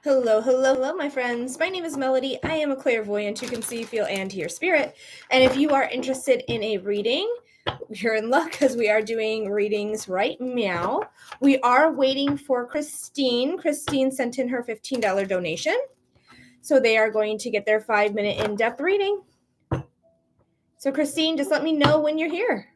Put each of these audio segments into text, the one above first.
Hello, hello, hello, my friends. My name is Melody. I am a clairvoyant who can see, feel, and hear spirit. And if you are interested in a reading, you're in luck because we are doing readings right now. We are waiting for Christine. Christine sent in her $15 donation. So they are going to get their 5-minute in-depth reading. So Christine, just let me know when you're here.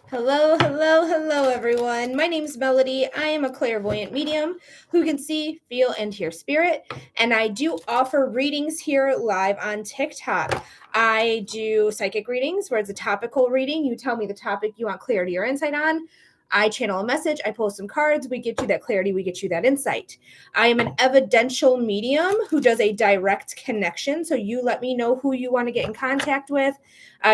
Hello, hello, hello, everyone. My name is Melody. I am a clairvoyant medium who can see, feel, and hear spirit. And I do offer readings here live on TikTok. I do psychic readings where it's a topical reading. You tell me the topic you want clarity or insight on. I channel a message, I pull some cards, we get you that clarity, we get you that insight. I am an evidential medium who does a direct connection. So you let me know who you want to get in contact with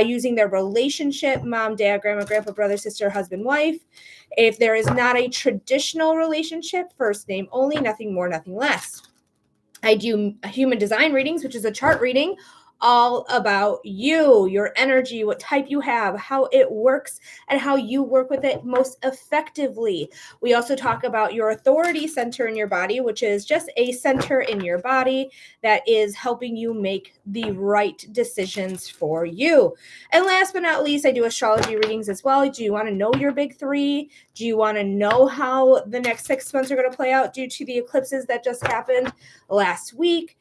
using their relationship, mom, dad, grandma, grandpa, brother, sister, husband, wife. If there is not a traditional relationship, first name only, nothing more, nothing less. I do human design readings, which is a chart reading all about you, your energy, what type you have, how it works, and how you work with it most effectively. We also talk about your authority center in your body, which is just a center in your body that is helping you make the right decisions for you. And last but not least, I do astrology readings as well. Do you want to know your big three? Do you want to know how the next 6 months are going to play out due to the eclipses that just happened last week?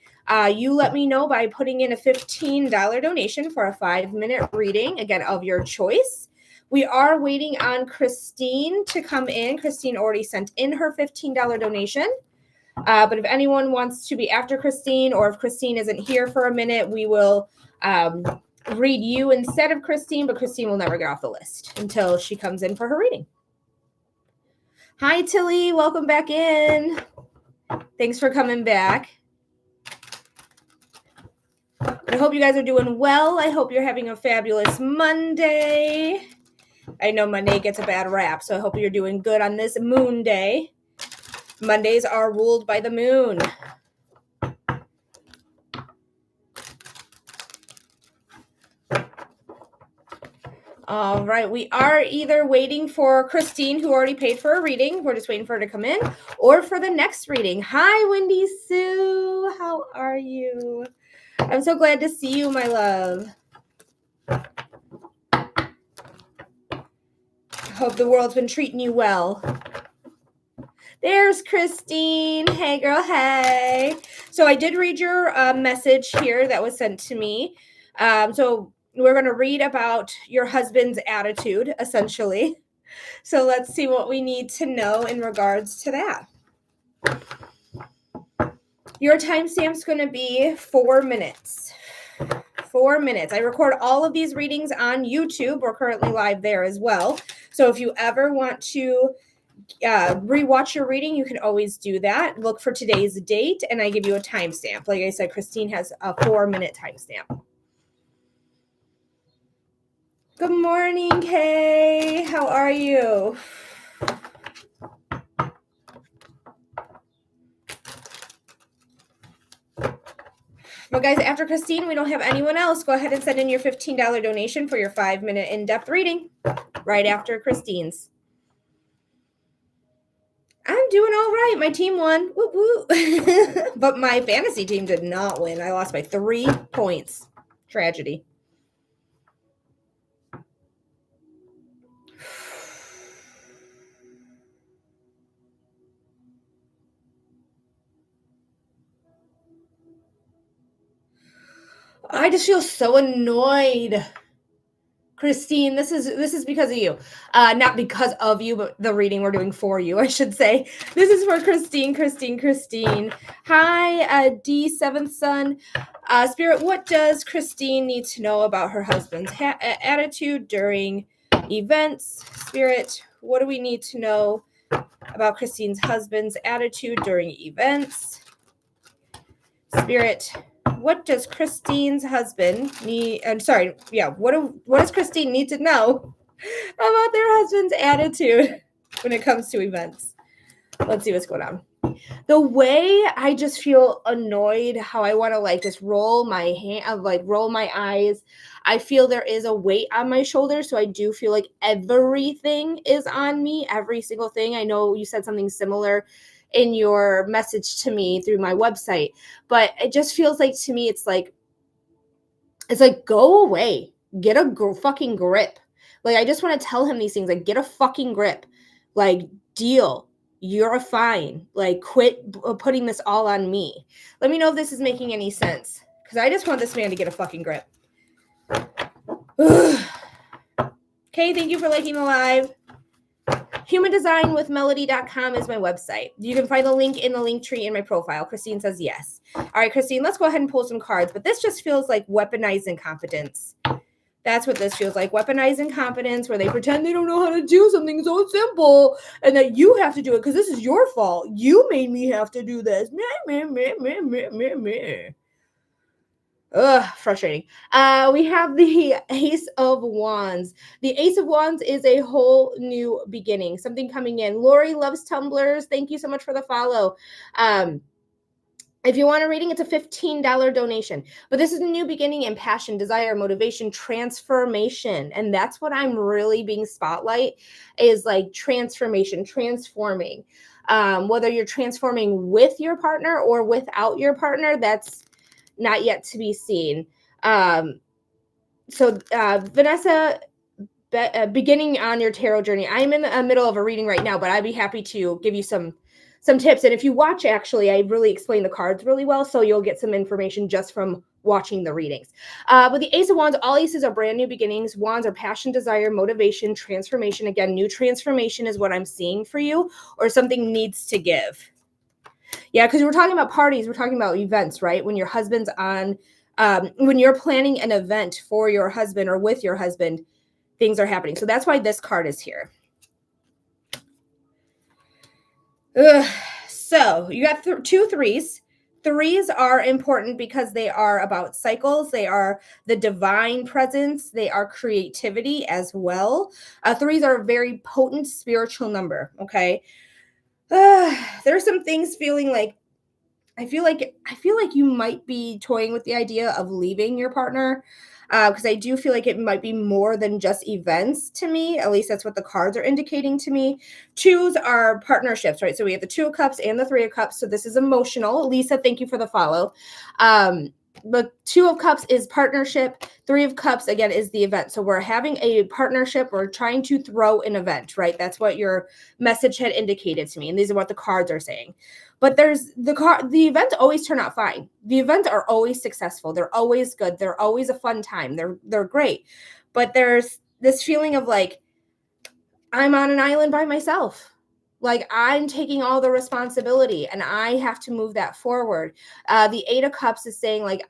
You let me know by putting in a $15 donation for a 5-minute reading, again, of your choice. We are waiting on Christine to come in. Christine already sent in her $15 donation. But if anyone wants to be after Christine, or if Christine isn't here for a minute, we will read you instead of Christine, but Christine will never get off the list until she comes in for her reading. Hi, Tilly. Welcome back in. Thanks for coming back. I hope you guys are doing well. I hope you're having a fabulous Monday. I know Monday gets a bad rap, so I hope you're doing good on this moon day. Mondays are ruled by the moon. All right, we are either waiting for Christine, who already paid for a reading. We're just waiting for her to come in, or for the next reading. Hi, Wendy Sue. How are you? I'm so glad to see you, my love. Hope the world's been treating you well. There's Christine. Hey, girl. Hey. So I did read your message here that was sent to me. So we're going to read about your husband's attitude, essentially. So let's see what we need to know in regards to that. Your timestamp's going to be 4 minutes. 4 minutes. I record all of these readings on YouTube. We're currently live there as well. So if you ever want to rewatch your reading, you can always do that. Look for today's date, and I give you a timestamp. Like I said, Christine has a 4-minute timestamp. Good morning, Kay. How are you? Well, guys, after Christine, we don't have anyone else. Go ahead and send in your $15 donation for your 5-minute in-depth reading right after Christine's. I'm doing all right. My team won. Woo woo. But my fantasy team did not win. I lost by 3 points. Tragedy. I just feel so annoyed. Christine, this is because of you. Not because of you, but the reading we're doing for you, I should say. This is for Christine. Hi, D, 7th son. Spirit, what does Christine need to know about her husband's attitude during events? Spirit, what do we need to know about Christine's husband's attitude during events? Spirit, what does Christine's husband need? I'm sorry. Yeah. What does Christine need to know about their husband's attitude when it comes to events? Let's see what's going on. The way I just feel annoyed, how I want to like just roll my hand, like roll my eyes. I feel there is a weight on my shoulders. So I do feel like everything is on me, every single thing. I know you said something similar in your message to me through my website, but it just feels like to me, it's like, go away, get a fucking grip. Like, I just want to tell him these things, like, get a fucking grip, like, deal. You're fine. Like, quit putting this all on me. Let me know if this is making any sense, because I just want this man to get a fucking grip. Okay, thank you for liking the live. HumanDesignWithMelody.com is my website. You can find the link in the link tree in my profile. Christine says yes. All right, Christine, let's go ahead and pull some cards. But this just feels like weaponized incompetence. That's what this feels like. Weaponized incompetence, where they pretend they don't know how to do something so simple and that you have to do it because this is your fault. You made me have to do this. Meh, meh, meh, meh, meh, meh. Ugh, frustrating. We have the Ace of Wands. The Ace of Wands is a whole new beginning, something coming in. Lori loves tumblers. Thank you so much for the follow. If you want a reading, it's a $15 donation. But this is a new beginning in passion, desire, motivation, transformation. And that's what I'm really being spotlight is like transformation, transforming. Whether you're transforming with your partner or without your partner, that's not yet to be seen. Vanessa, beginning on your tarot journey. I'm in the middle of a reading right now, but I'd be happy to give you some tips. And if you watch, actually, I really explain the cards really well, so you'll get some information just from watching the readings. But the Ace of Wands, all aces are brand new beginnings. Wands are passion, desire, motivation, transformation. Again, new transformation is what I'm seeing for you, or something needs to give. Yeah, because we're talking about parties, we're talking about events, right? When your husband's on, when you're planning an event for your husband or with your husband, things are happening. So that's why this card is here. Ugh. So you got two threes. Threes are important because they are about cycles. They are the divine presence. They are creativity as well. Threes are a very potent spiritual number. Okay. There's some things feeling like, I feel like you might be toying with the idea of leaving your partner, because I do feel like it might be more than just events to me. At least that's what the cards are indicating to me. Twos are partnerships, right? So we have the Two of Cups and the Three of Cups. So this is emotional. Lisa, thank you for the follow. But Two of Cups is partnership. Three of Cups, again, is the event. So we're having a partnership. We're trying to throw an event, right? That's what your message had indicated to me. And these are what the cards are saying. But there's the events always turn out fine. The events are always successful. They're always good. They're always a fun time. They're great. But there's this feeling of like, I'm on an island by myself. Like, I'm taking all the responsibility and I have to move that forward. The Eight of Cups is saying like,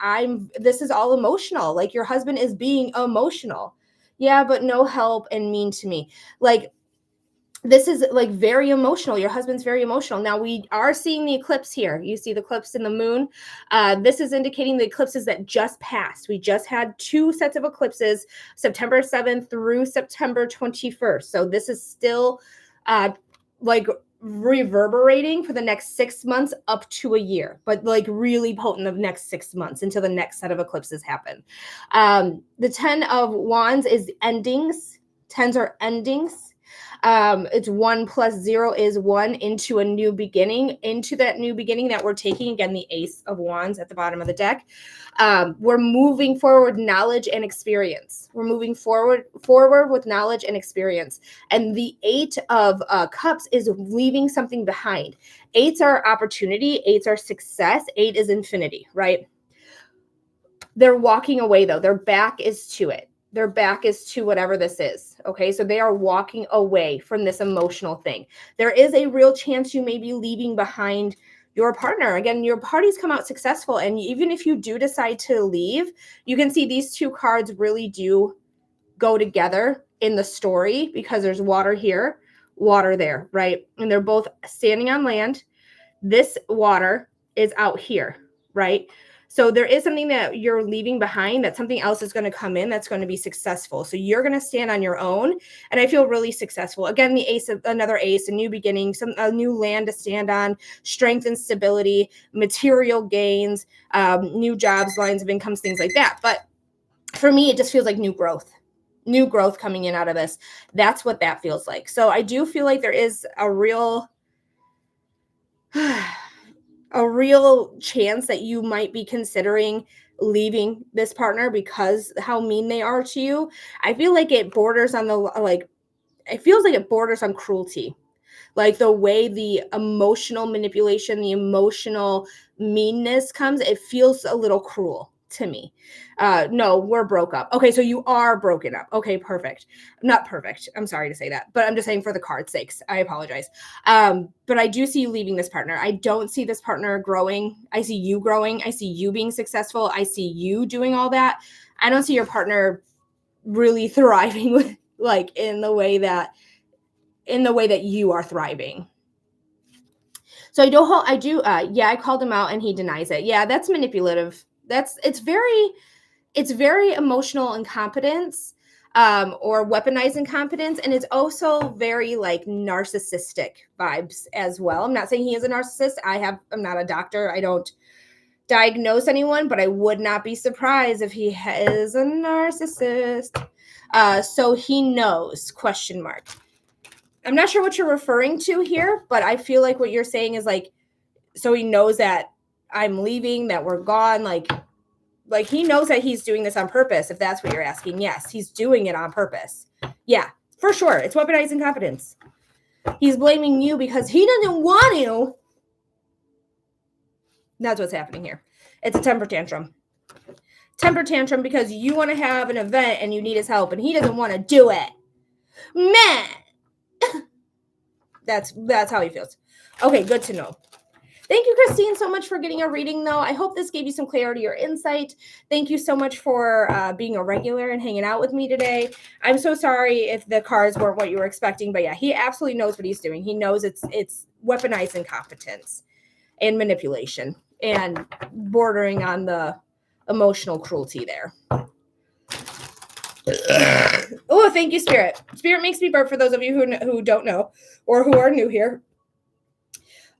this is all emotional. Like, your husband is being emotional. Yeah, but no help and mean to me. Like, this is like very emotional. Your husband's very emotional. Now we are seeing the eclipse here. You see the eclipse in the moon. This is indicating the eclipses that just passed. We just had 2 sets of eclipses, September 7th through September 21st. So this is still like reverberating for the next 6 months up to a year, but like really potent the next 6 months until the next set of eclipses happen. The 10 of Wands is endings. 10s are endings. It's 1 plus 0 is 1 into a new beginning, into that new beginning that we're taking. Again, the Ace of Wands at the bottom of the deck. We're moving forward, knowledge and experience. We're moving forward with knowledge and experience. And the Eight of Cups is leaving something behind. Eights are opportunity. Eights are success. 8 is infinity, right? They're walking away though. Their back is to it. Their back is to whatever this is. Okay. So they are walking away from this emotional thing. There is a real chance you may be leaving behind your partner. Again, your parties come out successful. And even if you do decide to leave, you can see these 2 cards really do go together in the story because there's water here, water there, right? And they're both standing on land. This water is out here, right? So there is something that you're leaving behind, that something else is going to come in that's going to be successful. So you're going to stand on your own. And I feel really successful. Again, the ace of another ace, a new beginning, a new land to stand on, strength and stability, material gains, new jobs, lines of incomes, things like that. But for me, it just feels like new growth coming in out of this. That's what that feels like. So I do feel like there is a real chance that you might be considering leaving this partner because how mean they are to you. I feel like it borders on it feels like it borders on cruelty. Like the way the emotional manipulation, the emotional meanness comes, it feels a little cruel to me. No, we're broke up. Okay, so you are broken up. Okay, perfect. Not perfect. I'm sorry to say that, but I'm just saying for the card's sakes. I apologize. But I do see you leaving this partner. I don't see this partner growing. I see you growing. I see you being successful. I see you doing all that. I don't see your partner really thriving with in the way that you are thriving. So I called him out and he denies it. Yeah, that's manipulative. It's very emotional incompetence, or weaponized incompetence. And it's also very narcissistic vibes as well. I'm not saying he is a narcissist. I'm not a doctor. I don't diagnose anyone, but I would not be surprised if he is a narcissist. So he knows, question mark. I'm not sure what you're referring to here, but I feel like what you're saying is so he knows that I'm leaving, that we're gone. Like he knows that he's doing this on purpose. If that's what you're asking. Yes, he's doing it on purpose. Yeah, for sure. It's weaponized incompetence. He's blaming you because he doesn't want to. That's what's happening here. It's a temper tantrum. Temper tantrum because you want to have an event and you need his help and he doesn't want to do it. Man. That's how he feels. Okay, good to know. Thank you, Christine, so much for getting a reading, though. I hope this gave you some clarity or insight. Thank you so much for being a regular and hanging out with me today. I'm so sorry if the cards weren't what you were expecting, but yeah, he absolutely knows what he's doing. He knows it's weaponized incompetence and manipulation and bordering on the emotional cruelty there. Oh, thank you, Spirit. Spirit makes me burp for those of you who don't know or who are new here.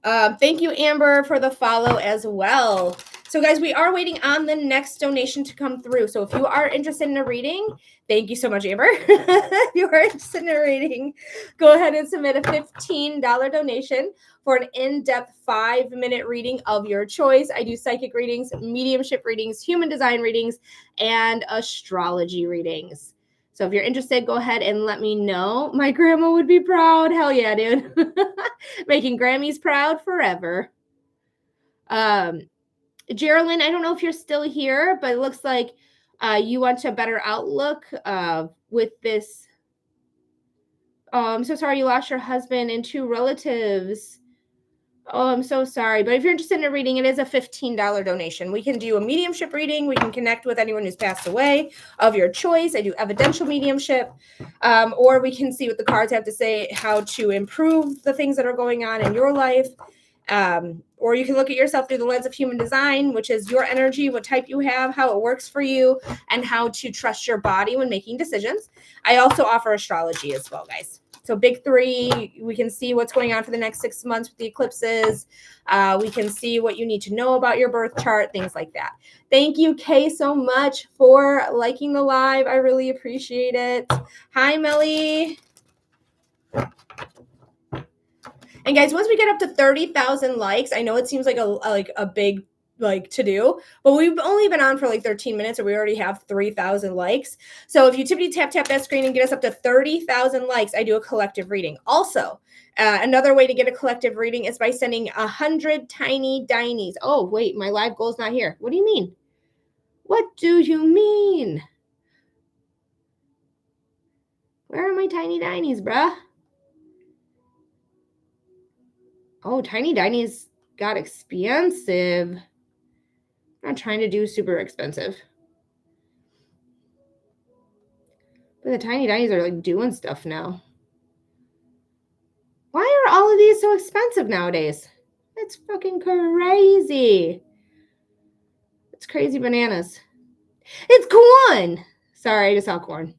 Thank you, Amber, for the follow as well. So, guys, we are waiting on the next donation to come through. So if you are interested in a reading, thank you so much, Amber. If you are interested in a reading, go ahead and submit a $15 donation for an in-depth 5-minute reading of your choice. I do psychic readings, mediumship readings, human design readings, and astrology readings. So if you're interested, go ahead and let me know. My grandma would be proud. Hell yeah, dude. Making Grammys proud forever. Geraldine, I don't know if you're still here, but it looks like you want a better outlook with this. Oh, I'm so sorry you lost your husband and 2 relatives. Oh, I'm so sorry. But if you're interested in a reading, it is a $15 donation. We can do a mediumship reading. We can connect with anyone who's passed away of your choice. I do evidential mediumship. Or we can see what the cards have to say, how to improve the things that are going on in your life. Or you can look at yourself through the lens of human design, which is your energy, what type you have, how it works for you, and how to trust your body when making decisions. I also offer astrology as well, guys. So big 3, we can see what's going on for the next 6 months with the eclipses. We can see what you need to know about your birth chart, things like that. Thank you, Kay, so much for liking the live. I really appreciate it. Hi, Melly. And guys, once we get up to 30,000 likes, I know it seems like a big to do, but we've only been on for 13 minutes and we already have 3,000 likes. So if you tippity tap that screen and get us up to 30,000 likes, I do a collective reading. Also, another way to get a collective reading is by sending 100 tiny dinies. Oh, wait, my live goal is not here. What do you mean? What do you mean? Where are my tiny dinies, bruh? Oh, tiny dinies got expensive. I'm not trying to do super expensive. But the tiny dinies are doing stuff now. Why are all of these so expensive nowadays? That's fucking crazy. It's crazy bananas. It's corn. Sorry, I just saw corn.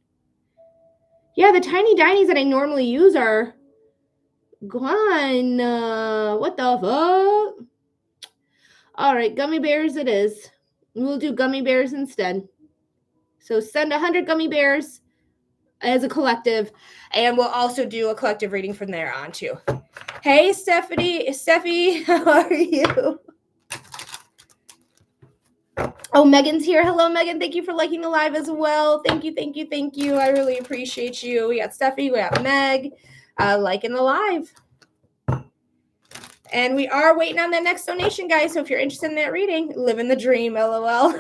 Yeah, the tiny dinies that I normally use are gone. What the fuck? All right, gummy bears it is. We'll do gummy bears instead. So send 100 gummy bears as a collective, and we'll also do a collective reading from there on too. Hey, Steffi, how are you? Oh, Megan's here. Hello, Megan. Thank you for liking the live as well. Thank you, thank you, thank you. I really appreciate you. We got Steffi, we got Meg, liking the live. And we are waiting on that next donation, guys. So if you're interested in that reading, living the dream, LOL.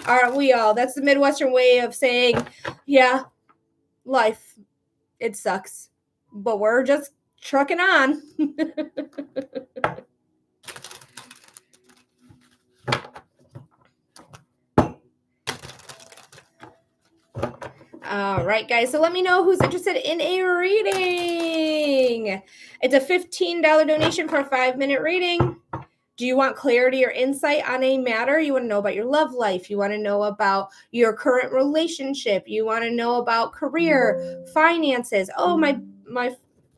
Aren't we all? That's the Midwestern way of saying, yeah, life, it sucks. But we're just trucking on. All right, guys. So let me know who's interested in a reading. It's a $15 donation for a 5-minute reading. Do you want clarity or insight on a matter? You want to know about your love life. You want to know about your current relationship. You want to know about career, finances. Oh,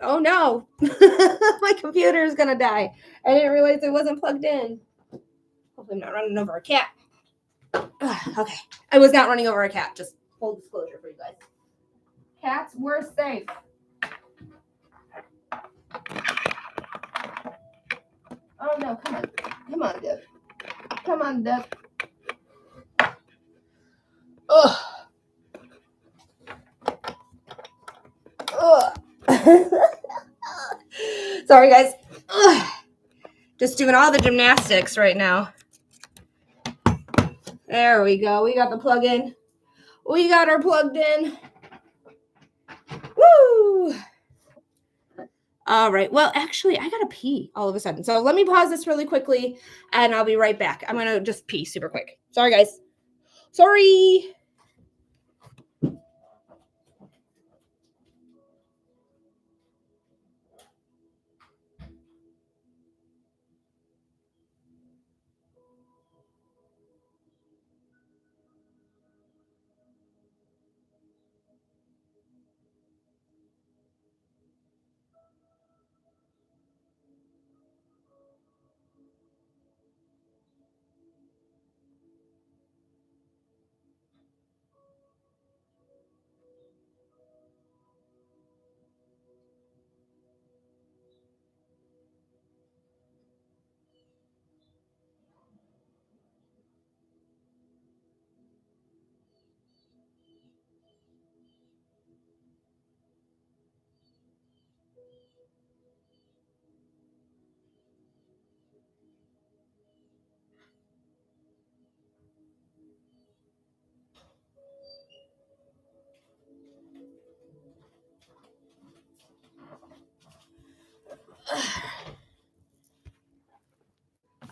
oh no. My computer is going to die. I didn't realize it wasn't plugged in. Hopefully I'm not running over a cat. Okay. I was not running over a cat. Just full disclosure for you guys. Cats were safe. Oh no, come on. Come on, Deb. Come on, Deb. Ugh. Ugh. Sorry, guys. Ugh. Just doing all the gymnastics right now. There we go. We got the plug in. We got her plugged in. Woo! All right. Well, actually, I got to pee all of a sudden. So let me pause this really quickly, and I'll be right back. I'm going to just pee super quick. Sorry, guys. Sorry.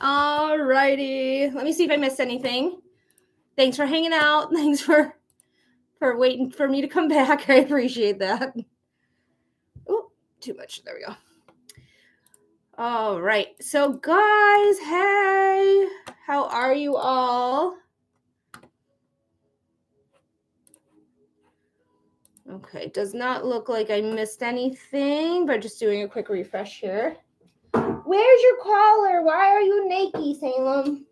All righty. Let me see if I missed anything. Thanks for hanging out. Thanks for waiting for me to come back. I appreciate that. Oh, too much. There we go. All right. So, guys, hey, how are you all? Okay, does not look like I missed anything, but just doing a quick refresh here. Where's your collar? Why are you naked, Salem?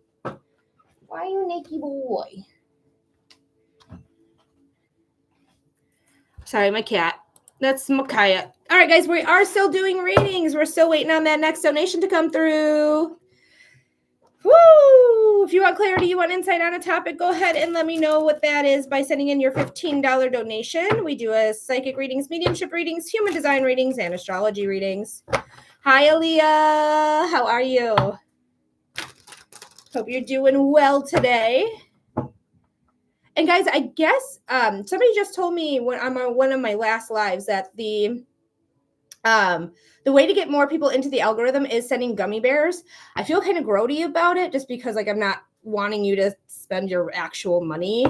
Why are you naked, boy? Sorry, my cat. That's Micaiah. All right, guys, we are still doing readings. We're still waiting on that next donation to come through. Woo! If you want clarity, you want insight on a topic, go ahead and let me know what that is by sending in your $15 donation. We do a psychic readings, mediumship readings, human design readings, and astrology readings. Hi, Aaliyah. How are you? Hope you're doing well today. And guys, I guess somebody just told me when on one of my last lives that the way to get more people into the algorithm is sending gummy bears. I feel kind of grody about it just because like I'm not wanting you to spend your actual money.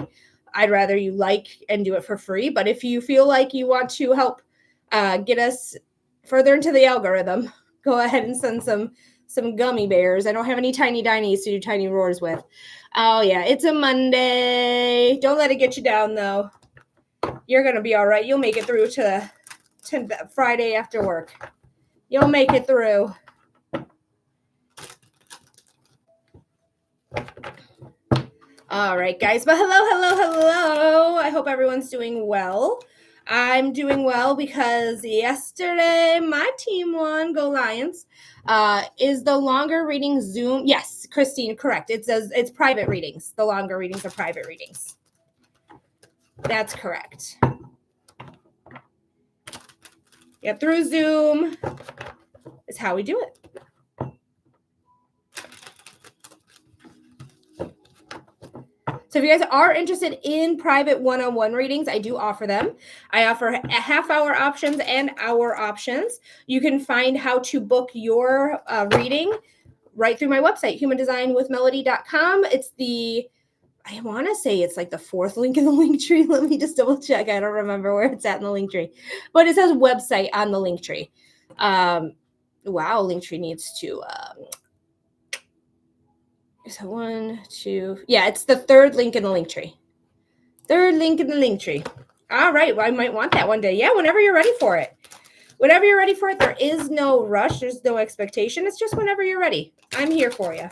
I'd rather you like and do it for free. But if you feel like you want to help get us further into the algorithm, go ahead and send some gummy bears. I don't have any tiny dinies to do tiny roars with. Oh, yeah, it's a Monday. Don't let it get you down, though. You're going to be all right. You'll make it through to Friday after work. You'll make it through. All right, guys. But hello. I hope everyone's doing well. I'm doing well because yesterday my team won. Go Lions. Is the longer reading Zoom? Yes, Christine, correct. It says it's private readings. The longer readings are private readings. That's correct. Yeah, through Zoom is how we do it. So if you guys are interested in private one-on-one readings, I do offer them. I offer half-hour options and hour options. You can find how to book your reading right through my website, humandesignwithmelody.com. It's I want to say it's like the fourth link in the link tree. Let me just double check. I don't remember where it's at in the link tree, but it says website on the link tree. Wow, link tree needs to... So 1, 2, yeah, it's the third link in the link tree. Third link in the link tree. All right, well, I might want that one day. Yeah, whenever you're ready for it. Whenever you're ready for it, there is no rush. There's no expectation. It's just whenever you're ready. I'm here for you.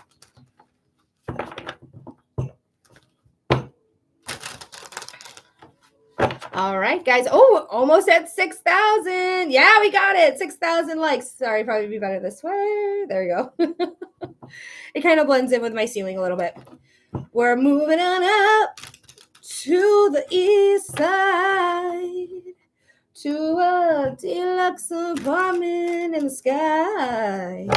All right, guys. Oh, almost at 6,000. Yeah, we got it. 6,000 likes. Sorry, probably be better this way. There you go. It kind of blends in with my ceiling a little bit. We're moving on up to the east side, to a deluxe apartment in the sky.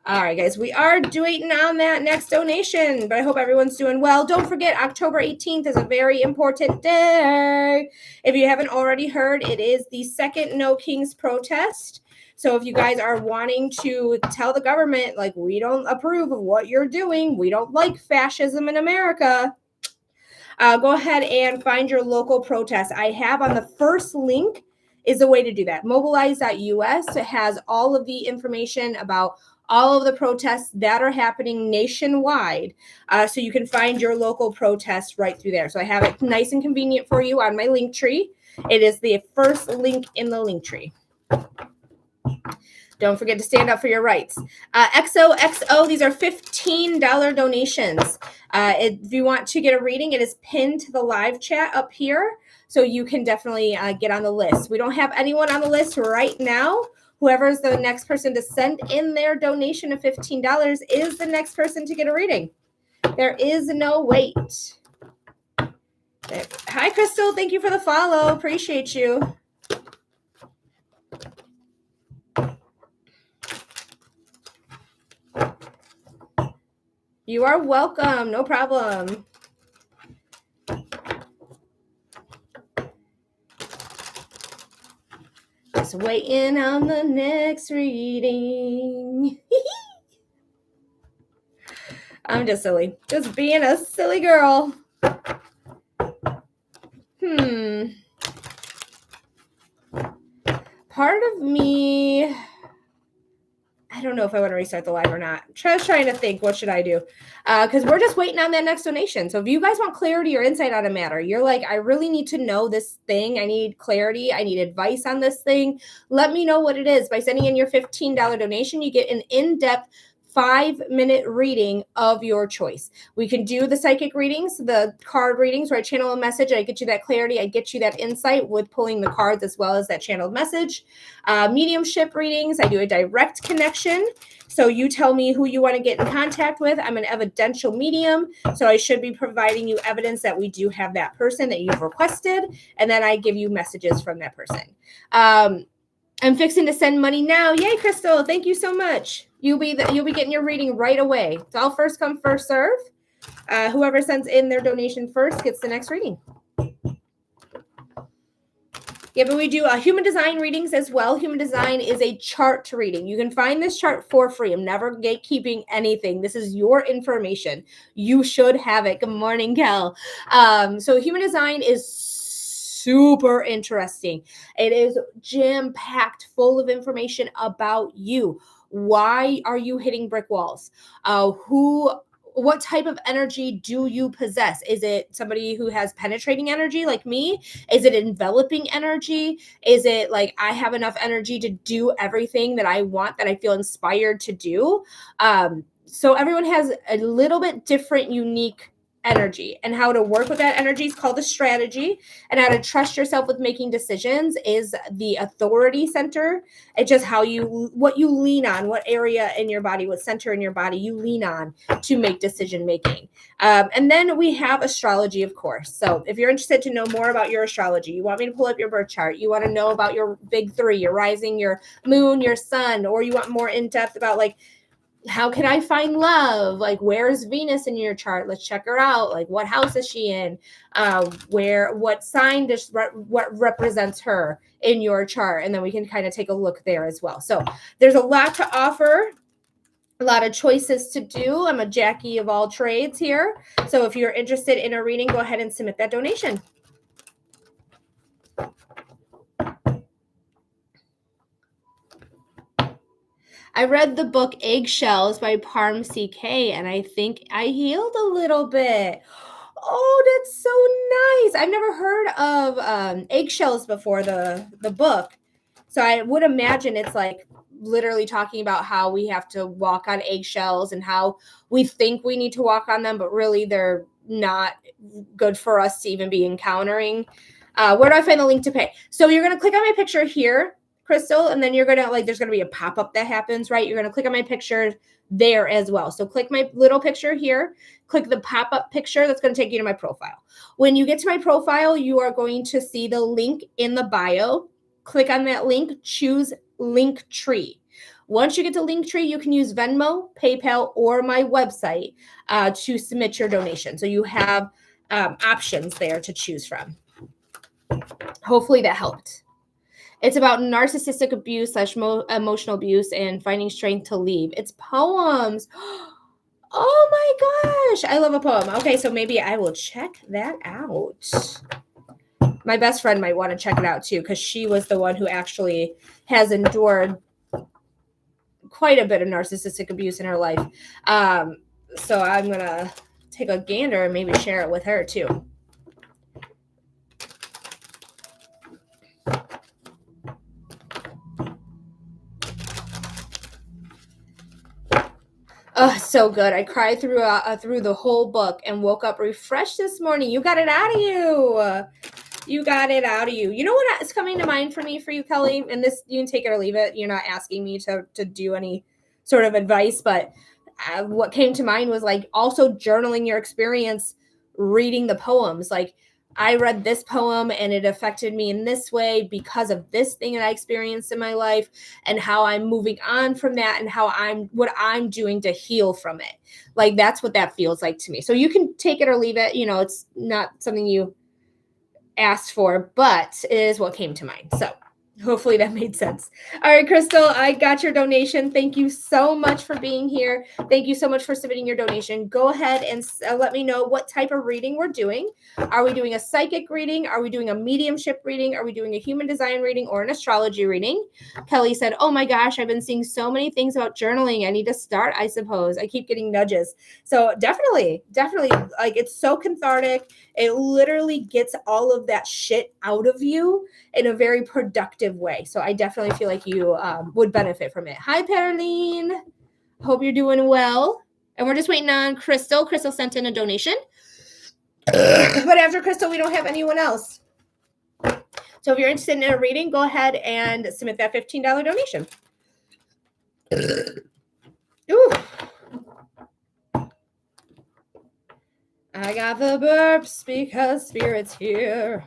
All right, guys, we are waiting on that next donation, but I hope everyone's doing well. Don't forget, October 18th is a very important day. If you haven't already heard, it is the second No Kings protest. So if you guys are wanting to tell the government, like, we don't approve of what you're doing, we don't like fascism in America, go ahead and find your local protest. I have on the first link is a way to do that. Mobilize.us has all of the information about all of the protests that are happening nationwide. So you can find your local protest right through there. So I have it nice and convenient for you on my link tree. It is the first link in the link tree. Don't forget to stand up for your rights. XOXO, these are $15 donations. If you want to get a reading, it is pinned to the live chat up here, so you can definitely get on the list. We don't have anyone on the list right now. Whoever's the next person to send in their donation of $15 is the next person to get a reading. There is no wait. Hi, Crystal. Thank you for the follow. Appreciate you. You are welcome. No problem. Just waiting on the next reading. I'm just silly. Just being a silly girl. Part of me, I don't know if I want to restart the live or not. Just trying to think, what should I do? Because we're just waiting on that next donation. So if you guys want clarity or insight on a matter, you're like, I really need to know this thing. I need clarity. I need advice on this thing. Let me know what it is. By sending in your $15 donation, you get an in-depth 5-minute reading of your choice. We can do the psychic readings, the card readings, where I channel a message. I get you that clarity. I get you that insight with pulling the cards as well as that channeled message. Mediumship readings. I do a direct connection. So you tell me who you want to get in contact with. I'm an evidential medium, so I should be providing you evidence that we do have that person that you've requested, and then I give you messages from that person. I'm fixing to send money now. Yay, Crystal. Thank you so much. You'll be getting your reading right away. It's all first come, first serve. Whoever sends in their donation first gets the next reading. Yeah, but we do human design readings as well. Human design is a chart reading. You can find this chart for free. I'm never gatekeeping anything. This is your information. You should have it. Good morning, Kel. So human design is super interesting. It is jam-packed full of information about you. Why are you hitting brick walls? What type of energy do you possess? Is it somebody who has penetrating energy like me? Is it enveloping energy? Is it like I have enough energy to do everything that I want, that I feel inspired to do? So everyone has a little bit different, unique energy, and how to work with that energy is called a strategy, and how to trust yourself with making decisions is the authority center. It's just what you lean on, what area in your body, what center in your body you lean on to make decision making. And then we have astrology, of course. So if you're interested to know more about your astrology, you want me to pull up your birth chart, you want to know about your big three, your rising, your moon, your sun, or you want more in depth about like, how can I find love? Like, where's Venus in your chart? Let's check her out. Like, what house is she in? What sign what represents her in your chart? And then we can kind of take a look there as well. So there's a lot to offer, a lot of choices to do. I'm a Jackie of all trades here. So if you're interested in a reading, go ahead and submit that donation. I read the book Eggshells by Parm CK, and I think I healed a little bit. Oh, that's so nice. I've never heard of eggshells before, the book. So I would imagine it's like literally talking about how we have to walk on eggshells and how we think we need to walk on them, but really they're not good for us to even be encountering. Where do I find the link to pay? So you're going to click on my picture here, Crystal, and then you're going to there's going to be a pop-up that happens, right? You're going to click on my picture there as well. So click my little picture here, click the pop-up picture. That's going to take you to my profile. When you get to my profile, you are going to see the link in the bio. Click on that link, choose Linktree. Once you get to Linktree, you can use Venmo, PayPal, or my website to submit your donation. So you have options there to choose from. Hopefully that helped. It's about narcissistic abuse / emotional abuse and finding strength to leave. It's poems. Oh my gosh. I love a poem. Okay, so maybe I will check that out. My best friend might want to check it out too, because she was the one who actually has endured quite a bit of narcissistic abuse in her life. So I'm going to take a gander and maybe share it with her too. Oh, so good. I cried through the whole book and woke up refreshed this morning. You got it out of you. You got it out of you. You know what is coming to mind for you, Kelly? And this, you can take it or leave it. You're not asking me to do any sort of advice, but what came to mind was like also journaling your experience, reading the poems. Like, I read this poem and it affected me in this way because of this thing that I experienced in my life, and how I'm moving on from that, and what I'm doing to heal from it. Like, that's what that feels like to me. So you can take it or leave it. You know, it's not something you asked for, but it is what came to mind. So hopefully that made sense. All right, Crystal, I got your donation. Thank you so much for being here. Thank you so much for submitting your donation. Go ahead and let me know what type of reading we're doing. Are we doing a psychic reading? Are we doing a mediumship reading? Are we doing a human design reading or an astrology reading? Kelly said, oh my gosh, I've been seeing so many things about journaling. I need to start, I suppose. I keep getting nudges. So definitely, like, it's so cathartic. It literally gets all of that shit out of you in a very productive way. So I definitely feel like you would benefit from it. Hi, Pearline. Hope you're doing well. And we're just waiting on Crystal. Crystal sent in a donation. But after Crystal, we don't have anyone else. So if you're interested in a reading, go ahead and submit that $15 donation. Ooh. I got the burps because Spirit's here.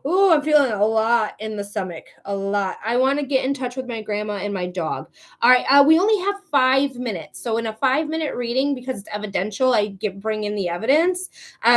Ooh, I'm feeling a lot in the stomach. A lot. I want to get in touch with my grandma and my dog. All right. We only have 5 minutes. So in a 5-minute reading, because it's evidential, I bring in the evidence.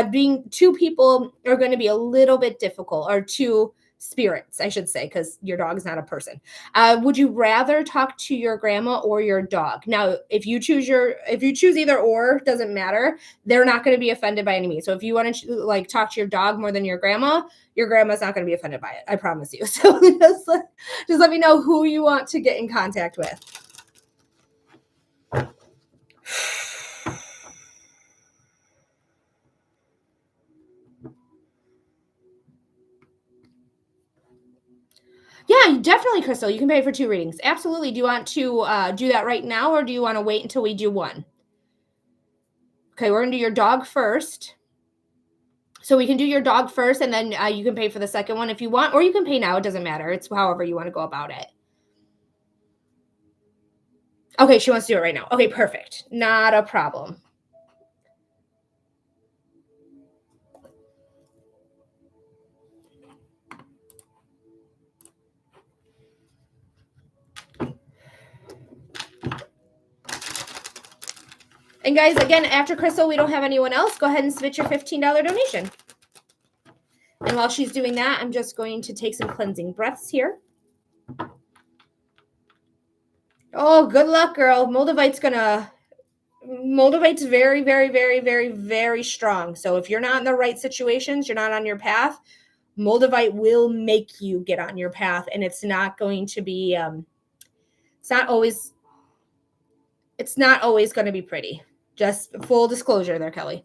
Being 2 people are going to be a little bit difficult, or 2 spirits, I should say, because your dog is not a person. Would you rather talk to your grandma or your dog? Now, if you choose either or, doesn't matter. They're not going to be offended by any means. So if you want to talk to your dog more than your grandma, your grandma's not going to be offended by it. I promise you. So just let me know who you want to get in contact with. Yeah, definitely, Crystal. You can pay for 2 readings. Absolutely. Do you want to do that right now, or do you want to wait until we do one? Okay, we're going to do your dog first. So we can do your dog first, and then you can pay for the second one if you want, or you can pay now. It doesn't matter. It's however you want to go about it. Okay, she wants to do it right now. Okay, perfect. Not a problem. And guys, again, after Crystal, we don't have anyone else. Go ahead and submit your $15 donation. And while she's doing that, I'm just going to take some cleansing breaths here. Oh, good luck, girl. Moldavite's very, very, very, very, very strong. So if you're not in the right situations, you're not on your path, Moldavite will make you get on your path. And it's not going to be, it's not always going to be pretty. Just full disclosure there, Kelly.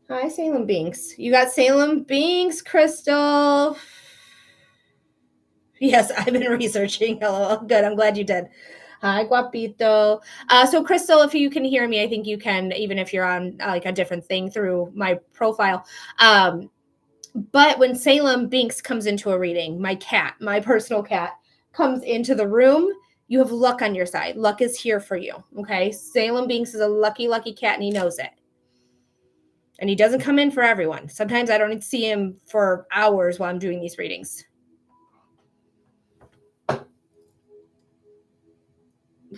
Hi, Salem Binks. You got Salem Binks, Crystal. Yes, I've been researching. Hello. Good. I'm glad you did. Hi, Guapito. So, Crystal, if you can hear me, I think you can, even if you're on like a different thing through my profile. But when Salem Binks comes into a reading, my cat, my personal cat, comes into the room, you have luck on your side. Luck is here for you. Okay. Salem Binks is a lucky, lucky cat, and he knows it. And he doesn't come in for everyone. Sometimes I don't see him for hours while I'm doing these readings.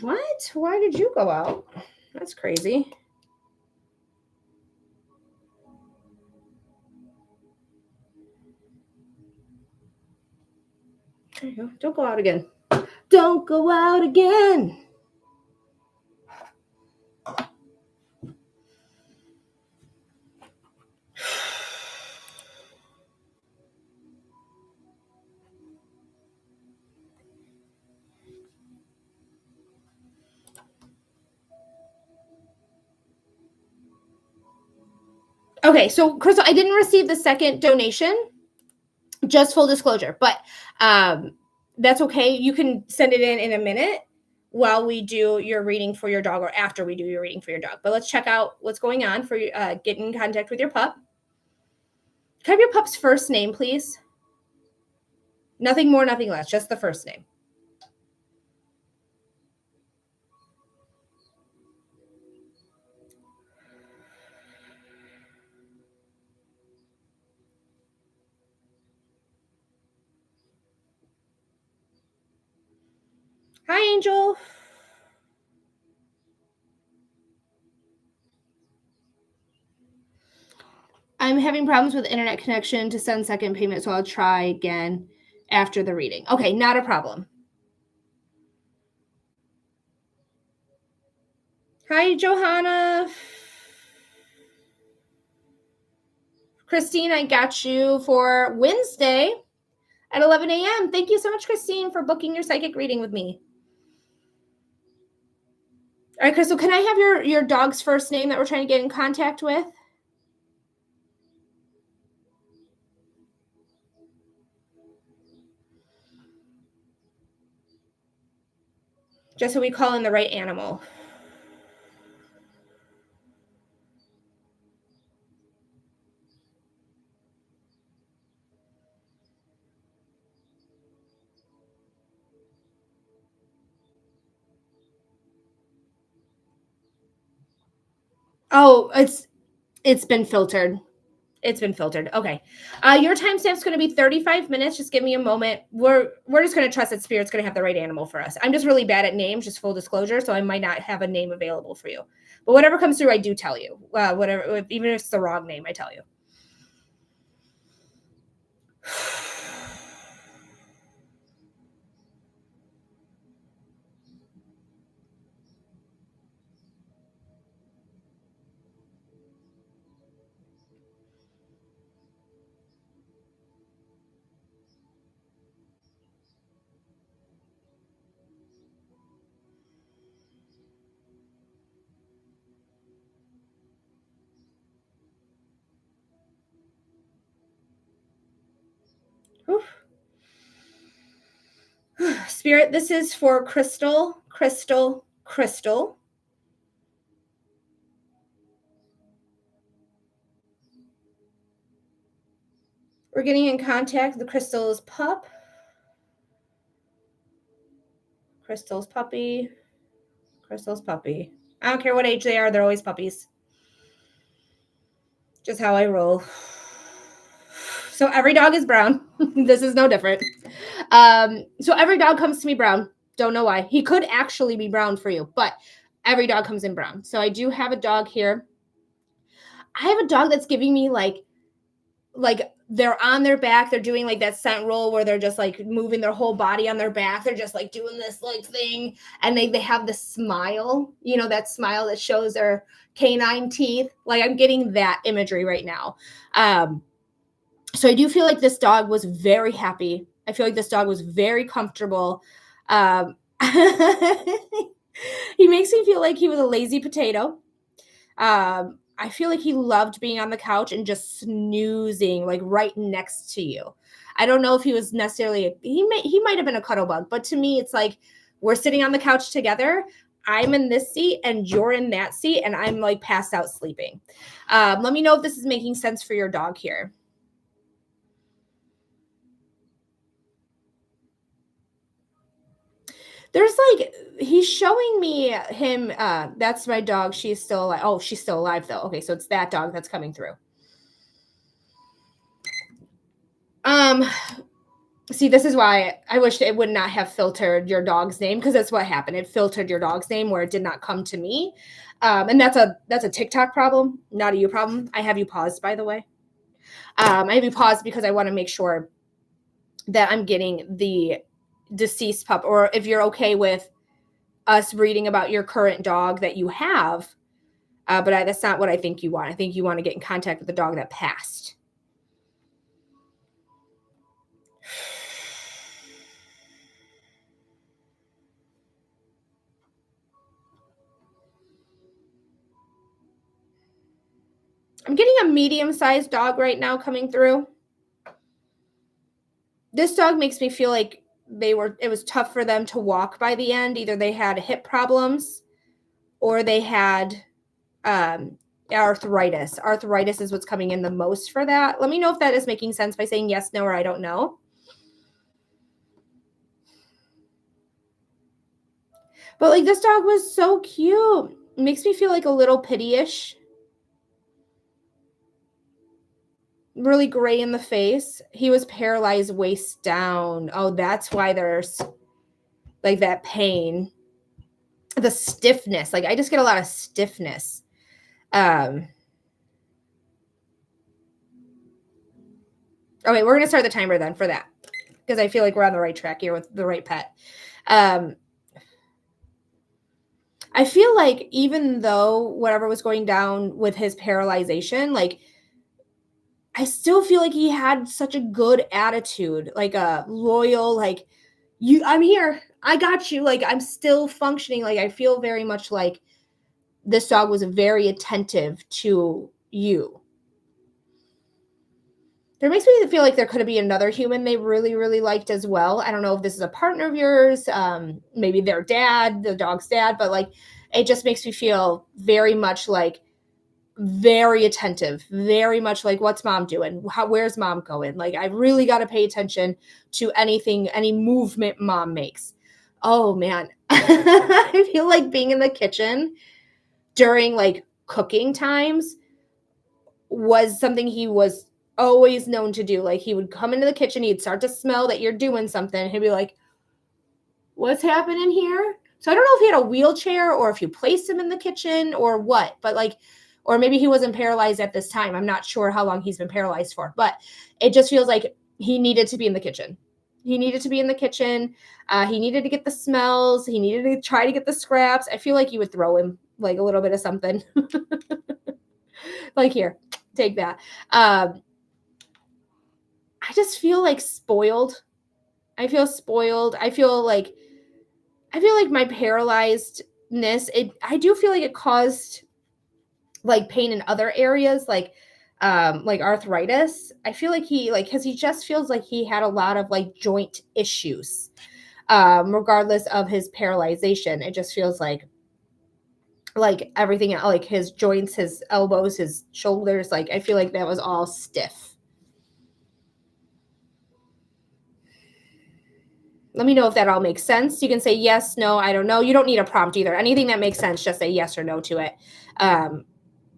What? Why did you go out? That's crazy. There you go. Don't go out again. Don't go out again. Okay, so Crystal, I didn't receive the second donation. Just full disclosure, but that's okay. You can send it in a minute while we do your reading for your dog, or after we do your reading for your dog. But let's check out what's going on for get in contact with your pup. Can I have your pup's first name, please? Nothing more, nothing less, just the first name. Hi, Angel. I'm having problems with internet connection to send second payment, so I'll try again after the reading. Okay, not a problem. Hi, Johanna. Christine, I got you for Wednesday at 11 a.m. Thank you so much, Christine, for booking your psychic reading with me. All right, Crystal, can I have your dog's first name that we're trying to get in contact with? Just so we call in the right animal. Oh, it's been filtered. It's been filtered. Okay. Your timestamp's going to be 35 minutes. Just give me a moment. We're just going to trust that Spirit's going to have the right animal for us. I'm just really bad at names, just full disclosure, so I might not have a name available for you. But whatever comes through, I do tell you. Whatever, even if it's the wrong name, I tell you. Spirit, this is for Crystal, Crystal, Crystal. We're getting in contact with Crystal's pup, Crystal's puppy, Crystal's puppy. I don't care what age they are, they're always puppies. Just how I roll. So every dog is brown. This is no different. So every dog comes to me brown. Don't know why. He could actually be brown for you, but every dog comes in brown. So I do have a dog here. I have a dog that's giving me like they're on their back. They're doing like that scent roll where they're just like moving their whole body on their back. They're just like doing this like thing. And they have the smile, you know, that smile that shows their canine teeth. Like I'm getting that imagery right now. So I do feel like this dog was very happy. I feel like this dog was very comfortable. He makes me feel like he was a lazy potato. I feel like he loved being on the couch and just snoozing like right next to you. I don't know if he was necessarily he might have been a cuddle bug, but to me it's like we're sitting on the couch together. I'm in this seat and you're in that seat and I'm like passed out sleeping. Let me know if this is making sense for your dog here. There's like he's showing me him that's my dog. She's still alive. Oh, she's still alive though. Okay, so it's that dog that's coming through. See, this is why I wish it would not have filtered your dog's name, because that's what happened. It filtered your dog's name where it did not come to me. And that's a TikTok problem, not a you problem. I have you paused, by the way. I have you paused because I want to make sure that I'm getting the deceased pup, or if you're okay with us reading about your current dog that you have. But that's not what I think you want. I think you want to get in contact with the dog that passed. I'm getting a medium-sized dog right now coming through. This dog makes me feel like it was tough for them to walk by the end. Either they had hip problems or they had arthritis. Arthritis is what's coming in the most for that. Let me know if that is making sense by saying yes, no, or I don't know. But like this dog was so cute. It makes me feel like a little pity-ish. Really gray in the face. He was paralyzed waist down. Oh, that's why there's like that pain. The stiffness. Like I just get a lot of stiffness. Okay, we're gonna start the timer then for that, because I feel like we're on the right track here with the right pet. I feel like even though whatever was going down with his paralyzation, like I still feel like he had such a good attitude, like a loyal, like I'm here, I got you, like I'm still functioning. Like I feel very much like this dog was very attentive to you. There makes me feel like there could be another human they really, really liked as well. I don't know if this is a partner of yours, maybe their dad, the dog's dad, but like it just makes me feel very much like very attentive, very much like what's mom doing? Where's mom going? Like I really got to pay attention to anything, any movement mom makes. Oh man, I feel like being in the kitchen during like cooking times was something he was always known to do. Like he would come into the kitchen, he'd start to smell that you're doing something. He'd be like, what's happening here? So I don't know if he had a wheelchair or if you placed him in the kitchen or what, but like, or maybe he wasn't paralyzed at this time. I'm not sure how long he's been paralyzed for, but it just feels like he needed to be in the kitchen. He needed to be in the kitchen. He needed to get the smells. He needed to try to get the scraps. I feel like you would throw him like a little bit of something. Like, here, take that. I just feel like spoiled. I feel spoiled. I feel like my paralyzedness, I do feel like it caused like pain in other areas, like arthritis. I feel like because he just feels like he had a lot of like joint issues, regardless of his paralyzation. It just feels like everything, like his joints, his elbows, his shoulders, like I feel like that was all stiff. Let me know if that all makes sense. You can say yes, no, I don't know. You don't need a prompt either. Anything that makes sense, just say yes or no to it.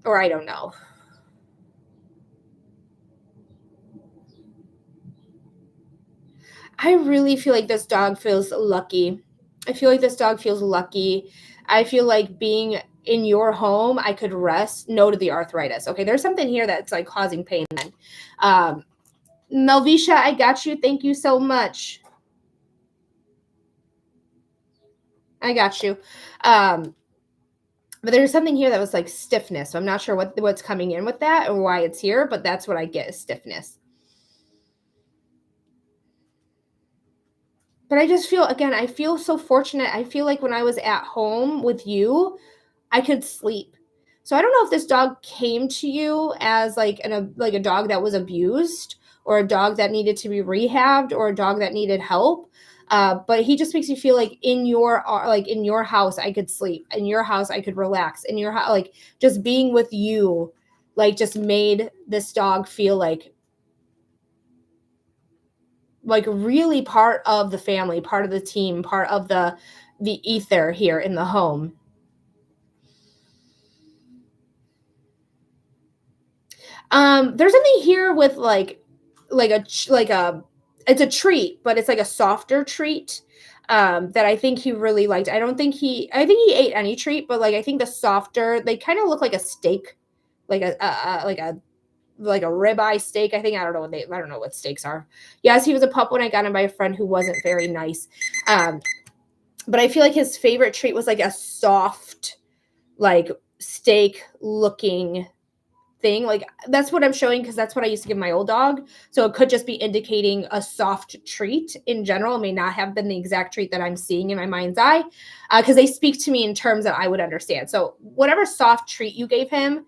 Or I don't know. I really feel like this dog feels lucky. I feel like this dog feels lucky. I feel like being in your home, I could rest. No to the arthritis. Okay, there's something here that's like causing pain then. Melvisha, I got you. Thank you so much. I got you. But there's something here that was like stiffness. So I'm not sure what's coming in with that or why it's here, but that's what I get is stiffness. But I just feel, again, I feel so fortunate. I feel like when I was at home with you, I could sleep. So I don't know if this dog came to you as like a dog that was abused or a dog that needed to be rehabbed or a dog that needed help. But he just makes me feel like in your house I could sleep. In your house I could relax. In your house, like just being with you, like just made this dog feel like really part of the family, part of the team, part of the ether here in the home. There's something here with it's a treat, but it's like a softer treat that I think he really liked. I think he ate any treat, but like I think the softer, they kind of look like a steak, like a ribeye steak. I don't know what steaks are. Yes, he was a pup when I got him by a friend who wasn't very nice. But I feel like his favorite treat was like a soft, like steak looking thing. Like that's what I'm showing because that's what I used to give my old dog. So it could just be indicating a soft treat in general. It may not have been the exact treat that I'm seeing in my mind's eye because they speak to me in terms that I would understand. So whatever soft treat you gave him,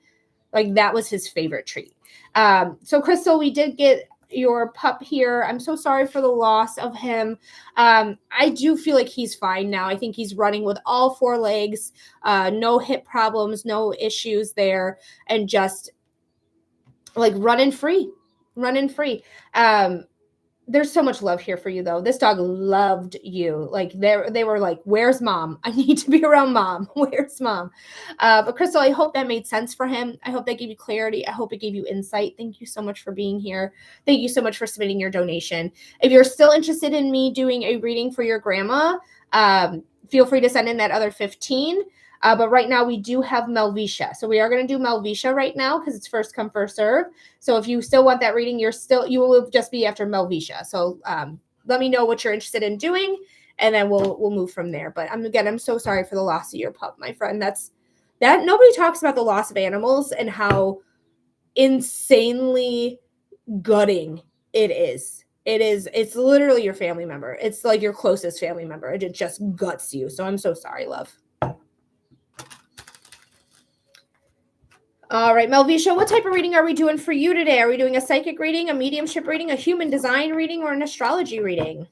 like that was his favorite treat. So Crystal, we did get your pup here. I'm so sorry for the loss of him. I do feel like he's fine now. I think he's running with all four legs, no hip problems, no issues there, and just like running free. There's so much love here for you though. This dog loved you. Like they were like, where's mom? I need to be around mom. Where's mom? But Crystal, I hope that made sense for him. I hope that gave you clarity. I hope it gave you insight. Thank you so much for being here. Thank you so much for submitting your donation. If you're still interested in me doing a reading for your grandma, feel free to send in that other 15. But right now we do have Melvisha. So we are going to do Melvisha right now because it's first come, first serve. So if you still want that reading, you will just be after Melvisha. So let me know what you're interested in doing and then we'll move from there. But I'm so sorry for the loss of your pup, my friend. That nobody talks about the loss of animals and how insanely gutting it is. It's literally your family member. It's like your closest family member. It just guts you. So I'm so sorry, love. All right, Melvisha, what type of reading are we doing for you today? Are we doing a psychic reading, a mediumship reading, a human design reading, or an astrology reading?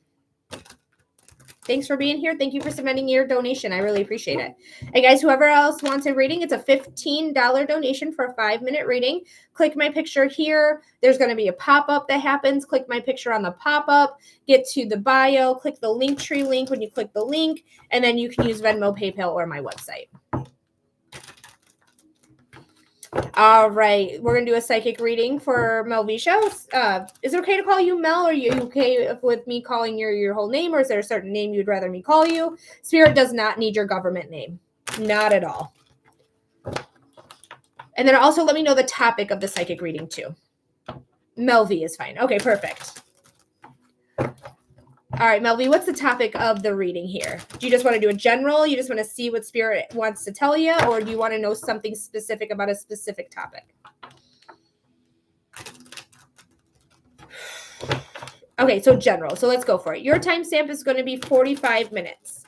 Thanks for being here. Thank you for submitting your donation. I really appreciate it. Hey, guys, whoever else wants a reading, it's a $15 donation for a 5-minute reading. Click my picture here. There's going to be a pop-up that happens. Click my picture on the pop-up. Get to the bio. Click the Linktree link when you click the link, and then you can use Venmo, PayPal, or my website. All right, we're gonna do a psychic reading for Melvisha. Is it okay to call you Mel? Or are you okay with me calling your whole name, or is there a certain name you'd rather me call you? Spirit does not need your government name, not at all. And then also let me know the topic of the psychic reading too. Melvi is fine. Okay, perfect. All right, Melvie, what's the topic of the reading here? Do you just want to do a general? You just want to see what Spirit wants to tell you? Or do you want to know something specific about a specific topic? Okay, so general. So let's go for it. Your timestamp is going to be 45 minutes.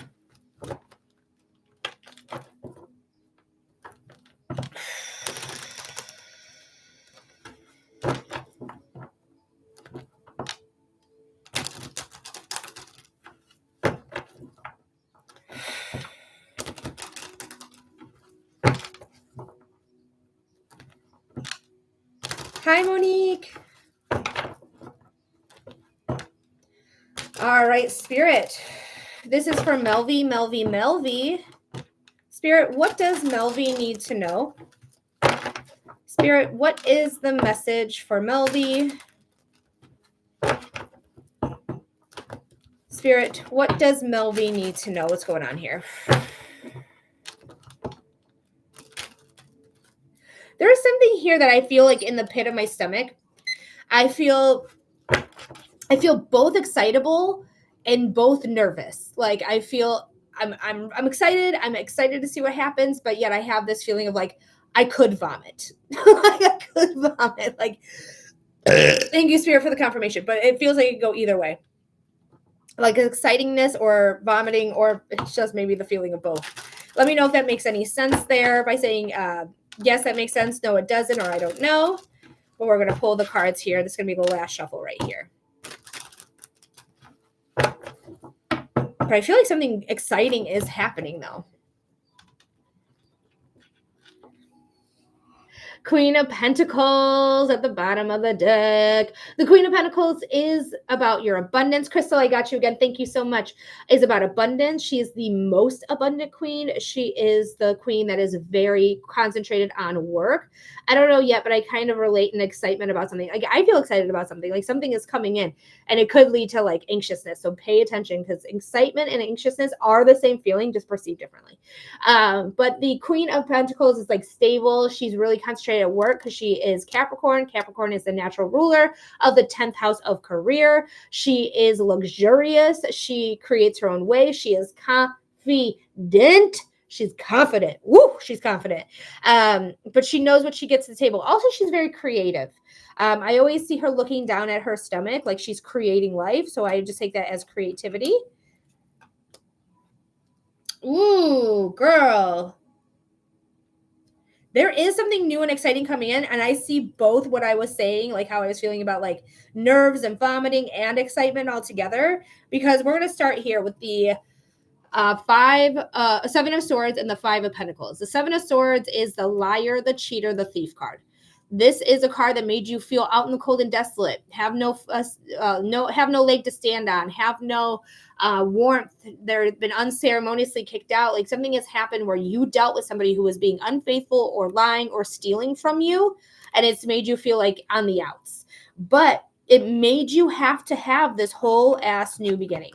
Hi, Monique. All right, Spirit. This is for Melvie. Spirit, what does Melvie need to know? Spirit, what is the message for Melvie? Spirit, what does Melvie need to know? What's going on here? There is something here that I feel like in the pit of my stomach. I feel both excitable and both nervous. Like I feel I'm excited. I'm excited to see what happens, but yet I have this feeling of like I could vomit. Like I could vomit. Like thank you, Spirit, for the confirmation. But it feels like it could go either way. Like excitingness or vomiting, or it's just maybe the feeling of both. Let me know if that makes any sense there by saying yes, that makes sense. No, it doesn't, or I don't know. But we're going to pull the cards here. This is going to be the last shuffle right here. But I feel like something exciting is happening, though. Queen of Pentacles at the bottom of the deck. The Queen of Pentacles is about your abundance. Crystal, I got you again. Thank you so much. Is about abundance. She is the most abundant queen. She is the queen that is very concentrated on work. I don't know yet, but I kind of relate an excitement about something. Like I feel excited about something. Like something is coming in, and it could lead to like anxiousness. So pay attention because excitement and anxiousness are the same feeling, just perceived differently. But the Queen of Pentacles is like stable. She's really concentrated at work because she is Capricorn. Capricorn is the natural ruler of the 10th house of career. She is luxurious. She creates her own way. She is confident. She's confident. Woo, she's confident. But she knows what she gets to the table. Also, she's very creative. I always see her looking down at her stomach like she's creating life. So I just take that as creativity. Ooh, girl. There is something new and exciting coming in, and I see both what I was saying, like how I was feeling about like nerves and vomiting and excitement all together, because we're going to start here with the Seven of Swords and the Five of Pentacles. The Seven of Swords is the liar, the cheater, the thief card. This is a card that made you feel out in the cold and desolate, have no leg to stand on, have no warmth. They've been unceremoniously kicked out. Like something has happened where you dealt with somebody who was being unfaithful or lying or stealing from you, and it's made you feel like on the outs. But it made you have to have this whole ass new beginning.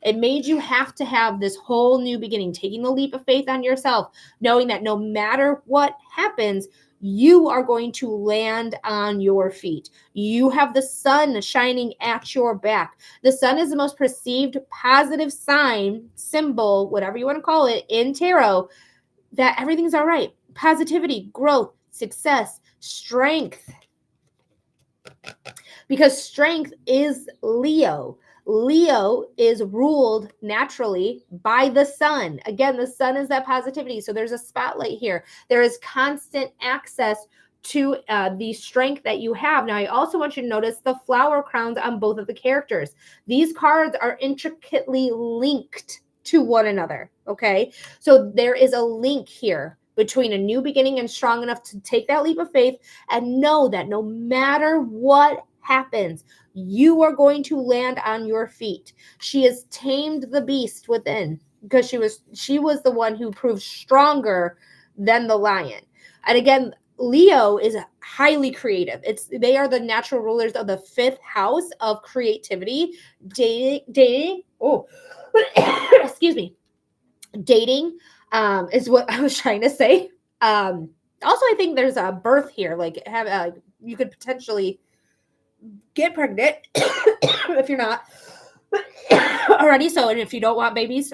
It made you have to have this whole new beginning, taking the leap of faith on yourself, knowing that no matter what happens, you are going to land on your feet. You have the sun shining at your back. The sun is the most perceived positive sign, symbol, whatever you want to call it, in tarot, that everything's all right. Positivity, growth, success, strength. Because strength is Leo. Leo is ruled naturally by the sun. Again, the sun is that positivity. So there's a spotlight here. There is constant access to the strength that you have. Now, I also want you to notice the flower crowns on both of the characters. These cards are intricately linked to one another, okay? So there is a link here between a new beginning and strong enough to take that leap of faith and know that no matter what happens, you are going to land on your feet. She has tamed the beast within because she was the one who proved stronger than the lion. And again, Leo is highly creative. They are the natural rulers of the 5th house of creativity, dating. Oh, excuse me. Dating is what I was trying to say. Also, I think there's a birth here. Like you could potentially get pregnant if you're not. Alrighty, so and if you don't want babies,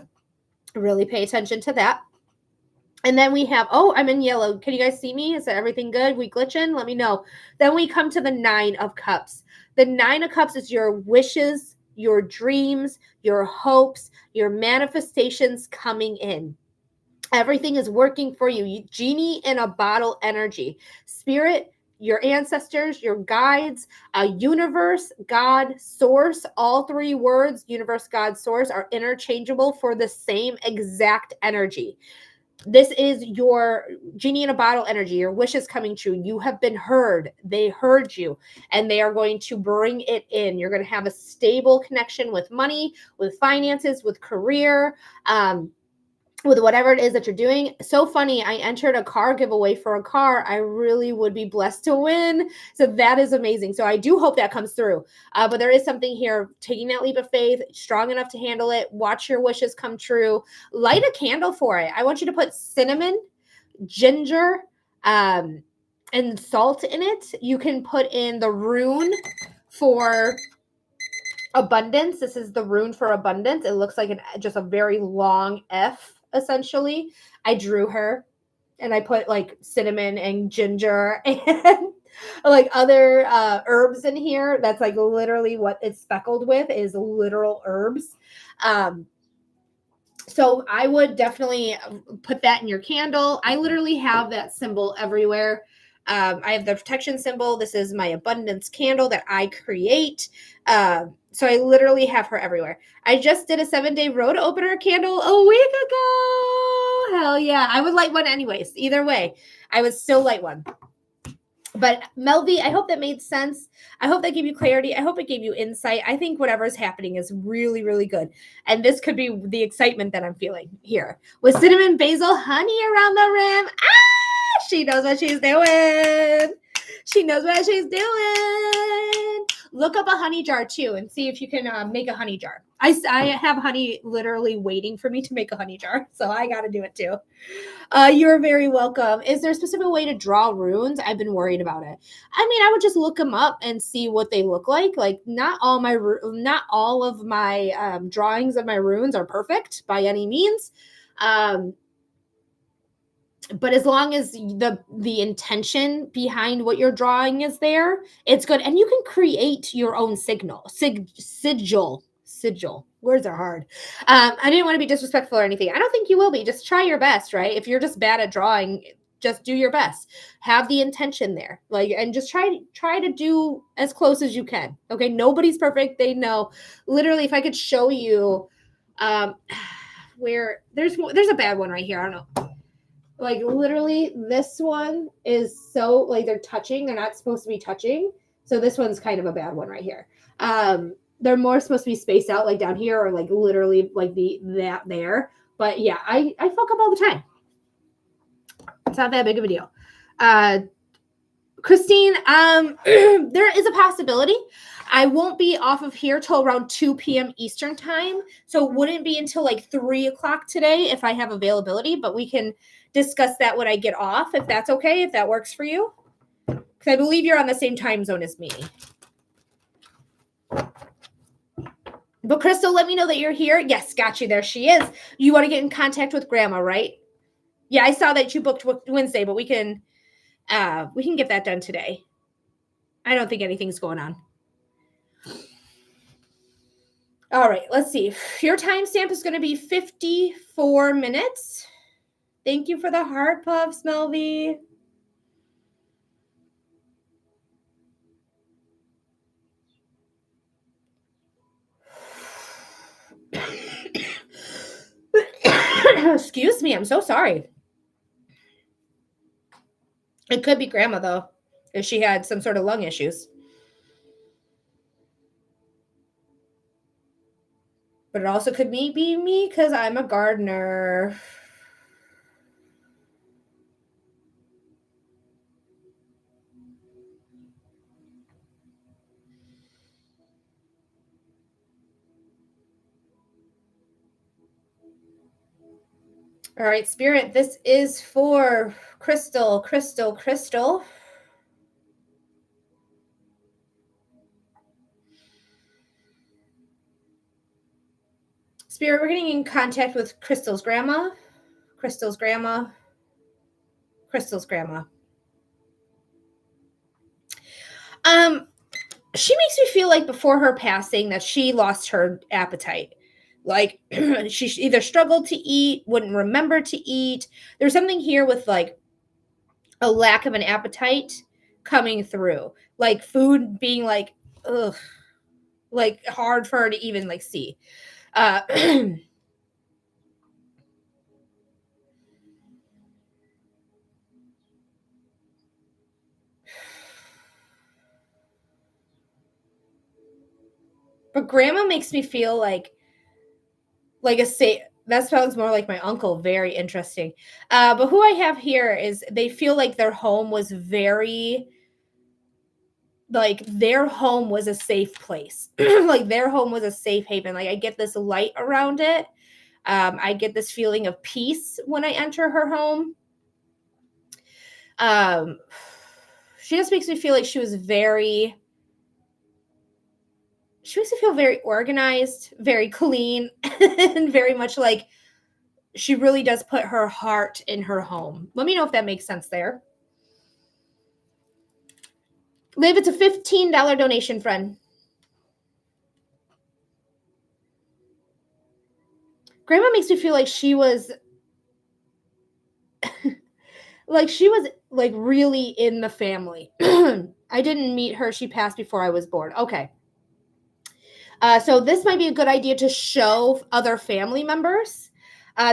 really pay attention to that. And then we have, oh, I'm in yellow. Can you guys see me? Is everything good? We glitching? Let me know. Then we come to the 9 of Cups. The 9 of Cups is your wishes, your dreams, your hopes, your manifestations coming in. Everything is working for you. Genie in a bottle energy. Spirit, your ancestors, your guides, universe, God, source, all 3 words, universe, God, source, are interchangeable for the same exact energy. This is your genie in a bottle energy. Your wish is coming true. You have been heard. They heard you, and they are going to bring it in. You're going to have a stable connection with money, with finances, with career, with whatever it is that you're doing. So funny, I entered a car giveaway for a car. I really would be blessed to win. So that is amazing. So I do hope that comes through. But there is something here, taking that leap of faith, strong enough to handle it. Watch your wishes come true. Light a candle for it. I want you to put cinnamon, ginger, and salt in it. You can put in the rune for abundance. This is the rune for abundance. It looks like just a very long F, essentially. I drew her, and I put like cinnamon and ginger and like other herbs in here. That's like literally what it's speckled with, is literal herbs. So I would definitely put that in your candle. I literally have that symbol everywhere. I have the protection symbol. This is my abundance candle that I create. So I literally have her everywhere. I just did a 7-day road opener candle a week ago. Hell yeah. I would light one anyways. Either way, I would still light one. But Melvi, I hope that made sense. I hope that gave you clarity. I hope it gave you insight. I think whatever is happening is really, really good. And this could be the excitement that I'm feeling here. With cinnamon, basil, honey around the rim. Ah, she knows what she's doing. She knows what she's doing. Look up a honey jar too and see if you can make a honey jar. I have honey literally waiting for me to make a honey jar. So I got to do it too. You're very welcome. Is there a specific way to draw runes? I've been worried about it. I mean, I would just look them up and see what they look like. Like, not all of my drawings of my runes are perfect by any means. But as long as the intention behind what you're drawing is there, it's good. And you can create your own sigil. Words are hard. I didn't want to be disrespectful or anything. I don't think you will be. Just try your best, right? If you're just bad at drawing, just do your best. Have the intention there, and just try to do as close as you can. Okay, nobody's perfect. They know. Literally, if I could show you, where there's a bad one right here. I don't know. Like, literally, this one is so, like, they're touching. They're not supposed to be touching. So this one's kind of a bad one right here. They're more supposed to be spaced out, like down here, or like literally like that there. But yeah, I fuck up all the time. It's not that big of a deal. Christine, there is a possibility. I won't be off of here till around 2 p.m. Eastern time. So it wouldn't be until like 3 o'clock today if I have availability, but we can discuss that when I get off, if that's okay, if that works for you. Because I believe you're on the same time zone as me. But Crystal, let me know that you're here. Yes, got you. There she is. You want to get in contact with Grandma, right? Yeah, I saw that you booked Wednesday, but we can get that done today. I don't think anything's going on. All right, let's see. Your timestamp is going to be 54 minutes. Thank you for the heart puffs, Melvie. Excuse me, I'm so sorry. It could be Grandma, though, if she had some sort of lung issues. But it also could be me because I'm a gardener. All right, Spirit, this is for Crystal. Spirit, we're getting in contact with Crystal's grandma. Crystal's grandma. Crystal's grandma. She makes me feel like before her passing that she lost her appetite. Like she either struggled to eat, wouldn't remember to eat. There's something here with like a lack of an appetite coming through. Like food being like, ugh, like hard for her to even like see. But grandma makes me feel like a say that sounds more like my uncle. Very interesting. But who I have here is they feel like their home was very like their home was a safe place. Like their home was a safe haven. Like I get this light around it. I get this feeling of peace when I enter her home. She just makes me feel like she makes me feel very organized, very clean, and very much like she really does put her heart in her home. Let me know if that makes sense there. Liv, it's a $15 donation, friend. Grandma makes me feel like she was like really in the family. I didn't meet her. She passed before I was born. Okay. So this might be a good idea to show other family members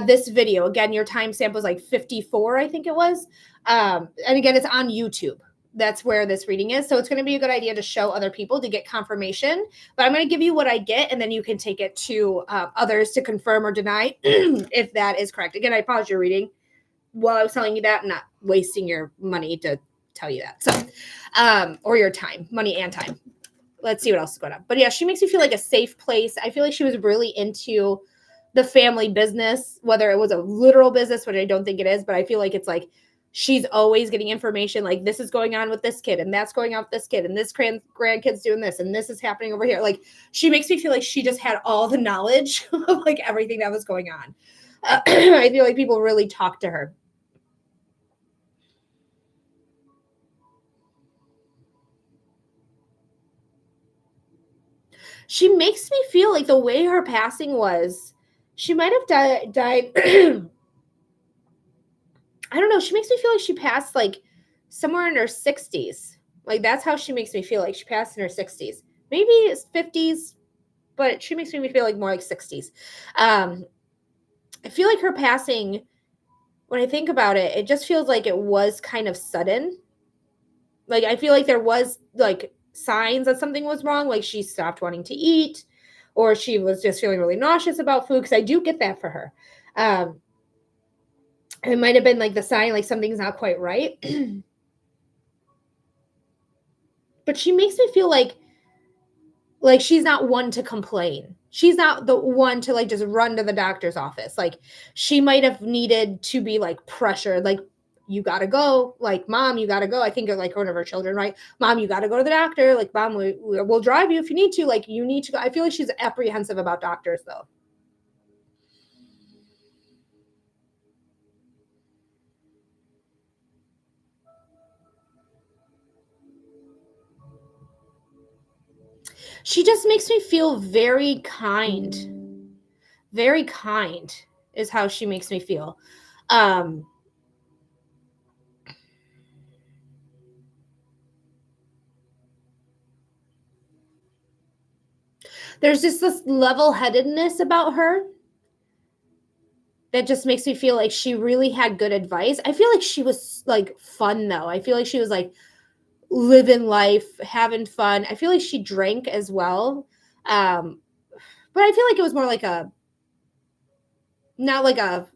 this video. Again, your timestamp was like 54, I think it was. And again, it's on YouTube. That's where this reading is. So it's going to be a good idea to show other people to get confirmation. But I'm going to give you what I get, and then you can take it to others to confirm or deny if that is correct. Again, I paused your reading while I was telling you that, and not wasting your money to tell you that. So, or your time, money and time. Let's see what else is going on. But yeah, she makes me feel like a safe place. I feel like she was really into the family business, whether it was a literal business, which I don't think it is, but I feel like it's like she's always getting information like this is going on with this kid and that's going on with this kid and this grandkid's doing this and this is happening over here. Like she makes me feel like she just had all the knowledge of like everything that was going on. I feel like people really talked to her. She makes me feel like the way her passing was, she might have died. I don't know. She makes me feel like she passed like somewhere in her 60s. Like that's how she makes me feel like she passed in her 60s. Maybe it's 50s, but she makes me feel like more like 60s. I feel like her passing, when I think about it, it just feels like it was kind of sudden. Like I feel like there was like signs that something was wrong, like she stopped wanting to eat or she was just feeling really nauseous about food, because I do get that for her. It might have been like the sign like something's not quite right. But she makes me feel like she's not one to complain. She's not the one to like just run to the doctor's office. Like she might have needed to be like pressured, like you got to go, like mom, you got to go. I think of like one of her children, right? Mom, you got to go to the doctor. Like mom, we'll drive you if you need to. Like you need to go. I feel like she's apprehensive about doctors though. She just makes me feel very kind. Very kind is how she makes me feel. There's just this level-headedness about her that just makes me feel like she really had good advice. I feel like she was like fun though. I feel like she was like living life, having fun. I feel like she drank as well. But I feel like it was more like a not like an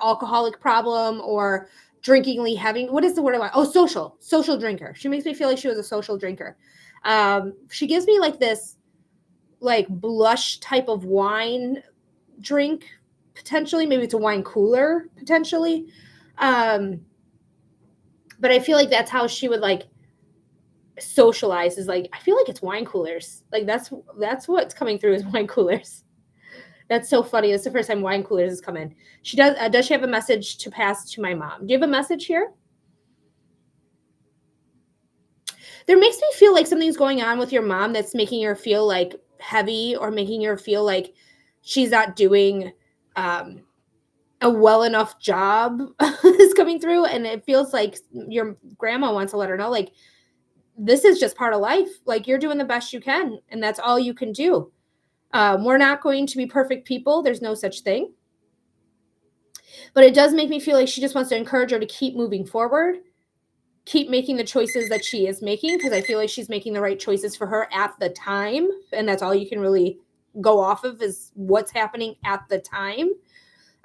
alcoholic problem or drinkingly having, what is the word I want? Oh, social drinker. She makes me feel like she was a social drinker. She gives me like this like blush type of wine drink, potentially. Maybe it's a wine cooler, potentially. But I feel like that's how she would like socialize, is like I feel like it's wine coolers. Like that's what's coming through is wine coolers. That's so funny. That's the first time wine coolers has come in. She does she have a message to pass to my mom? Do you have a message here? There makes me feel like something's going on with your mom that's making her feel like heavy, or making her feel like she's not doing a well enough job is coming through. And it feels like your grandma wants to let her know, like, this is just part of life. Like, you're doing the best you can, and that's all you can do. We're not going to be perfect people. There's no such thing. But it does make me feel like she just wants to encourage her to keep moving forward, keep making the choices that she is making, because I feel like she's making the right choices for her at the time. And that's all you can really go off of, is what's happening at the time.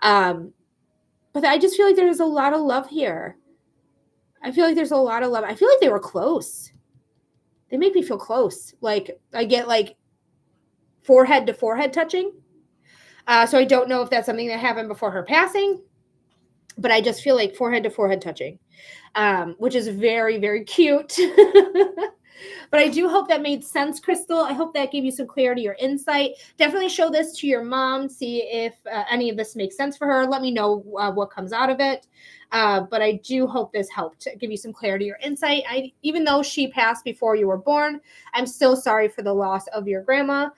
But I just feel like there's a lot of love here. I feel like there's a lot of love. I feel like they were close. They make me feel close. Like, I get like forehead to forehead touching. So I don't know if that's something that happened before her passing, but I just feel like forehead to forehead touching, which is very, very cute. But I do hope that made sense, Crystal. I hope that gave you some clarity or insight. Definitely show this to your mom. See if any of this makes sense for her. Let me know what comes out of it. But I do hope this helped give you some clarity or insight. Even though she passed before you were born, I'm still sorry for the loss of your grandma.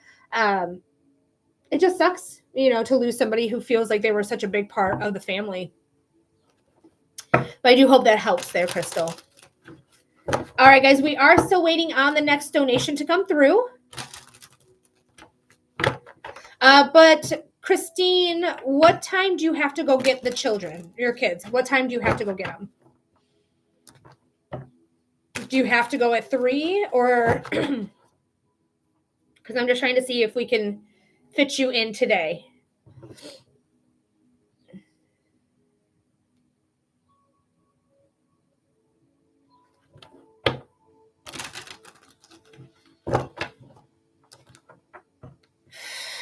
It just sucks, to lose somebody who feels like they were such a big part of the family. But I do hope that helps there, Crystal. All right, guys, we are still waiting on the next donation to come through. But Christine, what time do you have to go get the children, your kids? What time do you have to go get them? Do you have to go at 3, or because I'm just trying to see if we can fit you in today.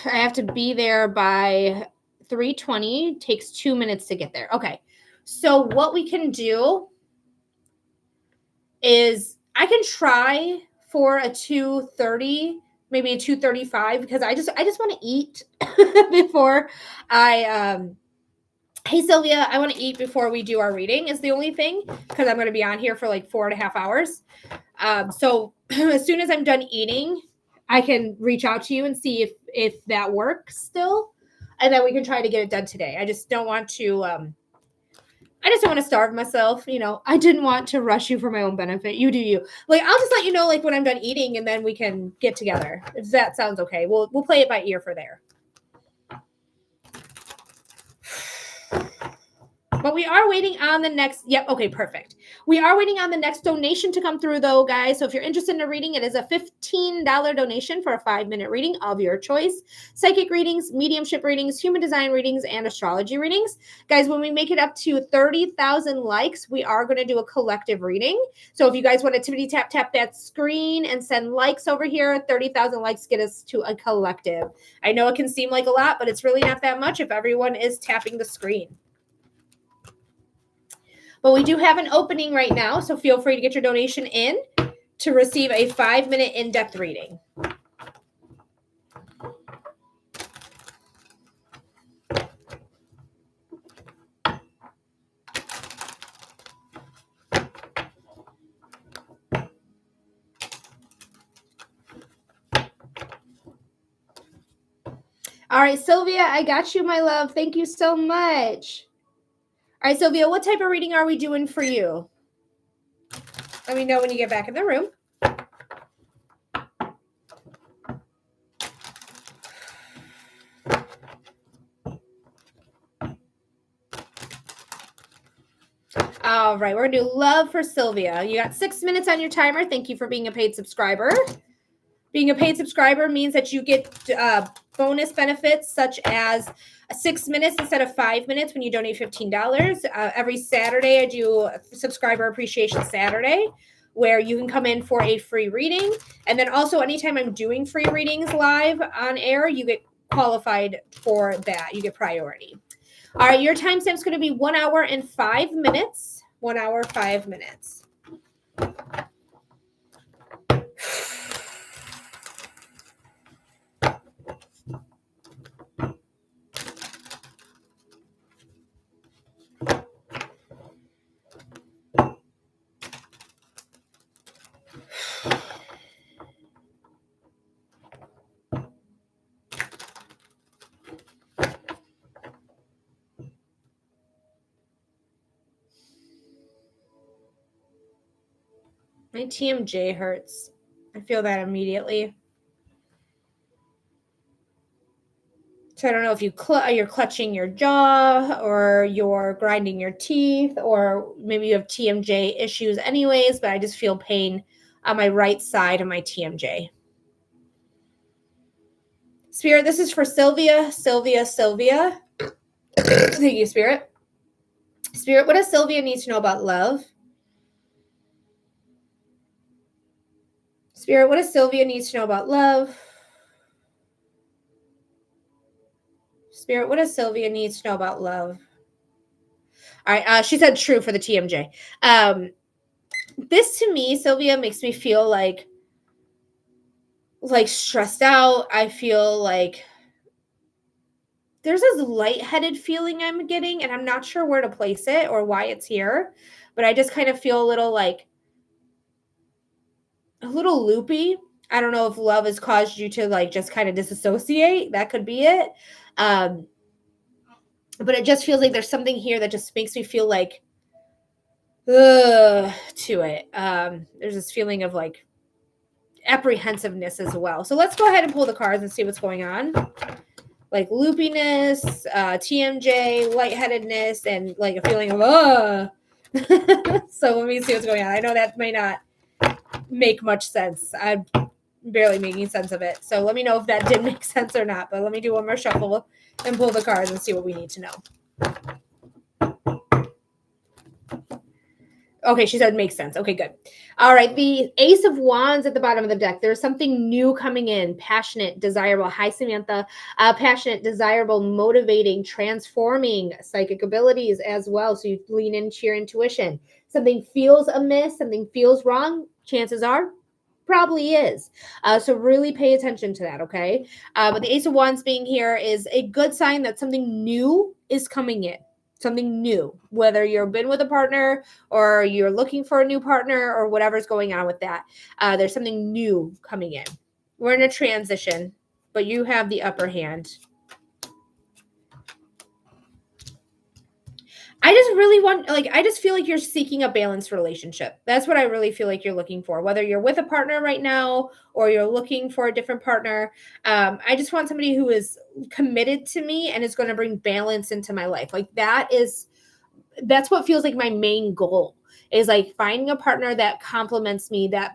I have to be there by 3:20. Takes 2 minutes to get there. Okay. So what we can do is I can try for a 2:30, maybe a 2:35, because I just want to eat before I hey Sylvia, I want to eat before we do our reading is the only thing, because I'm going to be on here for like 4.5 hours. So as soon as I'm done eating, I can reach out to you and see if that works still, and then we can try to get it done today. I just don't want to starve myself. I didn't want to rush you for my own benefit. You do you. Like, I'll just let you know, like, when I'm done eating, and then we can get together. If that sounds okay. We'll play it by ear for there. But we are waiting on the next. Yep. Okay, perfect. We are waiting on the next donation to come through, though, guys. So if you're interested in a reading, it is a $15 donation for a 5-minute reading of your choice. Psychic readings, mediumship readings, human design readings, and astrology readings. Guys, when we make it up to 30,000 likes, we are going to do a collective reading. So if you guys want to tippity tap that screen and send likes over here, 30,000 likes get us to a collective. I know it can seem like a lot, but it's really not that much if everyone is tapping the screen. But we do have an opening right now, so feel free to get your donation in to receive a 5-minute in-depth reading. All right, Sylvia, I got you, my love. Thank you so much. All right, Sylvia, what type of reading are we doing for you? Let me know when you get back in the room. All right, we're going to do love for Sylvia. You got 6 minutes on your timer. Thank you for being a paid subscriber. Being a paid subscriber means that you get bonus benefits such as 6 minutes instead of 5 minutes when you donate $15. Every Saturday, I do Subscriber Appreciation Saturday, where you can come in for a free reading. And then also, anytime I'm doing free readings live on air, you get qualified for that. You get priority. All right, your timestamp is going to be 1 hour and 5 minutes. 1 hour, 5 minutes. My TMJ hurts. I feel that immediately. So I don't know if you're clutching your jaw or you're grinding your teeth or maybe you have TMJ issues anyways, but I just feel pain on my right side of my TMJ. Spirit, this is for Sylvia. Thank you, Spirit. Spirit, what does Sylvia need to know about love? Spirit, what does Sylvia need to know about love? Spirit, what does Sylvia need to know about love? All right, she said true for the TMJ. This to me, Sylvia, makes me feel like stressed out. I feel like there's this lightheaded feeling I'm getting, and I'm not sure where to place it or why it's here, but I just kind of feel a little loopy. I don't know if love has caused you to just kind of disassociate. That could be it. But it just feels like there's something here that just makes me feel like to it. There's this feeling of apprehensiveness as well. So let's go ahead and pull the cards and see what's going on. Loopiness, TMJ, lightheadedness, and a feeling of So let me see what's going on. I know that may not make much sense. I'm barely making sense of it. So let me know if that did make sense or not. But let me do one more shuffle and pull the cards and see what we need to know. Okay, she said makes sense. Okay, good. All right, the Ace of Wands at the bottom of the deck. There's something new coming in. Passionate, desirable. Hi, Samantha. Passionate, desirable, motivating, transforming psychic abilities as well. So you lean into your intuition. Something feels amiss, something feels wrong. Chances are probably is. So really pay attention to that, okay? But the Ace of Wands being here is a good sign that something new is coming in. Something new, whether you've been with a partner or you're looking for a new partner or whatever's going on with that. There's something new coming in. We're in a transition, but you have the upper hand. I just really want, I just feel like you're seeking a balanced relationship. That's what I really feel like you're looking for. Whether you're with a partner right now or you're looking for a different partner, I just want somebody who is committed to me and is going to bring balance into my life. That's what feels like my main goal is finding a partner that complements me, that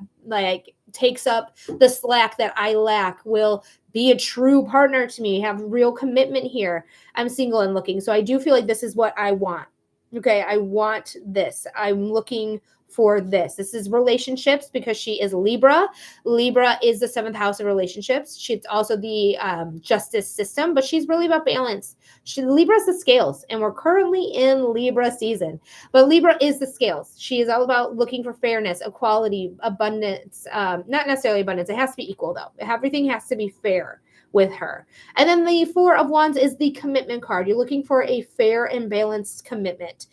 takes up the slack that I lack, will be a true partner to me, have real commitment here. I'm single and looking. So I do feel like this is what I want. Okay, I want this. I'm looking for this. This is relationships because she is Libra. Libra is the 7th house of relationships. She's also the justice system, but she's really about balance. Libra's the scales, and we're currently in Libra season. But Libra is the scales. She is all about looking for fairness, equality, abundance. Not necessarily abundance. It has to be equal, though. Everything has to be fair with her. And then the 4 of Wands is the commitment card. You're looking for a fair and balanced commitment.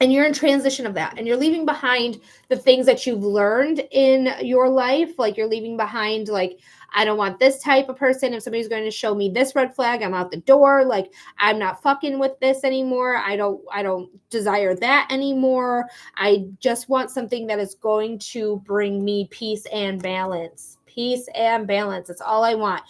And you're in transition of that. And you're leaving behind the things that you've learned in your life. You're leaving behind, I don't want this type of person. If somebody's going to show me this red flag, I'm out the door. I'm not fucking with this anymore. I don't desire that anymore. I just want something that is going to bring me peace and balance. Peace and balance. That's all I want.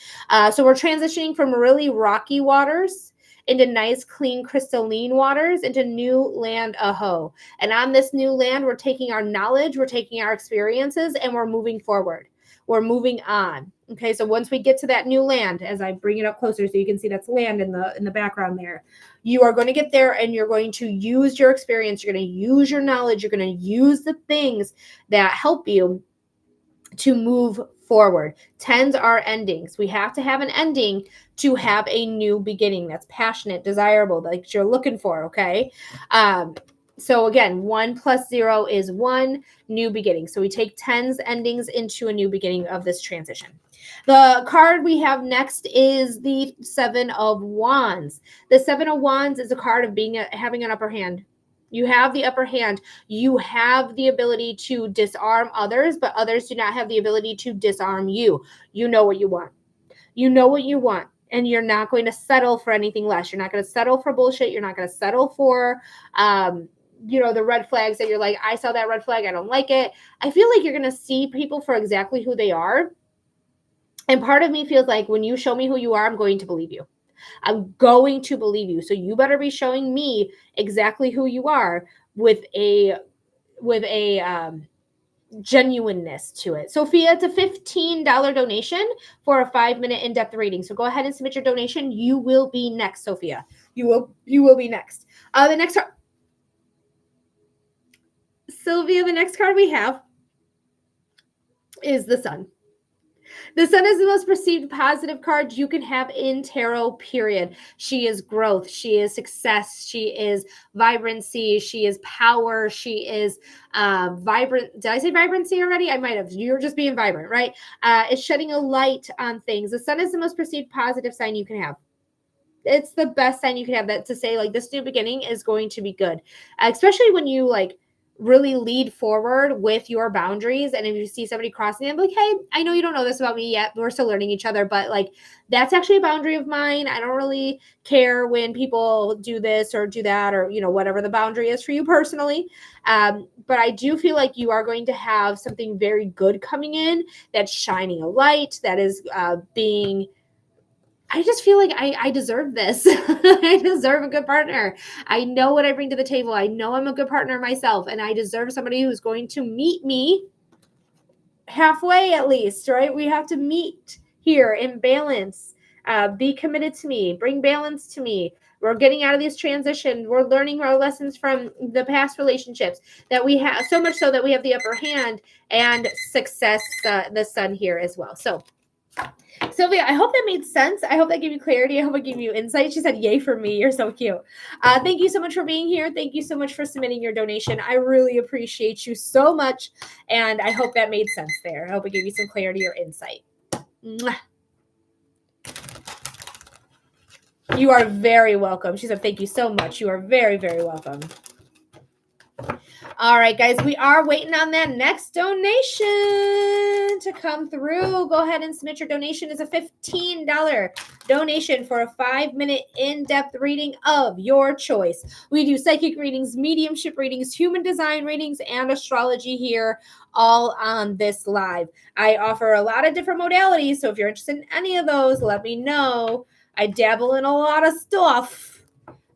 So we're transitioning from really rocky waters into nice, clean, crystalline waters, into new land, aho. And on this new land, we're taking our knowledge, we're taking our experiences, and we're moving forward. We're moving on. Okay, so once we get to that new land, as I bring it up closer so you can see that's land in the background there, you are going to get there and you're going to use your experience, you're going to use your knowledge, you're going to use the things that help you to move forward. 10s are endings. We have to have an ending to have a new beginning that's passionate, desirable, like you're looking for, okay? So again, 1 + 0 is 1, new beginning. So we take 10s endings into a new beginning of this transition. The card we have next is the 7 of Wands. The 7 of Wands is a card of having an upper hand. You have the upper hand. You have the ability to disarm others, but others do not have the ability to disarm you. You know what you want. You know what you want, and you're not going to settle for anything less. You're not going to settle for bullshit. You're not going to settle for the red flags that you're like, I saw that red flag, I don't like it. I feel like you're going to see people for exactly who they are. And part of me feels like when you show me who you are, I'm going to believe you. I'm going to believe you. So you better be showing me exactly who you are with a genuineness to it. Sophia, it's a $15 donation for a 5-minute in-depth reading. So go ahead and submit your donation. You will be next, Sophia. You will be next. The next Sylvia, the next card we have is the Sun. The Sun is the most perceived positive card you can have in tarot, period. She is growth. She is success. She is vibrancy. She is power. She is vibrant. Did I say vibrancy already? I might have. You're just being vibrant, right? It's shedding a light on things. The Sun is the most perceived positive sign you can have. It's the best sign you can have, that to say like this new beginning is going to be good, especially when you like really lead forward with your boundaries. And if you see somebody crossing them, like, hey, I know you don't know this about me yet, we're still learning each other, but like that's actually a boundary of mine. I don't really care when people do this or do that, or whatever the boundary is for you personally. But I do feel like you are going to have something very good coming in, that's shining a light, that is being I just feel like I deserve this. I deserve a good partner. I know what I bring to the table. I know I'm a good partner myself, and I deserve somebody who's going to meet me halfway at least, right? We have to meet here in balance. Be committed to me. Bring balance to me. We're getting out of this transition. We're learning our lessons from the past relationships that we have, so much so that we have the upper hand, and success, the Sun here as well. So Sylvia, I hope that made sense. I hope that gave you clarity. I hope it gave you insight. She said, yay for me. You're so cute. Thank you so much for being here. Thank you so much for submitting your donation. I really appreciate you so much. And I hope that made sense there. I hope it gave you some clarity or insight. Mwah. You are very welcome. She said, thank you so much. You are very, very welcome. All right, guys, we are waiting on that next donation to come through. Go ahead and submit your donation. It's a $15 donation for a 5-minute in-depth reading of your choice. We do psychic readings, mediumship readings, human design readings, and astrology here, all on this live. I offer a lot of different modalities, so if you're interested in any of those, let me know. I dabble in a lot of stuff,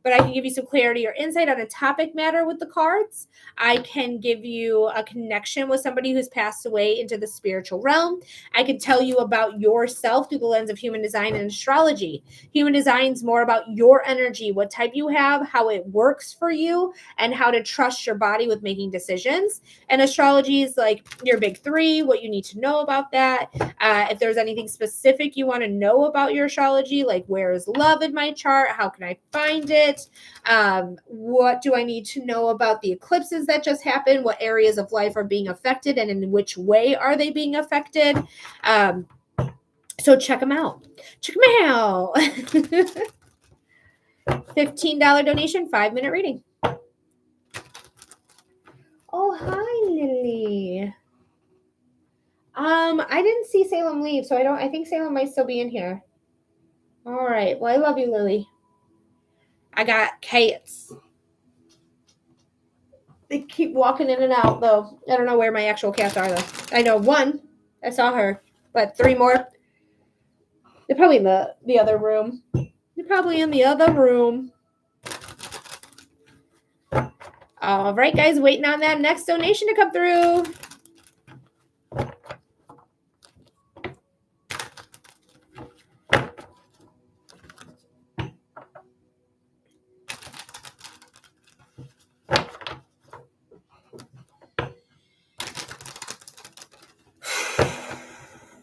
but I can give you some clarity or insight on a topic matter with the cards. I can give you a connection with somebody who's passed away into the spiritual realm. I can tell you about yourself through the lens of human design and astrology. Human design is more about your energy, what type you have, how it works for you, and how to trust your body with making decisions. And astrology is like your big three, what you need to know about that. If there's anything specific you want to know about your astrology, like where is love in my chart? How can I find it? What do I need to know about the eclipses that just happened? What areas of life are being affected, and in which way are they being affected? So check them out. Check them out. $15 donation, 5-minute reading. Oh, hi, Lily. I didn't see Salem leave, so I think Salem might still be in here. All right. Well, I love you, Lily. I got cats. They keep walking in and out, though. I don't know where my actual cats are, though. I know one. I saw her. But 3 more. They're probably in the other room. They're probably in the other room. All right, guys. Waiting on that next donation to come through.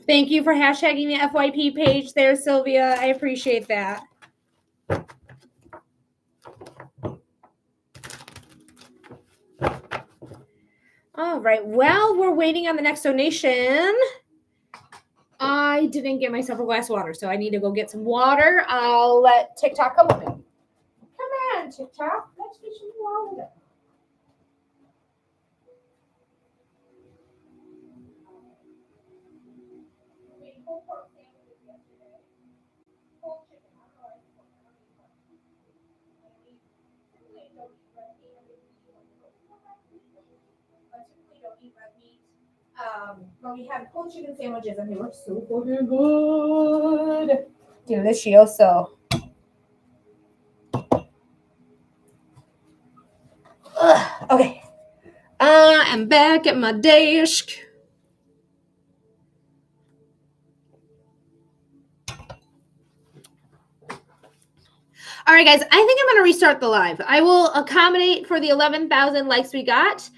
Thank you for hashtagging the FYP page there, Sylvia. I appreciate that. All right. Well, we're waiting on the next donation. I didn't get myself a glass of water, so I need to go get some water. I'll let TikTok come with me. Come on, TikTok. Let's get some water. typically don't eat red meat. But we had whole chicken sandwiches and they were so fucking good. Delicioso. Okay. I'm back at my desk. All right, guys, I think I'm going to restart the live. I will accommodate for the 11,000 likes we got.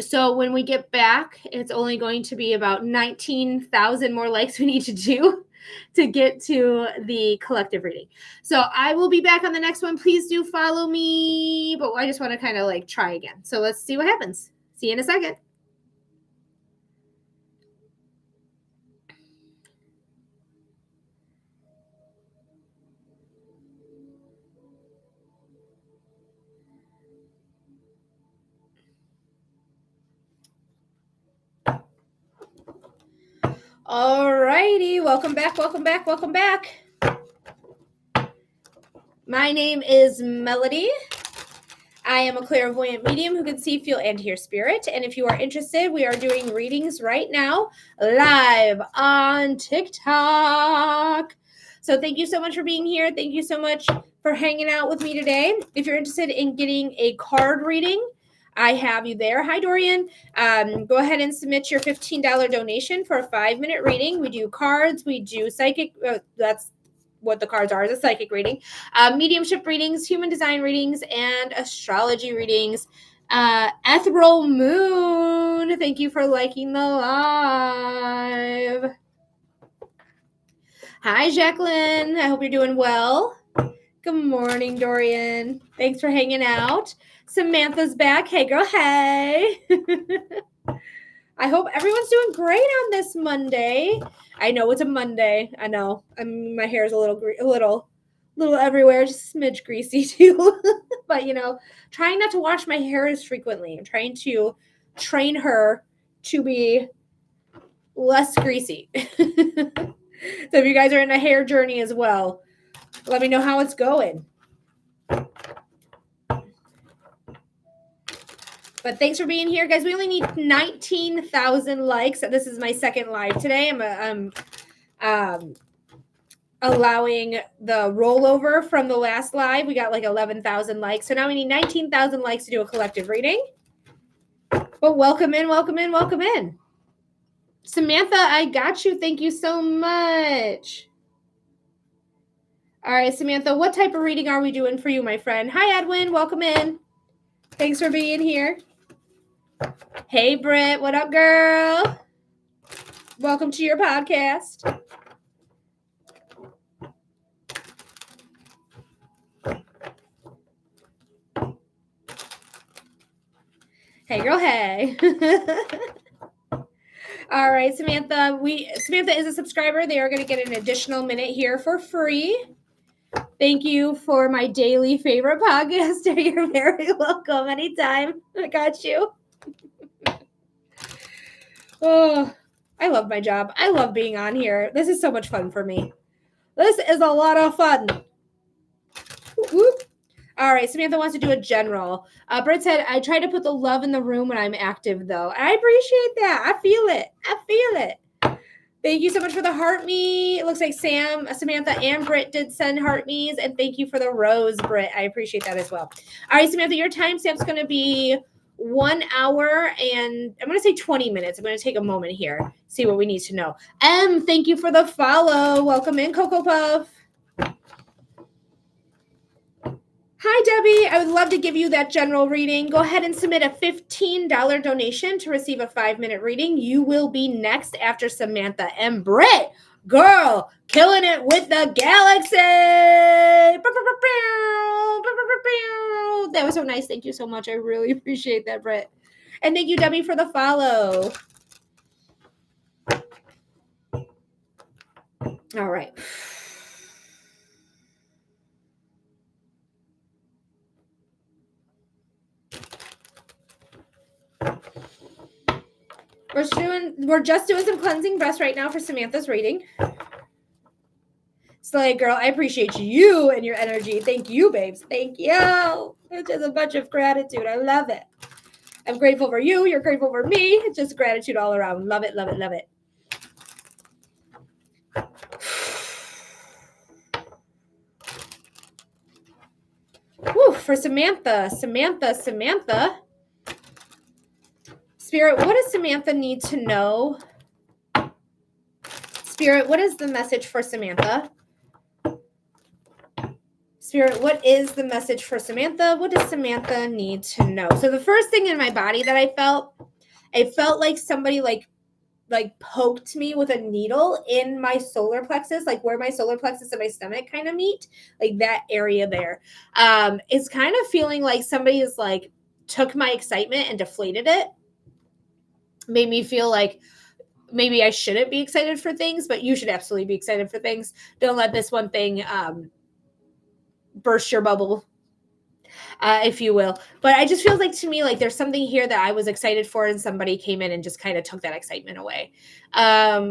So when we get back, it's only going to be about 19,000 more likes we need to do to get to the collective reading. So I will be back on the next one. Please do follow me, but I just want to kind of like try again. So let's see what happens. See you in a second. All righty, welcome back, welcome back, welcome back. My name is Melody. I am a clairvoyant medium who can see, feel, and hear spirit. And if you are interested, we are doing readings right now, live on TikTok. So thank you so much for being here. Thank you so much for hanging out with me today. If you're interested in getting a card reading, I have you there. Hi, Dorian. Go ahead and submit your $15 donation for a 5-minute reading. We do cards. We do psychic. That's what the cards are, is a psychic reading, mediumship readings, human design readings, and astrology readings. Ethereal Moon, thank you for liking the live. Hi, Jacqueline. I hope you're doing well. Good morning, Dorian. Thanks for hanging out. Samantha's back. Hey, girl. Hey. I hope everyone's doing great on this Monday. I know it's a Monday. I know. My hair is a little everywhere, just a smidge greasy too. But trying not to wash my hair as frequently. I'm trying to train her to be less greasy. So if you guys are in a hair journey as well, let me know how it's going. But thanks for being here, guys. We only need 19,000 likes. This is my second live today. I'm allowing the rollover from the last live. We got like 11,000 likes. So now we need 19,000 likes to do a collective reading. But welcome in, welcome in, welcome in. Samantha, I got you. Thank you so much. All right, Samantha, what type of reading are we doing for you, my friend? Hi, Edwin. Welcome in. Thanks for being here. Hey, Britt. What up, girl? Welcome to your podcast. Hey, girl, hey. All right, Samantha. Samantha is a subscriber. They are going to get an additional minute here for free. Thank you for my daily favorite podcaster. You're very welcome anytime. I got you. Oh, I love my job. I love being on here. This is so much fun for me. This is a lot of fun. Whoop. All right, Samantha wants to do a general. Britt said, I try to put the love in the room when I'm active, though. I appreciate that. I feel it. Thank you so much for the heart me. It looks like Samantha, and Britt did send heart me's, and thank you for the rose, Britt. I appreciate that as well. All right, Samantha, your timestamp's going to be 1 hour and I'm going to say 20 minutes. I'm going to take a moment here, see what we need to know. Thank you for the follow. Welcome in, Cocoa Puff. Hi, Debbie. I would love to give you that general reading. Go ahead and submit a $15 donation to receive a 5-minute reading. You will be next after Samantha and Britt. Girl, killing it with the galaxy. That was so nice. Thank you so much. I really appreciate that, Britt. And thank you, Debbie, for the follow. All right. We're just doing some cleansing breaths right now for Samantha's reading. Slay, girl, I appreciate you and your energy. Thank you, babes. Thank you. It's just a bunch of gratitude. I love it. I'm grateful for you. You're grateful for me. It's just gratitude all around. Love it, love it, love it. Whew, for Samantha. Spirit, what does Samantha need to know? Spirit, what is the message for Samantha? Spirit, what is the message for Samantha? What does Samantha need to know? So the first thing in my body that I felt like somebody like poked me with a needle in my solar plexus, like where my solar plexus and my stomach kind of meet, like that area there. It's kind of feeling like somebody is like took my excitement and deflated it. Made me feel like maybe I shouldn't be excited for things, but you should absolutely be excited for things. Don't let this one thing burst your bubble, if you will. But I just feels like to me, like there's something here that I was excited for and somebody came in and just kind of took that excitement away. Let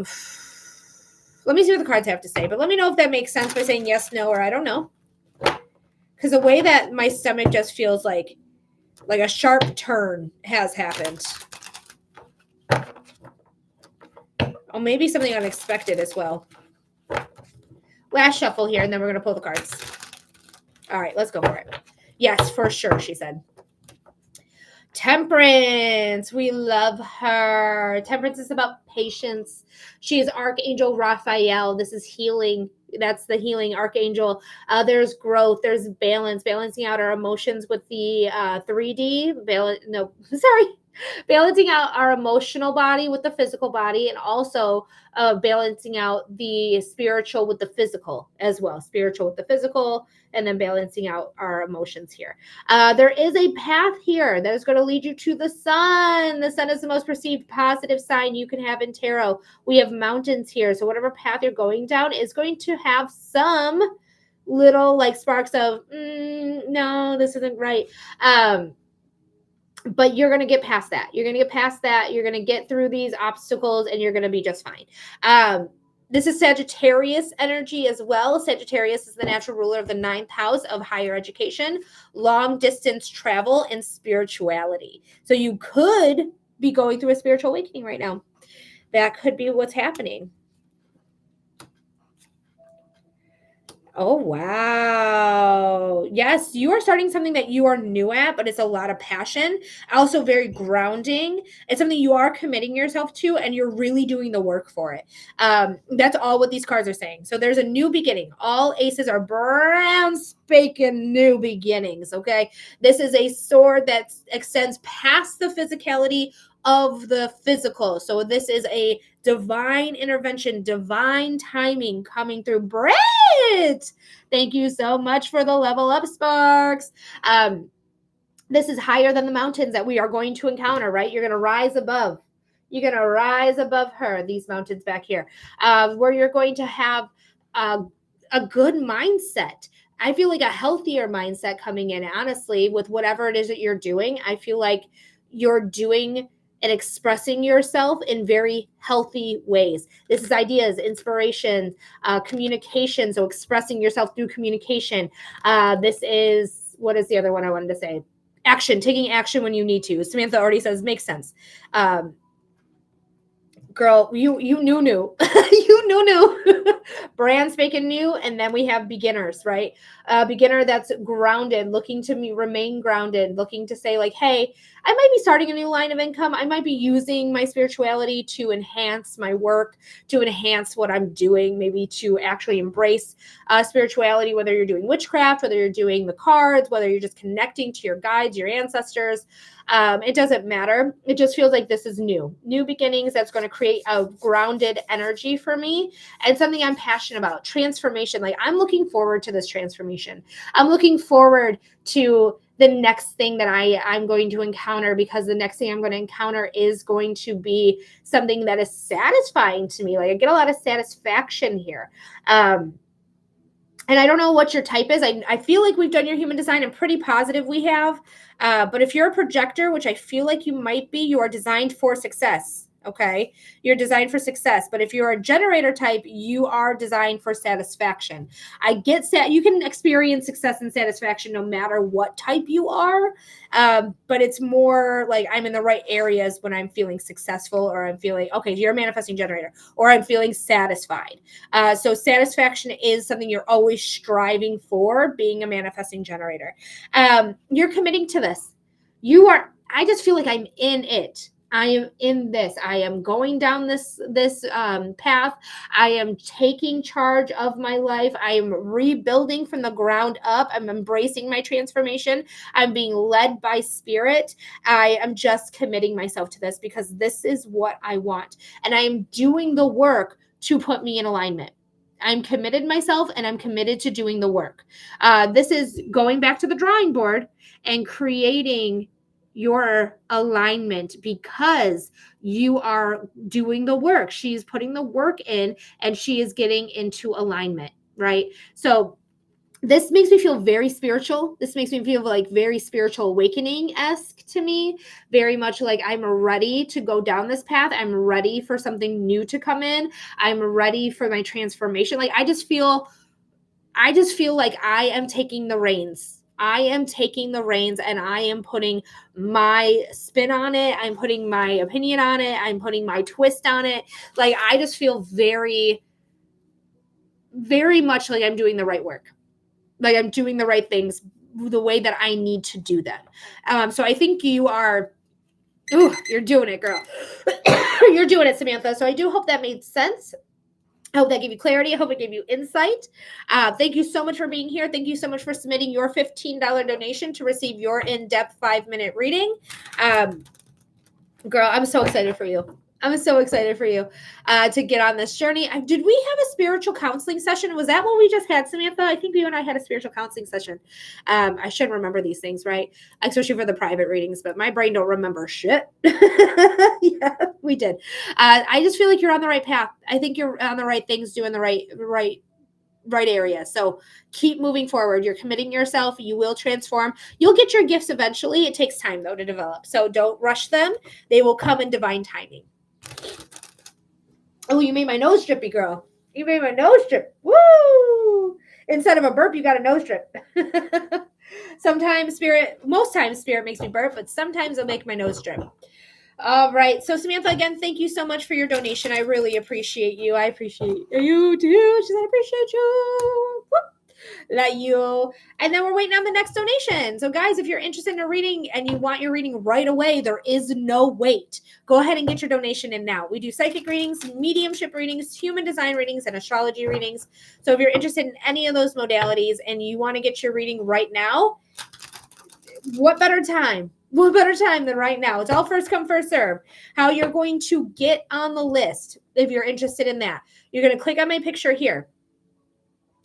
me see what the cards have to say, but let me know if that makes sense by saying yes, no, or I don't know. Because the way that my stomach just feels like a sharp turn has happened. Oh, maybe something unexpected as well. Last shuffle here, and then we're going to pull the cards. All right, let's go for it. Yes, for sure, she said. Temperance. We love her. Temperance is about patience. She is Archangel Raphael. This is healing. That's the healing archangel. There's growth. There's balance. Balancing out our emotions with the 3D. Balancing out our emotional body with the physical body, and also balancing out the spiritual with the physical as well. Spiritual with the physical, and then balancing out our emotions here. There is a path here that is going to lead you to the sun. The sun is the most perceived positive sign you can have in tarot. We have mountains here. So whatever path you're going down is going to have some little like sparks of, no, this isn't right. But you're going to get past that. You're going to get past that. You're going to get through these obstacles and you're going to be just fine. This is Sagittarius energy as well. Sagittarius is the natural ruler of the 9th house of higher education, long distance travel, and spirituality. So you could be going through a spiritual awakening right now. That could be what's happening. Oh, wow. Yes, you are starting something that you are new at, but it's a lot of passion. Also very grounding. It's something you are committing yourself to, and you're really doing the work for it. That's all what these cards are saying. So there's a new beginning. All aces are brown spanking new beginnings, okay? This is a sword that extends past the physicality of the physical. So this is a divine intervention, divine timing coming through. Brett, thank you so much for the level up sparks. This is higher than the mountains that we are going to encounter, right? You're going to rise above. You're going to rise above her, these mountains back here, where you're going to have a good mindset. I feel like a healthier mindset coming in, honestly, with whatever it is that you're doing. I feel like you're doing and expressing yourself in very healthy ways. This is ideas, inspiration, communication. So expressing yourself through communication. This is, what is the other one I wanted to say? Action, taking action when you need to. Samantha already says, makes sense. Girl, you knew. You knew. Brand spanking new, and then we have beginners, right? Beginner that's grounded, looking to remain grounded, looking to say like, hey, I might be starting a new line of income. I might be using my spirituality to enhance my work, to enhance what I'm doing, maybe to actually embrace spirituality, whether you're doing witchcraft, whether you're doing the cards, whether you're just connecting to your guides, your ancestors. It doesn't matter. It just feels like this is new beginnings. That's going to create a grounded energy for me and something I'm passionate about. Transformation. Like I'm looking forward to this transformation. I'm looking forward to the next thing that I'm going to encounter, because the next thing I'm going to encounter is going to be something that is satisfying to me. Like I get a lot of satisfaction here. And I don't know what your type is. I feel like we've done your human design. I'm pretty positive we have. But if you're a projector, which I feel like you might be, you are designed for success. Okay. You're designed for success. But if you're a generator type, you are designed for satisfaction. I get you can experience success and satisfaction no matter what type you are. But it's more like I'm in the right areas when I'm feeling successful, or I'm feeling, okay, you're a manifesting generator, or I'm feeling satisfied. So satisfaction is something you're always striving for, being a manifesting generator. You're committing to this. I just feel like I'm in it. I am in this. I am going down this path. I am taking charge of my life. I am rebuilding from the ground up. I'm embracing my transformation. I'm being led by spirit. I am just committing myself to this because this is what I want. And I am doing the work to put me in alignment. I'm committed myself, and I'm committed to doing the work. This is going back to the drawing board and creating your alignment, because you are doing the work. She's putting the work in, and she is getting into alignment, right? So this makes me feel very spiritual. This makes me feel like very spiritual awakening-esque to me. Very much like I'm ready to go down this path. I'm ready for something new to come in. I'm ready for my transformation. Like I just feel like I am taking the reins. I am taking the reins, and I am putting my spin on it. I'm putting my opinion on it. I'm putting my twist on it. Like I just feel very, very much like I'm doing the right work. Like I'm doing the right things the way that I need to do them. So I think you're doing it, girl. You're doing it, Samantha. So I do hope that made sense. I hope that gave you clarity. I hope it gave you insight. Thank you so much for being here. Thank you so much for submitting your $15 donation to receive your in-depth 5-minute reading. Girl, I'm so excited for you. I'm so excited for you to get on this journey. Did we have a spiritual counseling session? Was that what we just had, Samantha? I think you and I had a spiritual counseling session. I should remember these things, right? Especially for the private readings, but my brain don't remember shit. Yeah, we did. I just feel like you're on the right path. I think you're on the right things, doing the right area. So keep moving forward. You're committing yourself. You will transform. You'll get your gifts eventually. It takes time though to develop. So don't rush them. They will come in divine timing. Oh, you made my nose drippy, girl. You made my nose drip. Woo! Instead of a burp, you got a nose drip. Most times spirit makes me burp, but sometimes it'll make my nose drip. All right. So Samantha, again, thank you so much for your donation. I really appreciate you. I appreciate you too. She said, I appreciate you. Whoop. Love you. And then we're waiting on the next donation. So guys, if you're interested in a reading and you want your reading right away, there is no wait. Go ahead and get your donation in now. We do psychic readings, mediumship readings, human design readings, and astrology readings. So if you're interested in any of those modalities and you want to get your reading right now, what better time? What better time than right now? It's all first come, first serve. How you're going to get on the list if you're interested in that. You're going to click on my picture here.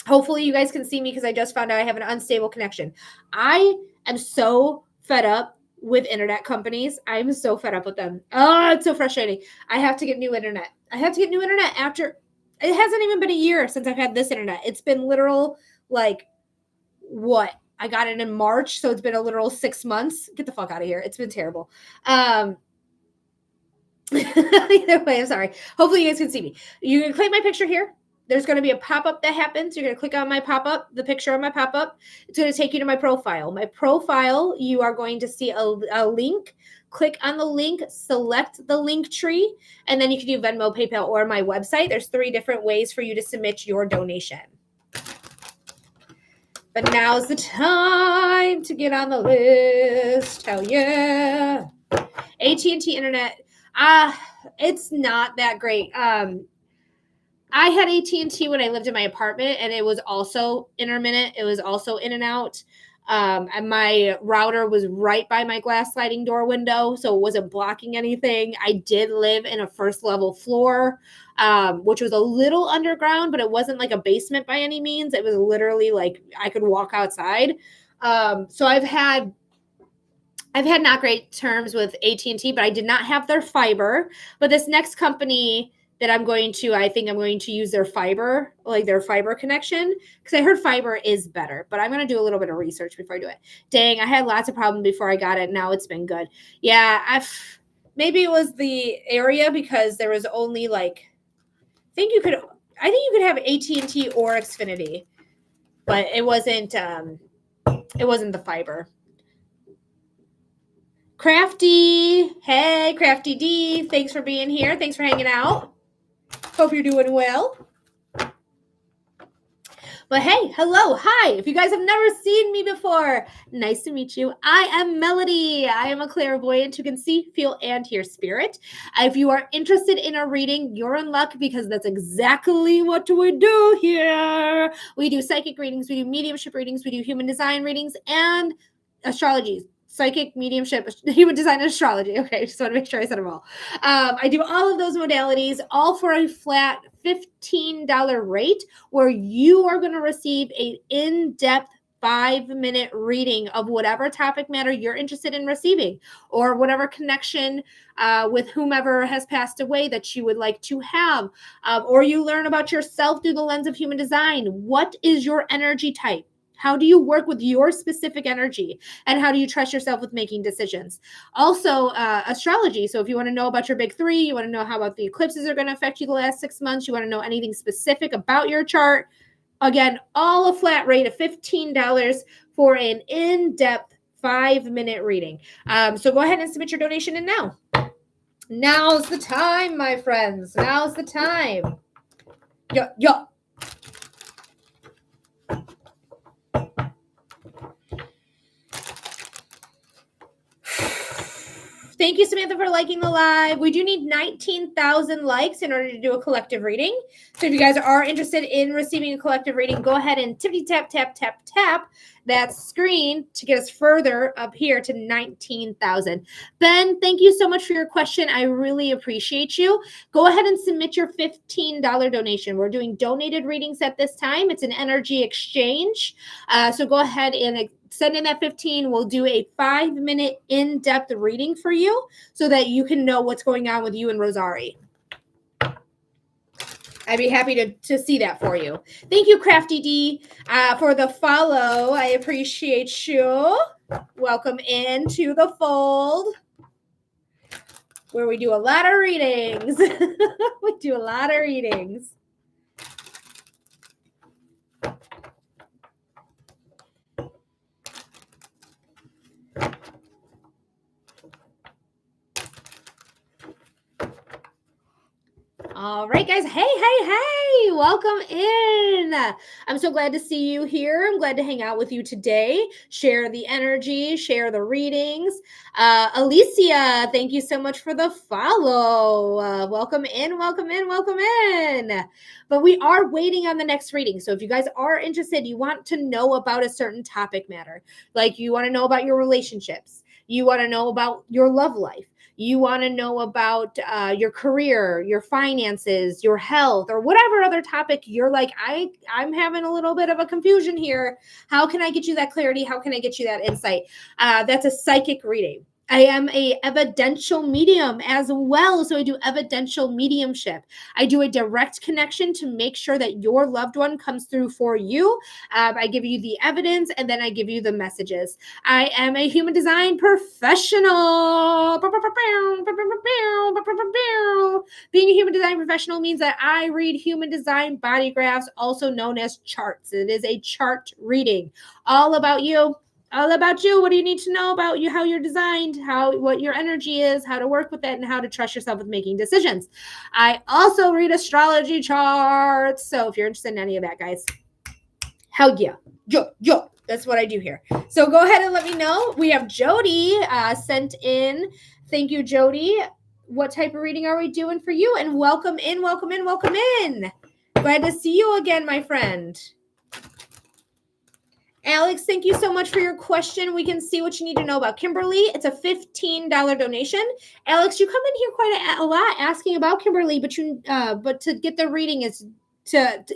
Hopefully you guys can see me because I just found out I have an unstable connection. I am so fed up with internet companies. I'm so fed up with them. Oh, it's so frustrating. I have to get new internet. After it hasn't even been a year since I've had this internet. It's been literal like what? I got it in March, so it's been a literal 6 months. Get the fuck out of here. It's been terrible. Either way, I'm sorry. Hopefully you guys can see me. You can click my picture here. There's going to be a pop-up that happens. You're going to click on my pop-up, the picture of my pop-up. It's going to take you to my profile. My profile, you are going to see a link. Click on the link, select the link tree, and then you can do Venmo, PayPal, or my website. There's 3 different ways for you to submit your donation. But now's the time to get on the list. Hell yeah. AT&T internet. It's not that great. I had AT&T when I lived in my apartment, and it was also intermittent. It was also in and out. And my router was right by my glass sliding door window, so it wasn't blocking anything. I did live in a first level floor, which was a little underground, but it wasn't like a basement by any means. It was literally like I could walk outside. So I've had not great terms with AT&T, but I did not have their fiber. But this next company that I think I'm going to use their fiber connection, because I heard fiber is better, but I'm going to do a little bit of research before I do it. Dang, I had lots of problems before I got it. Now it's been good. Yeah, maybe it was the area because there was only like, I think you could have AT&T or Xfinity, but it wasn't the fiber. Crafty, hey, Crafty D, thanks for being here. Thanks for hanging out. Hope you're doing well. But hey, hello, hi. If you guys have never seen me before, nice to meet you. I am Melody. I am a clairvoyant who can see, feel, and hear spirit. If you are interested in a reading, you're in luck because that's exactly what we do here. We do psychic readings, we do mediumship readings, we do human design readings, and astrology. Psychic, mediumship, human design, and astrology. Okay, just want to make sure I said them all. I do all of those modalities, all for a flat $15 rate, where you are going to receive an in-depth 5-minute reading of whatever topic matter you're interested in receiving, or whatever connection with whomever has passed away that you would like to have, or you learn about yourself through the lens of human design. What is your energy type? How do you work with your specific energy? And how do you trust yourself with making decisions? Also, astrology. So if you want to know about your big three, you want to know how about the eclipses are going to affect you the last 6 months, you want to know anything specific about your chart, again, all a flat rate of $15 for an in-depth 5-minute reading. So go ahead and submit your donation in now. Now's the time, my friends. Now's the time. Yo. Thank you, Samantha, for liking the live. We do need 19,000 likes in order to do a collective reading. So if you guys are interested in receiving a collective reading, go ahead and tap that screen to get us further up here to 19,000. Ben, thank you so much for your question. I really appreciate you. Go ahead and submit your $15 donation. We're doing donated readings at this time. It's an energy exchange. So go ahead and send in that 15. We'll do a 5-minute in-depth reading for you so that you can know what's going on with you and Rosari. I'd be happy to see that for you. Thank you, Crafty D, for the follow. I appreciate you. Welcome into the fold, where we do a lot of readings. We do a lot of readings. All right, guys. Hey. Welcome in. I'm so glad to see you here. I'm glad to hang out with you today. Share the energy, share the readings. Alicia, thank you so much for the follow. Welcome in. But we are waiting on the next reading. So if you guys are interested, you want to know about a certain topic matter, like you want to know about your relationships, you want to know about your love life, you want to know about your career, your finances, your health, or whatever other topic you're like, I'm having a little bit of a confusion here. How can I get you that clarity? How can I get you that insight? That's a psychic reading. I am a evidential medium as well. So I do evidential mediumship. I do a direct connection to make sure that your loved one comes through for you. I give you the evidence, and then I give you the messages. I am a human design professional. Being a human design professional means that I read human design body graphs, also known as charts. It is a chart reading, all about you. All about you. What do you need to know about you, how you're designed, what your energy is, how to work with it, and how to trust yourself with making decisions. I also read astrology charts. So if you're interested in any of that, guys, hell yeah. Yo. That's what I do here. So go ahead and let me know. We have Jody sent in. Thank you, Jody. What type of reading are we doing for you? And welcome in. Glad to see you again, my friend. Alex, thank you so much for your question. We can see what you need to know about Kimberly. It's a $15 donation. Alex, you come in here quite a lot asking about Kimberly, but to get the reading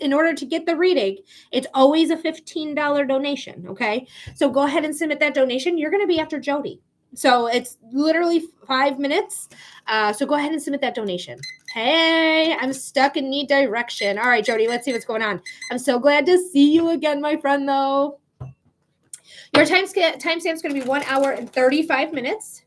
in order to get the reading, it's always a $15 donation. Okay, so go ahead and submit that donation. You're going to be after Jody, so it's literally 5 minutes. So go ahead and submit that donation. Hey, I'm stuck and need direction. All right, Jody, let's see what's going on. I'm so glad to see you again, my friend, though. Your timestamp is going to be 1 hour and 35 minutes.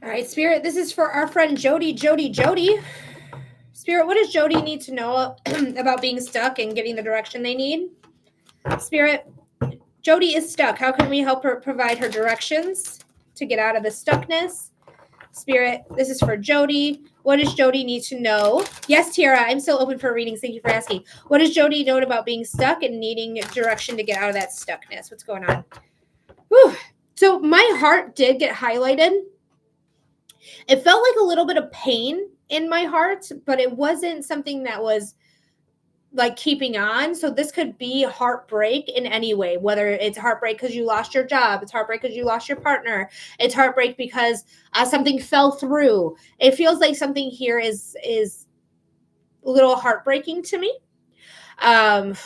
All right, Spirit, this is for our friend Jody. Spirit, what does Jody need to know about being stuck and getting the direction they need? Spirit, Jody is stuck. How can we help her provide her directions to get out of the stuckness? Spirit, this is for Jody. What does Jody need to know? Yes, Tiara, I'm still open for readings. Thank you for asking. What does Jody know about being stuck and needing direction to get out of that stuckness? What's going on? Whew. So my heart did get highlighted. It felt like a little bit of pain in my heart, but it wasn't something that was like keeping on. So this could be heartbreak in any way, whether it's heartbreak because you lost your job, it's heartbreak because you lost your partner, it's heartbreak because something fell through. It feels like something here is a little heartbreaking to me. But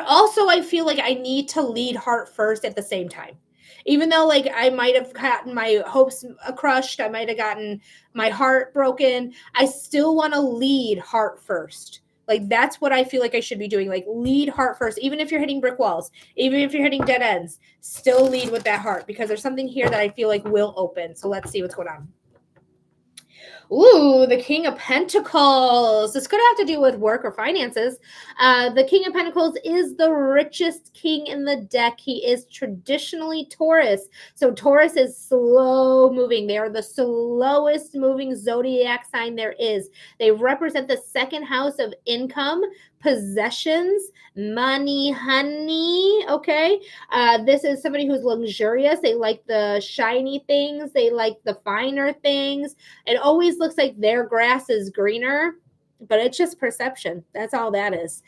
also I feel like I need to lead heart first at the same time. Even though like I might have gotten my hopes crushed, I might have gotten my heart broken, I still want to lead heart first. Like that's what I feel like I should be doing. Like lead heart first, even if you're hitting brick walls, even if you're hitting dead ends, still lead with that heart because there's something here that I feel like will open. So let's see what's going on. Ooh, the King of Pentacles. This could have to do with work or finances. The King of Pentacles is the richest king in the deck. He is traditionally Taurus. So Taurus is slow moving. They are the slowest moving zodiac sign there is. They represent the second house of income, possessions, money, honey. Okay. This is somebody who's luxurious. They like the shiny things. They like the finer things. It always looks like their grass is greener, but it's just perception. That's all that is.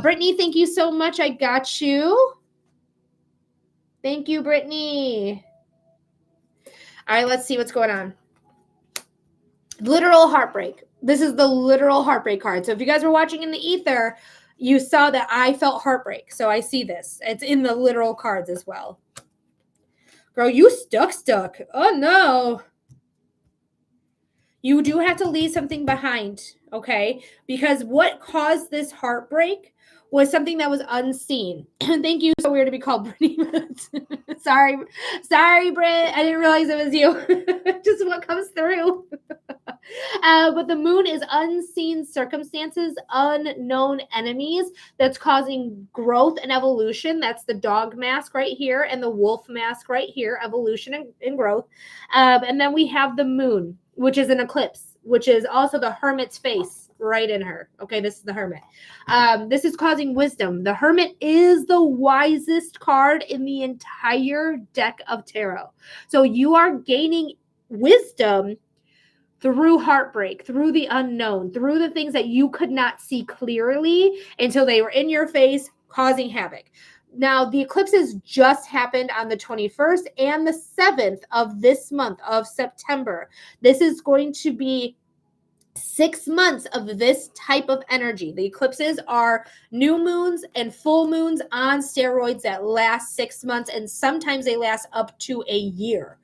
Brittany, thank you so much. I got you. Thank you, Brittany. All right, let's see what's going on. Literal heartbreak. This is the literal heartbreak card. So if you guys were watching in the ether, you saw that I felt heartbreak. So I see this. It's in the literal cards as well. Girl, you stuck. Oh, no. You do have to leave something behind, okay? Because what caused this heartbreak was something that was unseen. Thank you. So weird to be called Brittany. sorry, Britt. I didn't realize it was you. Just what comes through. But the moon is unseen circumstances, unknown enemies that's causing growth and evolution. That's the dog mask right here and the wolf mask right here, evolution and growth. And then we have the moon, which is an eclipse, which is also the hermit's face right in her. Okay, this is the hermit. This is causing wisdom. The hermit is the wisest card in the entire deck of tarot. So you are gaining wisdom through heartbreak, through the unknown, through the things that you could not see clearly until they were in your face, causing havoc. Now, the eclipses just happened on the 21st and the 7th of this month of September. This is going to be 6 months of this type of energy. The eclipses are new moons and full moons on steroids that last 6 months, and sometimes they last up to a year.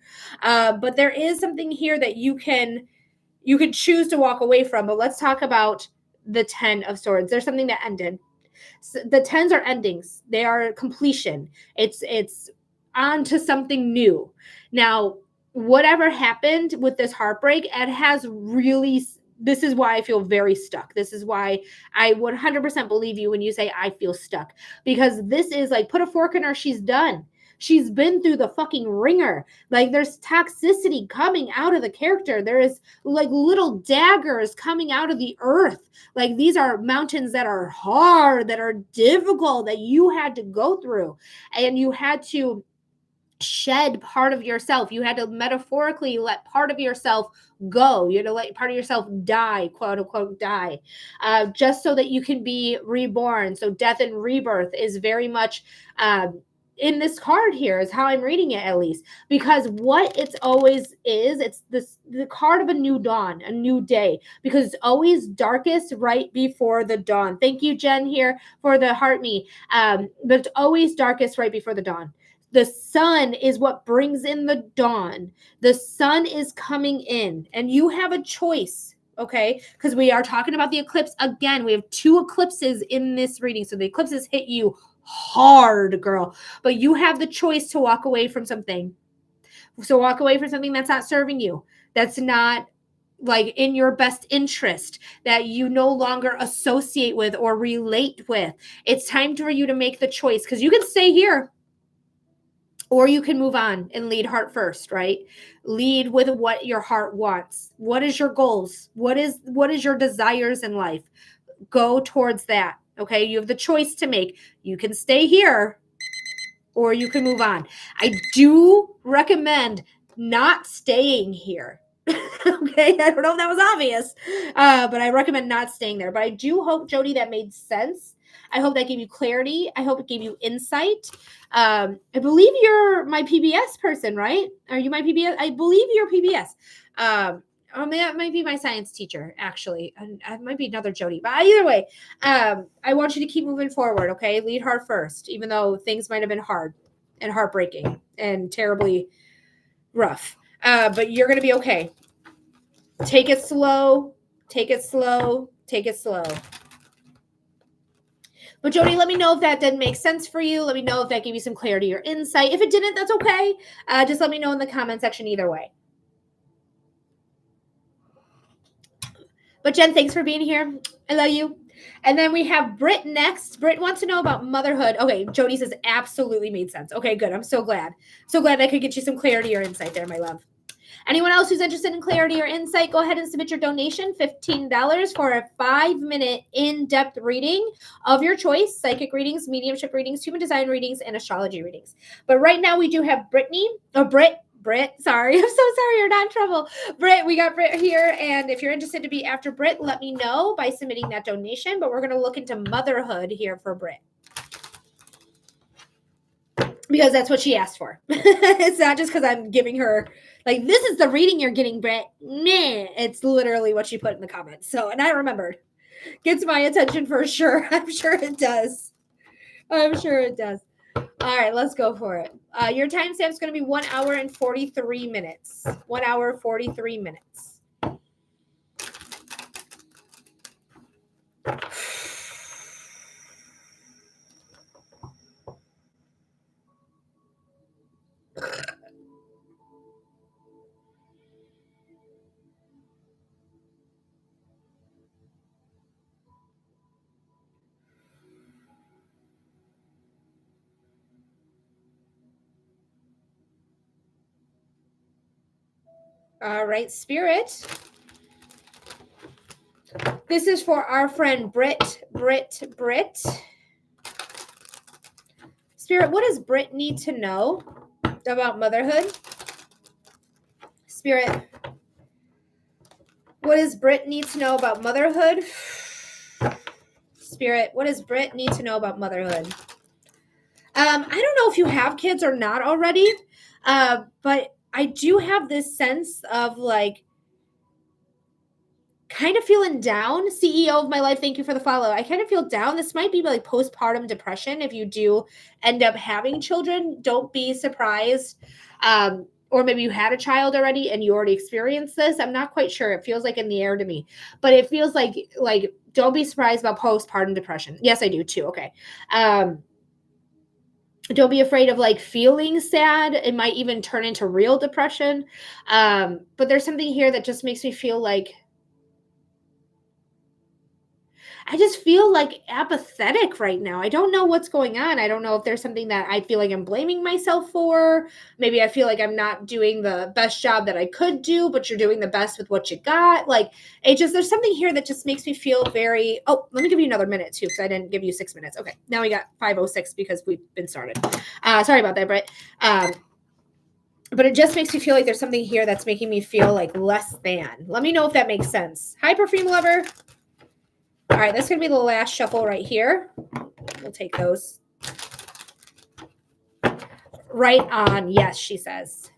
But there is something here that you can choose to walk away from. But let's talk about the 10 of swords. There's something that ended. So the 10s are endings. They are completion. It's on to something new. Now, whatever happened with this heartbreak, it has really, this is why I feel very stuck. This is why I 100% believe you when you say I feel stuck, because this is like, put a fork in her. She's done. She's been through the fucking ringer. Like there's toxicity coming out of the character. There is like little daggers coming out of the earth. Like these are mountains that are hard, that are difficult, that you had to go through. And you had to shed part of yourself. You had to metaphorically let part of yourself go. You had to let part of yourself die, quote unquote, die, just so that you can be reborn. So death and rebirth is very much in this card here, is how I'm reading it, at least, because what it's always is, it's the card of a new dawn, a new day, because it's always darkest right before the dawn. Thank you, Jen, here for the heart me. But it's always darkest right before the dawn. The sun is what brings in the dawn. The sun is coming in, and you have a choice. Okay, because we are talking about the eclipse again. We have 2 eclipses in this reading. So the eclipses hit you hard, girl. But you have the choice to walk away from something. So walk away from something that's not serving you, that's not like in your best interest, that you no longer associate with or relate with. It's time for you to make the choice, because you can stay here or you can move on and lead heart first, right? Lead with what your heart wants. What is your goals? What is your desires in life? Go towards that. Okay, you have the choice to make. You can stay here or you can move on. I do recommend not staying here. Okay, I don't know if that was obvious, but I recommend not staying there. But I do hope, Jody, that made sense. I hope that gave you clarity. I hope it gave you insight. I believe you're my PBS person, right? Are you my PBS? I believe you're PBS. That might be my science teacher, actually. It might be another Jody. But either way, I want you to keep moving forward, okay? Lead heart first, even though things might have been hard and heartbreaking and terribly rough. But you're going to be okay. Take it slow. Take it slow. Take it slow. But Jody, let me know if that didn't make sense for you. Let me know if that gave you some clarity or insight. If it didn't, that's okay. Just let me know in the comment section either way. But Jen, thanks for being here. I love you. And then we have Britt next. Britt wants to know about motherhood. Okay, Jody says absolutely made sense. Okay, good. I'm so glad. So glad I could get you some clarity or insight there, my love. Anyone else who's interested in clarity or insight, go ahead and submit your donation, $15 for a 5-minute in-depth reading of your choice: psychic readings, mediumship readings, human design readings, and astrology readings. But right now we do have Britt, sorry. I'm so sorry you're not in trouble. Britt, we got Britt here. And if you're interested to be after Britt, let me know by submitting that donation. But we're going to look into motherhood here for Britt, because that's what she asked for. It's not just because I'm giving her, like, this is the reading you're getting, Britt. Nah, it's literally what she put in the comments. So, and I remembered. Gets my attention for sure. I'm sure it does. I'm sure it does. All right, let's go for it. Your timestamp is going to be 1 hour and 43 minutes. 1 hour, 43 minutes. All right, Spirit. This is for our friend Britt. Spirit, what does Britt need to know about motherhood? Spirit, what does Britt need to know about motherhood? Spirit, what does Britt need to know about motherhood? I don't know if you have kids or not already, but I do have this sense of like kind of feeling down. CEO of my life, thank you for the follow. I kind of feel down. This might be like postpartum depression. If you do end up having children, don't be surprised. Or maybe you had a child already and you already experienced this. I'm not quite sure. It feels like in the air to me, but it feels like don't be surprised about postpartum depression. Yes, I do too. Okay. Don't be afraid of like feeling sad. It might even turn into real depression. But there's something here that just makes me feel like I just feel like apathetic right now. I don't know what's going on. I don't know if there's something that I feel like I'm blaming myself for. Maybe I feel like I'm not doing the best job that I could do, but you're doing the best with what you got. Like, there's something here that just makes me feel very, oh, let me give you another minute too, because I didn't give you 6 minutes. Okay, now we got 5:06 because we've been started. Sorry about that, Britt. But it just makes me feel like there's something here that's making me feel like less than. Let me know if that makes sense. Hi, perfume lover. All right, that's going to be the last shuffle right here. We'll take those. Right on. Yes, she says.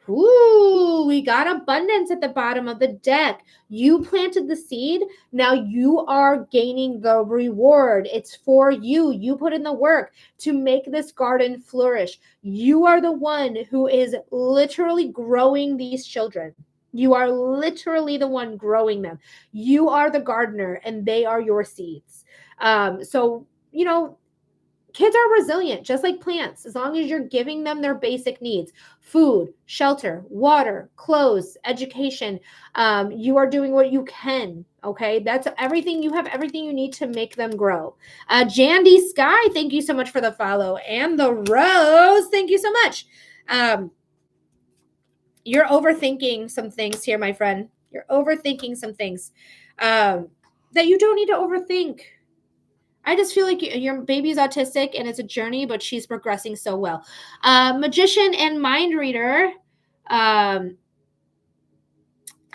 Ooh, we got abundance at the bottom of the deck. You planted the seed. Now you are gaining the reward. It's for you. You put in the work to make this garden flourish. You are the one who is literally growing these children. You are literally the one growing them. You are the gardener and they are your seeds. So, Kids are resilient, just like plants, as long as you're giving them their basic needs: food, shelter, water, clothes, education. You are doing what you can. Okay. That's everything. You have everything you need to make them grow. Jandy Sky, thank you so much for the follow. And the Rose, thank you so much. You're overthinking some things here, my friend. You're overthinking some things that you don't need to overthink. I just feel like your baby's autistic and it's a journey, but she's progressing so well. Magician and mind reader. I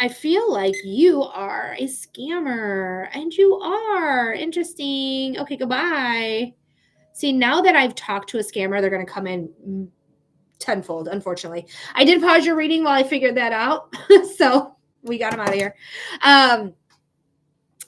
feel like you are a scammer, and you are. Interesting. Okay, goodbye. See, now that I've talked to a scammer, they're going to come in tenfold, unfortunately. I did pause your reading while I figured that out. So we got him out of here.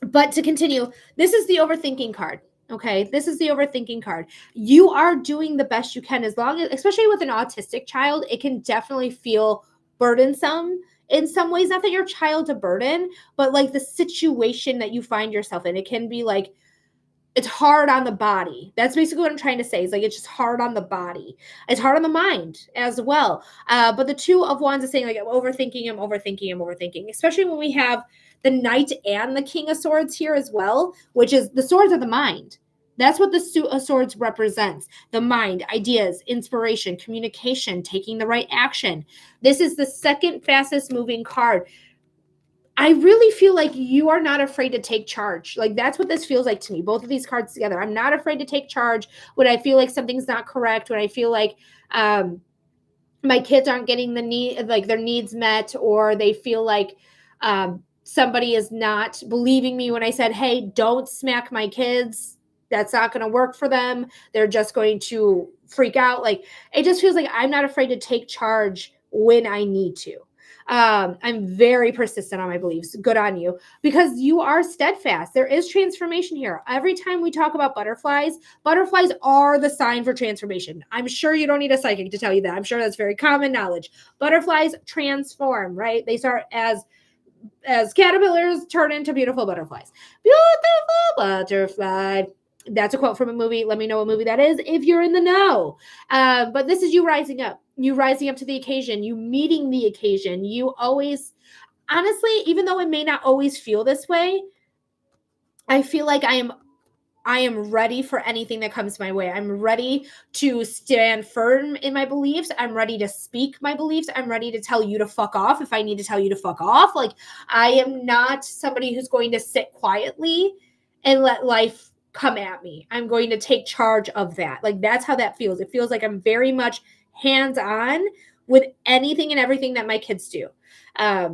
But to continue, this is the overthinking card. Okay, this is the overthinking card. You are doing the best you can, as long as, especially with an autistic child, it can definitely feel burdensome in some ways. Not that your child's a burden, but like the situation that you find yourself in, it can be like, it's hard on the body. That's basically what I'm trying to say. Is like, it's just hard on the body. It's hard on the mind as well. But the Two of Wands is saying like, I'm overthinking, especially when we have the Knight and the King of Swords here as well, which is the swords of the mind. That's what the Suit of Swords represents. The mind, ideas, inspiration, communication, taking the right action. This is the second fastest moving card. I really feel like you are not afraid to take charge. Like, that's what this feels like to me. Both of these cards together. I'm not afraid to take charge when I feel like something's not correct, when I feel like my kids aren't getting their needs met, or they feel like somebody is not believing me when I said, hey, don't smack my kids. That's not going to work for them. They're just going to freak out. Like, it just feels like I'm not afraid to take charge when I need to. I'm very persistent on my beliefs. Good on you, because you are steadfast. There is transformation here. Every time we talk about butterflies are the sign for transformation. I'm sure you don't need a psychic to tell you that. I'm sure that's very common knowledge. Butterflies transform, right? They start as caterpillars, turn into beautiful butterflies. Beautiful butterfly. That's a quote from a movie. Let me know what movie that is if you're in the know. But this is you rising up to the occasion, you meeting the occasion. You always, honestly, even though it may not always feel this way, I feel like I am ready for anything that comes my way. I'm ready to stand firm in my beliefs. I'm ready to speak my beliefs. I'm ready to tell you to fuck off if I need to tell you to fuck off. Like, I am not somebody who's going to sit quietly and let life come at me. I'm going to take charge of that. Like, that's how that feels. It feels like I'm very much hands-on with anything and everything that my kids do. I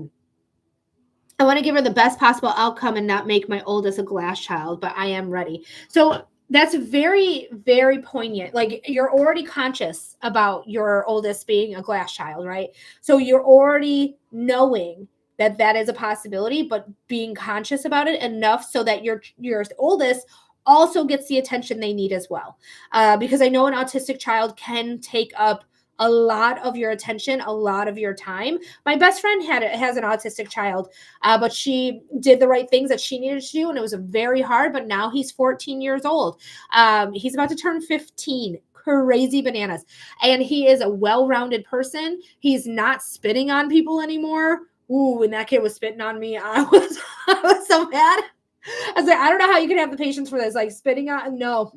want to give her the best possible outcome and not make my oldest a glass child, but I am ready. So that's very, very poignant. Like, you're already conscious about your oldest being a glass child, right? So you're already knowing that that is a possibility, but being conscious about it enough so that your oldest also gets the attention they need as well. Because I know an autistic child can take up a lot of your attention, a lot of your time. My best friend has an autistic child, but she did the right things that she needed to do, and it was very hard. But now he's 14 years old. He's about to turn 15. Crazy bananas. And he is a well-rounded person. He's not spitting on people anymore. Ooh, when that kid was spitting on me, I was so mad. I was like, I don't know how you can have the patience for this. Like, spitting on, no.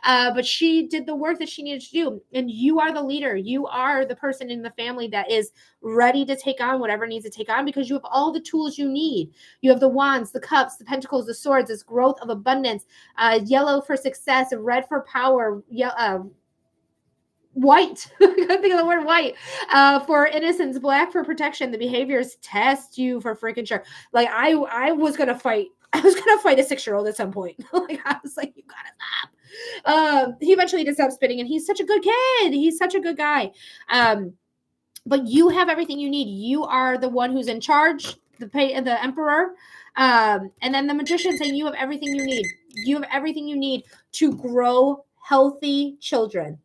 But she did the work that she needed to do. And you are the leader. You are the person in the family that is ready to take on whatever needs to take on, because you have all the tools you need. You have the wands, the cups, the pentacles, the swords, this growth of abundance, yellow for success, red for power, white. I couldn't think of the word white. For innocence, black for protection. The behaviors test you for freaking sure. Like, I was gonna fight. I was gonna fight a 6-year-old at some point. Like, I was like, you gotta stop. He eventually did stop spitting, and he's such a good kid. He's such a good guy. But you have everything you need. You are the one who's in charge, the emperor. And then the magician saying you have everything you need. You have everything you need to grow healthy children.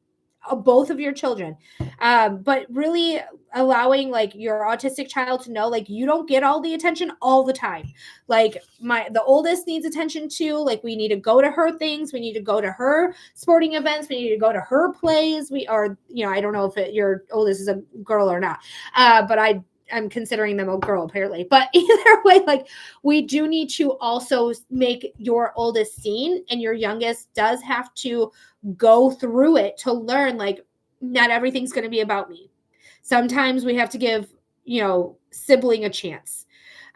both of your children. But really allowing like your autistic child to know like you don't get all the attention all the time. Like the oldest needs attention too. Like we need to go to her things, we need to go to her sporting events, we need to go to her plays. We are, I don't know if your oldest is a girl or not, but I'm considering them a girl apparently. But either way, like we do need to also make your oldest seen, and your youngest does have to go through it to learn like not everything's going to be about me. Sometimes we have to give, sibling a chance.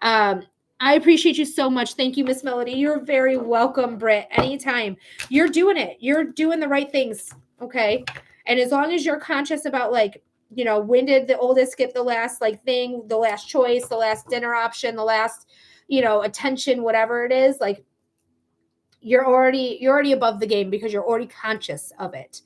I appreciate you so much. Thank you, Miss Melody. You're very welcome, Britt. Anytime. You're doing it. You're doing the right things. Okay. And as long as you're conscious about like, when did the oldest get the last like thing, the last choice, the last dinner option, the last, attention, whatever it is, like you're already above the game because you're already conscious of it.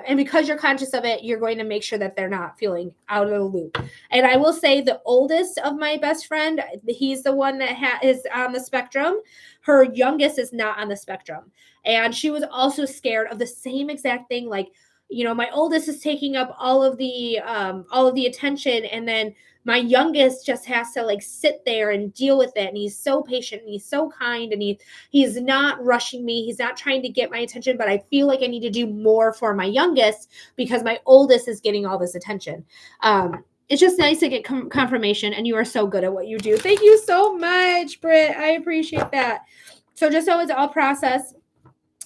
And because you're conscious of it, you're going to make sure that they're not feeling out of the loop. And I will say the oldest of my best friend, he's the one that is on the spectrum. Her youngest is not on the spectrum. And she was also scared of the same exact thing. Like, my oldest is taking up all of the attention, and then my youngest just has to like sit there and deal with it. And he's so patient and he's so kind, and he's not rushing me. He's not trying to get my attention, but I feel like I need to do more for my youngest because my oldest is getting all this attention. It's just nice to get confirmation, and you are so good at what you do. Thank you so much, Britt. I appreciate that. So just so it's all processed,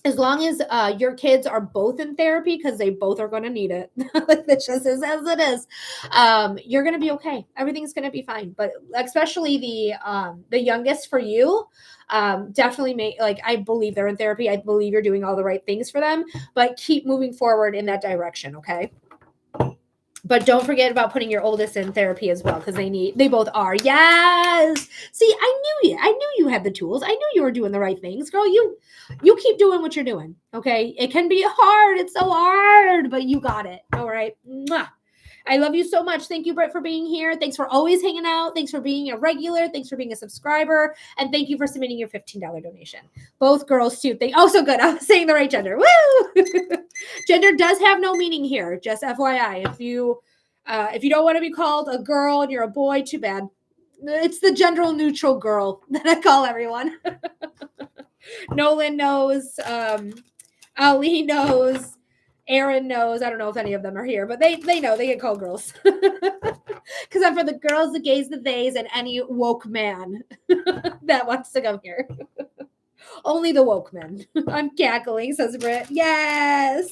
as long as your kids are both in therapy, because they both are going to need it. It just is as it is. You're going to be okay. Everything's going to be fine. But especially the youngest for you, definitely I believe they're in therapy. I believe you're doing all the right things for them, but keep moving forward in that direction. Okay. But don't forget about putting your oldest in therapy as well, because they both are. Yes. See, I knew you had the tools. I knew you were doing the right things, girl. You keep doing what you're doing. Okay. It can be hard. It's so hard, but you got it. All right. Mwah. I love you so much. Thank you, Britt, for being here. Thanks for always hanging out. Thanks for being a regular. Thanks for being a subscriber. And thank you for submitting your $15 donation. Both girls, too. So good. I was saying the right gender. Woo! Gender does have no meaning here. Just FYI. If you don't want to be called a girl and you're a boy, too bad. It's the gender neutral girl that I call everyone. Nolan knows. Ali knows. Aaron knows. I don't know if any of them are here, but they know. They get called girls. Because I'm for the girls, the gays, the theys, and any woke man that wants to come here. Only the woke men. I'm cackling, says Britt. Yes.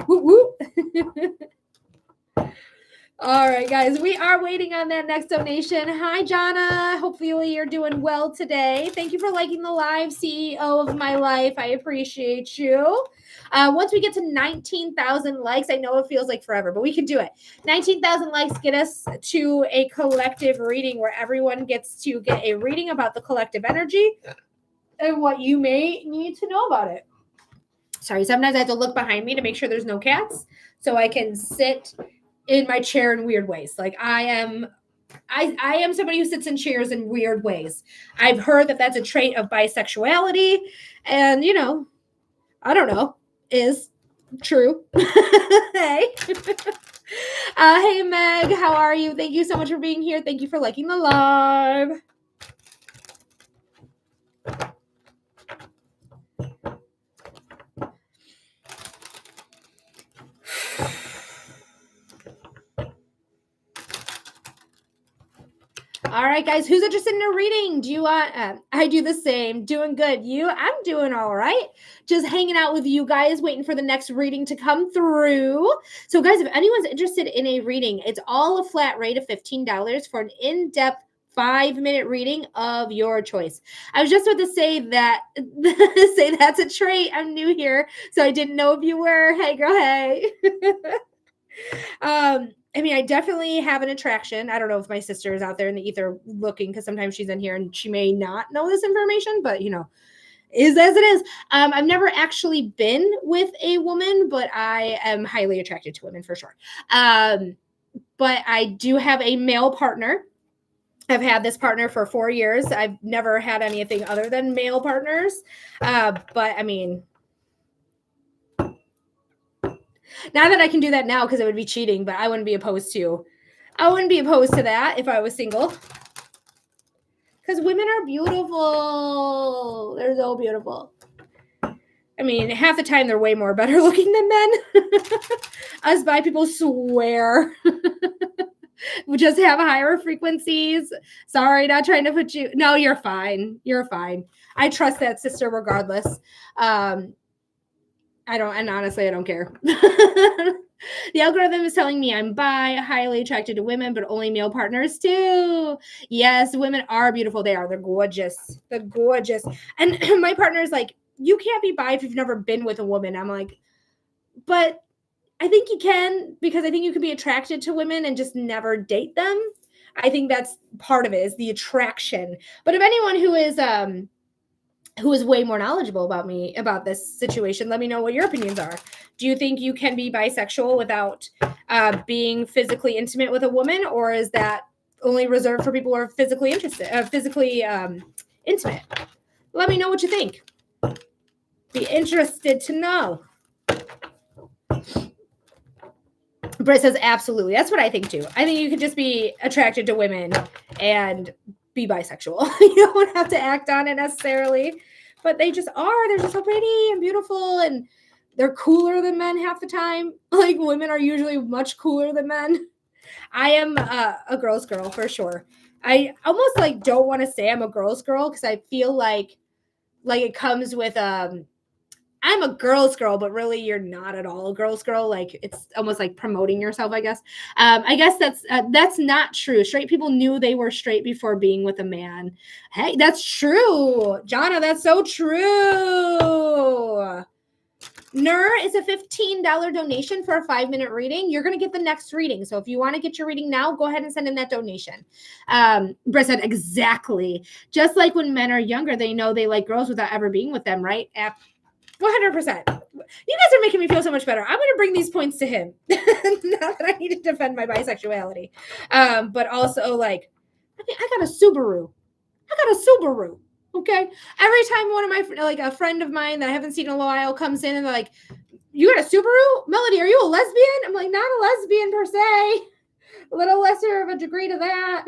Woo woo. All right, guys, we are waiting on that next donation. Hi, Jonna. Hopefully you're doing well today. Thank you for liking the live, CEO of my life. I appreciate you. Once we get to 19,000 likes, I know it feels like forever, but we can do it. 19,000 likes get us to a collective reading where everyone gets to get a reading about the collective energy and what you may need to know about it. Sorry, sometimes I have to look behind me to make sure there's no cats so I can sit in my chair in weird ways. Like I am somebody who sits in chairs in weird ways. I've heard that that's a trait of bisexuality, and I don't know, is true. Hey. Hey Meg, how are you? Thank you so much for being here. Thank you for liking the live. All right, guys, who's interested in a reading? Do you want, I do the same, doing good. I'm doing all right. Just hanging out with you guys, waiting for the next reading to come through. So guys, if anyone's interested in a reading, it's all a flat rate of $15 for an in-depth 5-minute reading of your choice. I was just about to say that, say that's a trait. I'm new here, so I didn't know if you were. Hey, girl, hey. I mean, I definitely have an attraction. I don't know if my sister is out there in the ether looking, because sometimes she's in here and she may not know this information, but is as it is. I've never actually been with a woman, but I am highly attracted to women for sure. But I do have a male partner. I've had this partner for 4 years. I've never had anything other than male partners. But I mean, Not that I can do that now because it would be cheating, but I wouldn't be opposed to. I wouldn't be opposed to that if I was single. Because women are beautiful. They're so beautiful. I mean, half the time they're way more better looking than men. Us bi people swear. We just have higher frequencies. Sorry, not trying to put you. No, you're fine. You're fine. I trust that sister regardless. I don't, and honestly, I don't care. The algorithm is telling me I'm bi, highly attracted to women, but only male partners too. Yes, women are beautiful. They are. They're gorgeous. They're gorgeous. And my partner's like, you can't be bi if you've never been with a woman. I'm like, but I think you can, because I think you can be attracted to women and just never date them. I think that's part of it, is the attraction. But if anyone who is way more knowledgeable about this situation, let me know what your opinions are. Do you think you can be bisexual without being physically intimate with a woman, or is that only reserved for people who are physically intimate? Let me know what you think. Be interested to know. Britt says absolutely. That's what I think too. I think you could just be attracted to women and be bisexual. You don't have to act on it necessarily, but they just are. They're just so pretty and beautiful, and they're cooler than men half the time. Like, women are usually much cooler than men. I am a girl's girl for sure. I almost like don't want to say I'm a girl's girl because I feel like it comes with I'm a girl's girl, but really you're not at all a girl's girl. Like, it's almost like promoting yourself, I guess. I guess that's not true. Straight people knew they were straight before being with a man. Hey, that's true. Jonna, that's so true. Nur is a $15 donation for a 5-minute reading. You're going to get the next reading. So if you want to get your reading now, go ahead and send in that donation. Britt said, exactly. Just like when men are younger, they know they like girls without ever being with them, right? 100%. You guys are making me feel so much better. I'm going to bring these points to him. Not that I need to defend my bisexuality. But also, like, I got a Subaru. Okay. Every time one of my, like, a friend of mine that I haven't seen in a while comes in and they're like, you got a Subaru? Melody, are you a lesbian? I'm like, not a lesbian per se. A little lesser of a degree to that.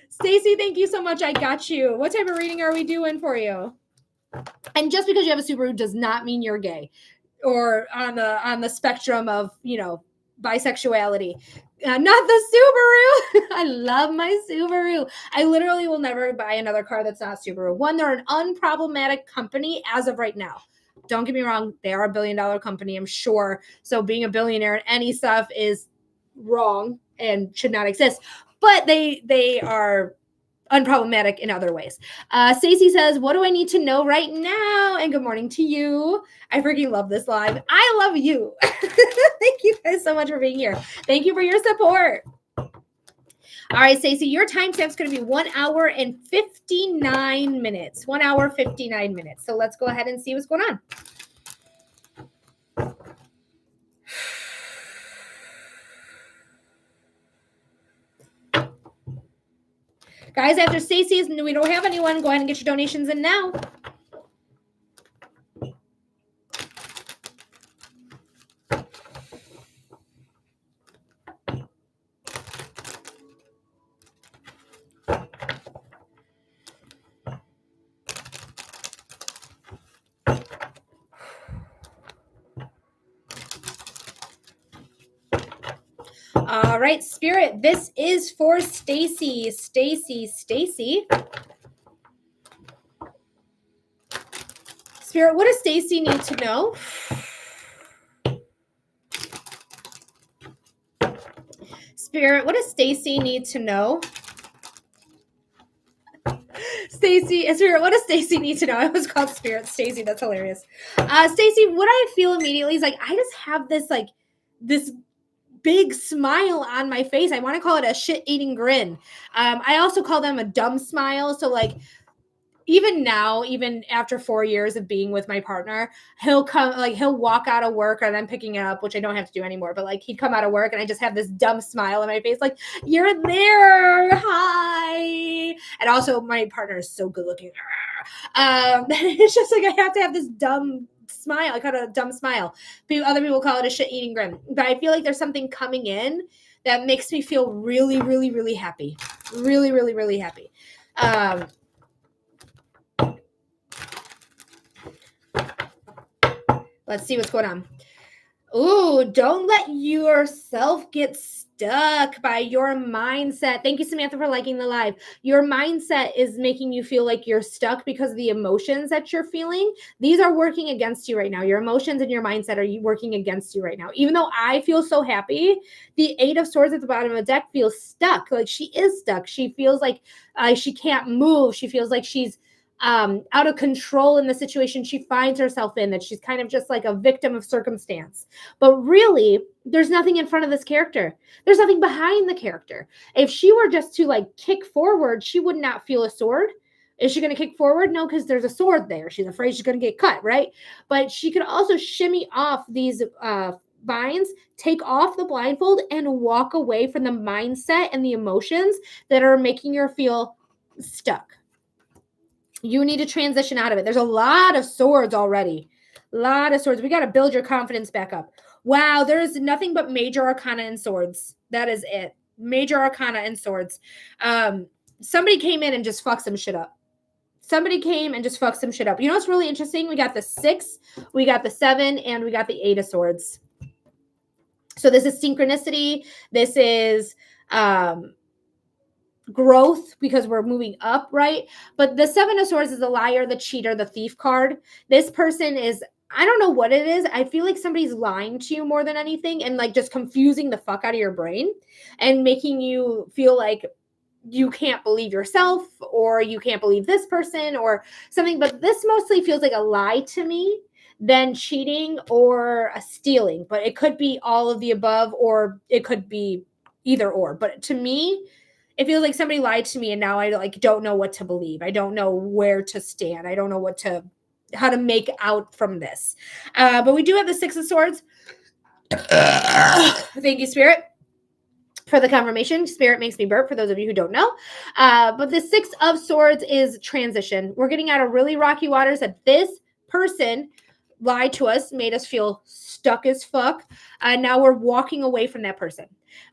Stacy, thank you so much. I got you. What type of reading are we doing for you? And just because you have a Subaru does not mean you're gay or on the spectrum of, bisexuality. Not the Subaru. I love my Subaru. I literally will never buy another car that's not Subaru. One, they're an unproblematic company as of right now. Don't get me wrong. They are a $1 billion company, I'm sure. So being a billionaire in any stuff is wrong and should not exist. But they are unproblematic in other ways. Stacey says, what do I need to know right now? And good morning to you. I freaking love this live. I love you. Thank you guys so much for being here. Thank you for your support. All right, Stacey, your timestamp's going to be 1 hour and 59 minutes. 1 hour, 59 minutes. So let's go ahead and see what's going on. Guys, after Stacey's, we don't have anyone. Go ahead and get your donations in now. All right, Spirit, this is for Stacey. Stacey. Spirit, what does Stacey need to know? Spirit, what does Stacey need to know? Spirit, what does Stacey need to know? I was called Spirit Stacey. That's hilarious. Stacey, what I feel immediately is like, I just have this big smile on my face. I want to call it a shit-eating grin. I also call them a dumb smile. So, like, even now, even after 4 years of being with my partner, he'll walk out of work or then picking it up, which I don't have to do anymore. But like, he'd come out of work and I just have this dumb smile on my face, like, you're there. Hi. And also my partner is so good looking. It's just like, I have to have this dumb smile. I call it a dumb smile. Other people call it a shit-eating grin. But I feel like there's something coming in that makes me feel really, really, really happy. Really, really, really happy. Let's see what's going on. Ooh, don't let yourself get stuck by your mindset. Thank you, Samantha, for liking the live. Your mindset is making you feel like you're stuck because of the emotions that you're feeling. These are working against you right now. Your emotions and your mindset are working against you right now. Even though I feel so happy, the Eight of Swords at the bottom of the deck feels stuck. Like she is stuck. She feels like she can't move. She feels like she's out of control in the situation she finds herself in, that she's kind of just like a victim of circumstance. But really, there's nothing in front of this character. There's nothing behind the character. If she were just to like kick forward, she would not feel a sword. Is she going to kick forward? No, because there's a sword there. She's afraid she's going to get cut, right? But she could also shimmy off these vines, take off the blindfold, and walk away from the mindset and the emotions that are making her feel stuck. You need to transition out of it. There's a lot of swords already. A lot of swords. We got to build your confidence back up. Wow, there's nothing but major arcana and swords. That is it. Major arcana and swords. Somebody came in and just fucked some shit up. Somebody came and just fucked some shit up. You know what's really interesting? We got the 6, we got the 7, and we got the 8 of swords. So this is synchronicity. This is growth because we're moving up, right? But the 7 of swords is the liar, the cheater, the thief card. This person is, I don't know what it is. I feel like somebody's lying to you more than anything and like just confusing the fuck out of your brain and making you feel like you can't believe yourself or you can't believe this person or something. But this mostly feels like a lie to me than cheating or a stealing. But it could be all of the above, or it could be either or. But to me, it feels like somebody lied to me and now I like don't know what to believe. I don't know where to stand. I don't know how to make out from this. But we do have the 6 of swords. Thank you, Spirit, for the confirmation. Spirit makes me burp, for those of you who don't know. But the 6 of swords is transition. We're getting out of really rocky waters that this person lied to us, made us feel stuck as fuck. Now we're walking away from that person.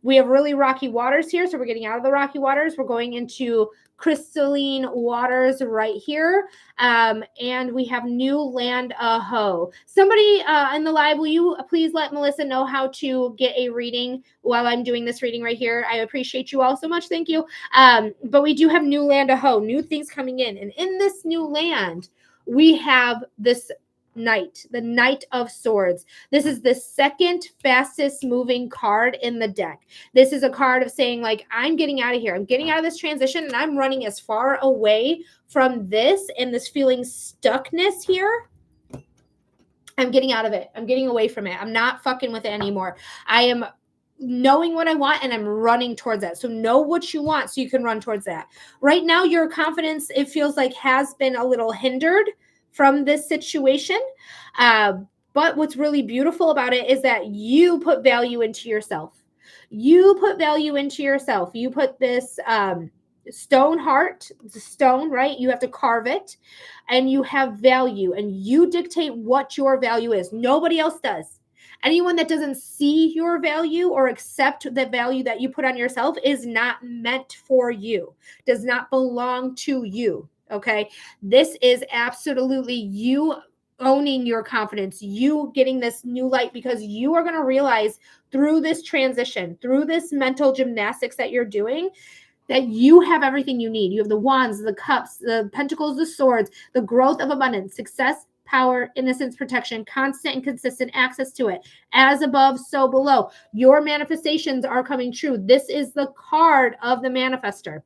We have really rocky waters here, so we're getting out of the rocky waters. We're going into crystalline waters right here. And we have new land aho. Somebody in the live, will you please let Melissa know how to get a reading while I'm doing this reading right here? I appreciate you all so much. Thank you. But we do have new land aho, new things coming in. And in this new land, we have this Knight, the Knight of Swords. This is the second fastest moving card in the deck. This is a card of saying, like, I'm getting out of here. I'm getting out of this transition and I'm running as far away from this and this feeling stuckness here. I'm getting out of it. I'm getting away from it. I'm not fucking with it anymore. I am knowing what I want and I'm running towards that. So know what you want so you can run towards that. Right now, your confidence, it feels like, has been a little hindered from this situation. But what's really beautiful about it is that you put value into yourself. You put value into yourself. You put this stone heart, the stone, right? You have to carve it and you have value and you dictate what your value is. Nobody else does. Anyone that doesn't see your value or accept the value that you put on yourself is not meant for you, does not belong to you. Okay. This is absolutely you owning your confidence, you getting this new light, because you are going to realize through this transition, through this mental gymnastics that you're doing, that you have everything you need. You have the wands, the cups, the pentacles, the swords, the growth of abundance, success, power, innocence, protection, constant and consistent access to it. As above, so below. Your manifestations are coming true. This is the card of the manifester.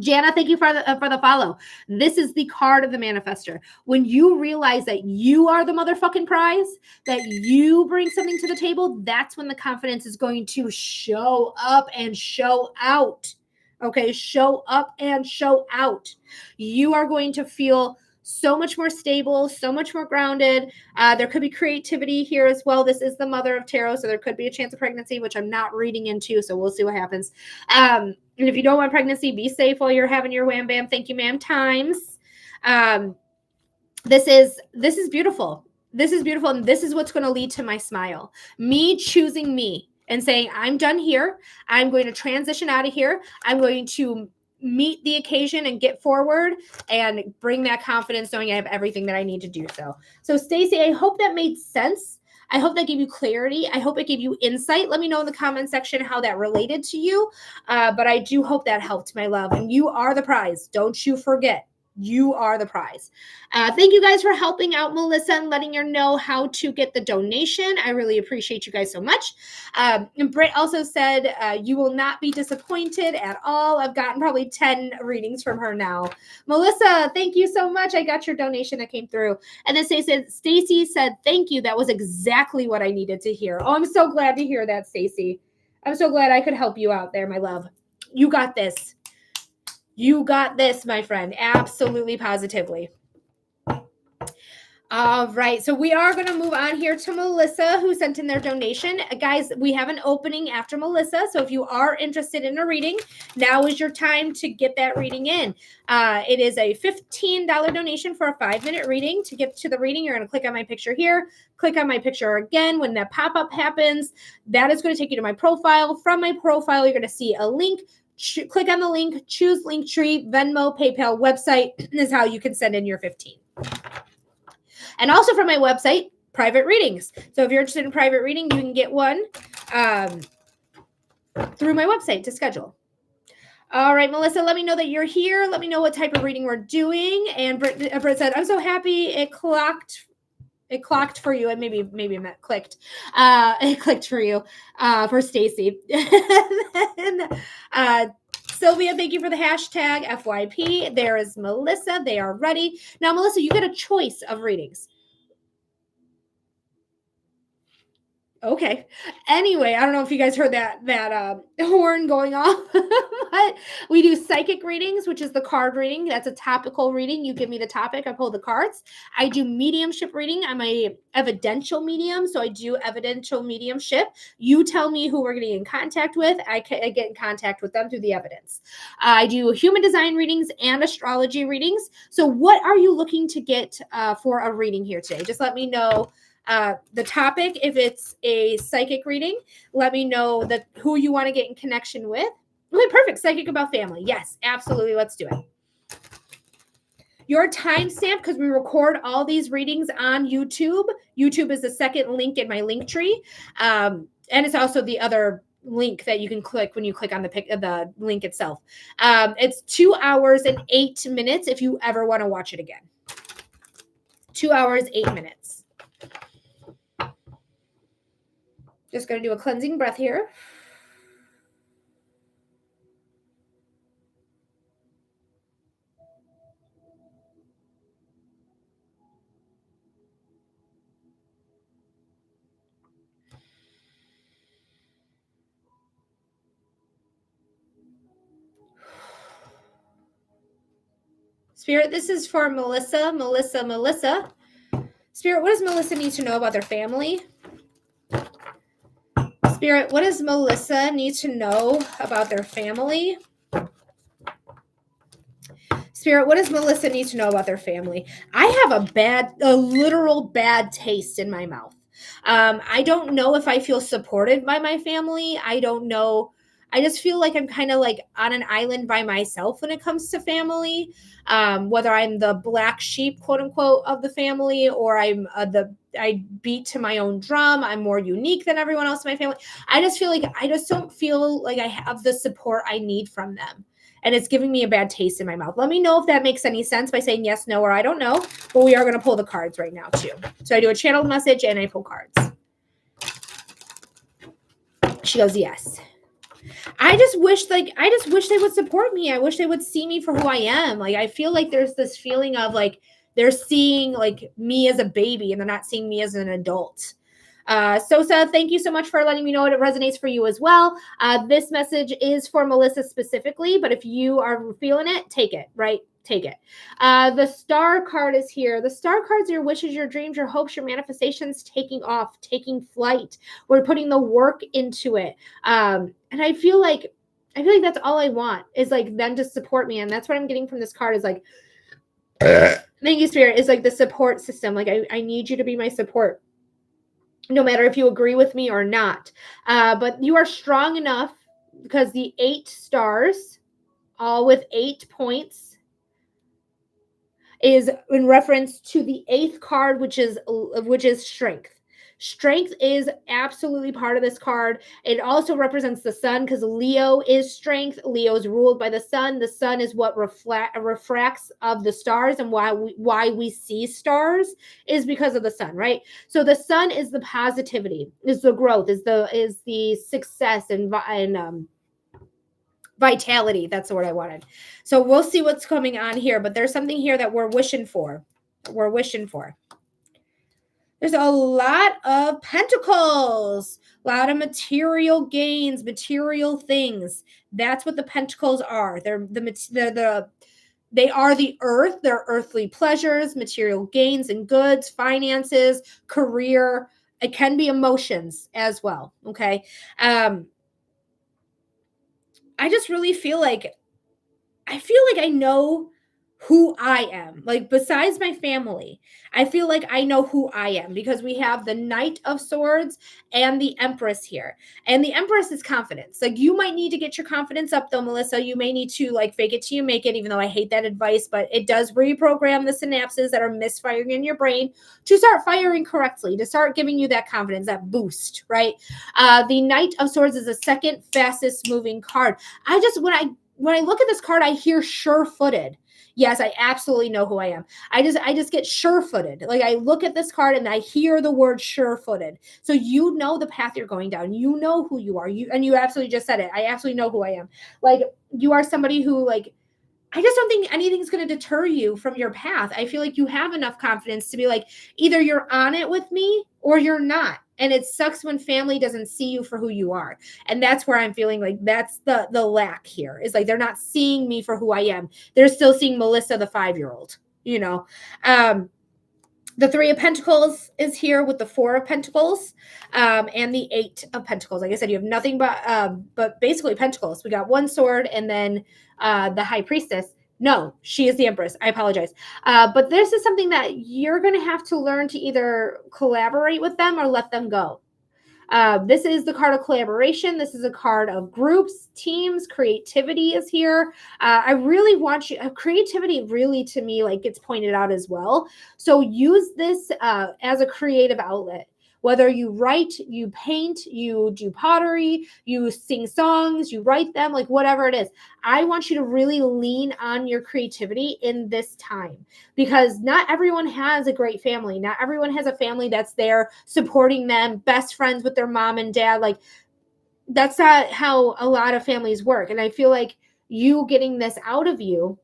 Jana, thank you for the follow. This is the card of the manifester. When you realize that you are the motherfucking prize, that you bring something to the table, that's when the confidence is going to show up and show out. Okay, show up and show out. You are going to feel so much more stable, so much more grounded. There could be creativity here as well. This is the mother of tarot, so there could be a chance of pregnancy, which I'm not reading into, so we'll see what happens. And if you don't want pregnancy, be safe while you're having your wham bam. Thank you, ma'am. Times. This is beautiful. This is beautiful. And this is what's going to lead to my smile. Me choosing me and saying, I'm done here. I'm going to transition out of here. I'm going to meet the occasion and get forward and bring that confidence knowing I have everything that I need to do so. So Stacey, I hope that made sense. I hope that gave you clarity. I hope it gave you insight. Let me know in the comment section how that related to you. But I do hope that helped, my love. And you are the prize. Don't you forget. You are the prize. Thank you guys for helping out Melissa and letting her know how to get the donation. I really appreciate you guys so much. And Britt also said, you will not be disappointed at all. I've gotten probably 10 readings from her now. Melissa, thank you so much. I got your donation that came through. And then Stacey said, thank you. That was exactly what I needed to hear. Oh, I'm so glad to hear that, Stacey. I'm so glad I could help you out there, my love. You got this. You got this, my friend. Absolutely, positively. All right. So we are going to move on here to Melissa, who sent in their donation. Guys, we have an opening after Melissa. So if you are interested in a reading, now is your time to get that reading in. It is a $15 donation for a 5-minute reading. To get to the reading, you're going to click on my picture here, click on my picture again. When that pop-up happens, that is going to take you to my profile. From my profile, you're going to see a link. Click on the link, choose Linktree, Venmo, PayPal, website is how you can send in your 15. And also from my website, private readings. So if you're interested in private reading, you can get one through my website to schedule. All right, Melissa, let me know that you're here. Let me know what type of reading we're doing. And Britt said, I'm so happy it clocked for you, and maybe it meant clicked. It clicked for you, for Stacey. Sylvia, thank you for the hashtag FYP. There is Melissa. They are ready. Now, Melissa, you get a choice of readings. Okay. Anyway, I don't know if you guys heard that horn going off, but we do psychic readings, which is the card reading. That's a topical reading. You give me the topic, I pull the cards. I do mediumship reading. I'm a evidential medium, so I do evidential mediumship. You tell me who we're getting in contact with. I get in contact with them through the evidence. I do human design readings and astrology readings. So what are you looking to get for a reading here today? Just let me know. The topic, if it's a psychic reading, let me know who you want to get in connection with. Okay, perfect. Psychic about family. Yes, absolutely. Let's do it. Your timestamp, because we record all these readings on YouTube. YouTube is the second link in my link tree. And it's also the other link that you can click when you click on the link itself. It's 2 hours and 8 minutes if you ever want to watch it again. 2 hours, 8 minutes. Just going to do a cleansing breath here. Spirit, this is for Melissa. Spirit, what does Melissa need to know about their family? Spirit, what does Melissa need to know about their family? Spirit, what does Melissa need to know about their family? I have a literal bad taste in my mouth. I don't know if I feel supported by my family. I don't know. I just feel like I'm kind of like on an island by myself when it comes to family. Whether I'm the black sheep, quote unquote, of the family, or I beat to my own drum. I'm more unique than everyone else in my family. I just don't feel like I have the support I need from them. And it's giving me a bad taste in my mouth. Let me know if that makes any sense by saying yes, no, or I don't know. But we are going to pull the cards right now too. So I do a channeled message and I pull cards. She goes, yes. I just wish they would support me. I wish they would see me for who I am. Like, I feel like there's this feeling of like they're seeing like me as a baby and they're not seeing me as an adult. Sosa, thank you so much for letting me know it resonates for you as well. This message is for Melissa specifically, but if you are feeling it, take it, right? Take it. The star card is here. The star cards are your wishes, your dreams, your hopes, your manifestations taking off, taking flight. We're putting the work into it. And I feel like that's all I want is like them to support me. And that's what I'm getting from this card is like, Thank you, Spirit, is like the support system. Like, I need you to be my support, no matter if you agree with me or not. But you are strong enough, because the 8 stars, all with 8 points, is in reference to the 8th card, which is strength. Strength is absolutely part of this card. It also represents the sun, because Leo is strength. Leo is ruled by the sun. The sun is what refracts of the stars, and why we see stars is because of the sun, right? So the sun is the positivity, is the growth, is the success and vitality. That's the word I wanted. So we'll see what's coming on here, but there's something here that we're wishing for. There's a lot of pentacles, a lot of material gains, material things. That's what the pentacles are. They are the earth. They're earthly pleasures, material gains and goods, finances, career. It can be emotions as well. Okay. I just really feel like I know who I am. Like, besides my family, I feel like I know who I am, because we have the Knight of Swords and the Empress here. And the Empress is confidence. Like, you might need to get your confidence up, though, Melissa. You may need to, like, fake it till you make it, even though I hate that advice, but it does reprogram the synapses that are misfiring in your brain to start firing correctly, to start giving you that confidence, that boost, right? The Knight of Swords is the second fastest moving card. When I look at this card, I hear sure-footed. Yes, I absolutely know who I am. I just get sure-footed. Like, I look at this card and I hear the word sure-footed. So you know the path you're going down. You know who you are. You absolutely just said it. I absolutely know who I am. Like, you are somebody who, like, I just don't think anything's going to deter you from your path. I feel like you have enough confidence to be like, either you're on it with me or you're not. And it sucks when family doesn't see you for who you are. And that's where I'm feeling like that's the lack here, is like, they're not seeing me for who I am. They're still seeing Melissa, the 5-year-old, you know. The 3 of Pentacles is here with the 4 of Pentacles, and the 8 of Pentacles. Like I said, you have nothing but basically Pentacles. We got 1 sword, and then the High Priestess. No, she is the Empress. I apologize. But this is something that you're going to have to learn to either collaborate with them or let them go. This is the card of collaboration. This is a card of groups, teams. Creativity is here. I really want you, creativity really, to me, like, gets pointed out as well. So use this as a creative outlet. Whether you write, you paint, you do pottery, you sing songs, you write them, like, whatever it is. I want you to really lean on your creativity in this time, because not everyone has a great family. Not everyone has a family that's there supporting them, best friends with their mom and dad. Like, that's not how a lot of families work. And I feel like you getting this out of you,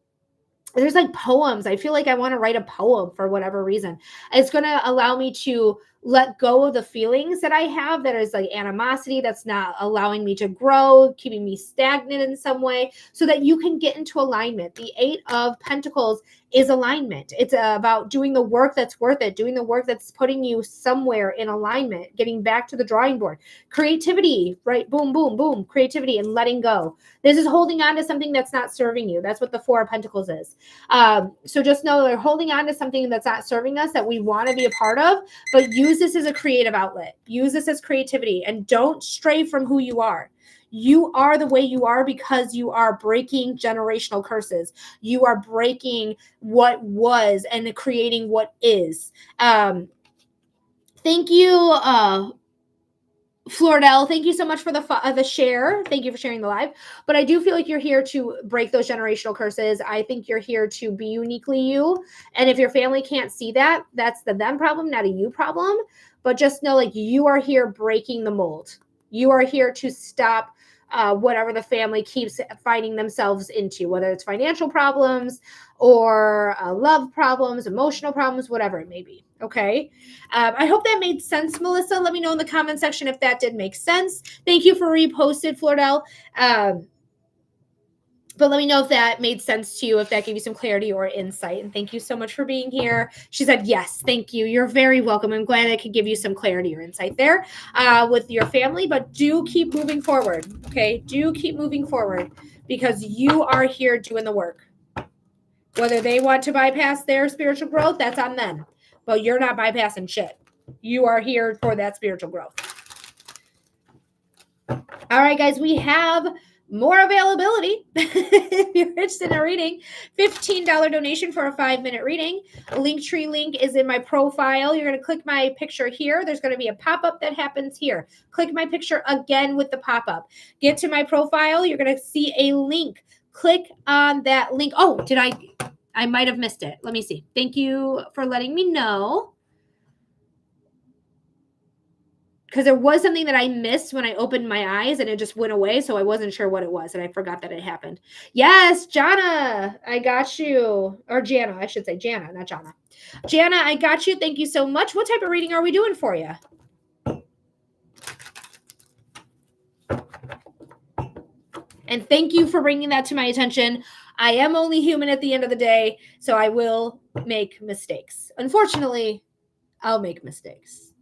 there's like poems. I feel like I want to write a poem for whatever reason. It's going to allow me to let go of the feelings that I have, that is like animosity, that's not allowing me to grow, keeping me stagnant in some way, so that you can get into alignment. The 8 of Pentacles is alignment. It's about doing the work that's worth it, doing the work that's putting you somewhere in alignment, getting back to the drawing board. Creativity, right? Boom, boom, boom. Creativity and letting go. This is holding on to something that's not serving you. That's what the 4 of Pentacles is. So just know they're holding on to something that's not serving us, that we want to be a part of, but use this as a creative outlet. Use this as creativity, and don't stray from who you are. You are the way you are because you are breaking generational curses. You are breaking what was and creating what is. Thank you, Flordell, thank you so much for the share. Thank you for sharing the live. But I do feel like you're here to break those generational curses. I think you're here to be uniquely you. And if your family can't see that, that's the them problem, not a you problem. But just know, like, you are here breaking the mold. You are here to stop whatever the family keeps finding themselves into, whether it's financial problems or love problems, emotional problems, whatever it may be. Okay. I hope that made sense, Melissa. Let me know in the comment section if that did make sense. Thank you for reposted, Flordell. But let me know if that made sense to you, if that gave you some clarity or insight. And thank you so much for being here. She said, yes, thank you. You're very welcome. I'm glad I could give you some clarity or insight there with your family. But do keep moving forward, okay? Do keep moving forward, because you are here doing the work. Whether they want to bypass their spiritual growth, that's on them. But you're not bypassing shit. You are here for that spiritual growth. All right, guys, we have more availability. If you're interested in a reading, $15 donation for a 5-minute reading. A Linktree link is in my profile. You're going to click my picture here. There's going to be a pop-up that happens here. Click my picture again with the pop-up. Get to my profile. You're going to see a link. Click on that link. Oh, I might have missed it. Let me see. Thank you for letting me know. Because there was something that I missed when I opened my eyes and it just went away. So I wasn't sure what it was and I forgot that it happened. Yes, Jana, I got you. Or Jana, I should say Jana, not Jana. Jana, I got you. Thank you so much. What type of reading are we doing for you? And thank you for bringing that to my attention. I am only human at the end of the day, so I will make mistakes. Unfortunately, I'll make mistakes.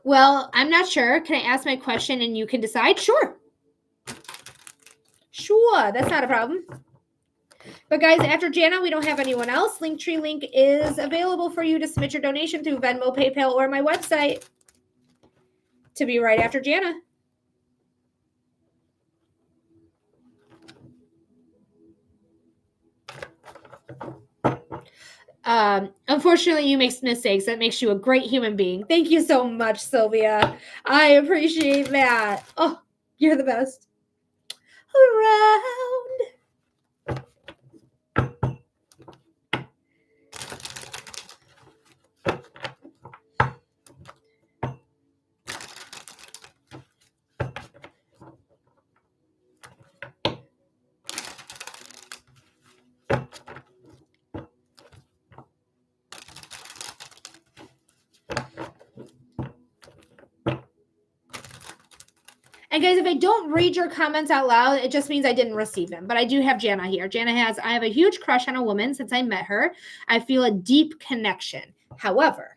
Well, I'm not sure. Can I ask my question and you can decide? Sure. Sure, that's not a problem. But guys, after Jana, we don't have anyone else. Linktree link is available for you to submit your donation through Venmo, PayPal, or my website to be right after Jana. Unfortunately, you make mistakes. That makes you a great human being. Thank you so much, Sylvia. I appreciate that. Oh, you're the best. Around. And guys, if I don't read your comments out loud, it just means I didn't receive them. But I do have Jana here. Jana has, I have a huge crush on a woman since I met her. I feel a deep connection. However,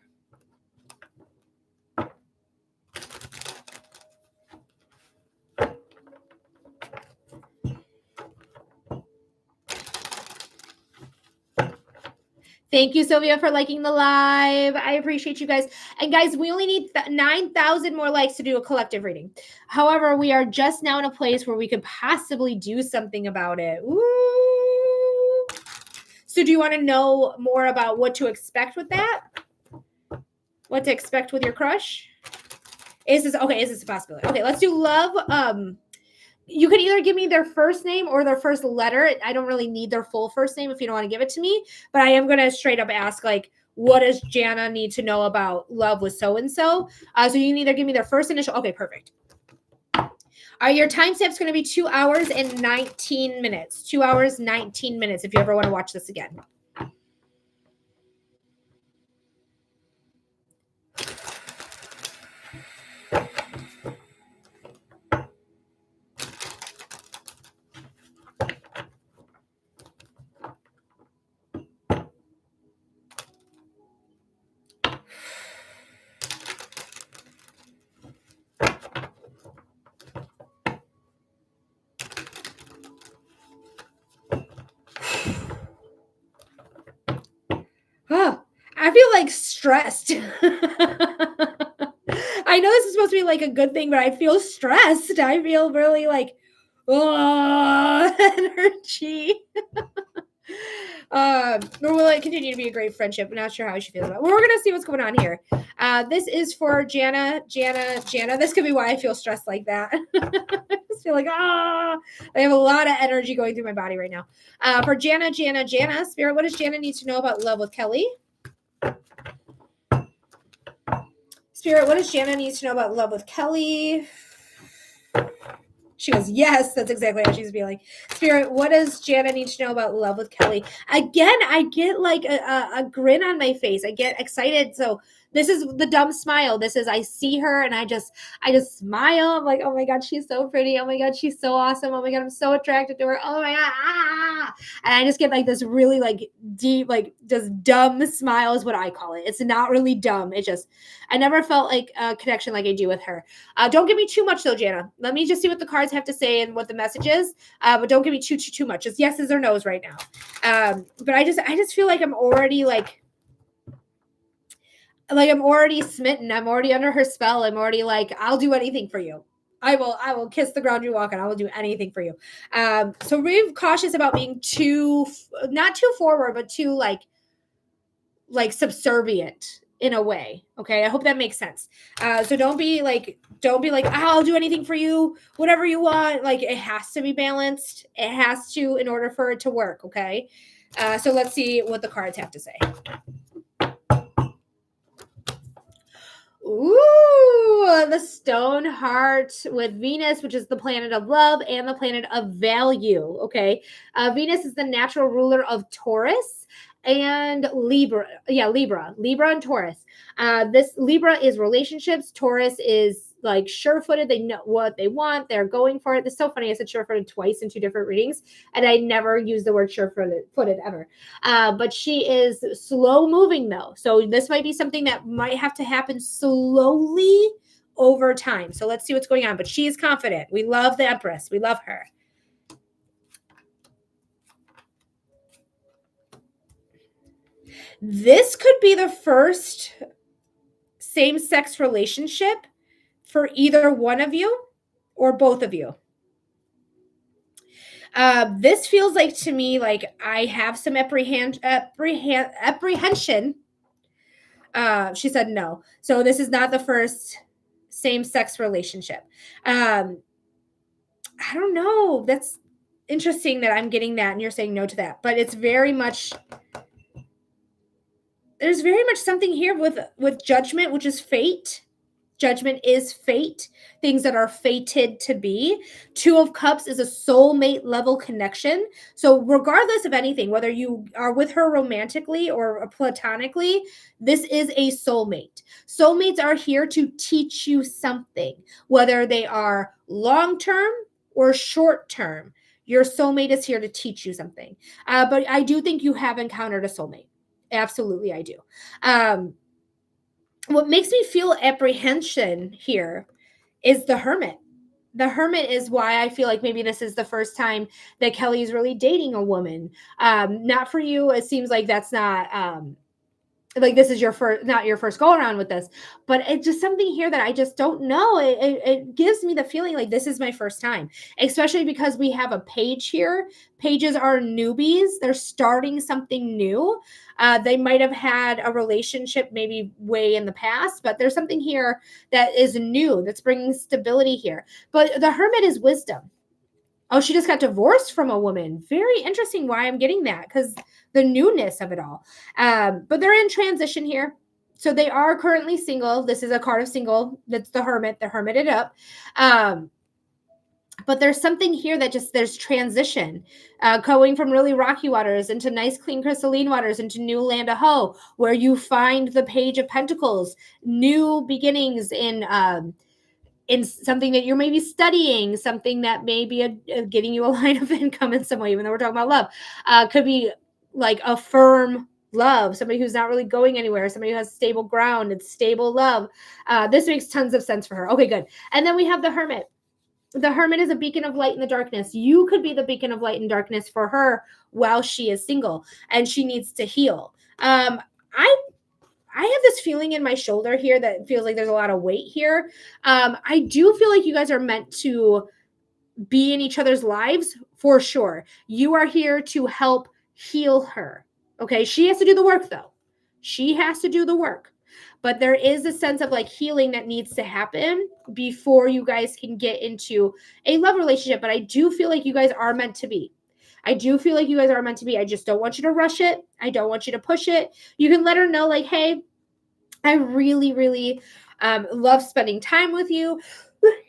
thank you, Sylvia, for liking the live. I appreciate you guys. And guys, we only need 9,000 more likes to do a collective reading. However, we are just now in a place where we could possibly do something about it. Ooh. So do you want to know more about what to expect with that? What to expect with your crush? Is this a possibility? Okay, let's do love. You could either give me their first name or their first letter. I don't really need their full first name if you don't want to give it to me, but I am going to straight up ask, like, what does Jana need to know about love with so-and-so? So you can either give me their first initial. Okay, perfect. Your timestamp's going to be 2 hours and 19 minutes. 2 hours, 19 minutes if you ever want to watch this again. I feel like stressed. I know this is supposed to be like a good thing, but I feel stressed. I feel really like, energy. Or will it continue to be a great friendship? I'm not sure how I should feel about it. Well, we're going to see what's going on here. This is for Jana. This could be why I feel stressed like that. I just feel like, I have a lot of energy going through my body right now. For Jana, Spirit, what does Jana need to know about love with Kelly? Spirit, what does Jana need to know about love with Kelly? She goes, yes, that's exactly how she's feeling. Spirit, what does Jana need to know about love with Kelly? Again, I get like a grin on my face. I get excited. So this is the dumb smile. This is, I see her and I just smile. I'm like, oh my God, she's so pretty. Oh my God, she's so awesome. Oh my God, I'm so attracted to her. Oh my God. Ah. And I just get like this really like deep, like just dumb smile is what I call it. It's not really dumb. It just, I never felt like a connection like I do with her. Don't give me too much though, Jana. Let me just see what the cards have to say and what the message is. But don't give me too much. Just yeses or nos right now. But I just feel like I'm already like I'm already smitten. I'm already under her spell. I'm already like, I'll do anything for you. I will kiss the ground you walk on. I will do anything for you. So be cautious about being not too forward, but too like subservient in a way. Okay. I hope that makes sense. So don't be like, I'll do anything for you, whatever you want. Like it has to be balanced. It has to, in order for it to work. Okay. So let's see what the cards have to say. Ooh, the stone heart with Venus, which is the planet of love and the planet of value. Okay. Venus is the natural ruler of Taurus and Libra. Yeah, Libra and Taurus. This Libra is relationships. Taurus is like sure-footed. They know what they want. They're going for it. It's so funny. I said sure-footed twice in two different readings, and I never use the word sure-footed ever. But she is slow moving though. So this might be something that might have to happen slowly over time. So let's see what's going on. But she is confident. We love the Empress. We love her. This could be the first same-sex relationship for either one of you or both of you. This feels like to me like I have some apprehension. She said no. So this is not the first same-sex relationship. I don't know. That's interesting that I'm getting that and you're saying no to that. But it's very much, there's very much something here with judgment, which is fate. Judgment is fate, things that are fated to be. Two of Cups is a soulmate level connection. So regardless of anything, whether you are with her romantically or platonically, this is a soulmate. Soulmates are here to teach you something, whether they are long-term or short-term. Your soulmate is here to teach you something. But I do think you have encountered a soulmate. Absolutely, I do. What makes me feel apprehension here is the Hermit. The Hermit is why I feel like maybe this is the first time that Kelly is really dating a woman. Not for you. It seems like that's not like this is not your first go around with this, but it's just something here that I just don't know. It gives me the feeling like this is my first time, especially because we have a page here. Pages are newbies. They're starting something new. They might have had a relationship maybe way in the past, but there's something here that is new that's bringing stability here. But the Hermit is wisdom. Oh, she just got divorced from a woman. Very interesting why I'm getting that, because the newness of it all. But they're in transition here. So they are currently single. This is a card of single. That's the Hermit. They hermited up. But there's something here that just, there's transition, going from really rocky waters into nice, clean, crystalline waters into new land of hoe, where you find the Page of Pentacles, new beginnings in something that you're maybe studying, something that may be getting you a line of income in some way, even though we're talking about love. Could be like a firm love, somebody who's not really going anywhere, somebody who has stable ground, it's stable love. This makes tons of sense for her. Okay, good. And then we have the Hermit. The Hermit is a beacon of light in the darkness. You could be the beacon of light in darkness for her while she is single and she needs to heal. I have this feeling in my shoulder here that feels like there's a lot of weight here. I do feel like you guys are meant to be in each other's lives for sure. You are here to help heal her. Okay. She has to do the work though. She has to do the work. But there is a sense of like healing that needs to happen before you guys can get into a love relationship. But I do feel like you guys are meant to be. I do feel like you guys are meant to be. I just don't want you to rush it. I don't want you to push it. You can let her know like, hey, I really, really love spending time with you.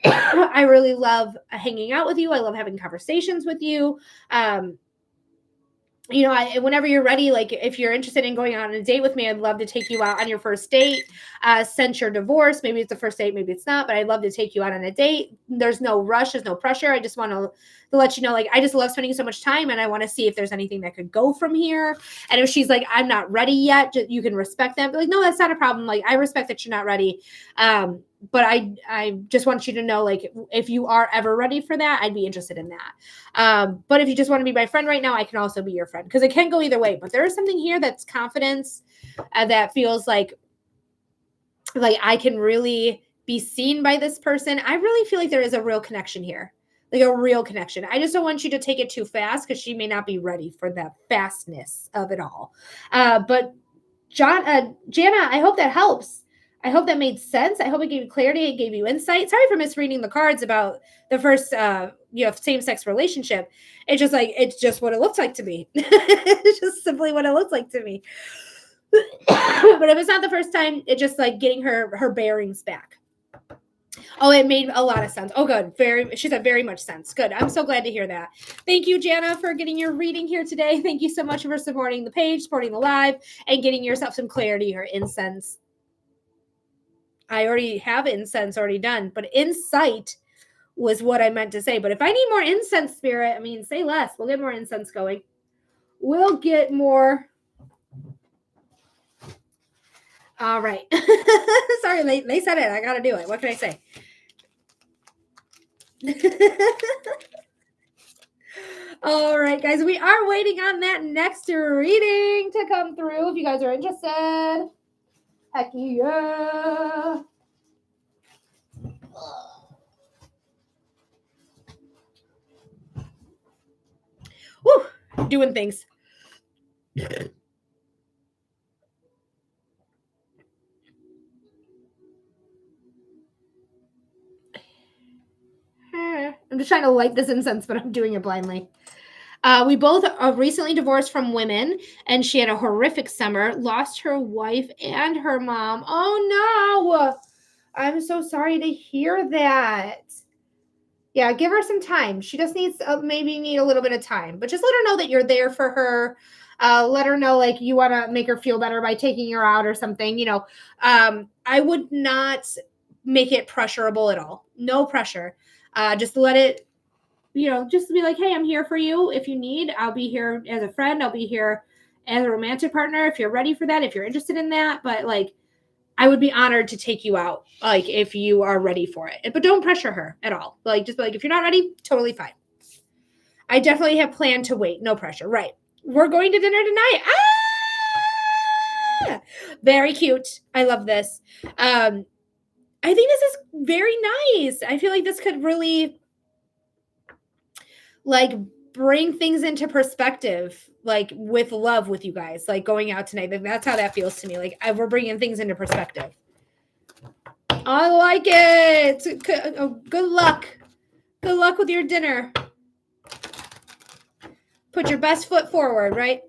I really love hanging out with you. I love having conversations with you. Whenever you're ready, like if you're interested in going on a date with me, I'd love to take you out on your first date. Since you're divorced, maybe it's the first date, maybe it's not, but I'd love to take you out on a date. There's no rush, there's no pressure. I just want to let you know, like, I just love spending so much time, and I want to see if there's anything that could go from here. And if she's like, I'm not ready yet, you can respect that. Be like, no, that's not a problem. Like, I respect that you're not ready. But I just want you to know, like, if you are ever ready for that, I'd be interested in that. But if you just want to be my friend right now, I can also be your friend, because it can go either way. But there is something here that's confidence, that feels like I can really be seen by this person. I really feel like there is a real connection here, like a real connection. I just don't want you to take it too fast, because she may not be ready for the fastness of it all. But Jana, I hope that helps. I hope that made sense. I hope it gave you clarity. It gave you insight. Sorry for misreading the cards about the first, same-sex relationship. It's just what it looks like to me. It's just simply what it looks like to me. But if it's not the first time, it's just like getting her bearings back. Oh, it made a lot of sense. Oh, good. She said very much sense. Good. I'm so glad to hear that. Thank you, Jana, for getting your reading here today. Thank you so much for supporting the page, supporting the live, and getting yourself some clarity or incense. I already have incense already done, but insight was what I meant to say. But if I need more incense, Spirit, say less. We'll get more incense going. We'll get more. All right. Sorry, they said it. I got to do it. What can I say? All right, guys. We are waiting on that next reading to come through. If you guys are interested. Heck yeah. Woo, doing things. I'm just trying to light this incense, but I'm doing it blindly. We both are recently divorced from women, and she had a horrific summer, lost her wife and her mom. Oh, no. I'm so sorry to hear that. Yeah, give her some time. She just needs maybe need a little bit of time, but just let her know that you're there for her. Let her know, like, you want to make her feel better by taking her out or something. I would not make it pressurable at all. No pressure. Just let it, just be like, hey, I'm here for you. If you need, I'll be here as a friend. I'll be here as a romantic partner if you're ready for that, if you're interested in that. But, like, I would be honored to take you out, like, if you are ready for it. But don't pressure her at all. Like, just be like, if you're not ready, totally fine. I definitely have planned to wait. No pressure. Right. We're going to dinner tonight. Ah! Very cute. I love this. I think this is very nice. I feel like this could really, like, bring things into perspective, like, with love with you guys, like, going out tonight. That's how that feels to me. Like, we're bringing things into perspective. I like it. Good luck. Good luck with your dinner. Put your best foot forward, right?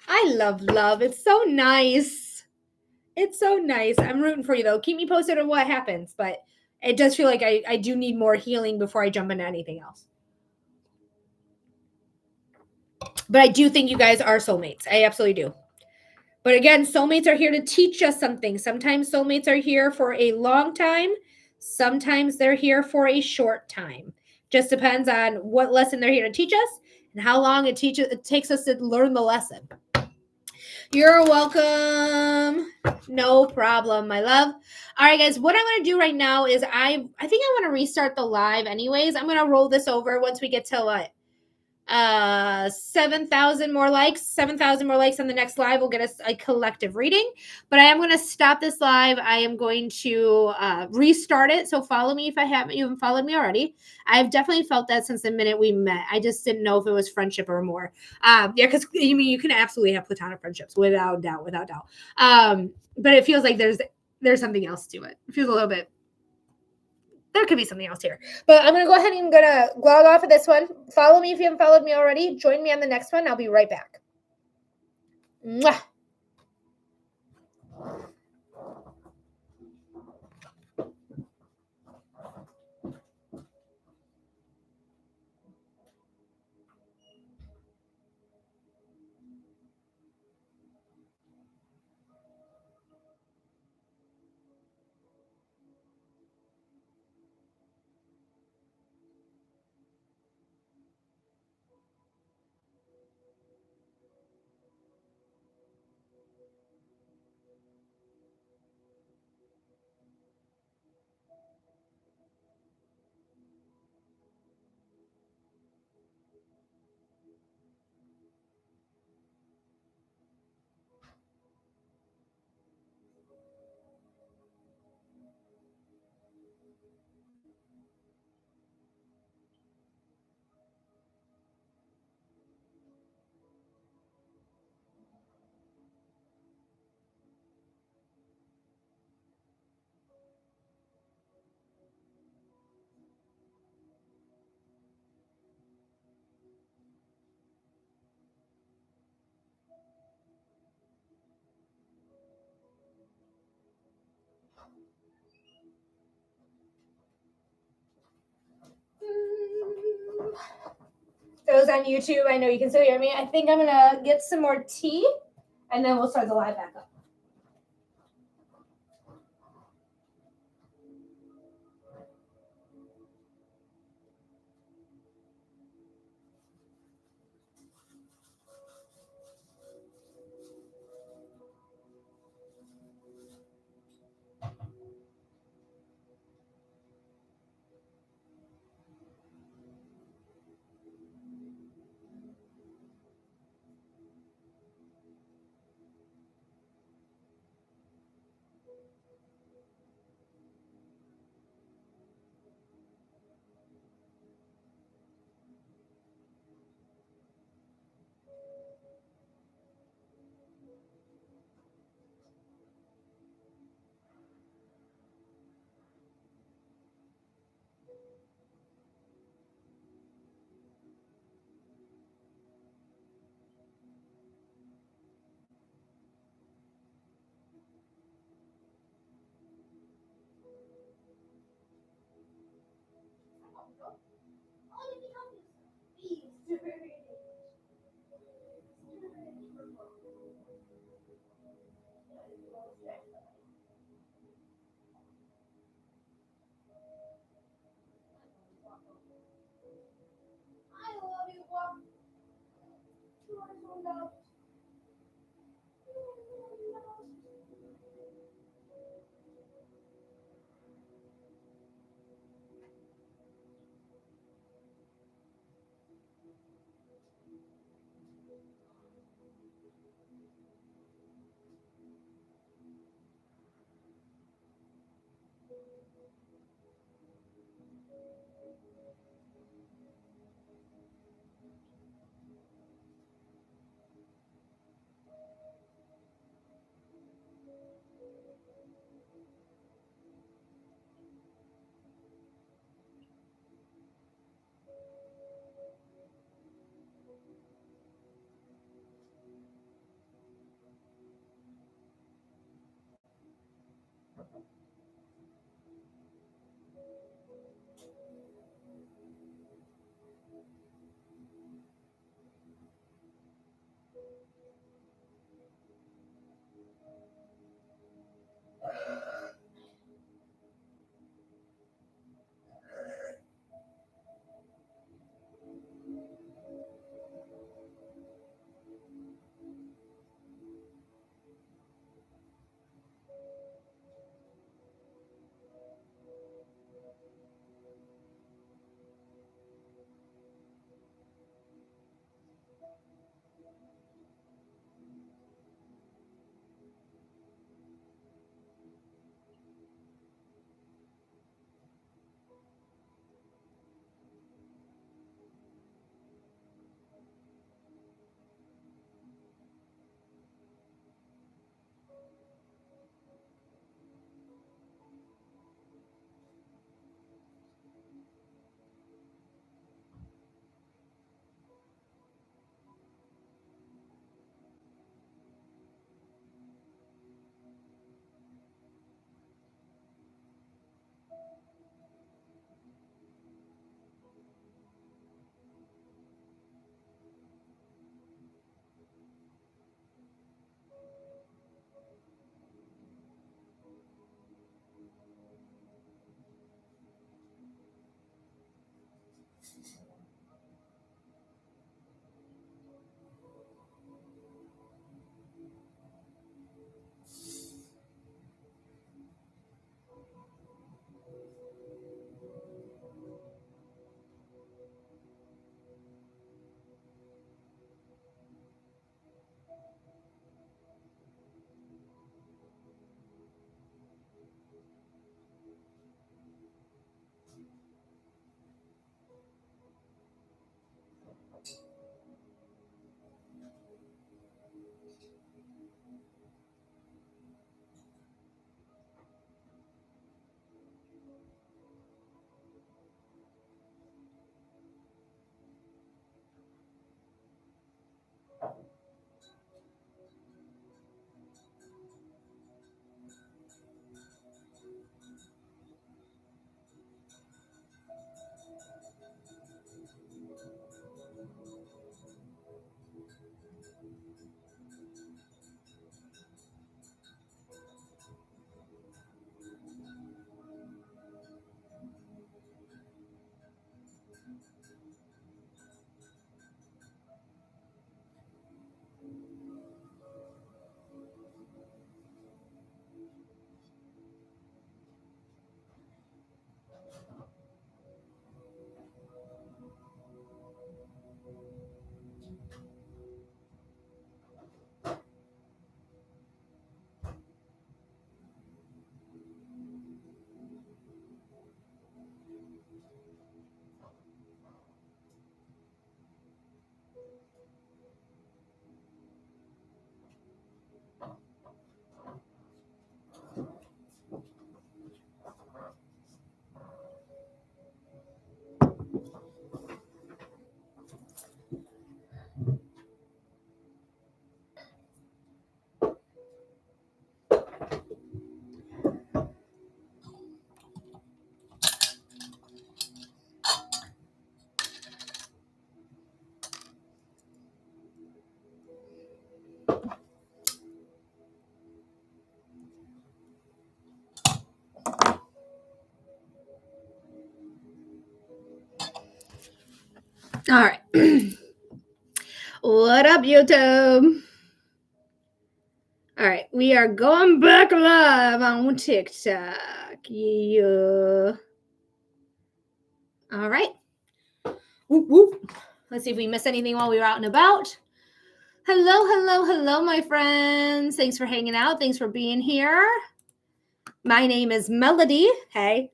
I love love. It's so nice. It's so nice. I'm rooting for you, though. Keep me posted on what happens, but it does feel like I do need more healing before I jump into anything else. But I do think you guys are soulmates. I absolutely do. But again, soulmates are here to teach us something. Sometimes soulmates are here for a long time. Sometimes they're here for a short time. Just depends on what lesson they're here to teach us and how long it takes us to learn the lesson. You're welcome. No problem, my love. All right, guys, what I'm going to do right now is I think I want to restart the live anyways. I'm going to roll this over once we get to what? 7,000 more likes. 7,000 more likes on the next live will get us a collective reading. But I am going to stop this live. I am going to restart it. So follow me if you haven't followed me already. I've definitely felt that since the minute we met. I just didn't know if it was friendship or more. Because you can absolutely have platonic friendships without doubt. But it feels like there's something else to it. It feels a little bit. There could be something else here. But I'm going to go ahead and I'm going to log off of this one. Follow me if you haven't followed me already. Join me on the next one. I'll be right back. Mwah. on YouTube, I know you can still hear me. I think I'm going to get some more tea, and then we'll start the live back up. All right. What up, YouTube? All right, we are going back live on TikTok. Yeah. All right. Whoop, whoop. Let's see if we missed anything while we were out and about. Hello, my friends. Thanks for hanging out. Thanks for being here. My name is Melody. Hey.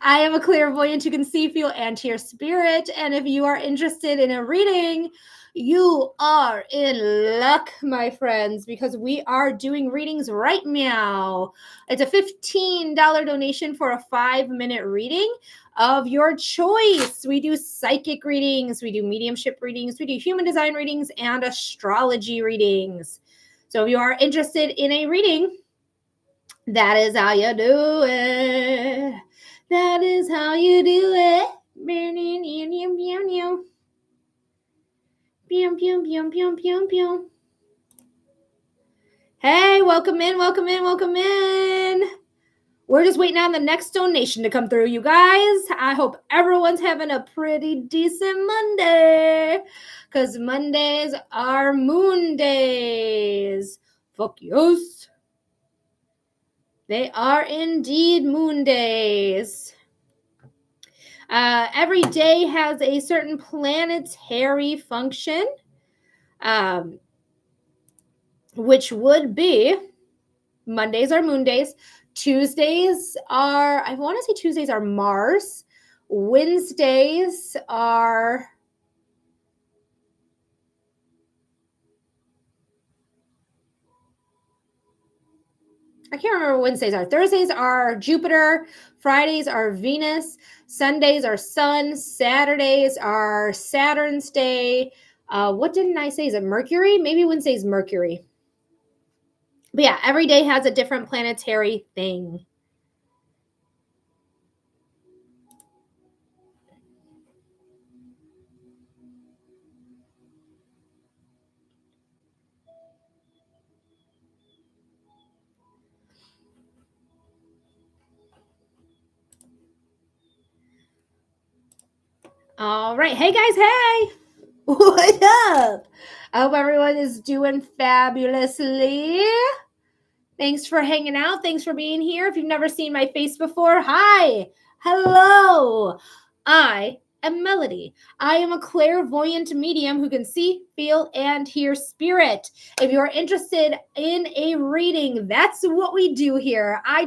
I am a clairvoyant who can see, feel, and hear spirit. And if you are interested in a reading, you are in luck, my friends, because we are doing readings right now. It's a $15 donation for a 5-minute reading of your choice. We do psychic readings, we do mediumship readings, we do human design readings, and astrology readings. So if you are interested in a reading, that is how you do it. That is how you do it. Hey, welcome in. We're just waiting on the next donation to come through, you guys. I hope everyone's having a pretty decent Monday, because Mondays are moon days. Fuck yes. They are indeed moon days. Every day has a certain planetary function, which would be Mondays are moon days. Tuesdays are, I want to say Tuesdays are Mars. Wednesdays are, I can't remember what Wednesdays are. Thursdays are Jupiter. Fridays are Venus. Sundays are Sun. Saturdays are Saturn's day. What didn't I say? Is it Mercury? Maybe Wednesday's Mercury. But yeah, every day has a different planetary thing. All right. Hey, guys. Hey. What up? I hope everyone is doing fabulously. Thanks for hanging out. Thanks for being here. If you've never seen my face before, hi. Hello. I am Melody. I am a clairvoyant medium who can see, feel, and hear spirit. If you're interested in a reading, that's what we do here. I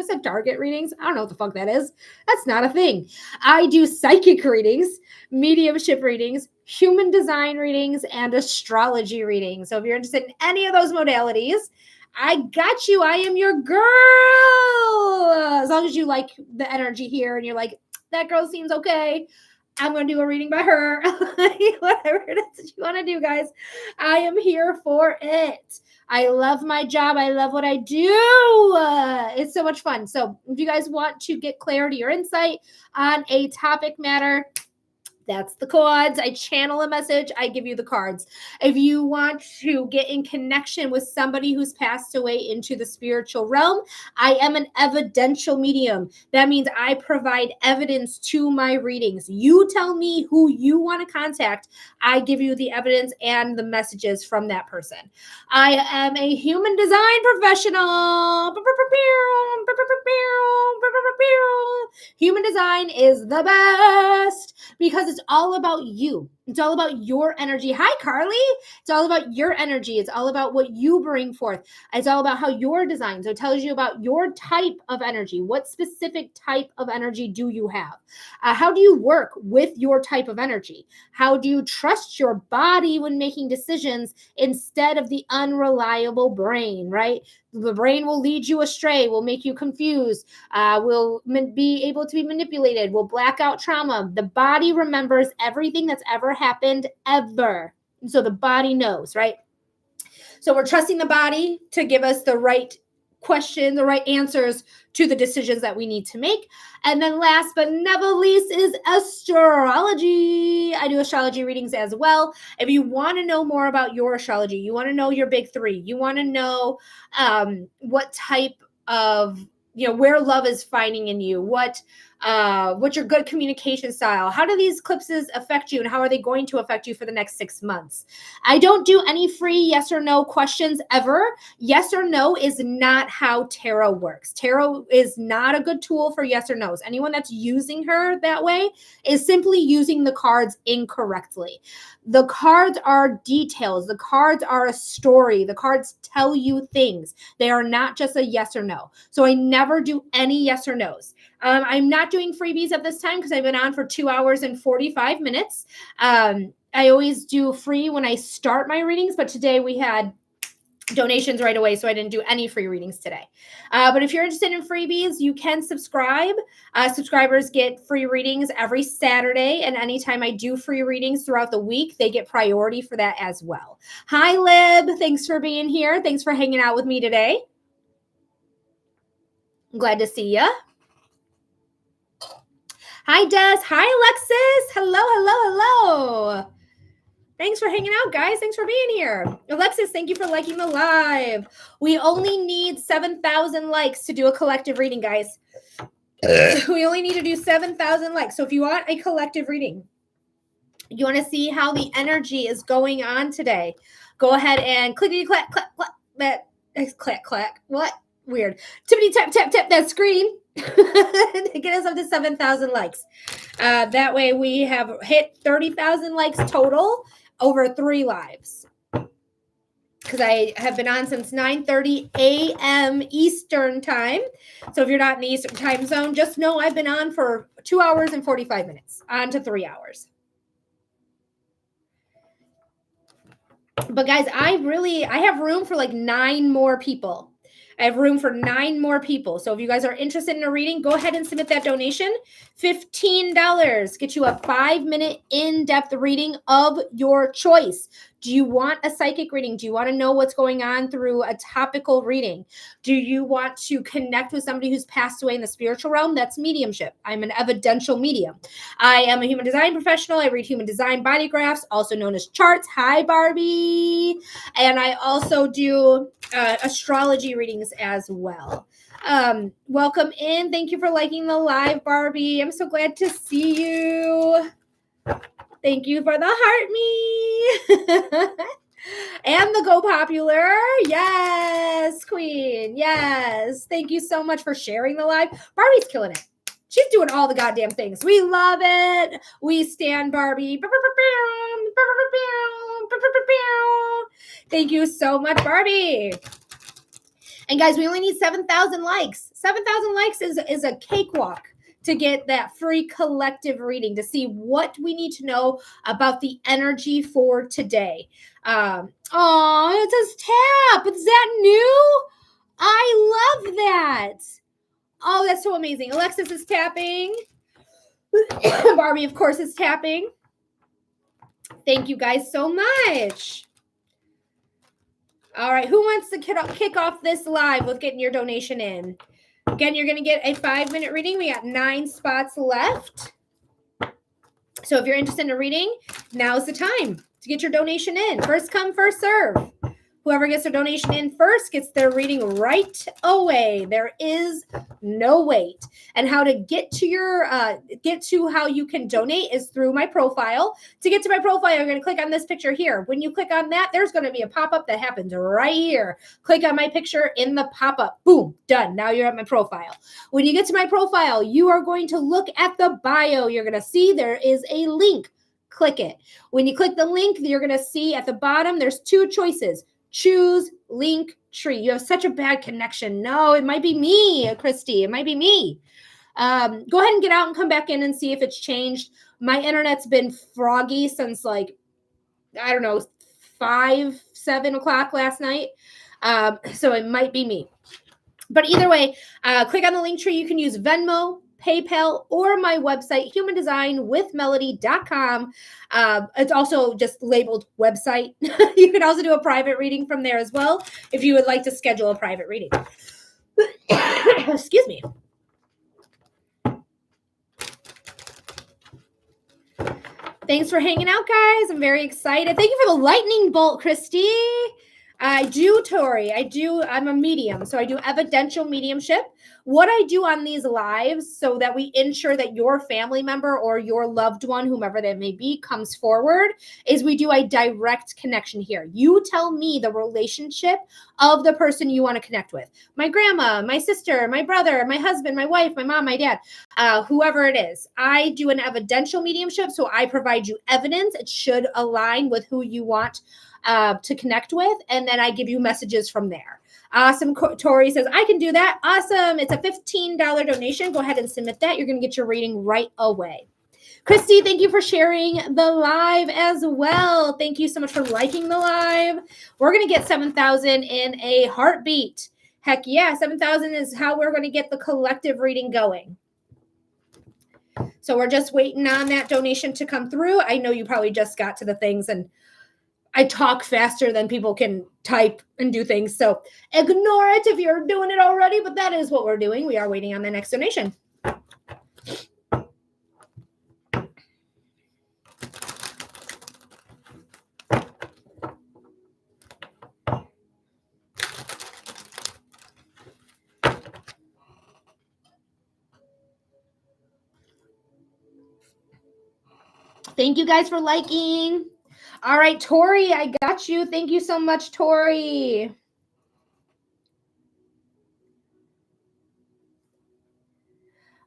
said target readings. I don't know what the fuck that is. That's not a thing. I do psychic readings, mediumship readings, human design readings, and astrology readings. So if you're interested in any of those modalities, I got you. I am your girl. As long as you like the energy here and you're like, that girl seems okay, I'm going to do a reading by her. Whatever it is that you want to do, guys, I am here for it. I love my job. I love what I do. It's so much fun. So if you guys want to get clarity or insight on a topic matter, that's the cards. I channel a message. I give you the cards. If you want to get in connection with somebody who's passed away into the spiritual realm, I am an evidential medium. That means I provide evidence to my readings. You tell me who you want to contact. I give you the evidence and the messages from that person. I am a human design professional. Human design is the best because it's all about you. It's all about your energy. Hi, Carly. It's all about your energy. It's all about what you bring forth. It's all about how you're designed. So it tells you about your type of energy. What specific type of energy do you have? How do you work with your type of energy? How do you trust your body when making decisions instead of the unreliable brain, right? The brain will lead you astray, will make you confused, will be able to be manipulated, will black out trauma. The body remembers everything that's ever happened, ever. And so the body knows, right? So we're trusting the body to give us the right question, the right answers to the decisions that we need to make. And then last but never least is astrology. I do astrology readings as well. If you want to know more about your astrology, you want to know your big three, you want to know what type of, where love is finding in you, what What's your good communication style? How do these eclipses affect you, and how are they going to affect you for the next 6 months? I don't do any free yes or no questions ever. Yes or no is not how tarot works. Tarot is not a good tool for yes or no's. Anyone that's using her that way is simply using the cards incorrectly. The cards are details. The cards are a story. The cards tell you things. They are not just a yes or no. So I never do any yes or no's. I'm not doing freebies at this time because I've been on for 2 hours and 45 minutes. I always do free when I start my readings, but today we had donations right away, so I didn't do any free readings today. But if you're interested in freebies, you can subscribe. Subscribers get free readings every Saturday, and anytime I do free readings throughout the week, they get priority for that as well. Hi, Lib. Thanks for being here. Thanks for hanging out with me today. I'm glad to see you. Hi, Des. Hi, Alexis. Hello, hello, hello. Thanks for hanging out, guys. Thanks for being here. Alexis, thank you for liking the live. We only need 7,000 likes to do a collective reading, guys. We only need to do 7,000 likes. So if you want a collective reading, you want to see how the energy is going on today, go ahead and clickety clack, clack, clack. That is clack, clack. What? Weird. Tippity tap, tap, tap that screen. Get us up to 7,000 likes. That way we have hit 30,000 likes total over 3 lives. Because I have been on since 9:30 a.m. Eastern time. So if you're not in the Eastern time zone, just know I've been on for 2 hours and 45 minutes, on to 3 hours. But guys, I have room for like 9 more people. I have room for 9 more people. So if you guys are interested in a reading, go ahead and submit that donation. $15 get you a 5-minute in-depth reading of your choice. Do you want a psychic reading? Do you want to know what's going on through a topical reading? Do you want to connect with somebody who's passed away in the spiritual realm? That's mediumship. I'm an evidential medium. I am a human design professional. I read human design body graphs, also known as charts. Hi, Barbie. And I also do astrology readings as well. Welcome in. Thank you for liking the live, Barbie. I'm so glad to see you. Thank you for the heart me. And the Go Popular. Yes, Queen. Yes. Thank you so much for sharing the live. Barbie's killing it. She's doing all the goddamn things. We love it. We stand Barbie. Thank you so much, Barbie. And guys, we only need 7,000 likes. 7,000 likes is a cakewalk to get that free collective reading, to see what we need to know about the energy for today. It says tap. Is that new? I love that. Oh, that's so amazing. Alexis is tapping. Barbie, of course, is tapping. Thank you guys so much. All right, who wants to kick off this live with getting your donation in? Again, you're going to get a 5-minute reading. We got 9 spots left. So if you're interested in a reading, now's the time to get your donation in. First come, first serve. Whoever gets their donation in first gets their reading right away. There is no wait. And how to get to how you can donate is through my profile. To get to my profile, you're going to click on this picture here. When you click on that, there's going to be a pop-up that happens right here. Click on my picture in the pop-up. Boom, done. Now you're at my profile. When you get to my profile, you are going to look at the bio. You're going to see there is a link. Click it. When you click the link, you're going to see at the bottom, there's 2 choices. Choose link tree. You have such a bad connection. No, it might be me, Christy. It might be me. Go ahead and get out and come back in and see if it's changed. My internet's been froggy since like, I don't know, 5, 7 o'clock last night. So it might be me. But either way, click on the link tree. You can use Venmo, PayPal, or my website, humandesignwithmelody.com. It's also just labeled website. You can also do a private reading from there as well if you would like to schedule a private reading. Excuse me. Thanks for hanging out, guys. I'm very excited. Thank you for the lightning bolt, Christy. I do, Tori. I'm a medium. So I do evidential mediumship, what I do on these lives so that we ensure that your family member or your loved one, whomever that may be, comes forward is we do a direct connection here. You tell me the relationship of the person you want to connect with. My grandma, my sister, my brother, my husband, my wife, my mom, my dad, whoever it is. I do an evidential mediumship, so I provide you evidence. It should align with who you want to connect with, and then I give you messages from there. Awesome. Tori says, I can do that. Awesome. It's a $15 donation. Go ahead and submit that. You're going to get your reading right away. Christy, thank you for sharing the live as well. Thank you so much for liking the live. We're going to get 7,000 in a heartbeat. Heck yeah, 7,000 is how we're going to get the collective reading going. So we're just waiting on that donation to come through. I know you probably just got to the things, and I talk faster than people can type and do things. So ignore it if you're doing it already, but that is what we're doing. We are waiting on the next donation. Thank you guys for liking. All right, Tori, I got you. Thank you so much, Tori.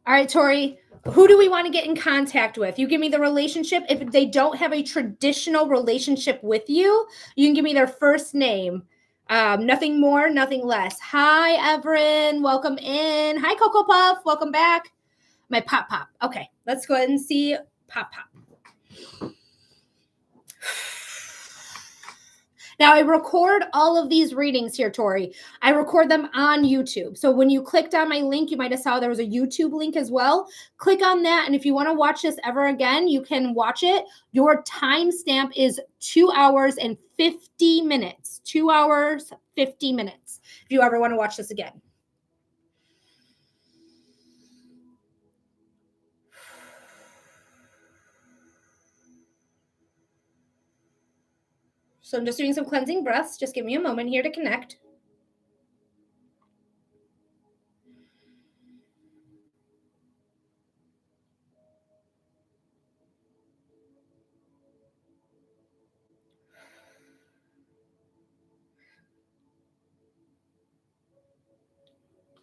All right, Tori, who do we want to get in contact with? You give me the relationship. If they don't have a traditional relationship with you, you can give me their first name. Nothing more, nothing less. Hi, Everin. Welcome in. Hi, Cocoa Puff. Welcome back. My Pop Pop. Okay, let's go ahead and see Pop Pop. Now, I record all of these readings here, Tori. I record them on YouTube. So when you clicked on my link, you might have saw there was a YouTube link as well. Click on that. And if you want to watch this ever again, you can watch it. Your timestamp is 2 hours and 50 minutes. 2 hours, 50 minutes. If you ever want to watch this again. So I'm just doing some cleansing breaths. Just give me a moment here to connect.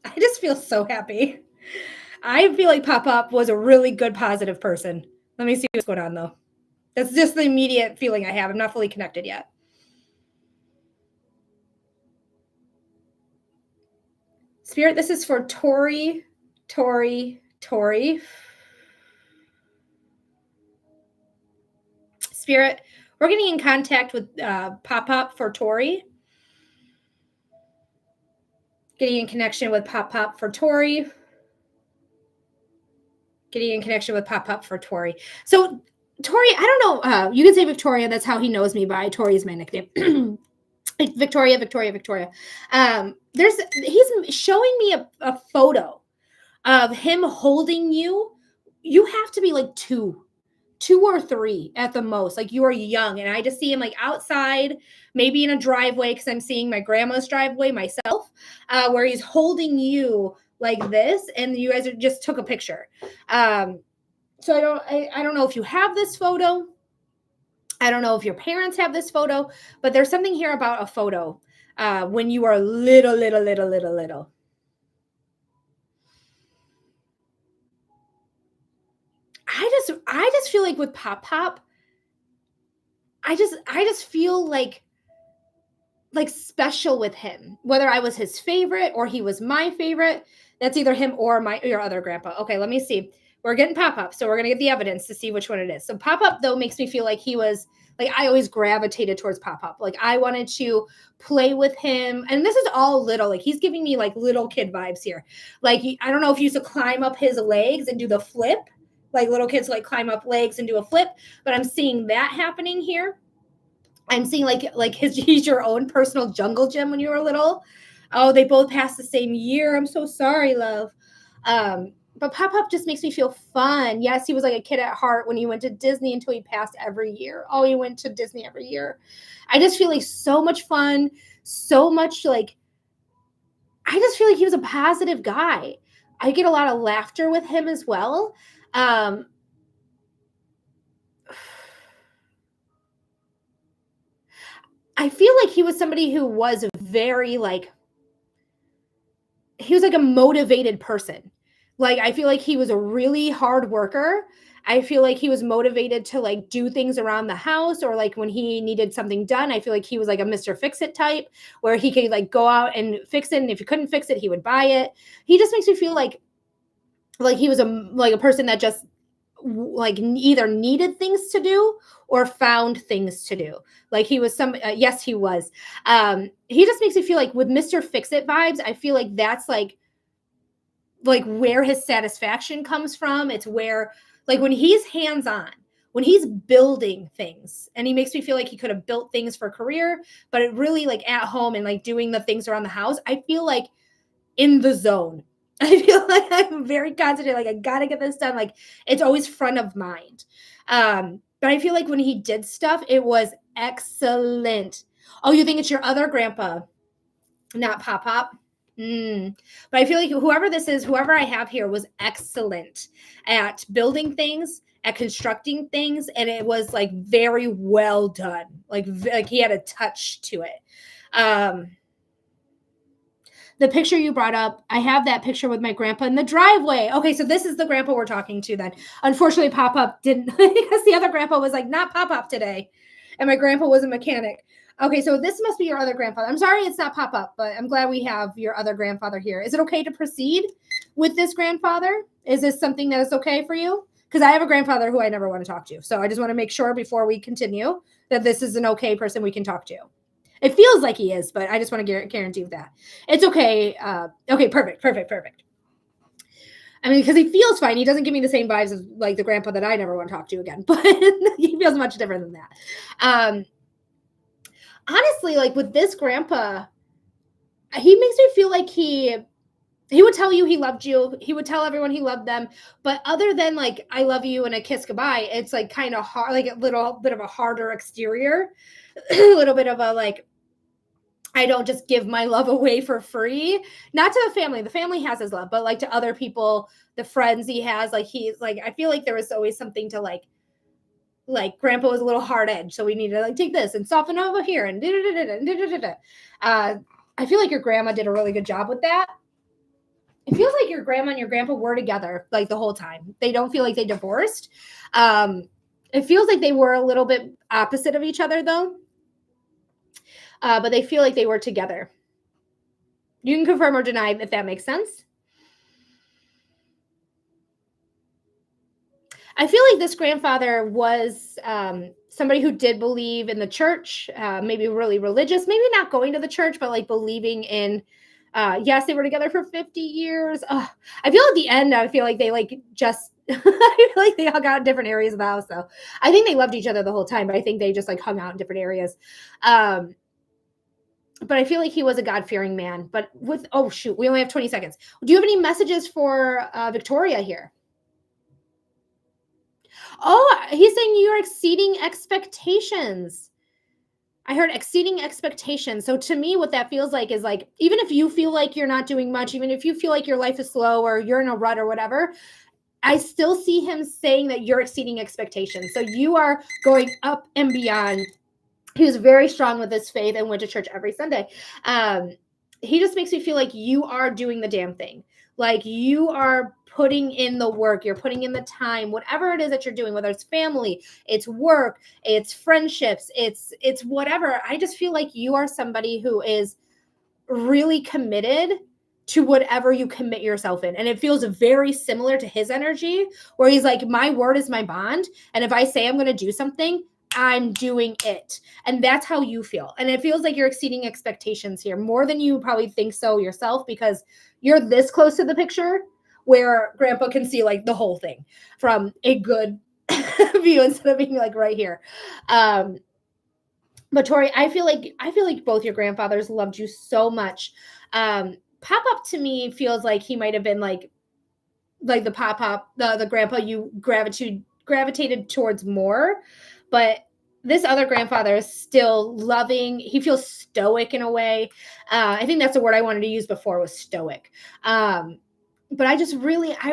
I just feel so happy. I feel like Pop Up was a really good, positive person. Let me see what's going on, though. That's just the immediate feeling I have. I'm not fully connected yet. Spirit, this is for Tori. Spirit, we're getting in contact with Pop Up for Tori. Getting in connection with Pop Up for Tori. Getting in connection with Pop Up for Tori. So, Tori, I don't know. You can say Victoria. That's how he knows me by. Tori is my nickname. Victoria. He's showing me a photo of him holding you. You have to be like two or three at the most. Like you are young. And I just see him like outside, maybe in a driveway, because I'm seeing my grandma's driveway myself, where he's holding you like this, and you guys just took a picture. So I don't know if you have this photo. I don't know if your parents have this photo, but there's something here about a photo when you are little. I just feel like with Pop Pop, I just feel like special with him. Whether I was his favorite or he was my favorite, that's either him or your other grandpa. Okay, let me see. We're getting Pop Up, so we're gonna get the evidence to see which one it is. So Pop Up though makes me feel like he was like I always gravitated towards Pop Up. Like I wanted to play with him, and this is all little. Like he's giving me like little kid vibes here. Like I don't know if he used to climb up his legs and do the flip. Like little kids like climb up legs and do a flip, but I'm seeing that happening here. I'm seeing like he's your own personal jungle gym when you were little. Oh, they both passed the same year. I'm so sorry, love. But Pop Up just makes me feel fun. Yes, he was like a kid at heart when he went to Disney until he passed every year. Oh, he went to Disney every year. I just feel like so much fun, so much like I just feel like he was a positive guy. I get a lot of laughter with him as well. Um, I feel like he was somebody who was very like, he was like a motivated person. Like, I feel like he was a really hard worker. I feel like he was motivated to like do things around the house, or like when he needed something done, I feel like he was like a Mr. Fix It type where he could like go out and fix it. And if he couldn't fix it, he would buy it. He just makes me feel like he was a person that just like either needed things to do or found things to do. Like he was yes, he was. He just makes me feel like with Mr. Fix It vibes, I feel like that's like where his satisfaction comes from. It's where like when he's hands-on, when he's building things, and he makes me feel like he could have built things for career, but it really like at home and like doing the things around the house, I feel like in the zone. I feel like I'm very concentrated. Like I gotta get this done. Like it's always front of mind. But I feel like when he did stuff, it was excellent. Oh, you think it's your other grandpa, not Pop Pop? But I feel like whoever this is, whoever I have here, was excellent at building things, at constructing things, and it was like very well done. Like he had a touch to it. The picture you brought up, I have that picture with my grandpa in the driveway. Okay, so this is the grandpa we're talking to then. Unfortunately, Pop Up didn't, because the other grandpa was like, not Pop Up today. And my grandpa was a mechanic. Okay, so this must be your other grandfather. I'm sorry it's not Pop Up, but I'm glad we have your other grandfather here. Is it okay to proceed with this grandfather? Is this something that is okay for you? Because I have a grandfather who I never want to talk to. So I just want to make sure before we continue that this is an okay person we can talk to. It feels like he is, but I just want to guarantee that. It's okay. Okay, perfect. I mean, because he feels fine. He doesn't give me the same vibes as like the grandpa that I never want to talk to again, but he feels much different than that. Honestly, like with this grandpa, he makes me feel like he would tell you he loved you. He would tell everyone he loved them. But other than like, I love you and a kiss goodbye, it's like kind of hard, like a little bit of a harder exterior, a little bit of a like, I don't just give my love away for free. Not to the family. The family has his love, but like to other people, the friends he has, like he's like, I feel like there was always something to like grandpa was a little hard edge. So we need to like take this and soften over here and I feel like your grandma did a really good job with that. It feels like your grandma and your grandpa were together like the whole time. They don't feel like they divorced. It feels like they were a little bit opposite of each other though. But they feel like they were together. You can confirm or deny if that makes sense. I feel like this grandfather was somebody who did believe in the church, maybe really religious, maybe not going to the church, but like believing in, yes, they were together for 50 years. I feel at the end, I feel like they like just, I feel like they hung out in different areas of the house though. I think they loved each other the whole time, but I think they just like hung out in different areas. But I feel like he was a God-fearing man. But with, oh shoot, we only have 20 seconds. Do you have any messages for Victoria here? Oh, he's saying you're exceeding expectations. I heard exceeding expectations. So to me, what that feels like is like, even if you feel like you're not doing much, even if you feel like your life is slow or you're in a rut or whatever, I still see him saying that you're exceeding expectations. So you are going up and beyond. He was very strong with his faith and went to church every Sunday. He just makes me feel like you are doing the damn thing. Like you are putting in the work, you're putting in the time, whatever it is that you're doing, whether it's family, it's work, it's friendships, it's whatever. I just feel like you are somebody who is really committed to whatever you commit yourself in. And it feels very similar to his energy, where he's like, my word is my bond. And if I say I'm going to do something, I'm doing it. And that's how you feel. And it feels like you're exceeding expectations here more than you probably think so yourself, because you're this close to the picture where grandpa can see like the whole thing from a good view instead of being like right here. But Tori, I feel like both your grandfathers loved you so much. Pop Up to me feels like he might have been like the Pop Up, the grandpa you gravitated towards more. But this other grandfather is still loving. He feels stoic in a way. I think that's the word I wanted to use before, was stoic. but I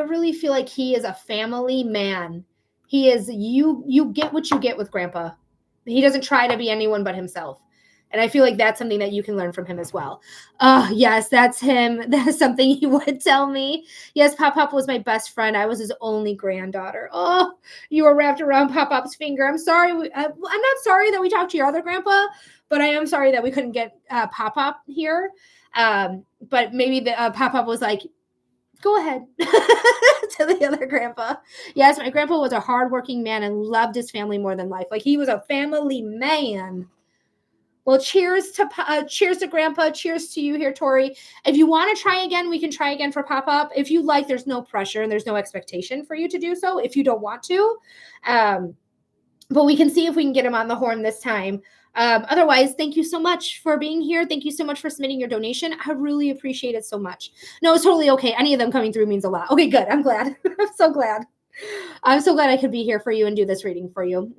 really feel like he is a family man. He is, you get what you get with Grandpa. He doesn't try to be anyone but himself. And I feel like that's something that you can learn from him as well. Oh, yes, that's him. That is something he would tell me. Yes, Pop Pop was my best friend. I was his only granddaughter. Oh, you were wrapped around Pop Pop's finger. I'm sorry. I'm not sorry that we talked to your other grandpa, but I am sorry that we couldn't get Pop Pop here. But maybe the Pop Pop was like, go ahead to the other grandpa. Yes, my grandpa was a hardworking man and loved his family more than life. Like, he was a family man. Well, cheers to Grandpa. Cheers to you here, Tori. If you want to try again, we can try again for pop-up. If you like, there's no pressure and there's no expectation for you to do so if you don't want to. But we can see if we can get him on the horn this time. Otherwise, thank you so much for being here. Thank you so much for submitting your donation. I really appreciate it so much. No, it's totally okay. Any of them coming through means a lot. Okay, good. I'm glad. I'm so glad. I'm so glad I could be here for you and do this reading for you.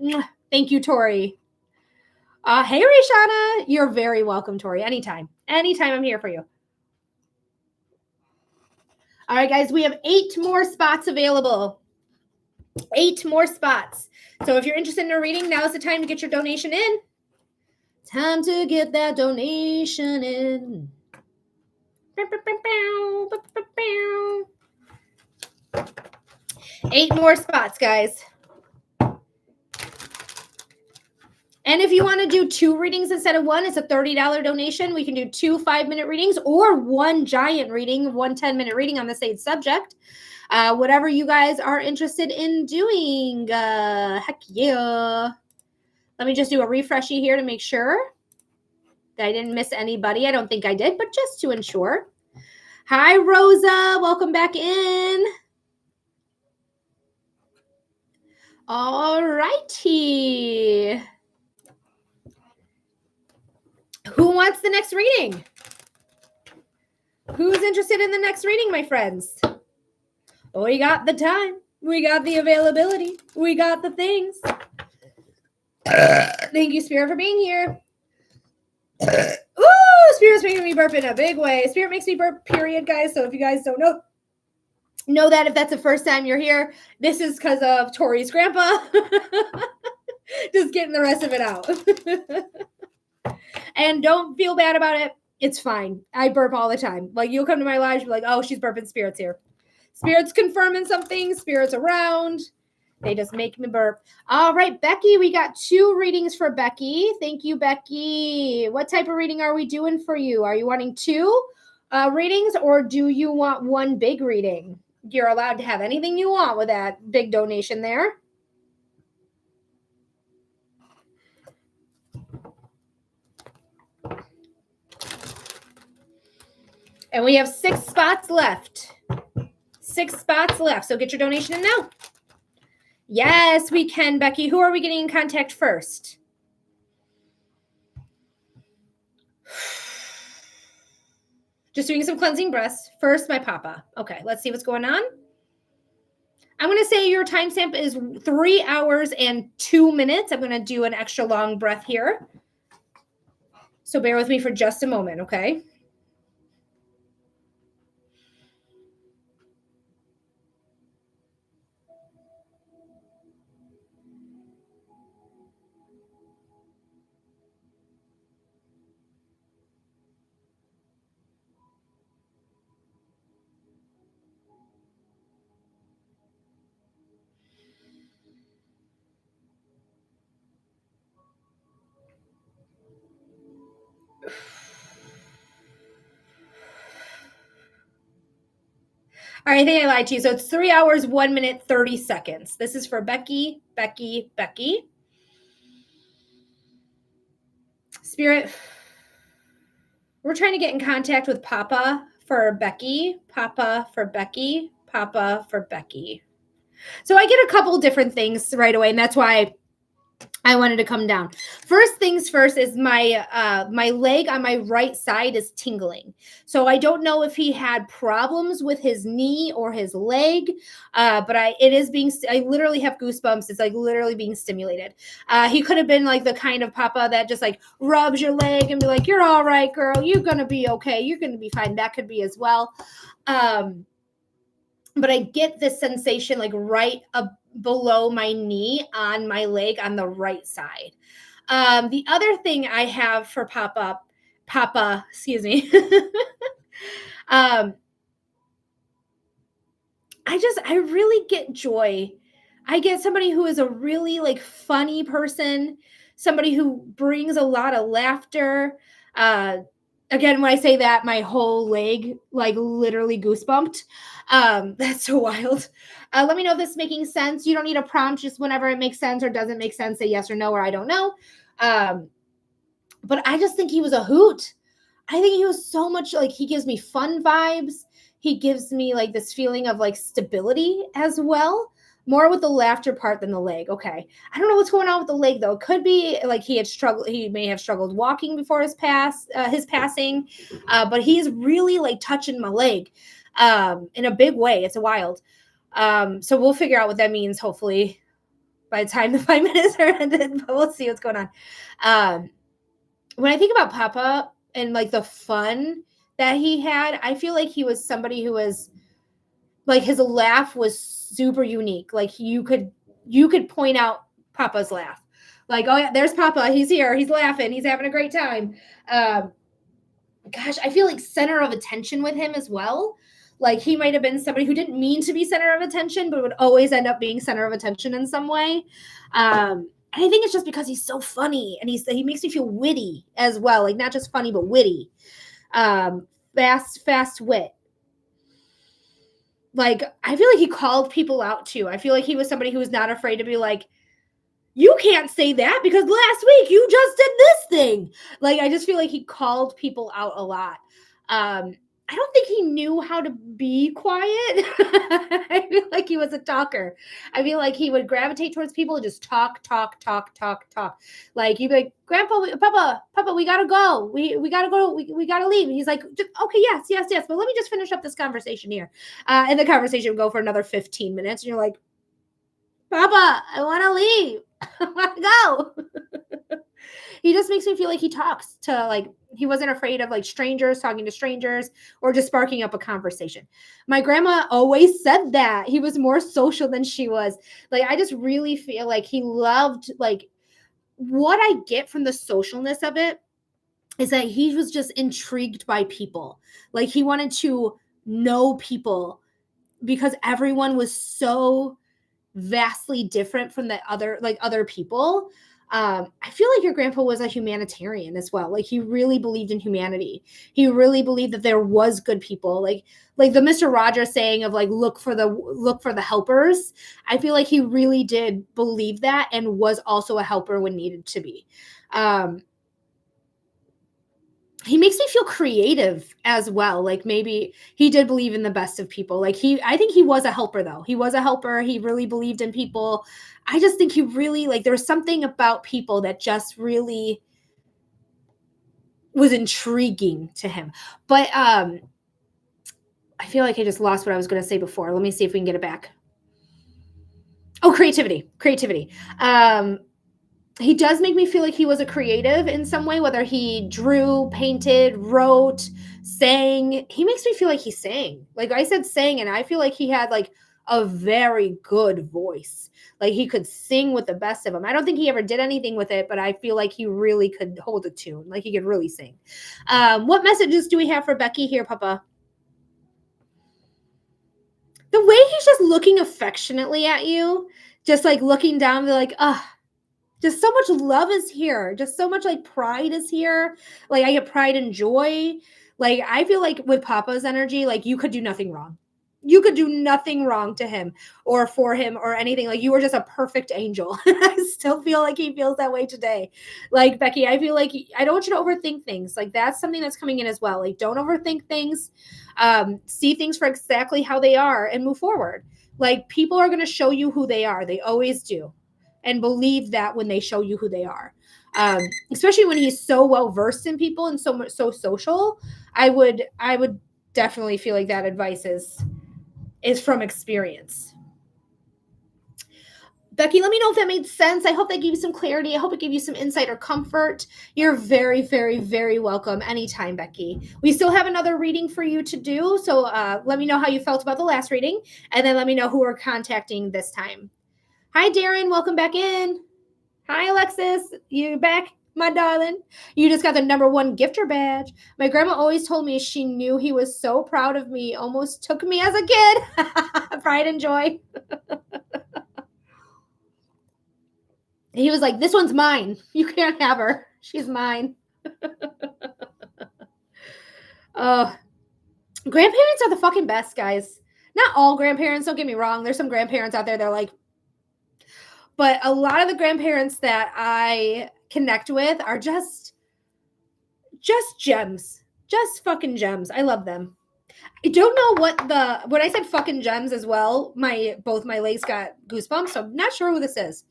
Thank you, Tori. Hey, Rishana. You're very welcome, Tori. Anytime. Anytime, I'm here for you. All right, guys, we have 8 more spots available. 8 more spots. So if you're interested in a reading, now's the time to get your donation in. Time to get that donation in. 8 more spots, guys. And if you want to do 2 readings instead of 1, it's a $30 donation. We can do 2 5-minute readings or 1 giant reading, 1 10-minute reading on the same subject. Whatever you guys are interested in doing. Heck yeah. Let me just do a refreshy here to make sure that I didn't miss anybody. I don't think I did, but just to ensure. Hi, Rosa. Welcome back in. All righty. Who wants the next reading? Who's interested in the next reading, my friends? We got the time. We got the availability. We got the things. Thank you, Spirit, for being here. Ooh, Spirit's making me burp in a big way. Spirit makes me burp, period, guys. So if you guys don't know that if that's the first time you're here, this is because of Tori's grandpa. Just getting the rest of it out. And don't feel bad about it. It's fine. I burp all the time. Like, you'll come to my live, you'll be like, oh, she's burping. Spirit's here. Spirit's confirming something. Spirit's around. They just make me burp. All right, Becky, we got 2 readings for Becky. Thank you, Becky. What type of reading are we doing for you? Are you wanting 2 readings, or do you want 1 big reading? You're allowed to have anything you want with that big donation there. And we have 6 spots left. 6 spots left. So get your donation in now. Yes, we can, Becky. Who are we getting in contact first? Just doing some cleansing breaths. First, my papa. Okay, let's see what's going on. I'm going to say your timestamp is 3 hours and 2 minutes. I'm going to do an extra long breath here. So bear with me for just a moment, okay? All right, I think I lied to you. So it's 3 hours, 1 minute, 30 seconds. This is for Becky, Becky, Becky. Spirit, we're trying to get in contact with Papa for Becky, Papa for Becky, Papa for Becky. So I get a couple different things right away, and that's why I wanted to come down. First things first is my my leg on my right side is tingling. So I don't know if he had problems with his knee or his leg, but I literally have goosebumps. It's like literally being stimulated. He could have been like the kind of papa that just like rubs your leg and be like, "You're all right, girl. You're gonna be okay. You're gonna be fine." That could be as well. but I get this sensation like right up below my knee on my leg on the right side. The other thing I have for Papa, excuse me. um, I really get joy. I get somebody who is a really like funny person, somebody who brings a lot of laughter. Uh, Again, when I say that, my whole leg like literally goosebumped. That's so wild. Let me know if this is making sense. You don't need a prompt, just whenever it makes sense or doesn't make sense, say yes or no, or I don't know. But I just think he was a hoot. I think he was so much like he gives me fun vibes. He gives me like this feeling of like stability as well. More with the laughter part than the leg. Okay. I don't know what's going on with the leg though. Could be like he may have struggled walking before his passing. But he's really like touching my leg in a big way. It's wild. So we'll figure out what that means hopefully by the time the 5 minutes are ended, but we'll see what's going on. When I think about Papa and like the fun that he had, I feel like he was somebody who was like his laugh was super unique. Like you could point out Papa's laugh. Like, oh yeah, there's Papa. He's here. He's laughing. He's having a great time. Um, Gosh, I feel like center of attention with him as well. Like he might have been somebody who didn't mean to be center of attention, but would always end up being center of attention in some way. And I think it's just because he's so funny and he makes me feel witty as well. Like not just funny, but witty. Fast wit. Like I feel like he called people out too. I feel like he was somebody who was not afraid to be like, you can't say that because last week you just did this thing. Like I just feel like he called people out a lot. I don't think he knew how to be quiet. I feel like he was a talker. I feel like he would gravitate towards people and just talk. Like you'd be like, Grandpa, Papa, we gotta go. We gotta go. We gotta leave. And he's like, okay, yes. But let me just finish up this conversation here. And the conversation would go for another 15 minutes. And you're like, Papa, I want to leave. I want to go. He just makes me feel like he talks to like he wasn't afraid of like strangers talking to strangers or just sparking up a conversation. My grandma always said that he was more social than she was. Like I just really feel like he loved like what I get from the socialness of it is that he was just intrigued by people. Like he wanted to know people because everyone was so vastly different from the other people. I feel like your grandpa was a humanitarian as well. Like he really believed in humanity. He really believed that there was good people. Like the Mr. Rogers saying of like look for the helpers. I feel like he really did believe that and was also a helper when needed to be. He makes me feel creative as well. Like maybe he did believe in the best of people. I think he was a helper though. He was a helper. He really believed in people. I just think he really like there was something about people that just really was intriguing to him. But I feel like I just lost what I was going to say before. Let me see if we can get it back. Oh, creativity. He does make me feel like he was a creative in some way, whether he drew, painted, wrote, sang. He makes me feel like he sang. Like I said, sang, and I feel like he had like a very good voice. Like he could sing with the best of them. I don't think he ever did anything with it, but I feel like he really could hold a tune. Like he could really sing. What messages do we have for Becky here, Papa? The way he's just looking affectionately at you, just like looking down, like, just so much love is here. Just so much like pride is here. Like I get pride and joy. Like I feel like with Papa's energy, like you could do nothing wrong. You could do nothing wrong to him or for him or anything. Like you were just a perfect angel. I still feel like he feels that way today. Like Becky, I feel like I don't want you to overthink things. Like that's something that's coming in as well. Like don't overthink things. See things for exactly how they are and move forward. Like people are going to show you who they are. They always do. And believe that when they show you who they are, especially when he's so well versed in people and so social. I would definitely feel like that advice is from experience. Becky, let me know if that made sense. I hope that gave you some clarity. I hope it gave you some insight or comfort. You're very, very, very welcome anytime, Becky. We still have another reading for you to do. So let me know how you felt about the last reading, and then let me know who we're contacting this time. Hi, Darren. Welcome back in. Hi, Alexis. You back, my darling? You just got the #1 gifter badge. My grandma always told me she knew he was so proud of me, almost took me as a kid. Pride and joy. He was like, this one's mine. You can't have her. She's mine. Grandparents are the fucking best, guys. Not all grandparents, don't get me wrong. There's some grandparents out there that are like, but a lot of the grandparents that I connect with are just gems. Just fucking gems. I love them. I don't know when I said fucking gems as well, both my legs got goosebumps, so I'm not sure who this is.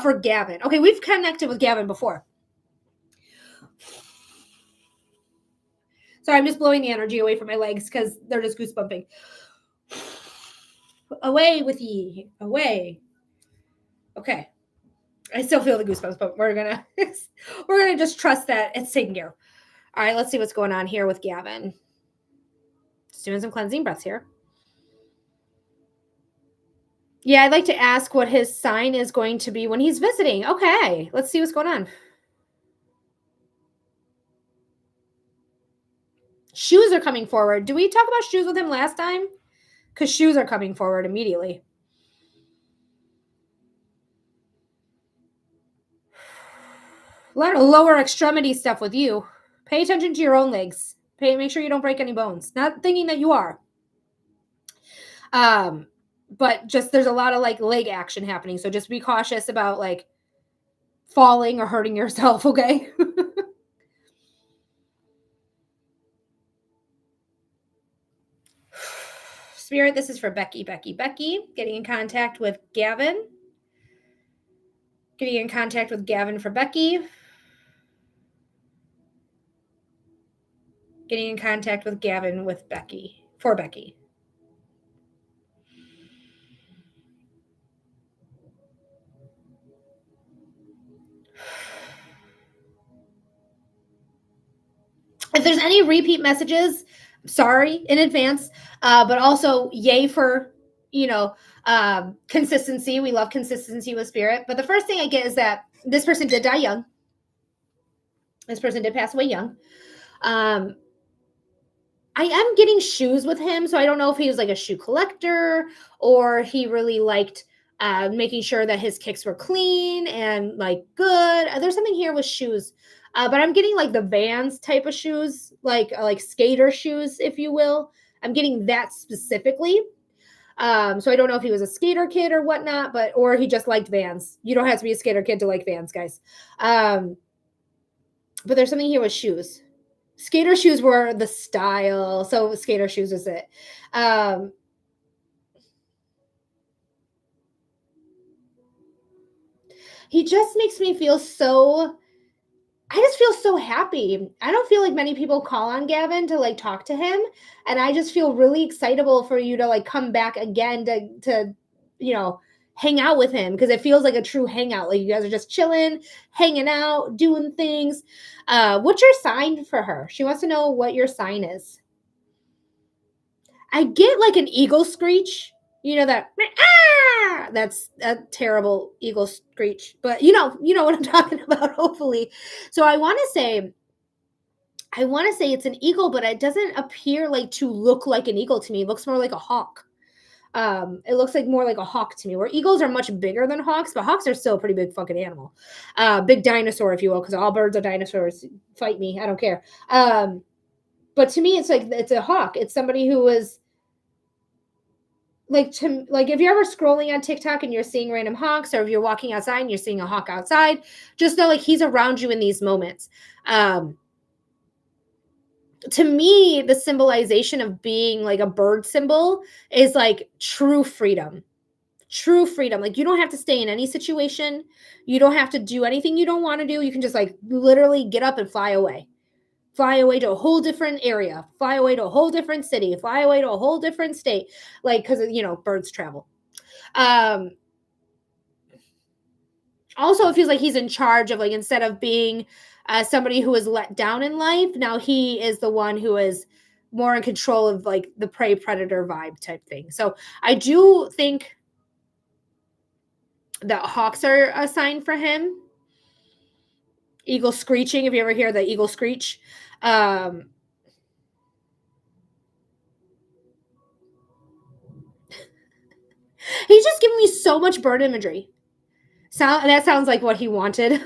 For Gavin. Okay, we've connected with Gavin before. Sorry, I'm just blowing the energy away from my legs because they're just goosebumping. Away with ye. Away. Okay. I still feel the goosebumps, but we're gonna just trust that it's taken care of. All right, let's see what's going on here with Gavin. Just doing some cleansing breaths here. Yeah, I'd like to ask what his sign is going to be when he's visiting. Okay, let's see what's going on. Shoes are coming forward. Did we talk about shoes with him last time? Because shoes are coming forward immediately. A lot of lower extremity stuff with you. Pay attention to your own legs. Make sure you don't break any bones. Not thinking that you are. But just there's a lot of like leg action happening. So just be cautious about like falling or hurting yourself, okay? Spirit, this is for Becky. Getting in contact with Gavin. Getting in contact with Gavin for Becky. Getting in contact with Gavin with Becky. For Becky. If there's any repeat messages, sorry in advance, but also yay for, consistency. We love consistency with spirit. But the first thing I get is that this person did die young. This person did pass away young. I am getting shoes with him, so I don't know if he was like a shoe collector or he really liked making sure that his kicks were clean and like good. There's something here with shoes, but I'm getting like the Vans type of shoes, like skater shoes, if you will. I'm getting that specifically. So I don't know if he was a skater kid or whatnot, or he just liked Vans. You don't have to be a skater kid to like Vans, guys. But there's something here with shoes. Skater shoes were the style, so skater shoes was it. He just makes me feel so, I just feel so happy. I don't feel like many people call on Gavin to like talk to him, and I just feel really excitable for you to like come back again to hang out with him, because it feels like a true hangout. Like you guys are just chilling, hanging out, doing things. What's your sign for her? She wants to know what your sign is. I get like an eagle screech. You know that that's a terrible eagle screech, but you know what I'm talking about, hopefully. So I want to say it's an eagle, but it doesn't appear like to look like an eagle to me. It looks more like a hawk. It looks like more like a hawk to me, where eagles are much bigger than hawks, but hawks are still a pretty big fucking animal. Big dinosaur, if you will, because all birds are dinosaurs. Fight me, I don't care. But to me, it's a hawk. It's somebody who was like, if you're ever scrolling on TikTok and you're seeing random hawks, or if you're walking outside and you're seeing a hawk outside, just know like he's around you in these moments. To me, the symbolization of being like a bird symbol is like true freedom. True freedom. Like you don't have to stay in any situation. You don't have to do anything you don't want to do. You can just like literally get up and fly away. Fly away to a whole different area. Fly away to a whole different city. Fly away to a whole different state. Like, because birds travel. Also, it feels like he's in charge of, like, instead of being somebody who was let down in life, now he is the one who is more in control of, like, the prey predator vibe type thing. So I do think that hawks are a sign for him. Eagle screeching, if you ever hear the eagle screech. Um, he's just giving me so much bird imagery. That sounds like what he wanted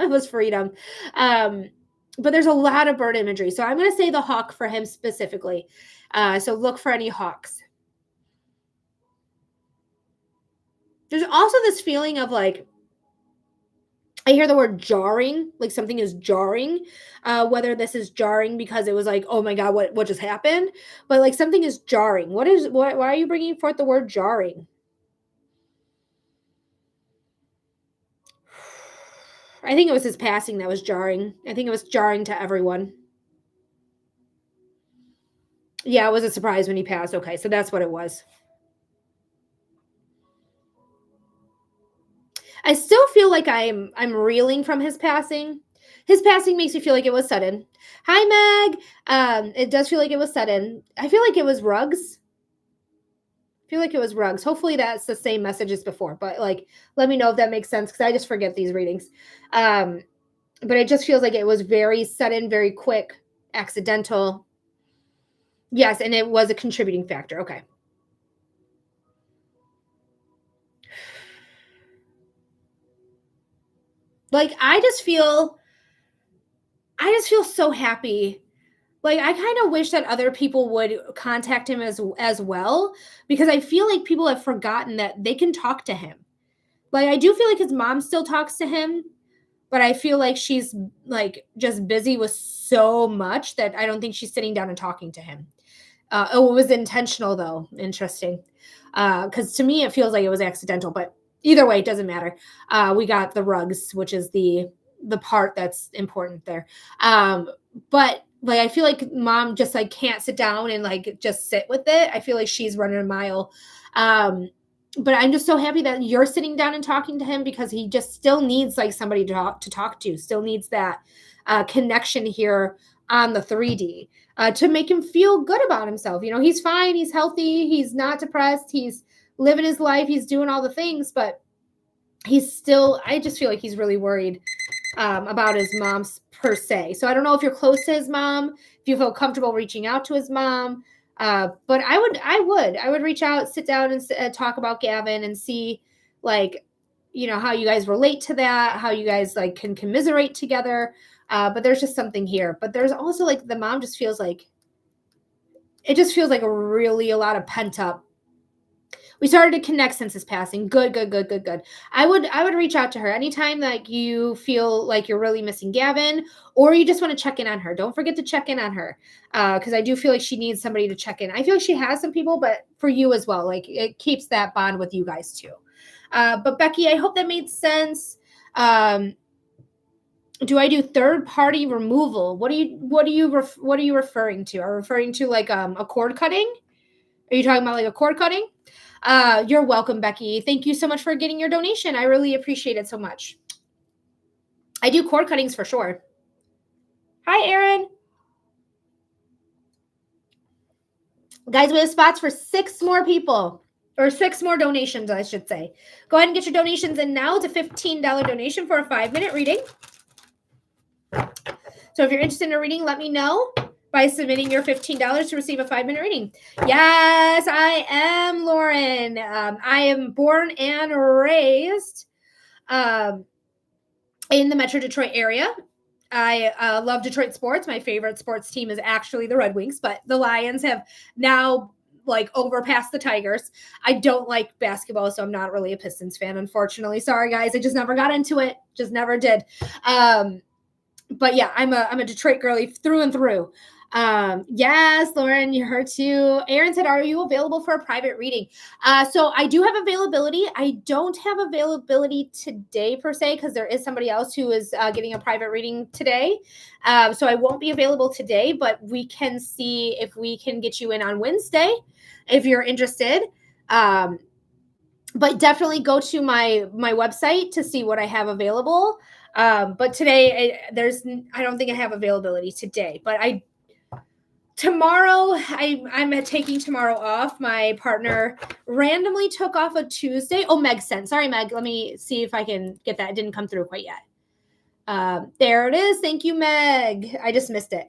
was freedom. Um, but there's a lot of bird imagery. So I'm going to say the hawk for him specifically. So look for any hawks. There's also this feeling of like, I hear the word jarring, like something is jarring. Whether this is jarring because it was like, oh my God, what just happened? But like something is jarring. Why are you bringing forth the word jarring? I think it was his passing that was jarring. I think it was jarring to everyone. Yeah, it was a surprise when he passed. Okay, so that's what it was. I still feel like I'm reeling from his passing. His passing makes me feel like it was sudden. Hi, Meg. It does feel like it was sudden. I feel like it was rugs. I feel like it was rugs. Hopefully that's the same message as before, but like let me know if that makes sense because I just forget these readings. But it just feels like it was very sudden, very quick, accidental. Yes, and it was a contributing factor. Okay. Like I just feel so happy. Like I kind of wish that other people would contact him as well because I feel like people have forgotten that they can talk to him. Like I do feel like his mom still talks to him, but I feel like she's like just busy with so much that I don't think she's sitting down and talking to him. Oh, it was intentional though. Interesting. Because to me it feels like it was accidental, but either way, it doesn't matter. We got the rugs, which is the part that's important there. But like I feel like mom just like can't sit down and like just sit with it. I feel like she's running a mile. But I'm just so happy that you're sitting down and talking to him because he just still needs like somebody to talk to, still needs that connection here on the 3D to make him feel good about himself. You know, he's fine, he's healthy, he's not depressed, he's living his life, he's doing all the things, but he's still, I just feel like he's really worried about his mom per se. So I don't know if you're close to his mom, if you feel comfortable reaching out to his mom. But I would reach out, sit down and talk about Gavin and see like, you know, how you guys relate to that, how you guys like can commiserate together. But there's just something here. But there's also like the mom just feels like, it just feels like a lot of pent up. We started to connect since his passing. Good. I would reach out to her anytime that you feel like you're really missing Gavin or you just want to check in on her. Don't forget to check in on her because I do feel like she needs somebody to check in. I feel like she has some people, but for you as well, like it keeps that bond with you guys too. But Becky, I hope that made sense. Do I do third party removal? What are you referring to? Are you referring to like a cord cutting? Are you talking about like a cord cutting? You're welcome, Becky. Thank you so much for getting your donation. I really appreciate it so much. I do cord cuttings for sure. Hi, Aaron. Guys, we have spots for 6 more people. Or 6 more donations, I should say. Go ahead and get your donations in now. It's a $15 donation for a 5-minute reading. So if you're interested in a reading, let me know by submitting your $15 to receive a 5-minute reading. Yes, I am, Lauren. I am born and raised in the Metro Detroit area. I love Detroit sports. My favorite sports team is actually the Red Wings, but the Lions have now like overpassed the Tigers. I don't like basketball, so I'm not really a Pistons fan, unfortunately. Sorry, guys. I just never got into it. Just never did. But yeah, I'm a Detroit girly through and through. Yes, Lauren, you heard too. Aaron said, are you available for a private reading? So I do have availability. I don't have availability today per se, because there is somebody else who is getting a private reading today. So I won't be available today, but we can see if we can get you in on Wednesday if you're interested. but definitely go to my website to see what I have available. But today I don't think I have availability today, but tomorrow I'm taking tomorrow off. My partner randomly took off a Tuesday. Oh, Meg sent. Sorry, Meg. Let me see if I can get that. It didn't come through quite yet. There it is. Thank you, Meg. I just missed it.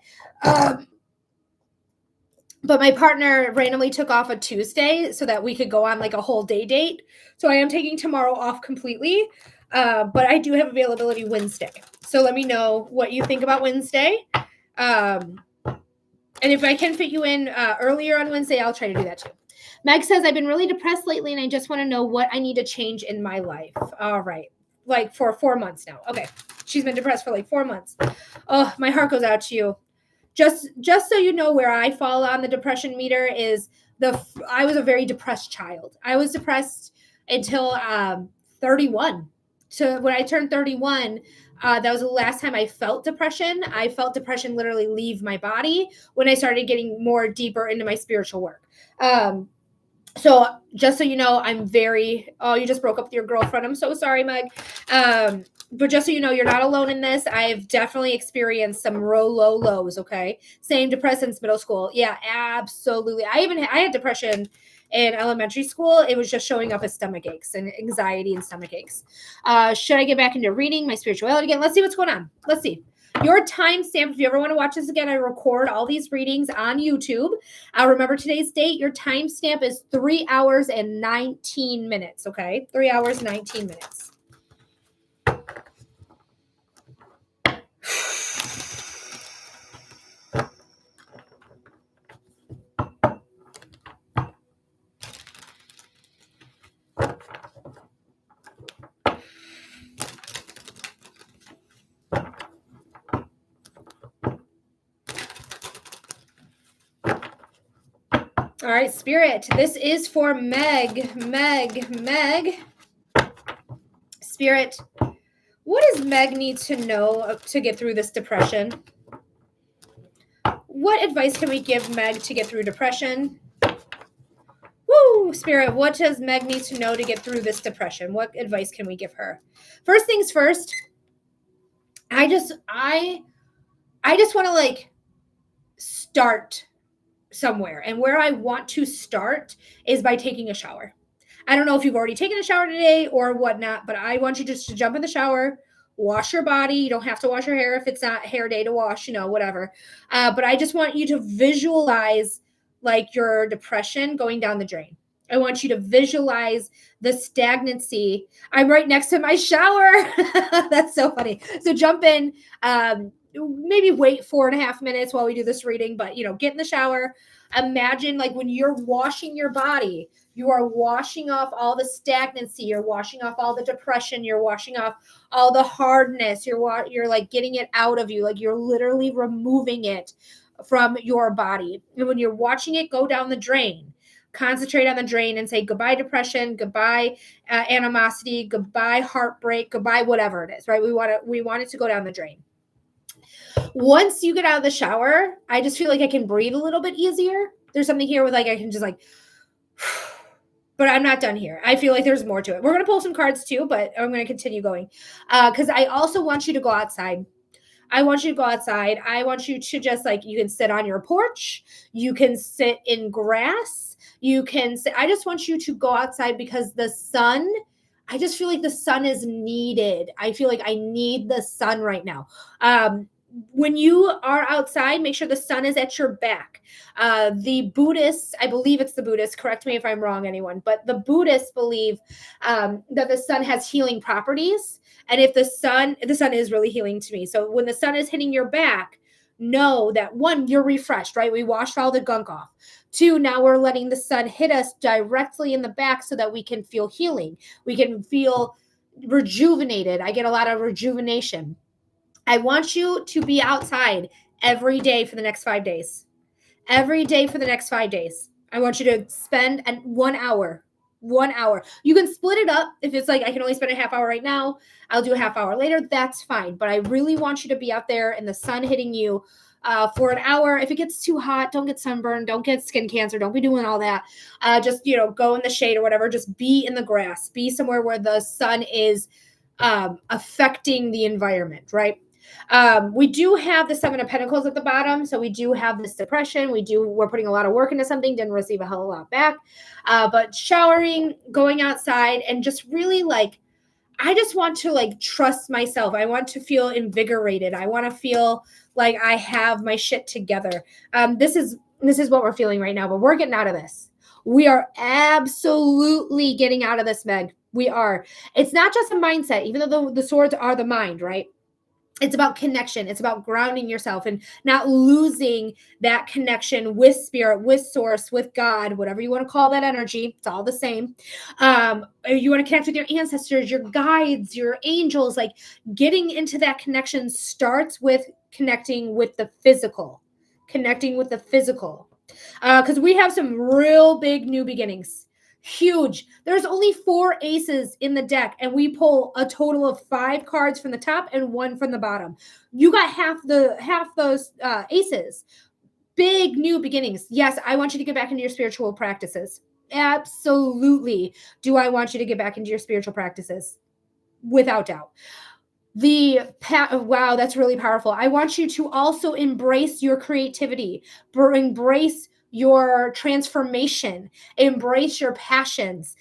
But my partner randomly took off a Tuesday so that we could go on like a whole day date. So I am taking tomorrow off completely. But I do have availability Wednesday. So let me know what you think about Wednesday. And if I can fit you in earlier on Wednesday, I'll try to do that too. Meg says, I've been really depressed lately and I just want to know what I need to change in my life. All right. Like for 4 months now. Okay. She's been depressed for like 4 months. Oh, my heart goes out to you. Just so you know where I fall on the depression meter is I was a very depressed child. I was depressed until 31. So when I turned 31, that was the last time I felt depression. I felt depression literally leave my body when I started getting more deeper into my spiritual work. So just so you know, I'm very, oh, you just broke up with your girlfriend. I'm so sorry, Meg. But just so you know, you're not alone in this. I've definitely experienced some low lows. Okay. Same depressed since middle school. Yeah, absolutely. I had depression in elementary school. It was just showing up as stomach aches and anxiety and stomach aches. Should I get back into reading my spirituality again? Let's see what's going on. Let's see. Your timestamp, if you ever want to watch this again, I record all these readings on YouTube. Remember today's date. Your timestamp is 3 hours and 19 minutes, okay? 3 hours, 19 minutes. All right, Spirit, this is for Meg. Spirit, what does Meg need to know to get through this depression? What advice can we give Meg to get through depression? Woo, Spirit, what does Meg need to know to get through this depression? What advice can we give her? First things first, I just want to like start somewhere. And where I want to start is by taking a shower. I don't know if you've already taken a shower today or whatnot, but I want you just to jump in the shower, wash your body. You don't have to wash your hair if it's not hair day to wash, whatever. But I just want you to visualize like your depression going down the drain. I want you to visualize the stagnancy. I'm right next to my shower. That's so funny. So jump in, maybe wait 4.5 minutes while we do this reading, but get in the shower. Imagine like when you're washing your body, you are washing off all the stagnancy. You're washing off all the depression. You're washing off all the hardness. You're like getting it out of you. Like you're literally removing it from your body. And when you're watching it go down the drain, concentrate on the drain and say goodbye depression, goodbye animosity, goodbye heartbreak, goodbye whatever it is, right? We want it to go down the drain. Once you get out of the shower, I just feel like I can breathe a little bit easier. There's something here with like I can just like, but I'm not done here. I feel like there's more to it. We're going to pull some cards too, but I'm going to continue going because I also want you to go outside. I want you to go outside. I want you to just like, you can sit on your porch. You can sit in grass. You can sit. I just want you to go outside because the sun, I just feel like the sun is needed. I feel like I need the sun right now. When you are outside, make sure the sun is at your back. The Buddhists, I believe it's the Buddhists, correct me if I'm wrong, anyone, but the Buddhists believe that the sun has healing properties. And if the sun is really healing to me. So when the sun is hitting your back, know that 1, you're refreshed, right? We washed all the gunk off. 2, now we're letting the sun hit us directly in the back so that we can feel healing. We can feel rejuvenated. I get a lot of rejuvenation. I want you to be outside every day for the next 5 days. Every day for the next 5 days. I want you to spend 1 hour. 1 hour. You can split it up. If it's like, I can only spend a half hour right now, I'll do a half hour later. That's fine. But I really want you to be out there and the sun hitting you for an hour. If it gets too hot, don't get sunburned, don't get skin cancer, don't be doing all that. Just, go in the shade or whatever. Just be in the grass, be somewhere where the sun is affecting the environment, right? We do have the Seven of Pentacles at the bottom. So we do have this depression. We're putting a lot of work into something, didn't receive a hell of a lot back. But showering, going outside, and just really I just want to trust myself. I want to feel invigorated. I want to feel like I have my shit together. This is what we're feeling right now, but we're getting out of this. We are absolutely getting out of this, Meg. We are. It's not just a mindset, even though the swords are the mind, right? It's about connection. It's about grounding yourself and not losing that connection with spirit, with source, with God, whatever you want to call that energy. It's all the same. You want to connect with your ancestors, your guides, your angels. Getting into that connection starts with connecting with the physical. Because we have some real big new beginnings. Huge. There's only 4 aces in the deck, and we pull a total of 5 cards from the top and 1 from the bottom. You got half those aces. Big new beginnings. Yes, I want you to get back into your spiritual practices. Absolutely. Do I want you to get back into your spiritual practices? Without doubt. Wow, that's really powerful. I want you to also embrace your creativity, embrace your transformation, embrace your passions,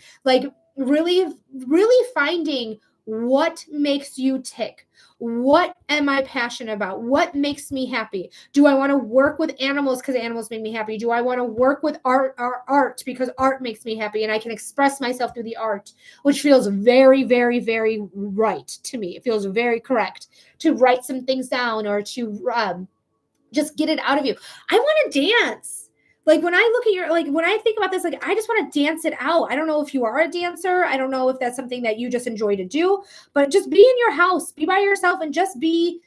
really, really finding what makes you tick. What am I passionate about? What makes me happy? Do I want to work with animals because animals make me happy? Do I want to work with art because art makes me happy and I can express myself through the art, which feels very, very, very right to me. It feels very correct to write some things down or to just get it out of you. I want to dance. When I look at when I think about this, I just want to dance it out. I don't know if you are a dancer. I don't know if that's something that you just enjoy to do, but just be in your house, be by yourself, and just be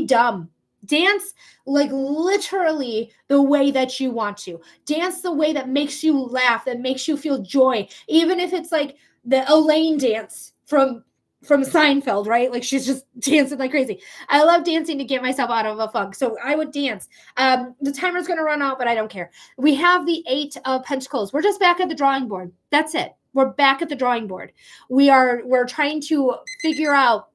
dumb. Dance literally the way that you want to. Dance the way that makes you laugh, that makes you feel joy, even if it's the Elaine dance from Seinfeld, right? She's just dancing like crazy. I love dancing to get myself out of a funk. So I would dance. The timer's going to run out, but I don't care. We have the 8 of Pentacles. We're just back at the drawing board. That's it. We're back at the drawing board. We're trying to figure out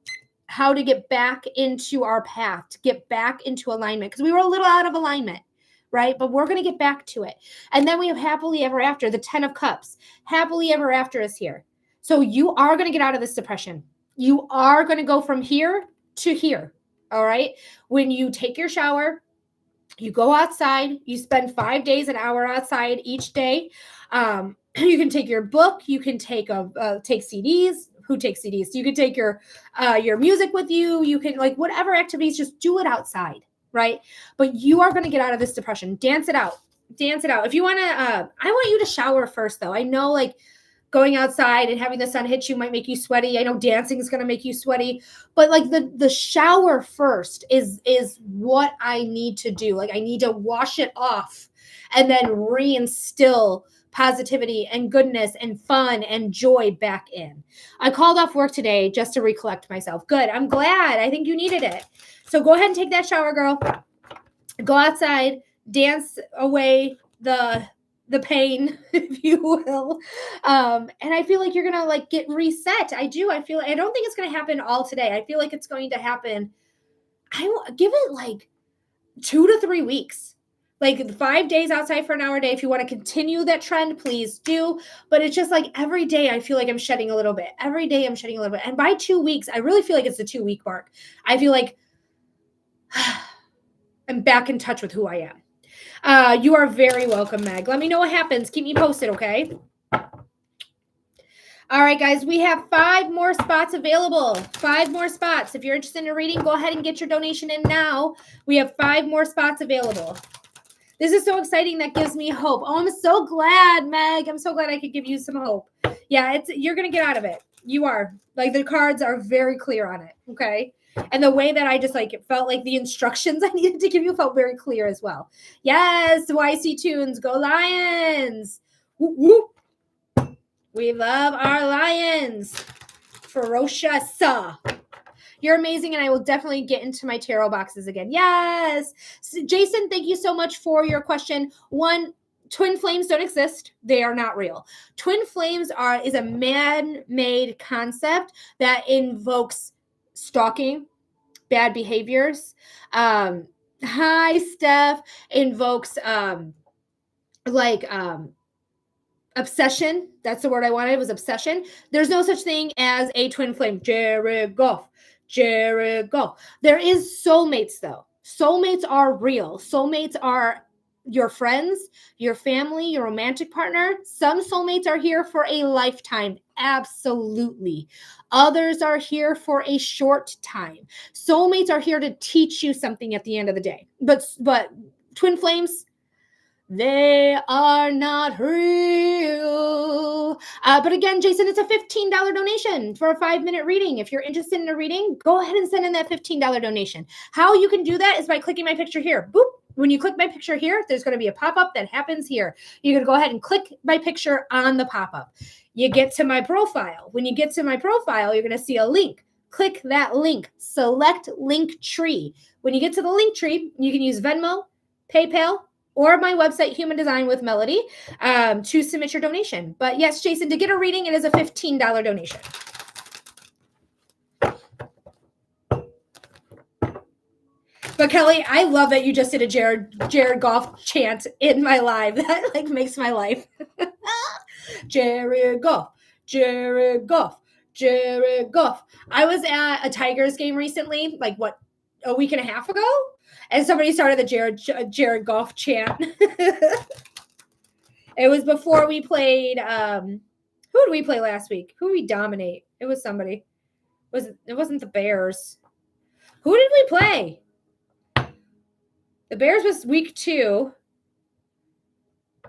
how to get back into our path, to get back into alignment, because we were a little out of alignment, right? But we're going to get back to it. And then we have happily ever after, the 10 of Cups. Happily ever after is here. So you are going to get out of this depression. You are going to go from here to here, all right? When you take your shower, you go outside, you spend 5 days, an hour outside each day. You can take your book, you can take CDs. Who takes CDs? You can take your music with you. You can whatever activities, just do it outside, right? But you are going to get out of this depression. Dance it out. If you want to, I want you to shower first though. I know going outside and having the sun hit you might make you sweaty. I know dancing is going to make you sweaty, but the shower first is what I need to do. I need to wash it off and then reinstill positivity and goodness and fun and joy back in. I called off work today just to recollect myself. Good. I'm glad. I think you needed it. So go ahead and take that shower, girl. Go outside, dance away the pain, if you will. And I feel like you're going to get reset. I don't think it's going to happen all today. I feel like it's going to happen. I give it 2 to 3 weeks. 5 days outside for an hour a day. If you want to continue that trend, please do. But it's just every day I feel like I'm shedding a little bit. Every day I'm shedding a little bit. And by 2 weeks, I really feel like it's the 2-week mark. I feel like I'm back in touch with who I am. You are very welcome, Meg. Let me know what happens. Keep me posted, okay? All right, guys, we have 5 more spots available. 5 more spots. If you're interested in a reading, go ahead and get your donation in now. We have 5 more spots available. This is so exciting. That gives me hope. Oh, I'm so glad, Meg. I'm so glad I could give you some hope. Yeah, you're going to get out of it. You are. The cards are very clear on it, okay? And the way that I just it felt like the instructions I needed to give you felt very clear as well. Yes, YC Tunes, go Lions. Whoop, whoop. We love our lions. Ferocious. You're amazing, and I will definitely get into my tarot boxes again. Yes. So, Jason, thank you so much for your question. One, twin flames don't exist. They are not real. Twin flames is a man-made concept that invokes stalking, bad behaviors. Hi, Steph, invokes obsession. That's the word I wanted, was obsession. There's no such thing as a twin flame. Jared Goff. There is soulmates, though. Soulmates are real. Soulmates are your friends, your family, your romantic partner. Some soulmates are here for a lifetime. Absolutely. Others are here for a short time. Soulmates are here to teach you something at the end of the day. But twin flames, they are not real. But again, Jason, it's a $15 donation for a 5-minute reading. If you're interested in a reading, go ahead and send in that $15 donation. How you can do that is by clicking my picture here. Boop. When you click my picture here, there's going to be a pop-up that happens here. You're going to go ahead and click my picture on the pop-up. You get to my profile. When you get to my profile, you're going to see a link. Click that link. Select link tree. When you get to the link tree, you can use Venmo, PayPal, or my website, Human Design with Melody, to submit your donation. But yes, Jason, to get a reading, it is a $15 donation. But Kelly, I love that you just did a Jared Goff chant in my live. That like makes my life. Jared Goff, Jared Goff, Jared Goff. I was at a Tigers game recently, like a week and a half ago, and somebody started the Jared Goff chant. It was before we played. Who did we play last week? Who did we dominate? It was somebody. It wasn't the Bears. Who did we play? The Bears was week 2.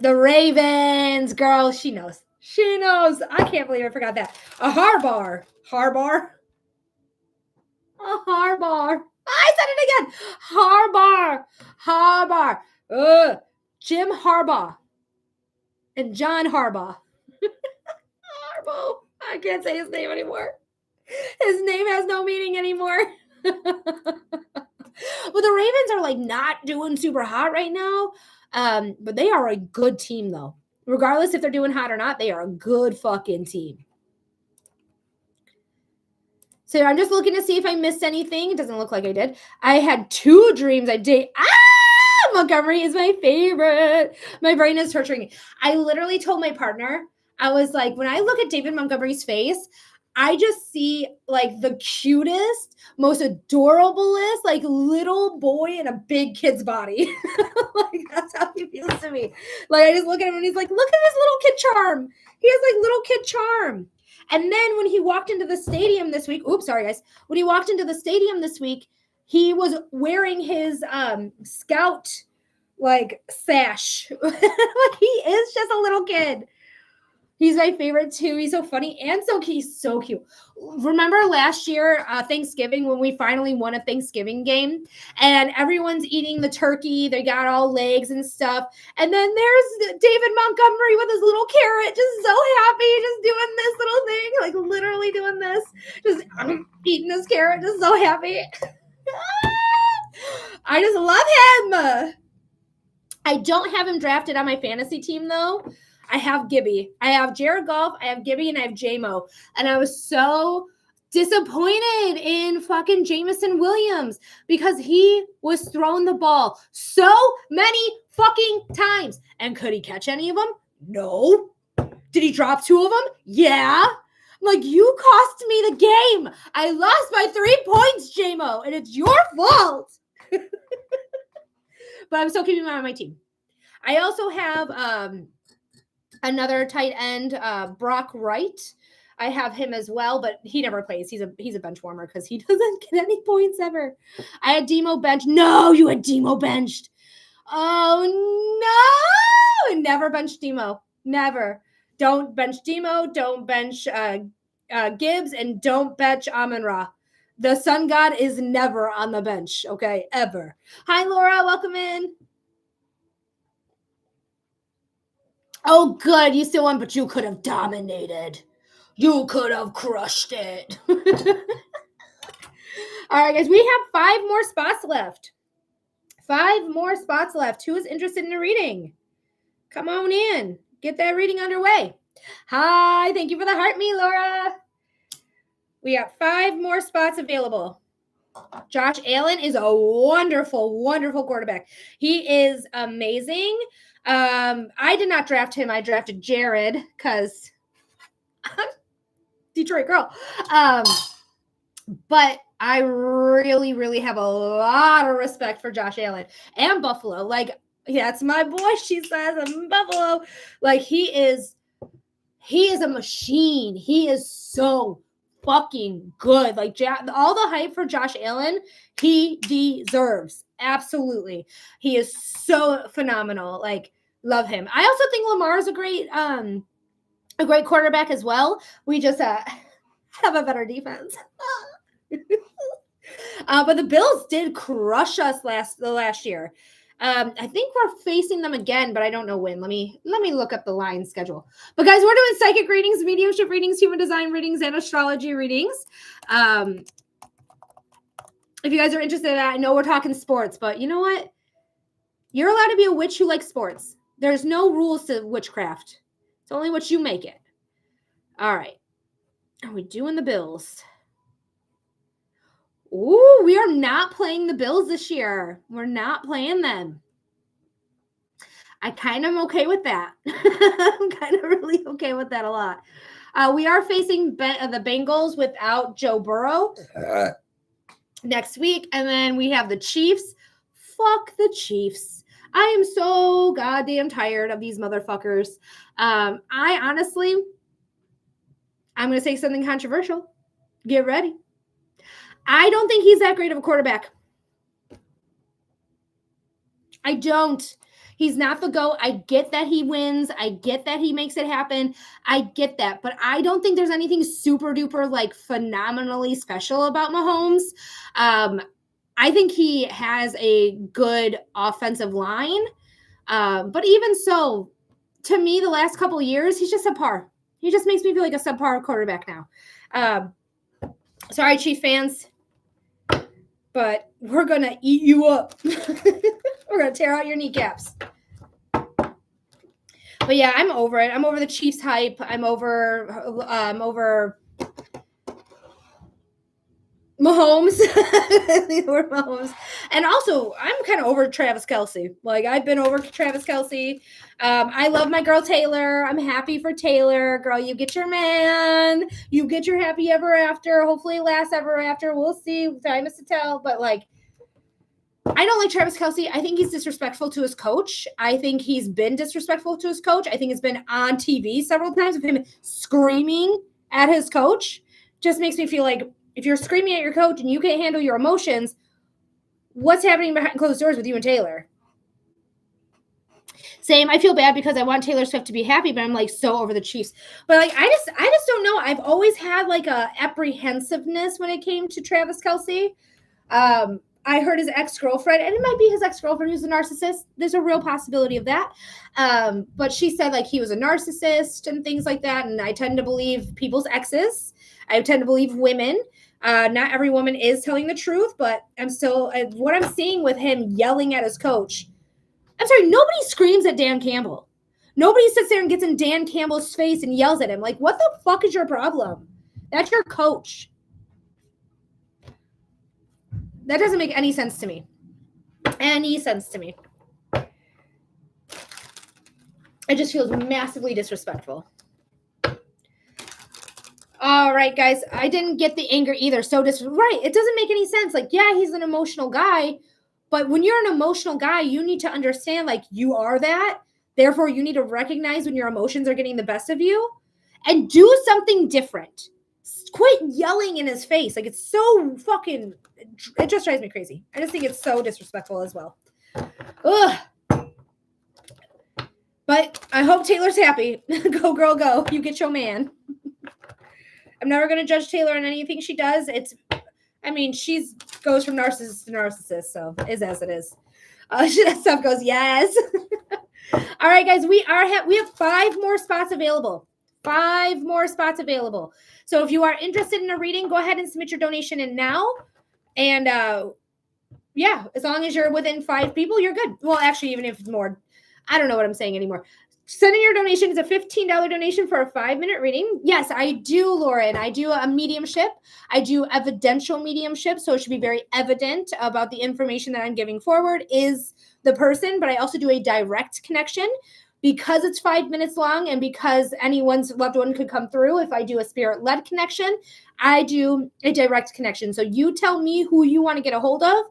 The Ravens, girl, she knows. She knows. I can't believe I forgot that. A Harbaugh. Harbaugh. A Harbaugh. I said it again. Harbaugh. Jim Harbaugh. And John Harbaugh. Harbaugh. I can't say his name anymore. His name has no meaning anymore. Well, the Ravens are like not doing super hot right now. But they are a good team, though. Regardless if they're doing hot or not, they are a good fucking team. So I'm just looking to see if I missed anything. It doesn't look like I did. I had 2 dreams I did. Montgomery is my favorite. My brain is torturing me. I literally told my partner, I was like, when I look at David Montgomery's face, I just see like the cutest, most adorablest, like little boy in a big kid's body. Like that's how he feels to me. Like I just look at him and he's like, look at this little kid charm. He has like little kid charm. And then when he walked into the stadium this week, oops, sorry guys. When he walked into the stadium this week, he was wearing his scout like sash. Like he is just a little kid. He's my favorite too. He's so funny and he's so cute. Remember last year, Thanksgiving, when we finally won a Thanksgiving game and everyone's eating the turkey. They got all legs and stuff. And then there's David Montgomery with his little carrot, just so happy, just doing this little thing, like literally doing this, just eating this carrot, just so happy. I just love him. I don't have him drafted on my fantasy team though. I have Gibby. I have Jared Goff, I have Gibby, and I have J-Mo. And I was so disappointed in fucking Jameson Williams because he was throwing the ball so many fucking times. And could he catch any of them? No. Did he drop 2 of them? Yeah. I'm like, you cost me the game. I lost by 3 points, J-Mo, and it's your fault. But I'm still keeping him on my team. I also have another tight end, Brock Wright. I have him as well, but he never plays. He's a bench warmer because he doesn't get any points ever. I had Demo benched. No, you had Demo benched. Oh, no. Never bench Demo. Never. Don't bench Demo. Don't bench Gibbs. And don't bench Amon-Ra. The sun god is never on the bench, okay? Ever. Hi, Laura. Welcome in. Oh, good. You still won, but you could have dominated. You could have crushed it. All right, guys, we have 5 more spots left. 5 more spots left. Who is interested in a reading? Come on in. Get that reading underway. Hi, thank you for the heart me, Laura. We got 5 more spots available. Josh Allen is a wonderful, wonderful quarterback. He is amazing. I did not draft him. I drafted Jared because Detroit girl. But I really, really have a lot of respect for Josh Allen and Buffalo. Like, that's my boy. She says I'm Buffalo. Like, he is a machine. He is so fucking good. Like, all the hype for Josh Allen, he deserves. Absolutely. He is so phenomenal. Like, love him. I also think Lamar is a great quarterback as well. We just have a better defense. But the Bills did crush us the last year. I think we're facing them again, but I don't know when. Let me look up the line schedule. But guys, we're doing psychic readings, mediumship readings, human design readings, and astrology readings. If you guys are interested, I know we're talking sports, but you know what? You're allowed to be a witch who likes sports. There's no rules to witchcraft. It's only what you make it. All right. Are we doing the Bills? Ooh, we are not playing the Bills this year. We're not playing them. I kind of am okay with that. I'm kind of really okay with that a lot. We are facing the Bengals without Joe Burrow next week. And then we have the Chiefs. Fuck the Chiefs. I am so goddamn tired of these motherfuckers. I'm going to say something controversial. Get ready. I don't think he's that great of a quarterback. I don't. He's not the GOAT. I get that he wins. I get that he makes it happen. I get that. But I don't think there's anything super duper like phenomenally special about Mahomes. I think he has a good offensive line. But even so, to me, the last couple of years, he's just subpar. He just makes me feel like a subpar quarterback now. Sorry, Chief fans. But we're going to eat you up. We're going to tear out your kneecaps. But yeah, I'm over it. I'm over the Chiefs hype. I'm over Mahomes. We're Mahomes. And also, I'm kind of over Travis Kelce. Like, I've been over Travis Kelce. I love my girl Taylor. I'm happy for Taylor. Girl, you get your man. You get your happy ever after. Hopefully it lasts ever after. We'll see. Time is to tell. But, like, I don't like Travis Kelce. I think he's disrespectful to his coach. I think he's been disrespectful to his coach. I think it's been on TV several times of him screaming at his coach. Just makes me feel like, if you're screaming at your coach and you can't handle your emotions, what's happening behind closed doors with you and Taylor? Same. I feel bad because I want Taylor Swift to be happy, but I'm like so over the Chiefs. But like, I just don't know. I've always had like a apprehensiveness when it came to Travis Kelce. I heard his ex-girlfriend, and it might be his ex-girlfriend who's a narcissist. There's a real possibility of that. But she said like he was a narcissist and things like that. And I tend to believe people's exes. I tend to believe women. Not every woman is telling the truth, but I'm still, what I'm seeing with him yelling at his coach. I'm sorry, nobody screams at Dan Campbell. Nobody sits there and gets in Dan Campbell's face and yells at him. Like, what the fuck is your problem? That's your coach. That doesn't make any sense to me. Any sense to me. It just feels massively disrespectful. All right, guys. I didn't get the anger either. So right. It doesn't make any sense. Like, yeah, he's an emotional guy. But when you're an emotional guy, you need to understand, like, you are that. Therefore, you need to recognize when your emotions are getting the best of you and do something different. Quit yelling in his face. Like, it's so fucking, it just drives me crazy. I just think it's so disrespectful as well. Ugh. But I hope Taylor's happy. Go, girl, go. You get your man. I'm never going to judge Taylor on anything she does. She goes from narcissist to narcissist, so is as it is. That stuff goes, yes. All right, guys, we have 5 more spots available. 5 more spots available. So if you are interested in a reading, go ahead and submit your donation in now. And yeah, as long as you're within 5 people, you're good. Well, actually, even if it's more, I don't know what I'm saying anymore. Sending your donation is a $15 donation for a 5-minute reading. Yes, I do, Lauren. I do a mediumship. I do evidential mediumship. So it should be very evident about the information that I'm giving forward is the person, but I also do a direct connection because it's 5 minutes long and because anyone's loved one could come through. If I do a spirit led connection, I do a direct connection. So you tell me who you want to get a hold of.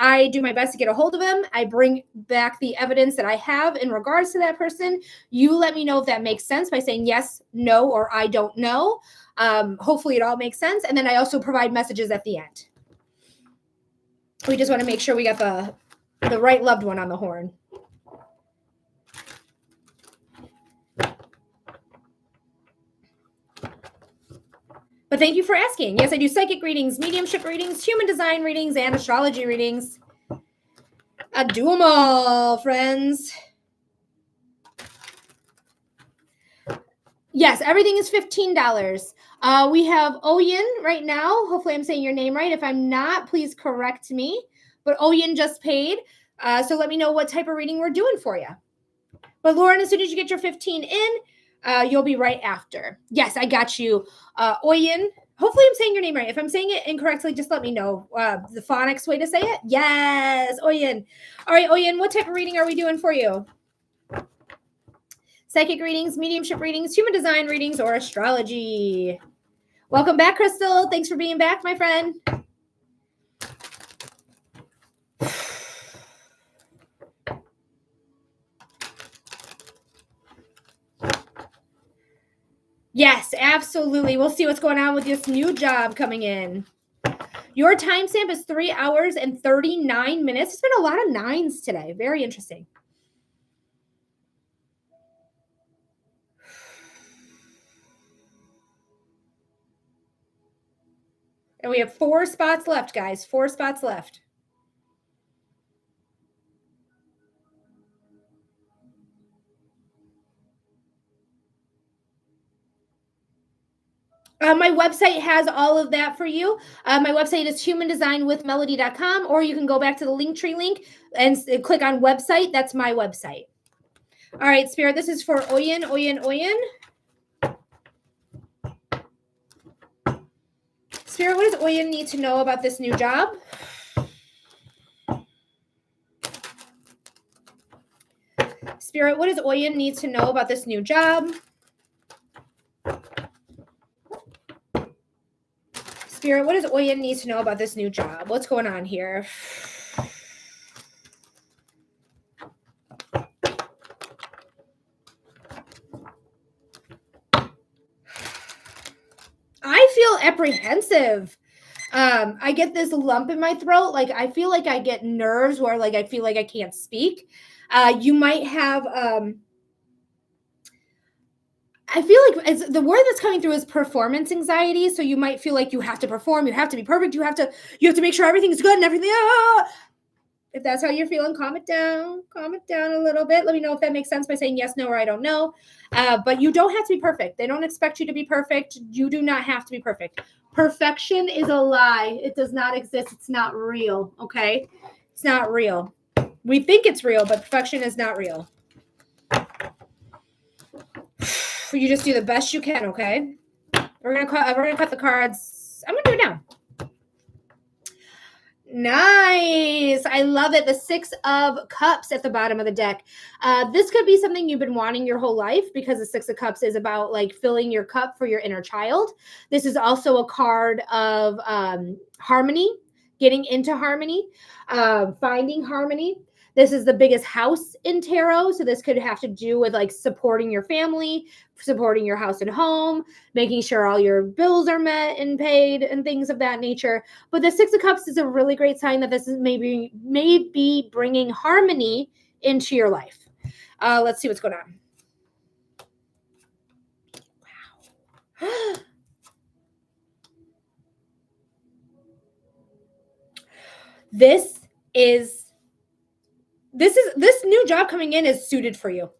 I do my best to get a hold of them. I bring back the evidence that I have in regards to that person. You let me know if that makes sense by saying yes, no, or I don't know. Hopefully it all makes sense. And then I also provide messages at the end. We just want to make sure we got the right loved one on the horn. But thank you for asking. Yes, I do psychic readings, mediumship readings, human design readings, and astrology readings. I do them all, friends. Yes, everything is $15. We have Oyen right now. Hopefully I'm saying your name right. If I'm not, please correct me. But Oyen just paid. So let me know what type of reading we're doing for you. But Lauren, as soon as you get your 15 in, you'll be right after. Yes, I got you. Oyen. Hopefully I'm saying your name right. If I'm saying it incorrectly, just let me know. The phonics way to say it. Yes, Oyen. All right, Oyen, what type of reading are we doing for you? Psychic readings, mediumship readings, human design readings, or astrology. Welcome back, Crystal. Thanks for being back, my friend. Yes, absolutely. We'll see what's going on with this new job coming in. Your timestamp is 3 hours and 39 minutes. It's been a lot of nines today. Very interesting. And we have 4 spots left, guys. 4 spots left. My website has all of that for you. My website is humandesignwithmelody.com, or you can go back to the Linktree link and click on website. That's my website. All right, Spirit, this is for Oyen, Oyen, Oyen. Spirit, what does Oyen need to know about this new job? Spirit, what does Oyen need to know about this new job? Spirit, what does Oyen need to know about this new job? What's going on here? I feel apprehensive. I get this lump in my throat. Like, I feel like I get nerves where, like, I feel like I can't speak. You might have, I feel like the word that's coming through is performance anxiety. So you might feel like you have to perform, you have to be perfect, you have to make sure everything's good and everything. If that's how you're feeling, calm it down a little bit. Let me know if that makes sense by saying yes, no, or I don't know. But you don't have to be perfect. They don't expect you to be perfect. You do not have to be perfect. Perfection is a lie. It does not exist. It's not real. Okay. It's not real. We think it's real, but perfection is not real. You just do the best you can. Okay. We're gonna cut the cards. I'm gonna do it now. Nice. I love it. The 6 of Cups at the bottom of the deck. This could be something you've been wanting your whole life, because the 6 of Cups is about like filling your cup for your inner child. This is also a card of harmony, getting into harmony, finding harmony. This is the biggest house in tarot. So this could have to do with like supporting your family, supporting your house and home, making sure all your bills are met and paid and things of that nature. But the 6 of Cups is a really great sign that this is maybe bringing harmony into your life. Let's see what's going on. Wow. This new job coming in is suited for you.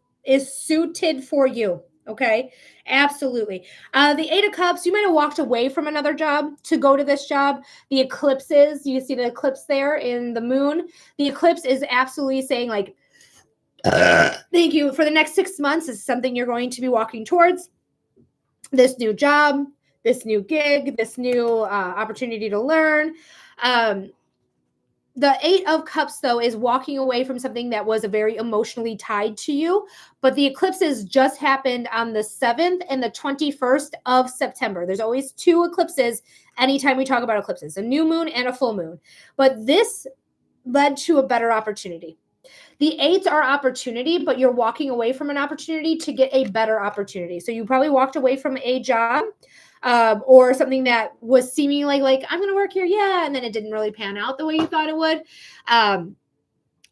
Okay, absolutely. The Eight of Cups, you might have walked away from another job to go to this job. The eclipses, you see the eclipse there in the moon. The eclipse is absolutely saying, like, thank you. For the next 6 months is something you're going to be walking towards. This new job, this new gig, this new opportunity to learn. Um, the Eight of Cups, though, is walking away from something that was very emotionally tied to you. But the eclipses just happened on the 7th and the 21st of September. There's always two eclipses anytime we talk about eclipses, a new moon and a full moon. But this led to a better opportunity. The eights are opportunity, but you're walking away from an opportunity to get a better opportunity. So you probably walked away from a job or something that was seemingly like I'm going to work here, yeah, and then it didn't really pan out the way you thought it would.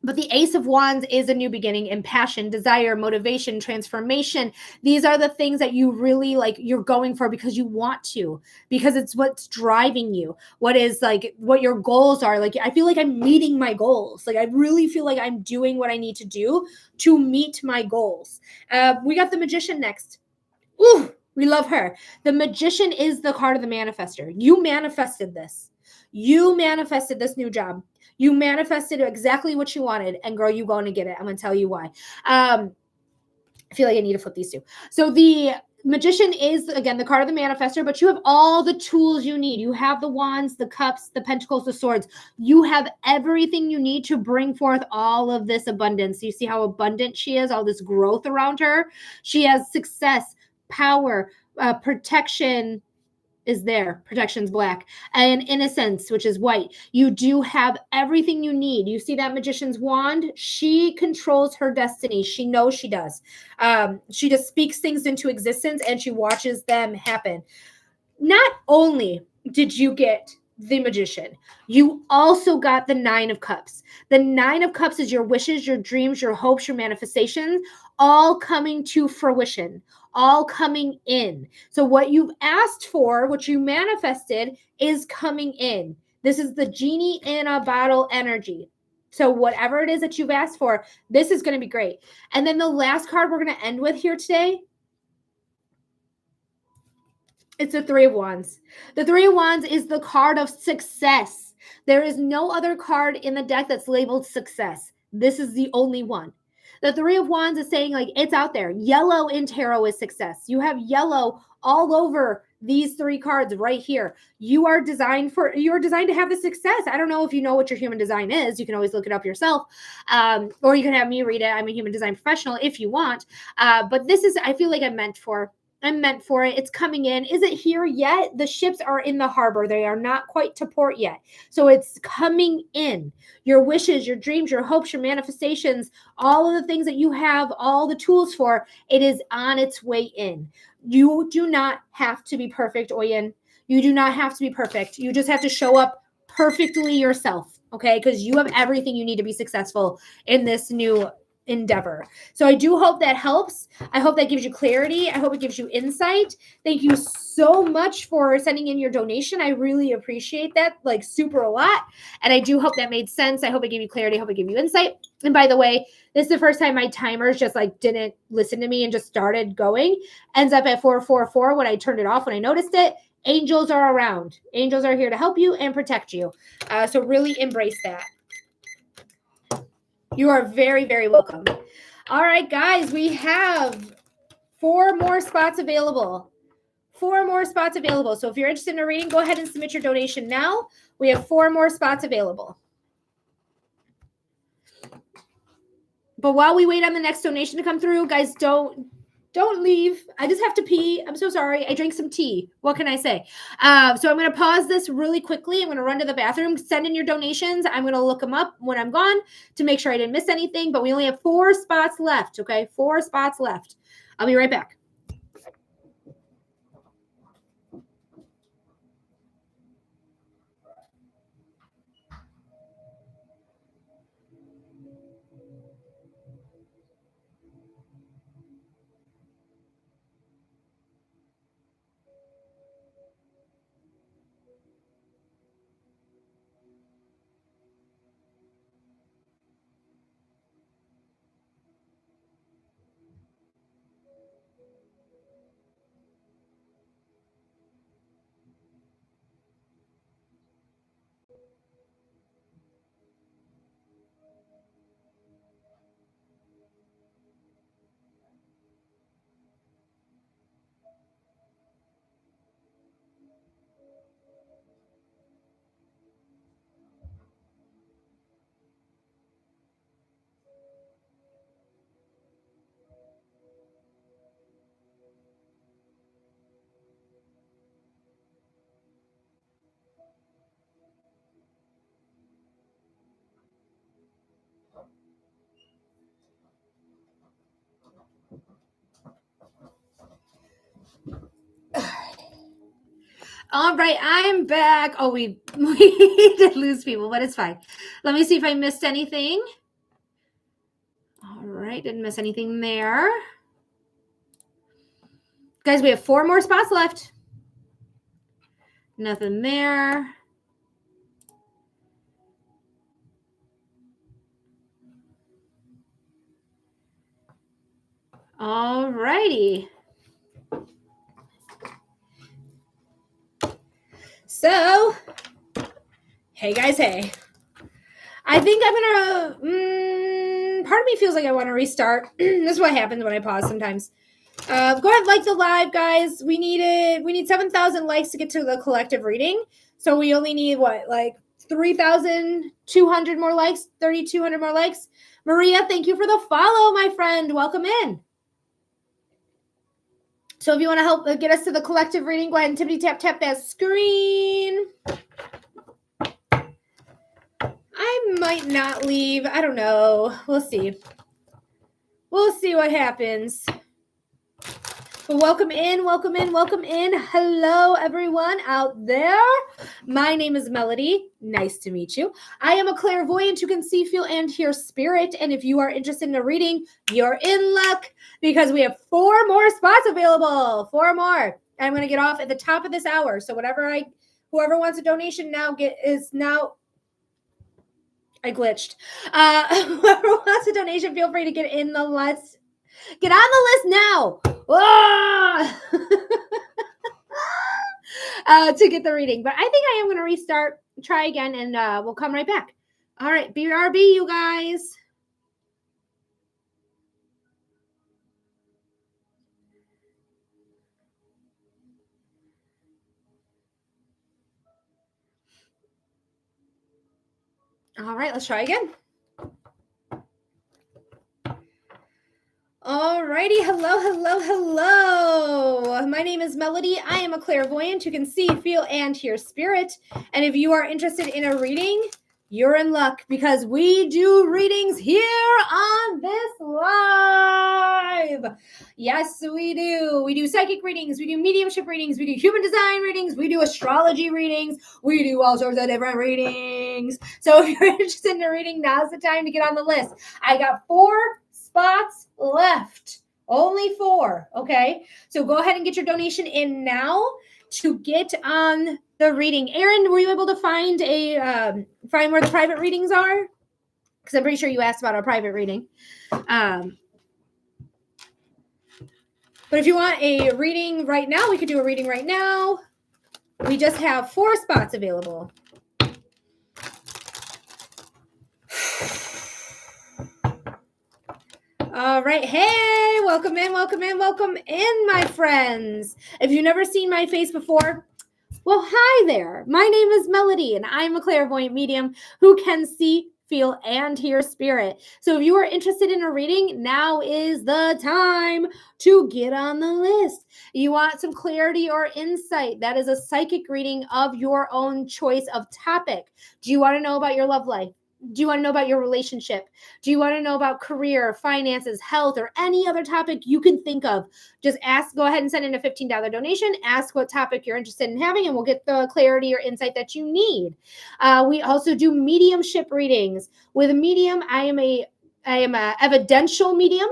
But the Ace of Wands is a new beginning in passion, desire, motivation, transformation. These are the things that you really like, you're going for because you want to, because it's what's driving you. What is like what your goals are. Like, I feel like I'm meeting my goals. Like, I really feel like I'm doing what I need to do to meet my goals. We got the Magician next. Ooh, we love her. The Magician is the card of the manifester. You manifested this. You manifested this new job. You manifested exactly what you wanted, and girl, you going to get it. I'm going to tell you why. I feel like I need to flip these two. So the Magician is, again, the card of the manifester, but you have all the tools you need. You have the wands, the cups, the pentacles, the swords. You have everything you need to bring forth all of this abundance. You see how abundant she is, all this growth around her. She has success, power, protection, is there. Protection's black. And innocence, which is white. You do have everything you need. You see that Magician's wand? She controls her destiny. She knows she does. She just speaks things into existence and she watches them happen. Not only did you get the Magician, you also got the Nine of Cups. The Nine of Cups is your wishes, your dreams, your hopes, your manifestations, all coming to fruition, all coming in. So what you've asked for, what you manifested, is coming in. This is the genie in a bottle energy. So whatever it is that you've asked for, this is going to be great. And then the last card we're going to end with here today, it's the Three of Wands. The Three of Wands is the card of success. There is no other card in the deck that's labeled success. This is the only one. The Three of Wands is saying, like, it's out there. Yellow in tarot is success. You have yellow all over these three cards right here. You are designed to have the success. I don't know if you know what your human design is. You can always look it up yourself. Or you can have me read it. I'm a human design professional if you want. But this is, I feel like I'm meant for it. It's coming in. Is it here yet? The ships are in the harbor. They are not quite to port yet. So it's coming in. Your wishes, your dreams, your hopes, your manifestations, all of the things that you have all the tools for, it is on its way in. You do not have to be perfect, Oyen. You do not have to be perfect. You just have to show up perfectly yourself, okay? Because you have everything you need to be successful in this new endeavor. So I do hope that helps. I hope that gives you clarity. I hope it gives you insight. Thank you so much for sending in your donation. I really appreciate that, like, super a lot. And I do hope that made sense. I hope it gave you clarity. I hope it gave you insight. And by the way, this is the first time my timers just like didn't listen to me and just started going. Ends up at 444 when I turned it off, when I noticed it. Angels are around. Angels are here to help you and protect you. So really embrace that. You are very, very welcome. All right, guys, we have 4 more spots available. 4 more spots available. So if you're interested in a reading, go ahead and submit your donation now. We have 4 more spots available. But while we wait on the next donation to come through, guys, don't leave. I just have to pee. I'm so sorry. I drank some tea. What can I say? So I'm going to pause this really quickly. I'm going to run to the bathroom, send in your donations. I'm going to look them up when I'm gone to make sure I didn't miss anything. But we only have 4 spots left, okay? 4 spots left. I'll be right back. All right, I'm back. Oh, we did lose people, but it's fine. Let me see if I missed anything. All right, didn't miss anything there. Guys, we have 4 more spots left. Nothing there. All righty. So, hey guys, hey. I think I'm gonna, part of me feels like I want to restart. This is what happens when I pause sometimes. Go ahead, like the live, guys. We need 7,000 likes to get to the collective reading. So we only need what, like 3,200 more likes, 3,200 more likes. Maria, thank you for the follow, my friend. Welcome in. So if you want to help get us to the collective reading, go ahead and tippity tap that screen. I might not leave. I don't know. We'll see. We'll see what happens. But welcome in, welcome in, welcome in. Hello, everyone out there. My name is Melody. Nice to meet you. I am a clairvoyant who can see, feel, and hear spirit. And if you are interested in a reading, you're in luck because we have 4 more spots available. 4 more. I'm going to get off at the top of this hour. So whoever wants a donation now I glitched. Whoever wants a donation, feel free to get in the list. Get on the list now. To get the reading. But I think I am going to restart, try again, and we'll come right back. All right, BRB, you guys. All right, let's try again. All righty, hello, hello, hello. My name is Melody. I am a clairvoyant who can see, feel, and hear spirit. And if you are interested in a reading, you're in luck because we do readings here on this live. Yes, we do. We do psychic readings. We do mediumship readings. We do human design readings. We do astrology readings. We do all sorts of different readings. So if you're interested in a reading, now's the time to get on the list. I got 4 spots left. Only 4. Okay. So go ahead and get your donation in now to get on the reading. Aaron, were you able to find find where the private readings are? Because I'm pretty sure you asked about our private reading. But if you want a reading right now, we could do a reading right now. We just have 4 spots available. All right. Hey, welcome in, welcome in, welcome in, my friends. If you've never seen my face before, well, hi there. My name is Melody, and I'm a clairvoyant medium who can see, feel, and hear spirit. So if you are interested in a reading, now is the time to get on the list. You want some clarity or insight? That is a psychic reading of your own choice of topic. Do you want to know about your love life? Do you want to know about your relationship? Do you want to know about career, finances, health, or any other topic you can think of? Just ask, go ahead and send in a $15 donation. Ask what topic you're interested in having, and we'll get the clarity or insight that you need. We also do mediumship readings. With a medium, I am a evidential medium.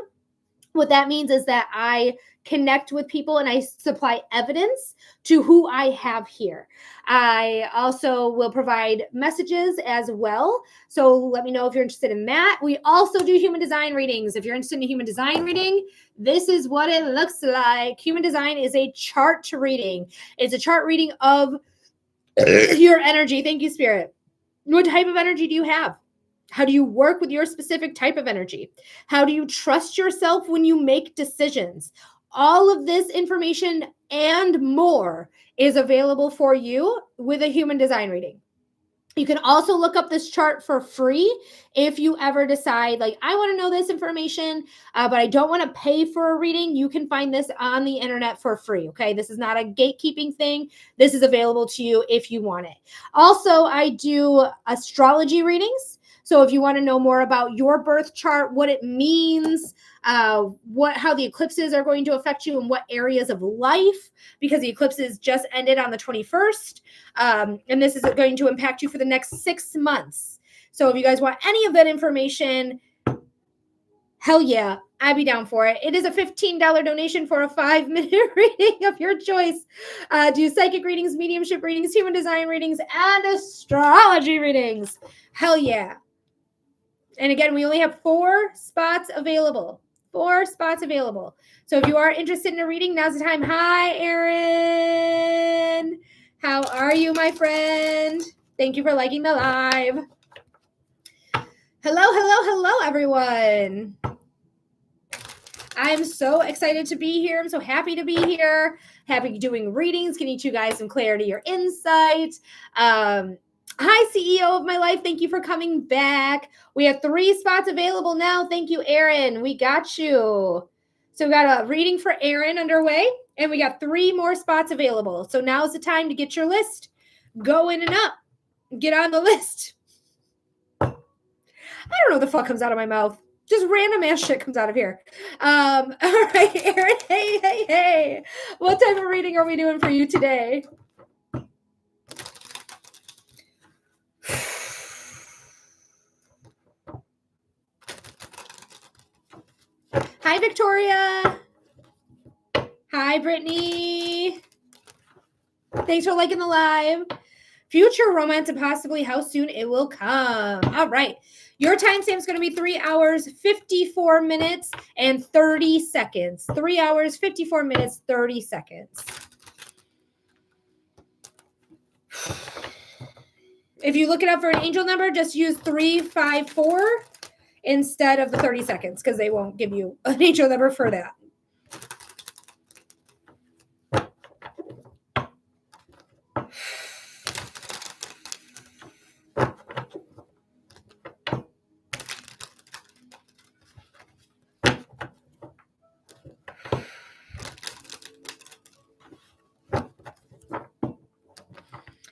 What that means is that I connect with people and I supply evidence to who I have here. I also will provide messages as well. So let me know if you're interested in that. We also do human design readings. If you're interested in a human design reading, this is what it looks like. Human design is a chart reading. It's a chart reading of your energy. Thank you, Spirit. What type of energy do you have? How do you work with your specific type of energy? How do you trust yourself when you make decisions? All of this information and more is available for you with a human design reading. You can also look up this chart for free if you ever decide, like, I want to know this information, but I don't want to pay for a reading. You can find this on the internet for free, okay? This is not a gatekeeping thing. This is available to you if you want it. Also, I do astrology readings. So if you want to know more about your birth chart, what it means, how the eclipses are going to affect you in what areas of life, because the eclipses just ended on the 21st, and this is going to impact you for the next 6 months. So if you guys want any of that information, hell yeah, I'd be down for it. It is a $15 donation for a 5-minute reading of your choice. Do psychic readings, mediumship readings, human design readings, and astrology readings. Hell yeah. And again, we only have 4 spots available. 4 spots available. So if you are interested in a reading, now's the time. Hi, Erin. How are you, my friend? Thank you for liking the live. Hello, everyone. I'm so excited to be here. I'm so happy to be here. Happy doing readings, getting you guys some clarity or insight. Hi, CEO of my life. Thank you for coming back. We have 3 spots available now. Thank you, Erin. We got you. So we got a reading for Erin underway, and we got 3 more spots available. So now's the time to get your list going and up. Get on the list. I don't know what the fuck comes out of my mouth. Just random ass shit comes out of here. All right, Erin. Hey. What type of reading are we doing for you today? Hi, Victoria. Hi, Brittany. Thanks for liking the live. Future romance and possibly how soon it will come. All right. Your timestamp is going to be 3 hours, 54 minutes, and 30 seconds. 3 hours, 54 minutes, 30 seconds. If you look it up for an angel number, just use 354 instead of the 30 seconds because they won't give you an angel number for that.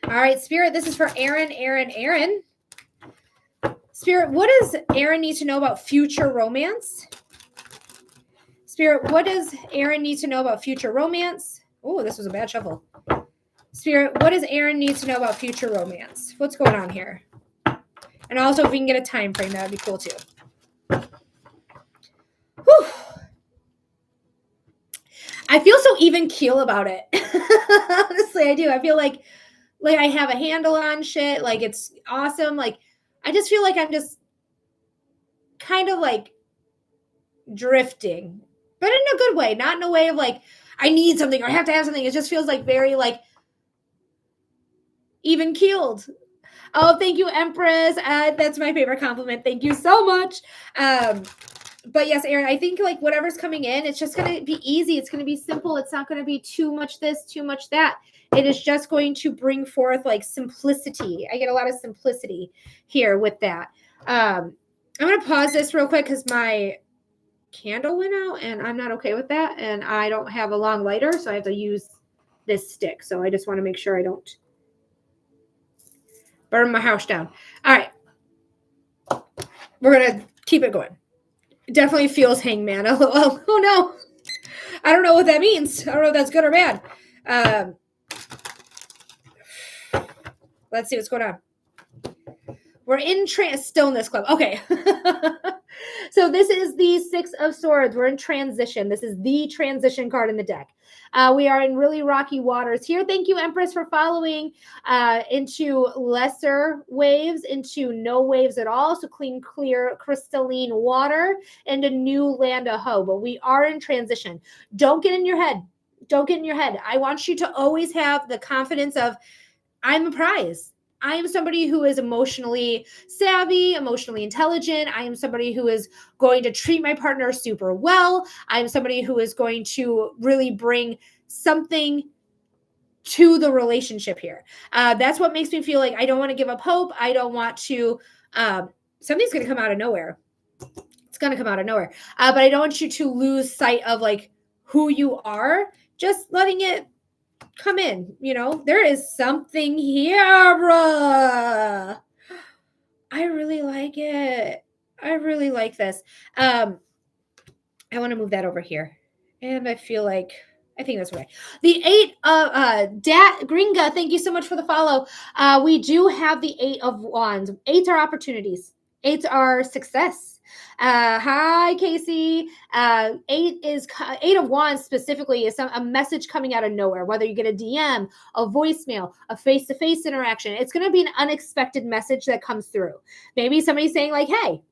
All right, Spirit, this is for Erin. Spirit, what does Erin need to know about future romance? Spirit, what does Erin need to know about future romance? Oh, this was a bad shuffle. Spirit, what does Erin need to know about future romance? What's going on here? And also, if we can get a time frame, that would be cool too. Whew. I feel so even keel about it. Honestly, I do. I feel like I have a handle on shit. Like, it's awesome. Like, I just feel like I'm just kind of like drifting, but in a good way, not in a way of like, I need something or I have to have something. It just feels like very like even keeled. Oh, thank you, Empress. That's my favorite compliment. Thank you so much. But yes, Erin, I think like whatever's coming in, it's just going to be easy. It's going to be simple. It's not going to be too much this, too much that. It is just going to bring forth like simplicity. I get a lot of simplicity here with that. I'm going to pause this real quick because my candle went out and I'm not okay with that. And I don't have a long lighter, so I have to use this stick. So I just want to make sure I don't burn my house down. All right. We're going to keep it going. It definitely feels hangman. Oh no. I don't know what that means. I don't know if that's good or bad. Let's see what's going on. We're in stillness club. Okay. So this is the 6 of Swords. We're in transition. This is the transition card in the deck. We are in really rocky waters here. Thank you, Empress, for following into lesser waves, into no waves at all. So clean, clear, crystalline water, and a new land of hope. But we are in transition. Don't get in your head. Don't get in your head. I want you to always have the confidence of, I'm a prize. I am somebody who is emotionally savvy, emotionally intelligent. I am somebody who is going to treat my partner super well. I am somebody who is going to really bring something to the relationship here. That's what makes me feel like I don't want to give up hope. I don't want to, something's going to come out of nowhere. It's going to come out of nowhere. But I don't want you to lose sight of like who you are, just letting it come in. You know, there is something here, bruh. I really like it. I really like this. I want to move that over here. And I feel like I think that's right. The 8 of Gringa, thank you so much for the follow. We do have the 8 of Wands. 8s are opportunities. 8s are success. Hi, Casey. 8 of Wands specifically is a message coming out of nowhere. Whether you get a DM, a voicemail, a face-to-face interaction, it's going to be an unexpected message that comes through. Maybe somebody's saying like, "Hey,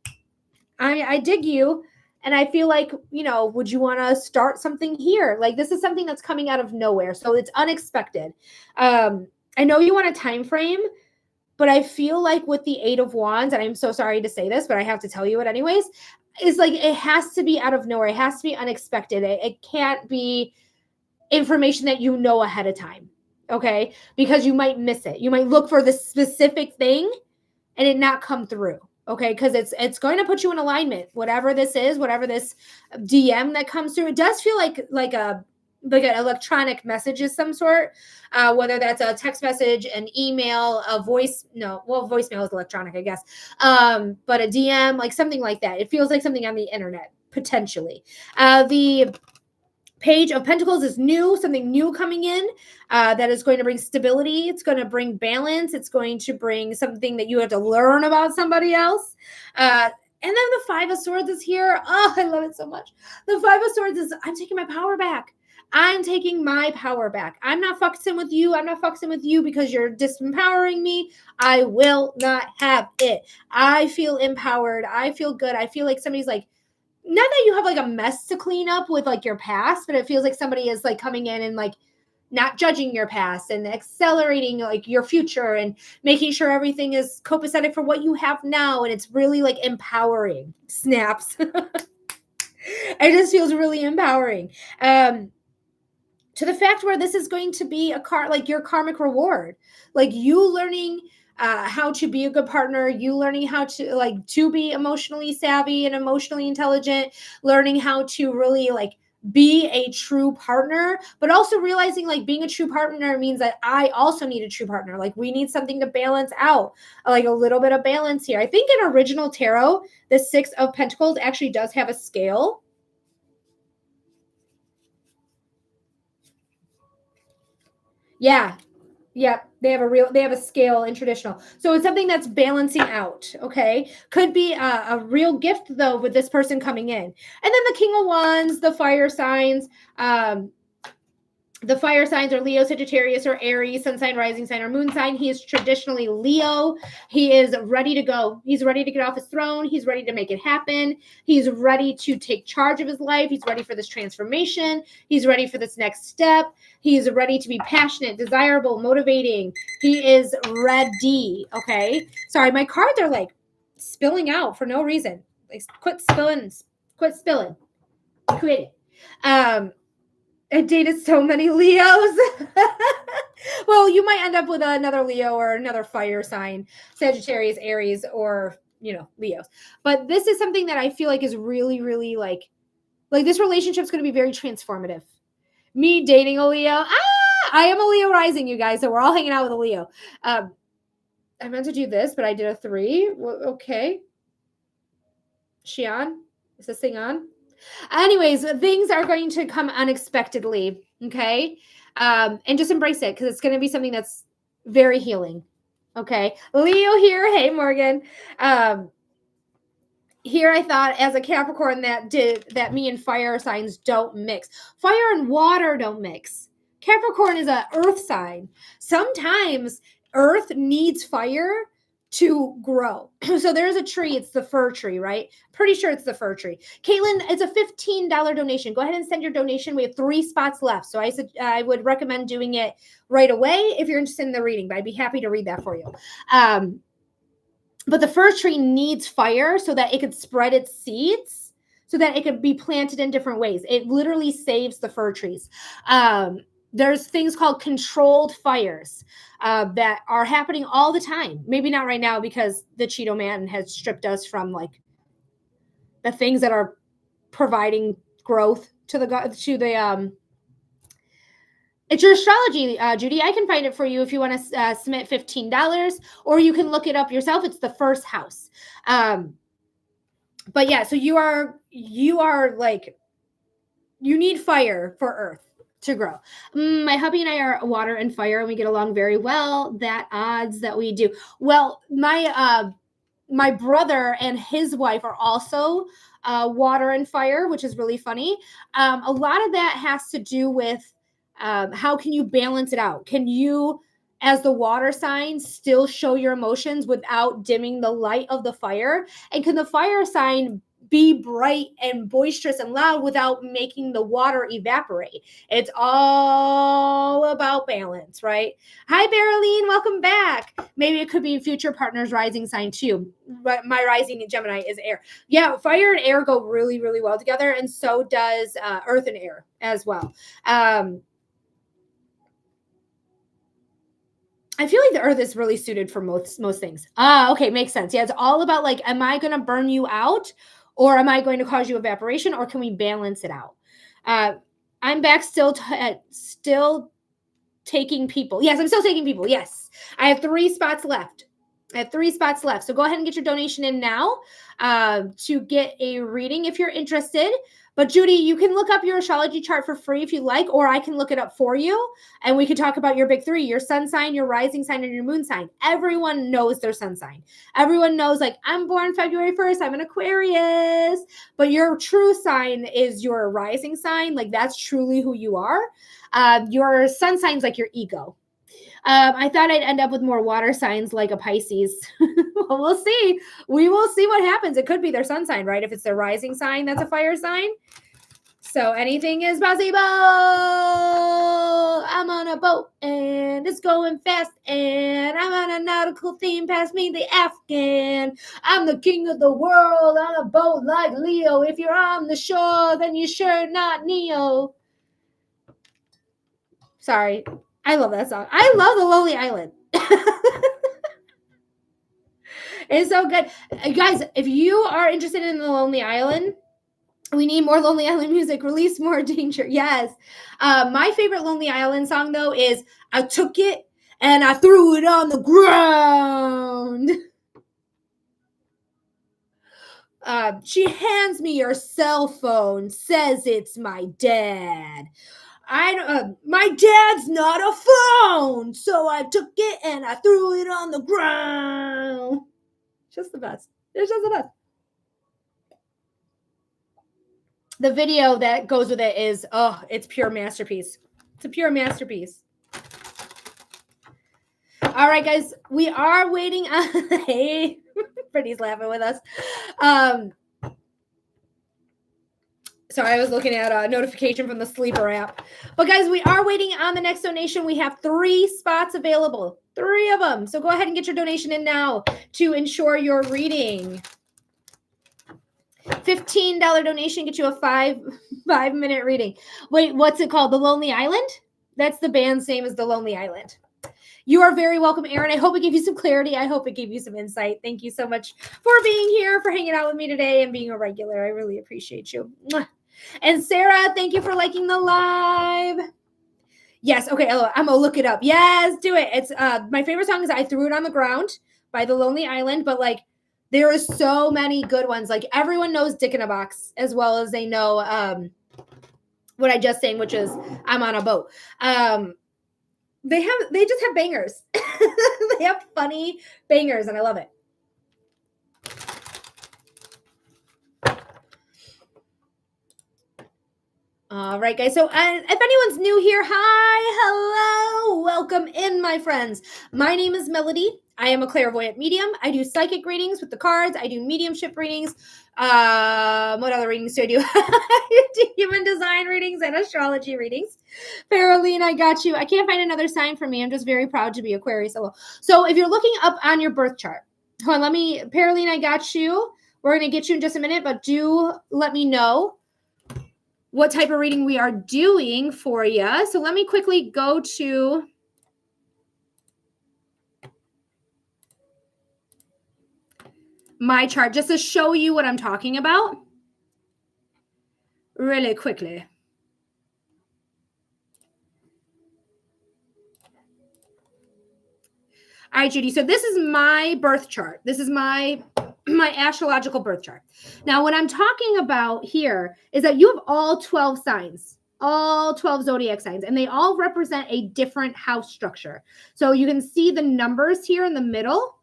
I dig you." And I feel like, would you want to start something here? Like this is something that's coming out of nowhere. So it's unexpected. I know you want a time frame, but I feel like with the 8 of Wands, and I'm so sorry to say this, but I have to tell you it anyways, is like it has to be out of nowhere. It has to be unexpected. It can't be information that you know ahead of time. Okay? Because you might miss it. You might look for the specific thing and it not come through. Okay, because it's going to put you in alignment. Whatever this is, whatever this DM that comes through, it does feel like an electronic message of some sort. Whether that's a text message, an email, a voice. No, well, voicemail is electronic, I guess. But a DM, like something like that. It feels like something on the internet potentially. The Page of Pentacles is new, something new coming in that is going to bring stability. It's going to bring balance. It's going to bring something that you have to learn about somebody else. And then the 5 of Swords is here. Oh, I love it so much. The 5 of Swords is, I'm taking my power back. I'm taking my power back. I'm not fucking with you. I'm not fucking with you because you're disempowering me. I will not have it. I feel empowered. I feel good. I feel like somebody's like, not that you have like a mess to clean up with like your past, but it feels like somebody is like coming in and like not judging your past and accelerating like your future and making sure everything is copacetic for what you have now. And it's really like empowering. Snaps. It just feels really empowering. To the fact where this is going to be like your karmic reward, like you learning how to be a good partner, you learning how to be emotionally savvy and emotionally intelligent, learning how to really like be a true partner, but also realizing like being a true partner means that I also need a true partner. Like we need something to balance out, like a little bit of balance here. I think in original tarot, the 6 of Pentacles actually does have a scale. Yeah. Yep, they have a scale in traditional. So it's something that's balancing out, okay? Could be a real gift though with this person coming in. And then the King of Wands, the fire signs, the fire signs are Leo, Sagittarius, or Aries, sun sign, rising sign, or moon sign. He is traditionally Leo. He is ready to go. He's ready to get off his throne. He's ready to make it happen. He's ready to take charge of his life. He's ready for this transformation. He's ready for this next step. He's ready to be passionate, desirable, motivating. He is ready. Okay. Sorry, my cards are like spilling out for no reason. Like, quit spilling. Quit spilling. Quit it. I dated so many Leos. Well, you might end up with another Leo or another fire sign, Sagittarius, Aries, or, Leos. But this is something that I feel like is really, really like this relationship is going to be very transformative. Me dating a Leo. I am a Leo rising, you guys. So we're all hanging out with a Leo. I meant to do this, but I did a 3. Okay. Xian, is this thing on? Anyways, things are going to come unexpectedly, okay? And just embrace it because it's going to be something that's very healing, okay? Leo here. Hey, Morgan. Here I thought as a Capricorn that me and fire signs don't mix. Fire and water don't mix. Capricorn is an earth sign. Sometimes earth needs fire to grow. So there's a tree. It's the fir tree, right? Pretty sure it's the fir tree. Caitlin, it's a $15 donation. Go ahead and send your donation. We have 3 spots left. So I would recommend doing it right away if you're interested in the reading, but I'd be happy to read that for you. But the fir tree needs fire so that it could spread its seeds, so that it could be planted in different ways. It literally saves the fir trees. There's things called controlled fires that are happening all the time. Maybe not right now because the Cheeto Man has stripped us from like the things that are providing growth to the It's your astrology, Judy. I can find it for you if you want to submit $15, or you can look it up yourself. It's the first house. But yeah, so you are like, you need fire for Earth to grow. My hubby and I are water and fire, and we get along very well. That odds that we do. Well, my brother and his wife are also water and fire, which is really funny. A lot of that has to do with how can you balance it out? Can you, as the water sign, still show your emotions without dimming the light of the fire? And can the fire sign be bright and boisterous and loud without making the water evaporate? It's all about balance, right? Hi, Beryline, welcome back. Maybe it could be future partner's rising sign too. But my rising in Gemini is air. Yeah, fire and air go really, really well together, and so does earth and air as well. I feel like the earth is really suited for most things. Okay, makes sense. Yeah, it's all about like, am I going to burn you out, or am I going to cause you evaporation, or can we balance it out? I'm back still taking people. Yes, I'm still taking people. Yes, I have 3 spots left. So go ahead and get your donation in now to get a reading if you're interested. But Judy, you can look up your astrology chart for free if you like, or I can look it up for you, and we can talk about your big 3, your sun sign, your rising sign, and your moon sign. Everyone knows their sun sign. Everyone knows, like, I'm born February 1st, I'm an Aquarius, but your true sign is your rising sign. Like, that's truly who you are. Your sun sign's like your ego. I thought I'd end up with more water signs like a Pisces. Well, we'll see. We will see what happens. It could be their sun sign, right? If it's their rising sign, that's a fire sign. So anything is possible. I'm on a boat and it's going fast, and I'm on a nautical theme. Pass me the Afghan. I'm the king of the world on a boat like Leo. If you're on the shore, then you're sure not Neo. Sorry. I love that song. I love The Lonely Island. It's so good. Guys, if you are interested in The Lonely Island, we need more Lonely Island music. Release more Danger. Yes. My favorite Lonely Island song, though, is I Took It and I Threw It on the Ground. She hands me your cell phone, says it's my dad. My dad's not a phone, so I took it and I threw it on the ground. Just the best. It's just the best. The video that goes with it is, it's pure masterpiece. It's a pure masterpiece. All right, guys, we are waiting on. Hey, Brittany's laughing with us. Sorry, I was looking at a notification from the Sleeper app. But guys, we are waiting on the next donation. We have 3 spots available, 3 of them. So go ahead and get your donation in now to ensure your reading. $15 donation gets you a 5-minute reading. Wait, what's it called? The Lonely Island? That's the band's name, is The Lonely Island. You are very welcome, Aaron. I hope it gave you some clarity. I hope it gave you some insight. Thank you so much for being here, for hanging out with me today, and being a regular. I really appreciate you. And Sarah, thank you for liking the live. Yes, okay, I'm gonna look it up. Yes, do it. It's my favorite song is I Threw It on the Ground by The Lonely Island, but like there are so many good ones. Like everyone knows Dick in a Box as well as they know what I just sang, which is I'm on a boat. They just have bangers. They have funny bangers, and I love it. All right, guys. So if anyone's new here, hi, hello, welcome in, my friends. My name is Melody. I am a clairvoyant medium. I do psychic readings with the cards. I do mediumship readings. What other readings do I do? I do human design readings and astrology readings. Farrelline, I got you. I can't find another sign for me. I'm just very proud to be Aquarius. So if you're looking up on your birth chart, hold on, Farrelline, I got you. We're going to get you in just a minute, but do let me know what type of reading we are doing for you. So let me quickly go to my chart just to show you what I'm talking about really quickly. All right, Judy. So this is my birth chart. This is my astrological birth chart. Now, what I'm talking about here is that you have all 12 signs, all 12 zodiac signs, and they all represent a different house structure. So you can see the numbers here in the middle.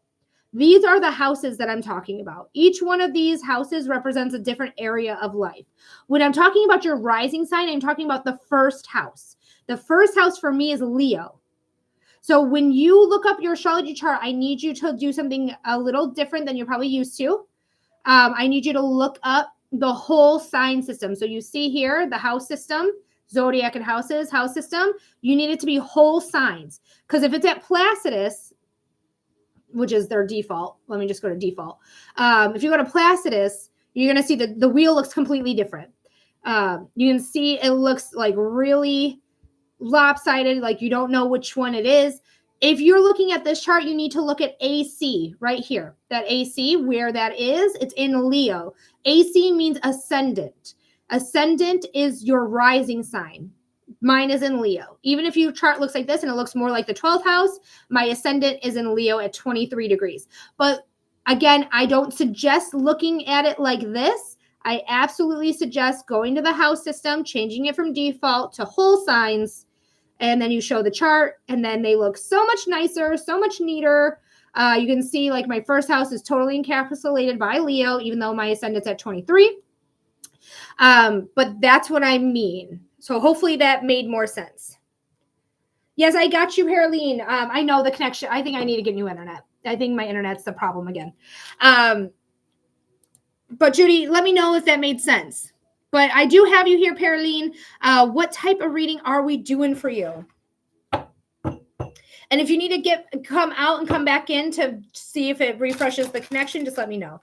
These are the houses that I'm talking about. Each one of these houses represents a different area of life. When I'm talking about your rising sign, I'm talking about the first house. The first house for me is Leo. So when you look up your astrology chart, I need you to do something a little different than you're probably used to. I need you to look up the whole sign system. So you see here the house system, zodiac and houses, house system. You need it to be whole signs. Because if it's at Placidus, which is their default, let me just go to default. If you go to Placidus, you're going to see the wheel looks completely different. You can see it looks like really lopsided, like you don't know which one it is. If you're looking at this chart, you need to look at AC right here. That AC, where that is, it's in Leo. AC means ascendant. Ascendant is your rising sign. Mine is in Leo. Even if your chart looks like this and it looks more like the 12th house, my ascendant is in Leo at 23 degrees. But again, I don't suggest looking at it like this. I absolutely suggest going to the house system, changing it from default to whole signs, and then you show the chart, and then they look so much nicer, so much neater. You can see like my first house is totally encapsulated by Leo, even though my ascendant's at 23. But that's what I mean. So hopefully that made more sense. Yes, I got you, Caroline. I know the connection. I think I need to get new internet. I think my internet's the problem again. But Judy, let me know if that made sense. But I do have you here, Caroline. What type of reading are we doing for you? And if you need to come out and come back in to see if it refreshes the connection, just let me know.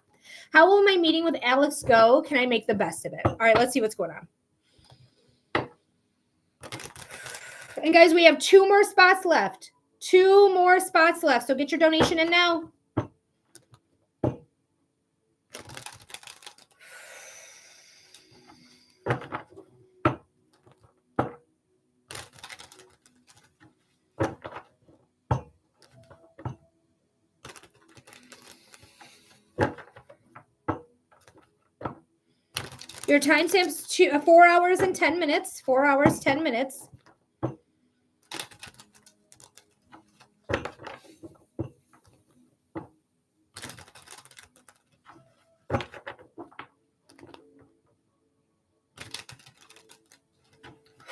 How will my meeting with Alex go? Can I make the best of it? All right, let's see what's going on. And guys, we have 2 more spots left. 2 more spots left. So get your donation in now. Your timestamp's 4 hours and 10 minutes. 4 hours, 10 minutes.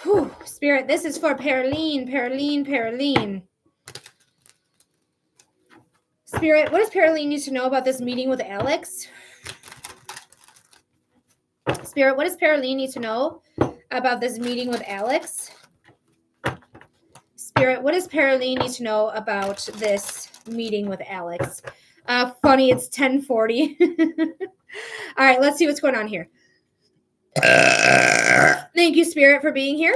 Whew, Spirit, this is for Pearline. Spirit, what does Pearline need to know about this meeting with Alex? Spirit, what does Pearline need to know about this meeting with Alex? Spirit, what does Pearline need to know about this meeting with Alex? Funny, it's 10:40. All right, let's see what's going on here. Thank you, Spirit, for being here.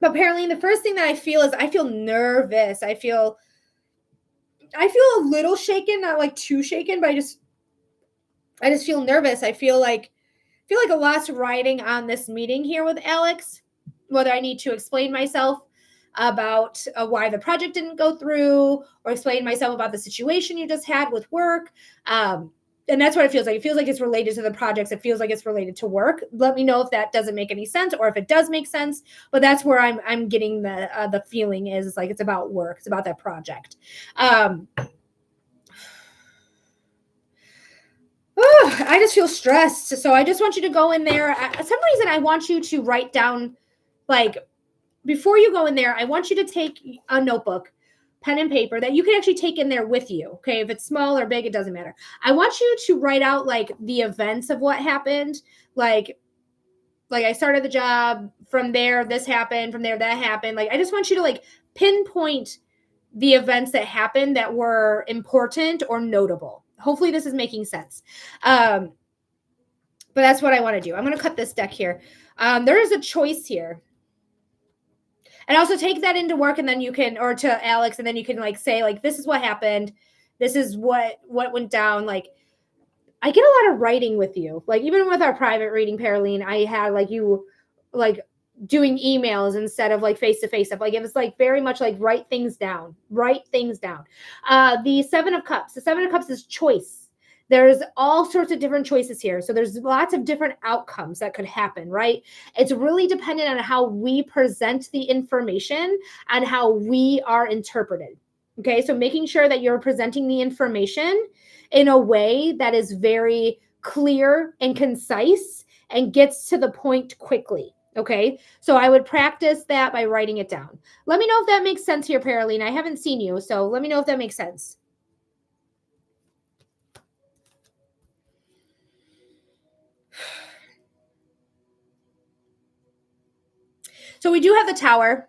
But Pearline, the first thing that I feel is I feel nervous. I feel a little shaken, not like too shaken, but I just feel nervous. I feel like a lot's riding on this meeting here with Alex, whether I need to explain myself about why the project didn't go through, or explain myself about the situation you just had with work. And that's what it feels like. It feels like it's related to the projects. It feels like it's related to work. Let me know if that doesn't make any sense, or if it does make sense. But that's where I'm getting the feeling is like it's about work. It's about that project. I just feel stressed. So I just want you to go in there. For some reason, I want you to write down, like, before you go in there, I want you to take a notebook, pen and paper that you can actually take in there with you. Okay. If it's small or big, it doesn't matter. I want you to write out like the events of what happened. Like I started the job, from there, this happened, from there, that happened. Like, I just want you to like pinpoint the events that happened that were important or notable. Hopefully this is making sense. But that's what I want to do. I'm going to cut this deck here. There is a choice here. And also take that into work, and then you can, or to Alex, and then you can like say like, this is what happened. This is what went down. Like, I get a lot of writing with you. Like, even with our private reading, Pearline, I had like you, like doing emails instead of like face-to-face stuff. Like it was like very much like write things down. The Seven of Cups. The Seven of Cups is choice. There's all sorts of different choices here. So there's lots of different outcomes that could happen, right? It's really dependent on how we present the information and how we are interpreted. Okay, so making sure that you're presenting the information in a way that is very clear and concise and gets to the point quickly. Okay, so I would practice that by writing it down. Let me know if that makes sense here, Paraline. I haven't seen you, so let me know if that makes sense. So we do have the Tower.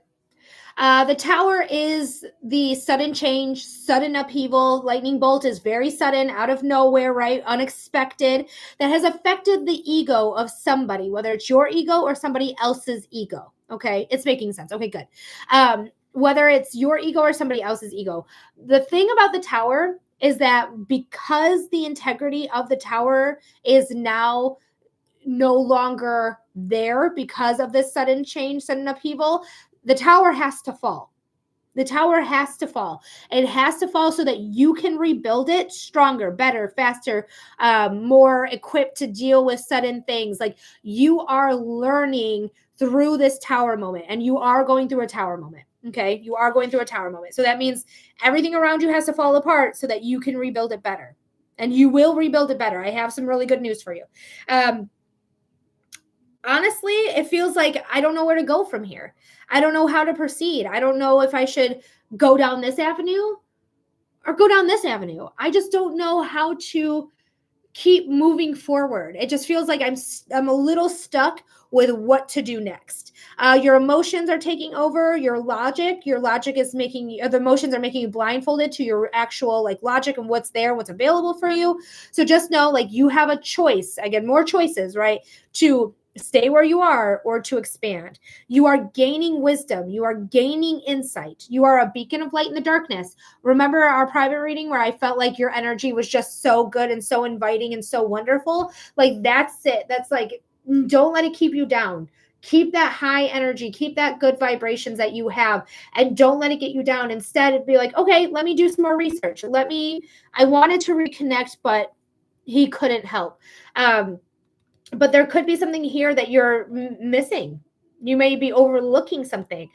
The Tower is the sudden change, sudden upheaval. Lightning bolt is very sudden, out of nowhere, right? Unexpected. That has affected the ego of somebody, whether it's your ego or somebody else's ego. Okay, it's making sense. Okay, good. Whether it's your ego or somebody else's ego. The thing about the Tower is that because the integrity of the Tower is now no longer there because of this sudden change, sudden upheaval, the Tower has to fall. The Tower has to fall. It has to fall so that you can rebuild it stronger, better, faster, more equipped to deal with sudden things. Like you are learning through this Tower moment, and you are going through a Tower moment. Okay, you are going through a Tower moment. So that means everything around you has to fall apart so that you can rebuild it better. And you will rebuild it better. I have some really good news for you. Honestly, it feels like I don't know where to go from here. I don't know how to proceed. I don't know if I should go down this avenue or go down this avenue. I just don't know how to keep moving forward. It just feels like I'm a little stuck with what to do next. Your emotions are taking over your logic. Your logic is making the emotions are making you blindfolded to your actual like logic and what's there, what's available for you. So just know like you have a choice. Again, more choices, right? To stay where you are or to expand. You are gaining wisdom. You are gaining insight. You are a beacon of light in the darkness. Remember our private reading where I felt like your energy was just so good and so inviting and so wonderful? Like that's it. That's like, don't let it keep you down. Keep that high energy, keep that good vibrations that you have, and don't let it get you down. Instead, it'd be like, okay, let me do some more research. I wanted to reconnect, but he couldn't help. But there could be something here that you're missing. You may be overlooking something.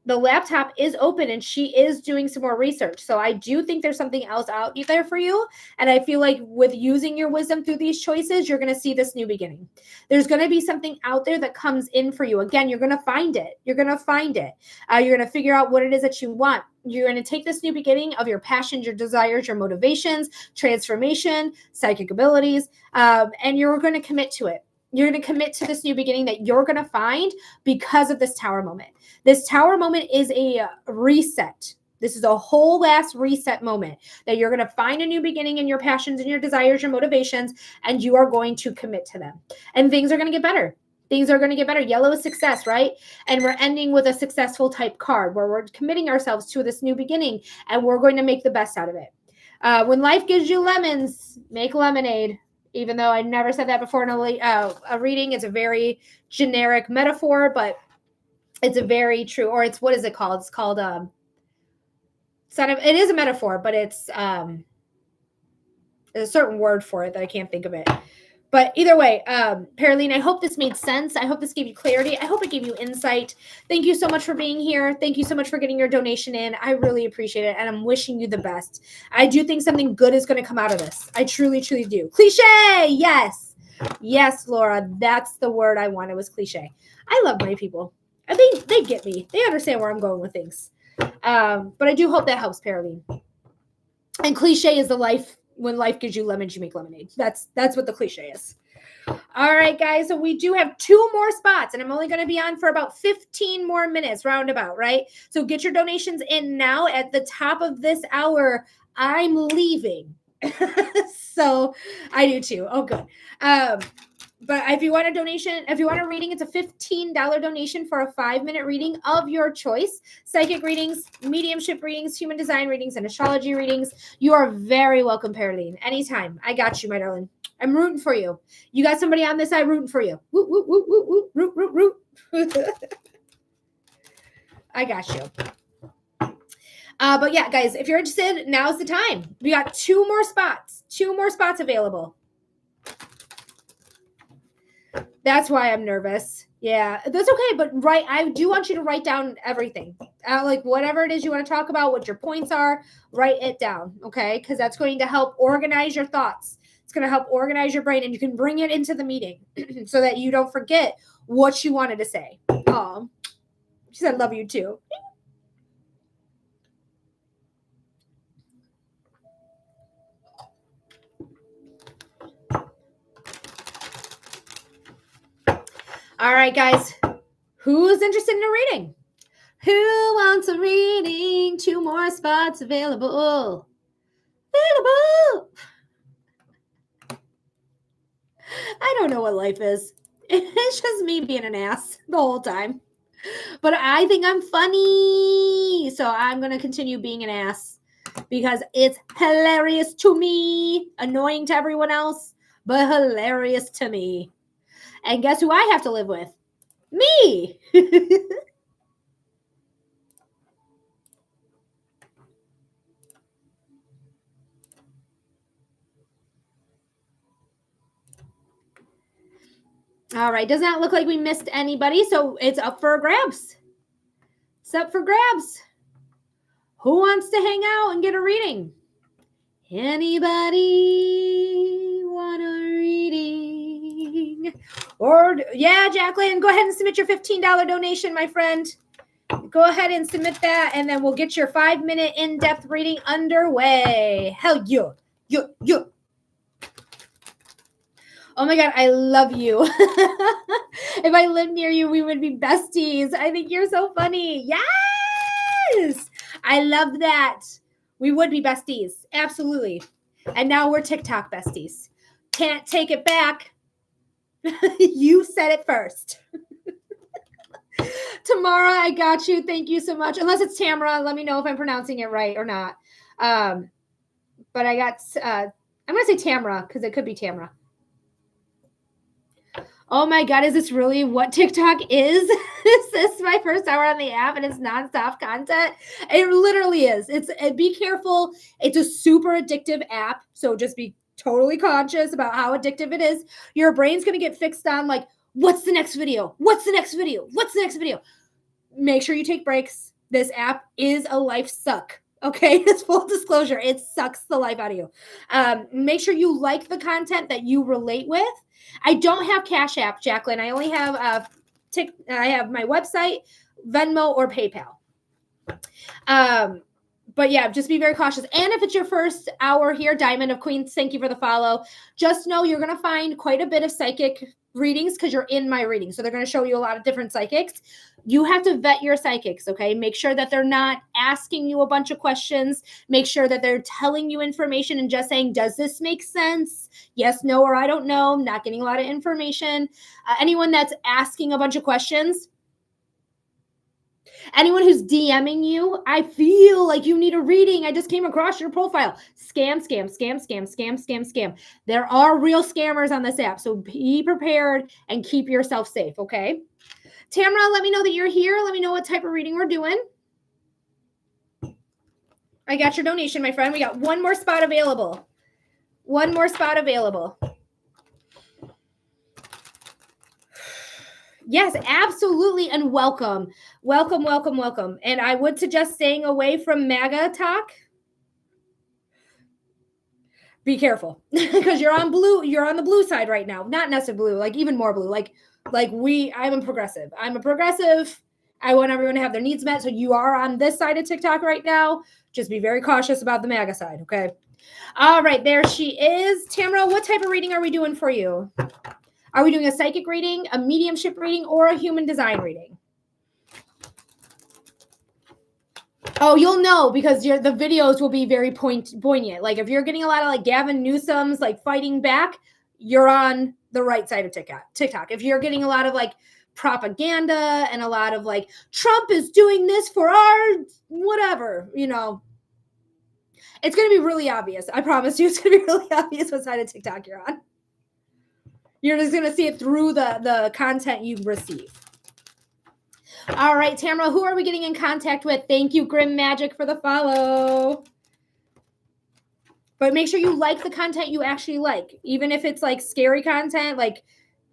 The laptop is open and she is doing some more research. So I do think there's something else out there for you. And I feel like with using your wisdom through these choices, you're going to see this new beginning. There's going to be something out there that comes in for you. Again, you're going to find it. You're going to find it. You're going to figure out what it is that you want. You're going to take this new beginning of your passions, your desires, your motivations, transformation, psychic abilities, and you're going to commit to it. You're going to commit to this new beginning that you're going to find because of this Tower moment. This Tower moment is a reset. This is a whole last reset moment that you're going to find a new beginning in your passions and your desires, your motivations, and you are going to commit to them. And things are going to get better. Things are going to get better. Yellow is success, right? And we're ending with a successful type card where we're committing ourselves to this new beginning and we're going to make the best out of it. When life gives you lemons, make lemonade. Even though I never said that before in a reading, it's a very generic metaphor, but it's a very true, or it's, what is it called? It's called, it is a metaphor, but it's, there's a certain word for it that I can't think of it. But either way, Paraline, I hope this made sense. I hope this gave you clarity. I hope it gave you insight. Thank you so much for being here. Thank you so much for getting your donation in. I really appreciate it, and I'm wishing you the best. I do think something good is going to come out of this. I truly, truly do. Cliche! Yes. Yes, Laura. That's the word I wanted, was cliche. I love my people. I think they get me. They understand where I'm going with things. But I do hope that helps, Paraline. And cliche is the life. When life gives you lemons, you make lemonade. That's what the cliche is. All right, guys. So we do have 2 more spots, and I'm only going to be on for about 15 more minutes, roundabout, right? So get your donations in now. At the top of this hour, I'm leaving. So I do too. Oh, good. But if you want a donation, if you want a reading, it's a $15 donation for a 5-minute reading of your choice. Psychic readings, mediumship readings, human design readings, and astrology readings. You are very welcome, Paraline. Anytime. I got you, my darling. I'm rooting for you. You got somebody on this side rooting for you. Woo, woo, woo, woo, woo, root, root, root. I got you. But yeah, guys, if you're interested, now's the time. We got 2 more spots available. That's why I'm nervous. Yeah, that's okay. But I do want you to write down everything. Like whatever it is you want to talk about, what your points are, write it down. Okay. Because that's going to help organize your thoughts. It's going to help organize your brain and you can bring it into the meeting so that you don't forget what you wanted to say. Oh, she said, love you too. All right, guys. Who's interested in a reading? Who wants a reading? 2 more spots available. I don't know what life is. It's just me being an ass the whole time. But I think I'm funny. So I'm going to continue being an ass because it's hilarious to me, annoying to everyone else, but hilarious to me. And guess who I have to live with? Me. All right. Does not look like we missed anybody. So it's up for grabs. It's up for grabs. Who wants to hang out and get a reading? Anybody want a reading? Or, yeah, Jacqueline, go ahead and submit your $15 donation, my friend. Go ahead and submit that, and then we'll get your 5-minute in-depth reading underway. Hell yeah. Yeah. Oh my God, I love you. If I lived near you, we would be besties. I think you're so funny. Yes. I love that. We would be besties. Absolutely. And now we're TikTok besties. Can't take it back. You said it first. Tamara, I got you. Thank you so much. Unless it's Tamara, let me know if I'm pronouncing it right or not. But I got, I'm going to say Tamara because it could be Tamara. Oh my God, is this really what TikTok is? Is this my first hour on the app and it's nonstop content? It literally is. Be careful. It's a super addictive app. So just be totally conscious about how addictive it is. Your brain's going to get fixed on like, what's the next video? What's the next video? What's the next video? Make sure you take breaks. This app is a life suck. Okay, it's full disclosure. It sucks the life out of you. Make sure you like the content that you relate with. I don't have Cash App, Jacqueline. I only have I have my website, Venmo, or PayPal. But yeah, just be very cautious. And if it's your first hour here, Diamond of Queens, thank you for the follow. Just know you're going to find quite a bit of psychic readings because you're in my reading. So they're going to show you a lot of different psychics. You have to vet your psychics, okay? Make sure that they're not asking you a bunch of questions. Make sure that they're telling you information and just saying, does this make sense? Yes, no, or I don't know. I'm not getting a lot of information. Anyone that's asking a bunch of questions, anyone who's DMing you, I feel like you need a reading. I just came across your profile. Scam. There are real scammers on this app, so be prepared and keep yourself safe, okay? Tamara, let me know that you're here. Let me know what type of reading we're doing. I got your donation, my friend. We got 1 more spot available. 1 more spot available. Yes, absolutely, and welcome. Welcome. And I would suggest staying away from MAGA talk. Be careful because you're on the blue side right now. Not necessarily blue, like even more blue. I'm a progressive. I want everyone to have their needs met. So you are on this side of TikTok right now. Just be very cautious about the MAGA side, okay? All right, there she is. Tamara, what type of reading are we doing for you? Are we doing a psychic reading, a mediumship reading, or a human design reading? Oh, you'll know because the videos will be very poignant. Like if you're getting a lot of like Gavin Newsom's like fighting back, you're on the right side of TikTok. If you're getting a lot of like propaganda and a lot of like Trump is doing this for our whatever, it's going to be really obvious. I promise you, it's going to be really obvious what side of TikTok you're on. You're just going to see it through the content you receive. All right, Tamara, who are we getting in contact with? Thank you, Grim Magic, for the follow. But make sure you like the content you actually like. Even if it's like scary content, like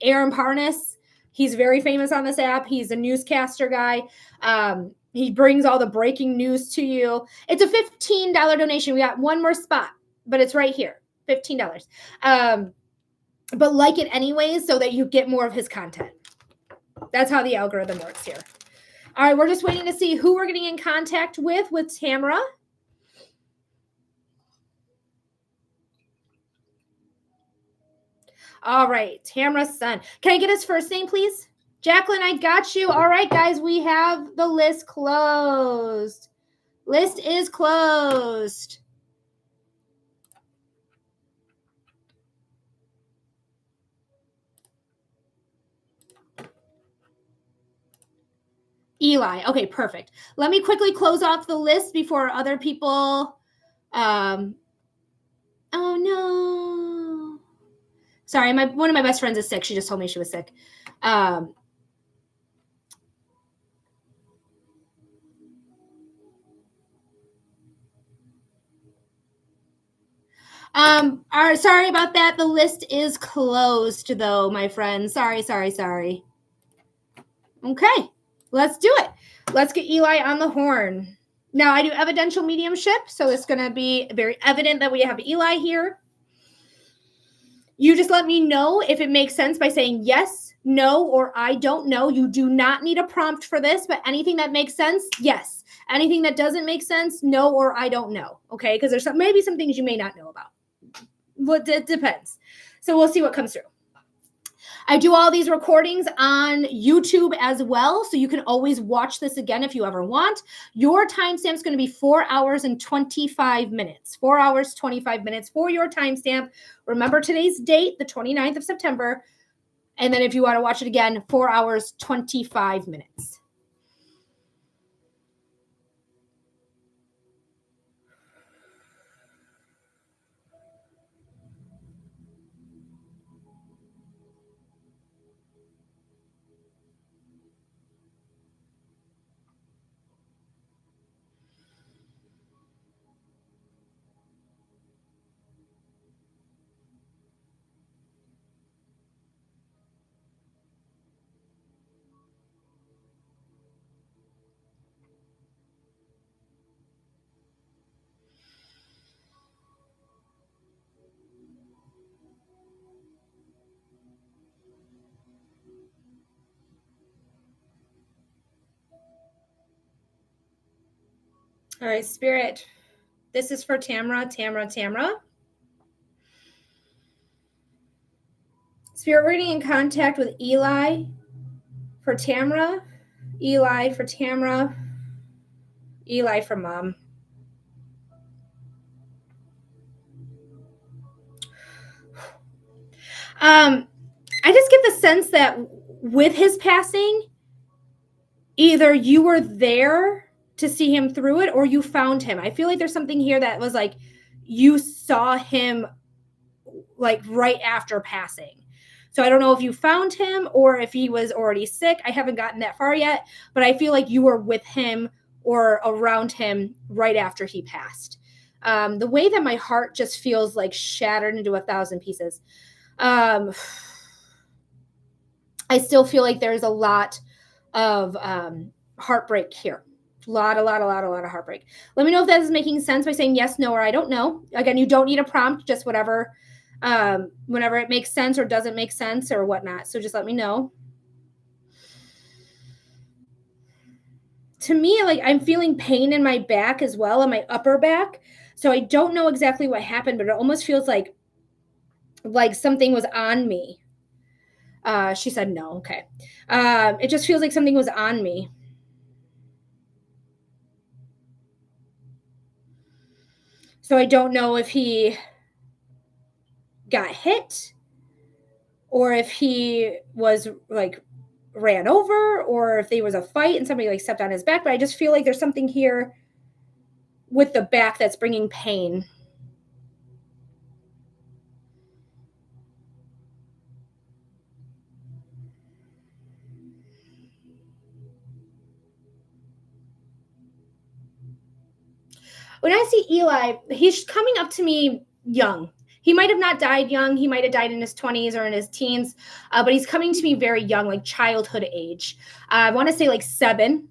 Aaron Parnas. He's very famous on this app. He's a newscaster guy. He brings all the breaking news to you. It's a $15 donation. We got one more spot, but it's right here, $15. But like it anyways so that you get more of his content. That's how the algorithm works here. All right, we're just waiting to see who we're getting in contact with Tamara. All right, Tamara's son. Can I get his first name, please? Jacqueline, I got you. All right, guys, we have the list closed. List is closed. Eli. Okay, perfect. Let me quickly close off the list before other people. Oh no. Sorry, one of my best friends is sick. She just told me she was sick. Sorry about that. The list is closed though, my friend. Sorry. Okay, let's do it. Let's get Eli on the horn. Now, I do evidential mediumship, so it's going to be very evident that we have Eli here. You just let me know if it makes sense by saying yes, no, or I don't know. You do not need a prompt for this, but anything that makes sense, yes. Anything that doesn't make sense, no, or I don't know. Okay, because there's maybe some things you may not know about. But it depends. So we'll see what comes through. I do all these recordings on YouTube as well, so you can always watch this again if you ever want. Your timestamp is going to be 4 hours and 25 minutes. 4 hours, 25 minutes for your timestamp. Remember today's date, the 29th of September. And then if you want to watch it again, 4 hours, 25 minutes. All right, Spirit. This is for Tamara. Spirit, we're getting in contact with Eli for Tamara. Eli for Tamara. Eli for Mom. I just get the sense that with his passing, either you were there to see him through it or you found him. I feel like there's something here that was like you saw him like right after passing. So I don't know if you found him or if he was already sick. I haven't gotten that far yet, but I feel like you were with him or around him right after he passed. The way that my heart just feels like shattered into 1,000 pieces. I still feel like there's a lot of heartbreak here. A lot of heartbreak. Let me know if that is making sense by saying yes, no, or I don't know. Again, you don't need a prompt, just whatever, whenever it makes sense or doesn't make sense or whatnot. So just let me know. To me, like I'm feeling pain in my back as well, in my upper back. So I don't know exactly what happened, but it almost feels like something was on me. She said no. Okay. It just feels like something was on me. So I don't know if he got hit or if he was like ran over or if there was a fight and somebody like stepped on his back. But I just feel like there's something here with the back that's bringing pain. When I see Eli, he's coming up to me young. He might have not died young. He might have died in his 20s or in his teens, but he's coming to me very young, like childhood age. I want to say like 7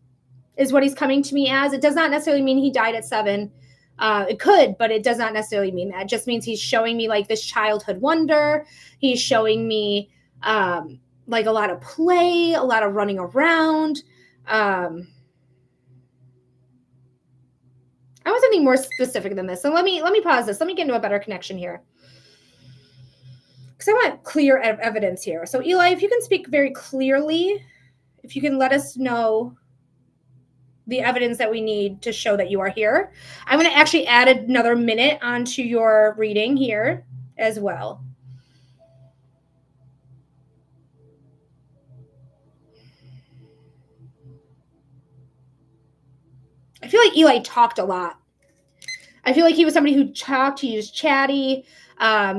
is what he's coming to me as. It does not necessarily mean he died at 7. It could, but it does not necessarily mean that. It just means he's showing me like this childhood wonder. He's showing me like a lot of play, a lot of running around. I want something more specific than this. So let me pause this. Let me get into a better connection here. Because I want clear evidence here. So Eli, if you can speak very clearly, if you can let us know the evidence that we need to show that you are here. I'm going to actually add another minute onto your reading here as well. I feel like Eli talked a lot. I feel like he was somebody who talked, he was chatty,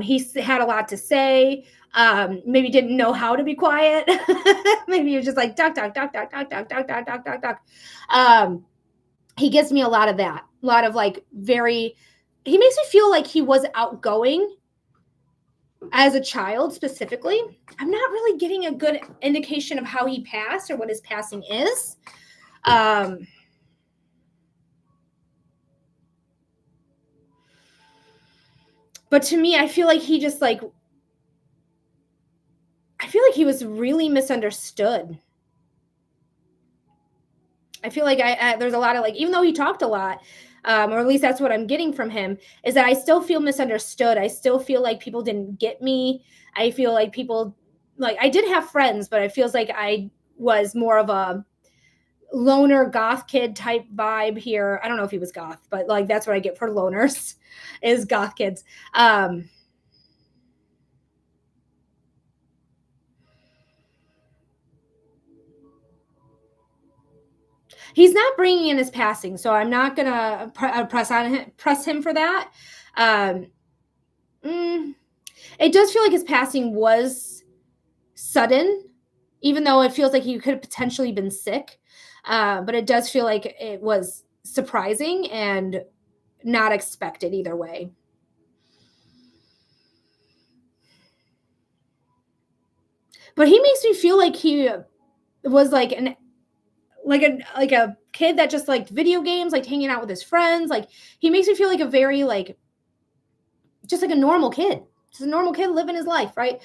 he had a lot to say, maybe didn't know how to be quiet. Maybe he was just like, duck, duck, duck, duck, duck, duck, duck, duck, duck, duck, duck. He gives me a lot of that, a lot of like he makes me feel like he was outgoing as a child specifically. I'm not really getting a good indication of how he passed or what his passing is. But to me, I feel like he just like, I feel like he was really misunderstood. I feel like there's a lot of like, even though he talked a lot, or at least that's what I'm getting from him, is that I still feel misunderstood. I still feel like people didn't get me. I feel like people, like, I did have friends, but it feels like I was more of a loner goth kid type vibe here. I don't know if he was goth, but like that's what I get for loners is goth kids. He's not bringing in his passing, so I'm not gonna press him for that. It does feel like his passing was sudden, even though it feels like he could have potentially been sick. But it does feel like it was surprising and not expected either way. But he makes me feel like he was like a kid that just liked video games, like hanging out with his friends. Like he makes me feel like a very like just like a normal kid, just a normal kid living his life, right?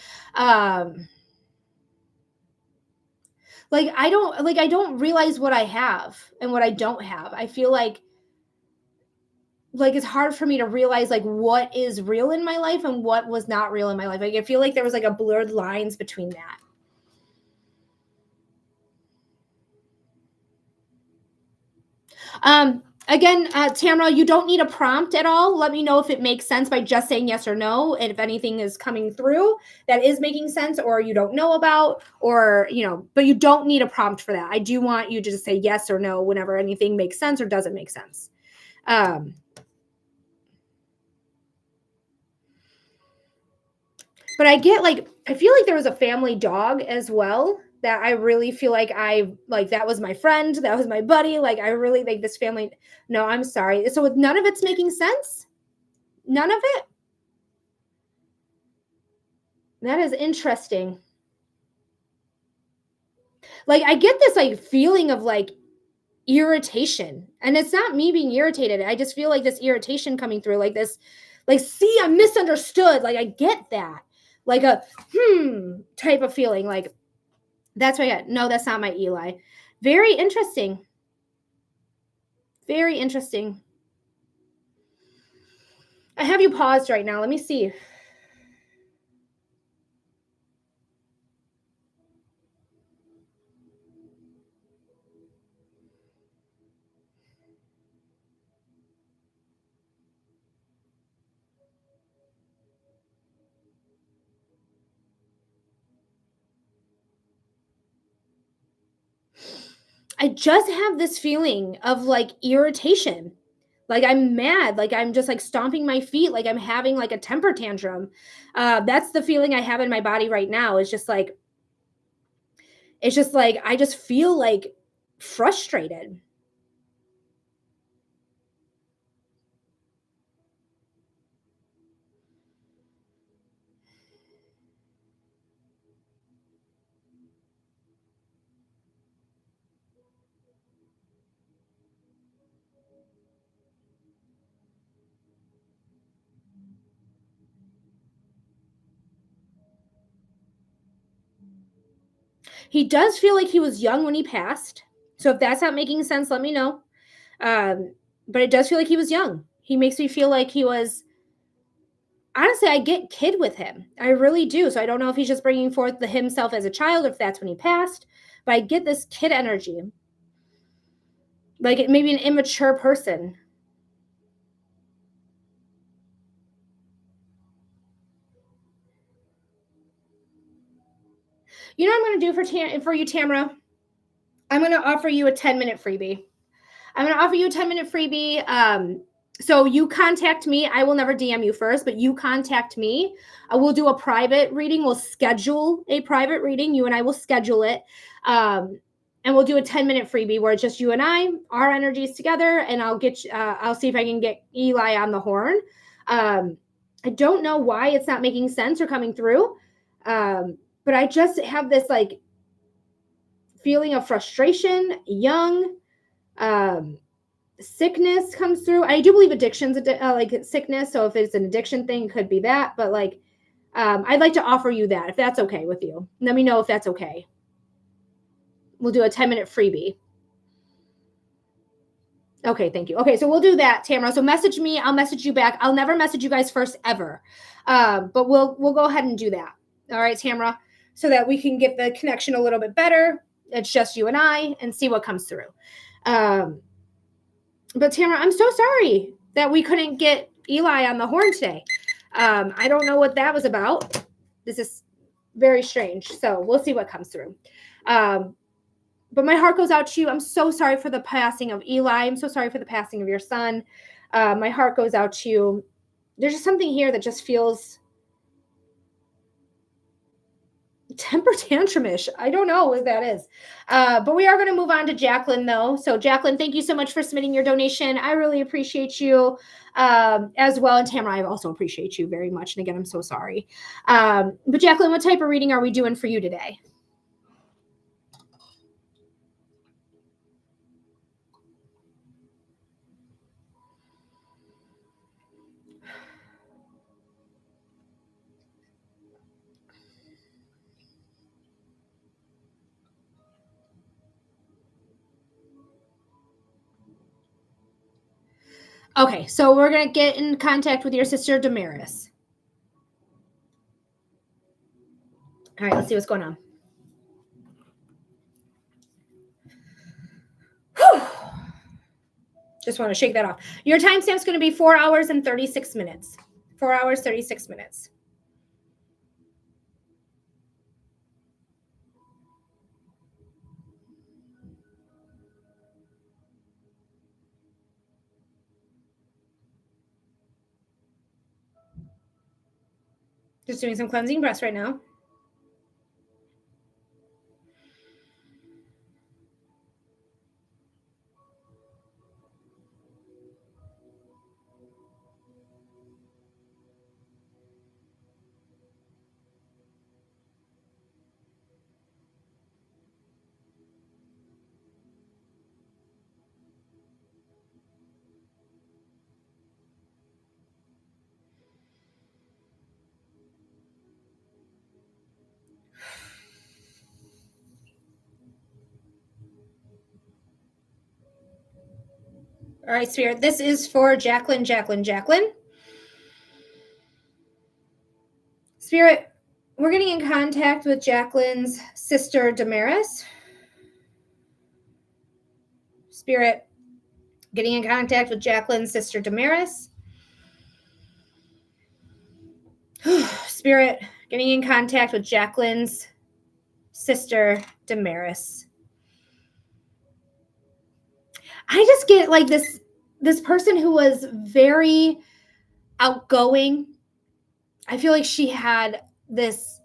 Like I don't realize what I have and what I don't have. I feel like it's hard for me to realize like what is real in my life and what was not real in my life. Like I feel like there was like a blurred lines between that. Again, Tamara, you don't need a prompt at all. Let me know if it makes sense by just saying yes or no, and if anything is coming through that is making sense or you don't know about, or but you don't need a prompt for that. I do want you to just say yes or no whenever anything makes sense or doesn't make sense. But I feel like there was a family dog as well that I really feel like that was my friend, that was my buddy. Like I really like this family. No, I'm sorry. So none of it's making sense. None of it. That is interesting. Like I get this like feeling of like irritation, and it's not me being irritated. I just feel like this irritation coming through, like this, like, see, I'm misunderstood. Like I get that, like a type of feeling. Like that's what I got. No, that's not my Eli. Very interesting. Very interesting. I have you paused right now. Let me see. I just have this feeling of like irritation. Like I'm mad, like I'm just like stomping my feet, like I'm having like a temper tantrum. That's the feeling I have in my body right now. It's just like I just feel like frustrated. He does feel like he was young when he passed. So if that's not making sense, let me know. But it does feel like he was young. He makes me feel like he was, honestly, I get kid with him. I really do. So I don't know if he's just bringing forth the himself as a child, or if that's when he passed, but I get this kid energy. Like maybe an immature person. You know what I'm going to do for you, Tamara? I'm going to offer you a 10-minute freebie. I'm going to offer you a 10-minute freebie. So you contact me. I will never DM you first, but you contact me. We'll do a private reading. We'll schedule a private reading. You and I will schedule it. And we'll do a 10-minute freebie where it's just you and I, our energies together, and I'll see if I can get Eli on the horn. I don't know why it's not making sense or coming through. But I just have this like feeling of frustration, young, sickness comes through. I do believe addiction's like sickness. So if it's an addiction thing, it could be that. But like, I'd like to offer you that if that's okay with you. Let me know if that's okay. We'll do a 10-minute freebie. Okay, thank you. Okay, so we'll do that, Tamara. So message me. I'll message you back. I'll never message you guys first ever. But we'll go ahead and do that. All right, Tamara, so that we can get the connection a little bit better. It's just you and I, and see what comes through. But Tamara, I'm so sorry that we couldn't get Eli on the horn today. I don't know what that was about. This is very strange. So we'll see what comes through. But my heart goes out to you. I'm so sorry for the passing of Eli. I'm so sorry for the passing of your son. My heart goes out to you. There's just something here that just feels temper tantrumish. I don't know what that is. But we are going to move on to Jacqueline, though. So, Jacqueline, thank you so much for submitting your donation. I really appreciate you as well. And Tamara, I also appreciate you very much. And again, I'm so sorry. But Jacqueline, what type of reading are we doing for you today? Okay, so we're going to get in contact with your sister, Damaris. All right, let's see what's going on. Whew. Just want to shake that off. Your timestamp is going to be 4 hours and 36 minutes. 4 hours, 36 minutes. Just doing some cleansing breaths right now. All right, Spirit, this is for Jacqueline. Spirit, we're getting in contact with Jacqueline's sister, Damaris. Spirit, getting in contact with Jacqueline's sister, Damaris. Spirit, getting in contact with Jacqueline's sister, Damaris. I just get like this person who was very outgoing. I feel like she had this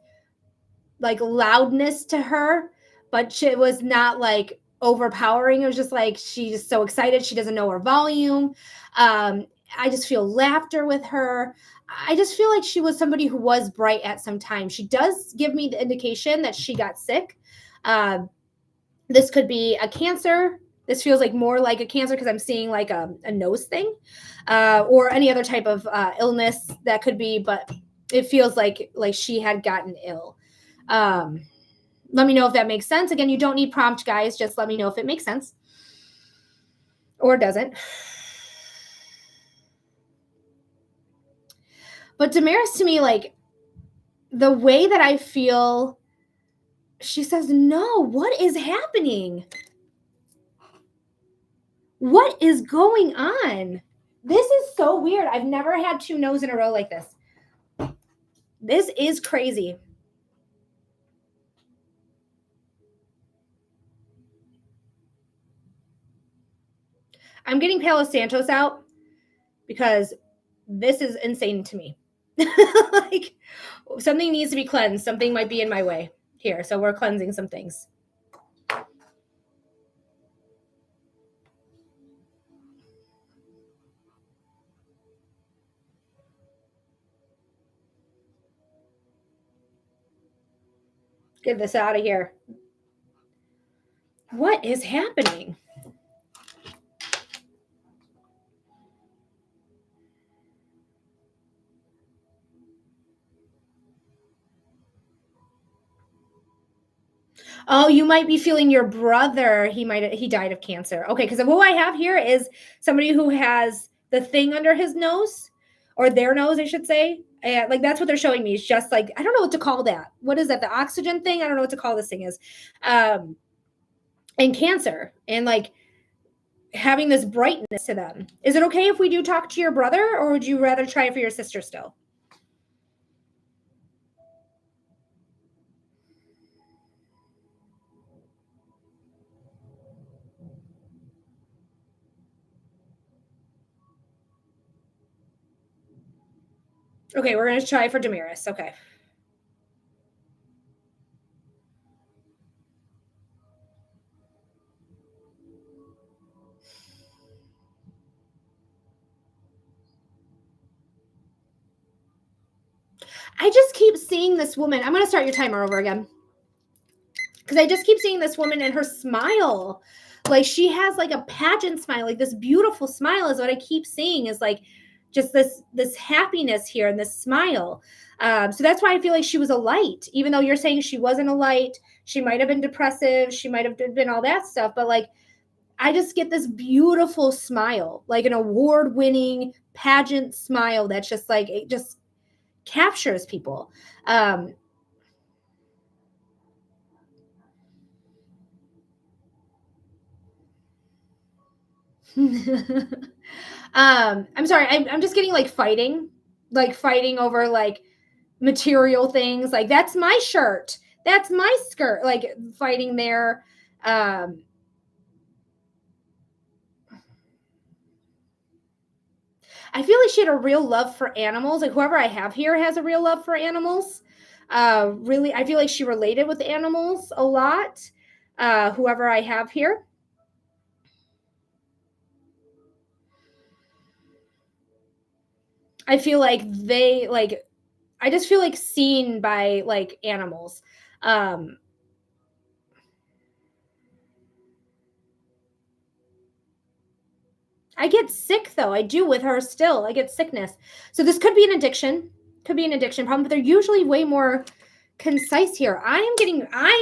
like loudness to her, but it was not like overpowering. It was just like she's just so excited. She doesn't know her volume. I just feel laughter with her. I just feel like she was somebody who was bright at some time. She does give me the indication that she got sick. This could be a cancer. This feels like more like a cancer because I'm seeing like a nose thing or any other type of illness that could be, but it feels like she had gotten ill. Let me know if that makes sense. Again, you don't need prompt, guys. Just let me know if it makes sense or doesn't. But Damaris, to me, like, the way that I feel, she says, no, what is happening? What is going on? This is so weird. I've never had 2 no's in a row like this. This is crazy. I'm getting Palo Santos out because this is insane to me. Like, something needs to be cleansed. Something might be in my way here. So we're cleansing some things. Get this out of here. What is happening? Oh, you might be feeling your brother. He died of cancer. Okay, because what I have here is somebody who has the thing under his nose, or their nose, I should say. And like, that's what they're showing me. It's just like, I don't know what to call that. What is that? The oxygen thing? I don't know what to call this thing is. And cancer, and like having this brightness to them. Is it okay if we do talk to your brother, or would you rather try it for your sister still? Okay, we're going to try for Damaris. Okay. I just keep seeing this woman. I'm going to start your timer over again. Because I just keep seeing this woman and her smile. Like, she has like a pageant smile. Like, this beautiful smile is what I keep seeing, is like just this happiness here and this smile. So that's why I feel like she was a light. Even though you're saying she wasn't a light, she might have been depressive, she might have been all that stuff. But like, I just get this beautiful smile, like an award-winning pageant smile that's just like, it just captures people. I'm sorry, I'm just getting like fighting over like material things. Like, that's my shirt, that's my skirt, like fighting there. I feel like she had a real love for animals. Like, whoever I have here has a real love for animals. Really, I feel like she related with animals a lot. Whoever I have here. I feel like I just feel like seen by like animals. Um, I get sick though. I do with her still. I get sickness. So this could be an addiction. Could be an addiction problem, but they're usually way more concise here. I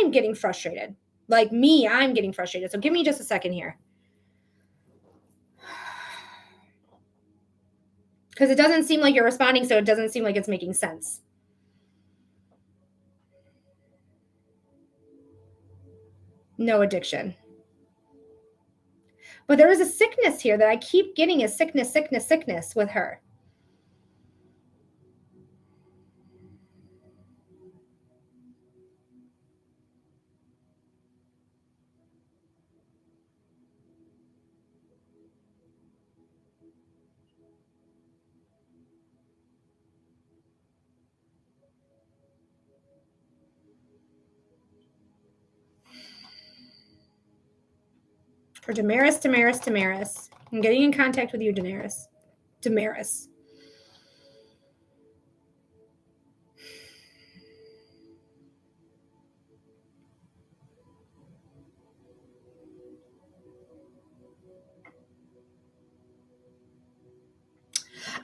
am getting frustrated. Like me, I'm getting frustrated. So give me just a second here. Because it doesn't seem like you're responding, so it doesn't seem like it's making sense. No addiction. But there is a sickness here that I keep getting, a sickness with her. For Damaris. I'm getting in contact with you, Damaris.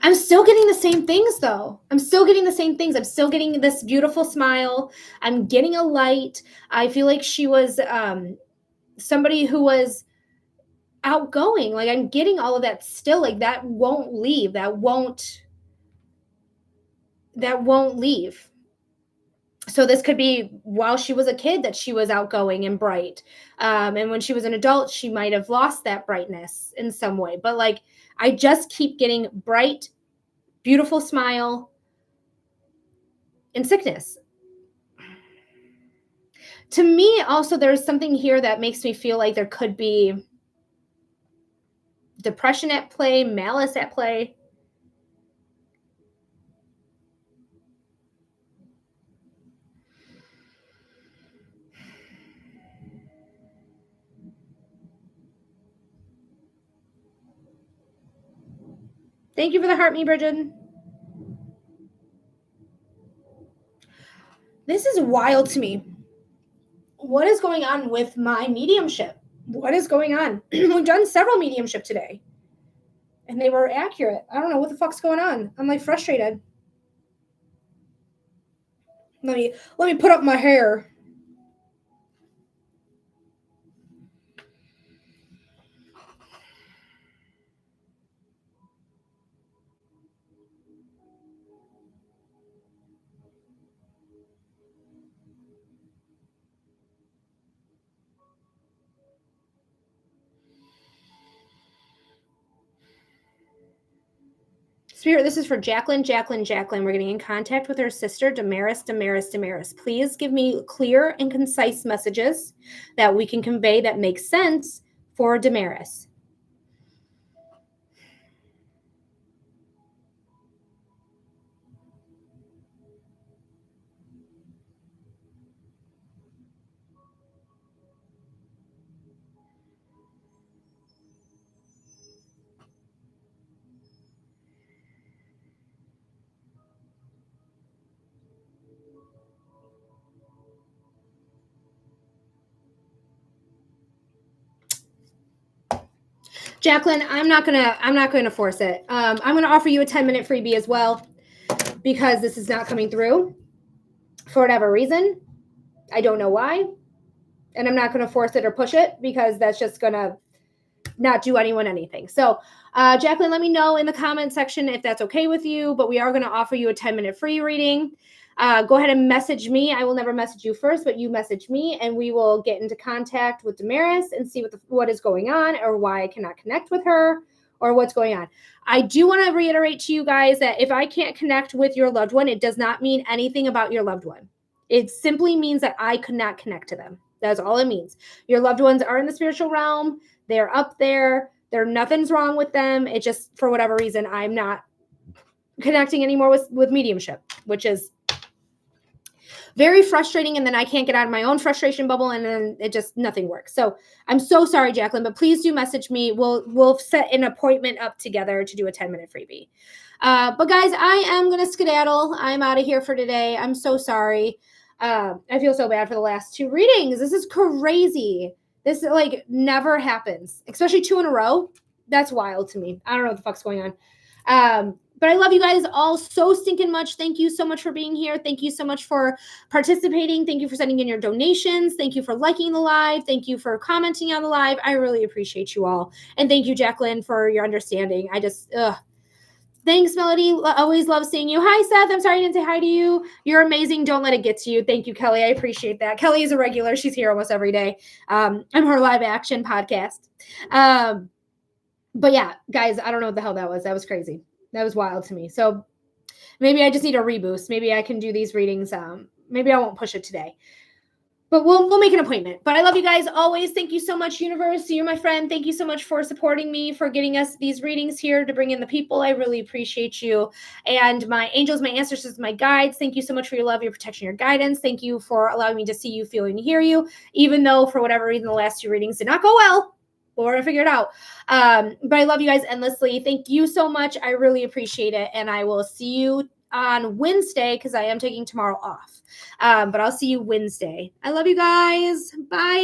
I'm still getting the same things though. I'm still getting the same things. I'm still getting this beautiful smile. I'm getting a light. I feel like she was somebody who was outgoing. Like I'm getting all of that still. Like that won't leave. That won't leave. So this could be while she was a kid that she was outgoing and bright. And when she was an adult, she might have lost that brightness in some way. But like I just keep getting bright, beautiful smile in sickness. To me, also, there's something here that makes me feel like there could be depression at play, malice at play. Thank you for the heart, me, Bridget. This is wild to me. What is going on with my mediumship? What is going on? We've done several mediumship today, and they were accurate. I don't know what the fuck's going on. I'm like frustrated. Let me put up my hair. Spirit, this is for Jacqueline. We're getting in contact with her sister, Damaris. Please give me clear and concise messages that we can convey that make sense for Damaris. Jacqueline, I'm not gonna force it. I'm gonna offer you a 10-minute freebie as well because this is not coming through for whatever reason. I don't know why, and I'm not gonna force it or push it because that's just gonna not do anyone anything. So, Jacqueline, let me know in the comment section if that's okay with you. But we are gonna offer you a 10-minute free reading. Go ahead and message me. I will never message you first, but you message me and we will get into contact with Damaris and see what is going on or why I cannot connect with her or what's going on. I do want to reiterate to you guys that if I can't connect with your loved one, it does not mean anything about your loved one. It simply means that I could not connect to them. That's all it means. Your loved ones are in the spiritual realm. They're up there. Nothing's wrong with them. It just, for whatever reason, I'm not connecting anymore with mediumship, which is very frustrating. And then I can't get out of my own frustration bubble, and then it just nothing works. So I'm so sorry, Jacqueline, but please do message me. We'll set an appointment up together to do a 10-minute freebie. But guys, I am gonna skedaddle. I'm out of here for today. I'm so sorry. I feel so bad for the last 2 readings. This is crazy. This like never happens, especially 2 in a row. That's wild to me. I don't know what the fuck's going on. But I love you guys all so stinking much. Thank you so much for being here. Thank you so much for participating. Thank you for sending in your donations. Thank you for liking the live. Thank you for commenting on the live. I really appreciate you all. And thank you, Jacqueline, for your understanding. Thanks, Melody. Always love seeing you. Hi, Seth. I'm sorry I didn't say hi to you. You're amazing. Don't let it get to you. Thank you, Kelly. I appreciate that. Kelly is a regular. She's here almost every day. I'm her live action podcast. But yeah, guys, I don't know what the hell that was. That was crazy. That was wild to me. So maybe I just need a reboost. Maybe I can do these readings. Maybe I won't push it today. But we'll make an appointment. But I love you guys always. Thank you so much, universe. You're my friend. Thank you so much for supporting me, for getting us these readings here to bring in the people. I really appreciate you. And my angels, my ancestors, my guides, thank you so much for your love, your protection, your guidance. Thank you for allowing me to see you, feel, and hear you, even though for whatever reason the last 2 readings did not go well. But we're going to figure it out. But I love you guys endlessly. Thank you so much. I really appreciate it. And I will see you on Wednesday because I am taking tomorrow off. But I'll see you Wednesday. I love you guys. Bye.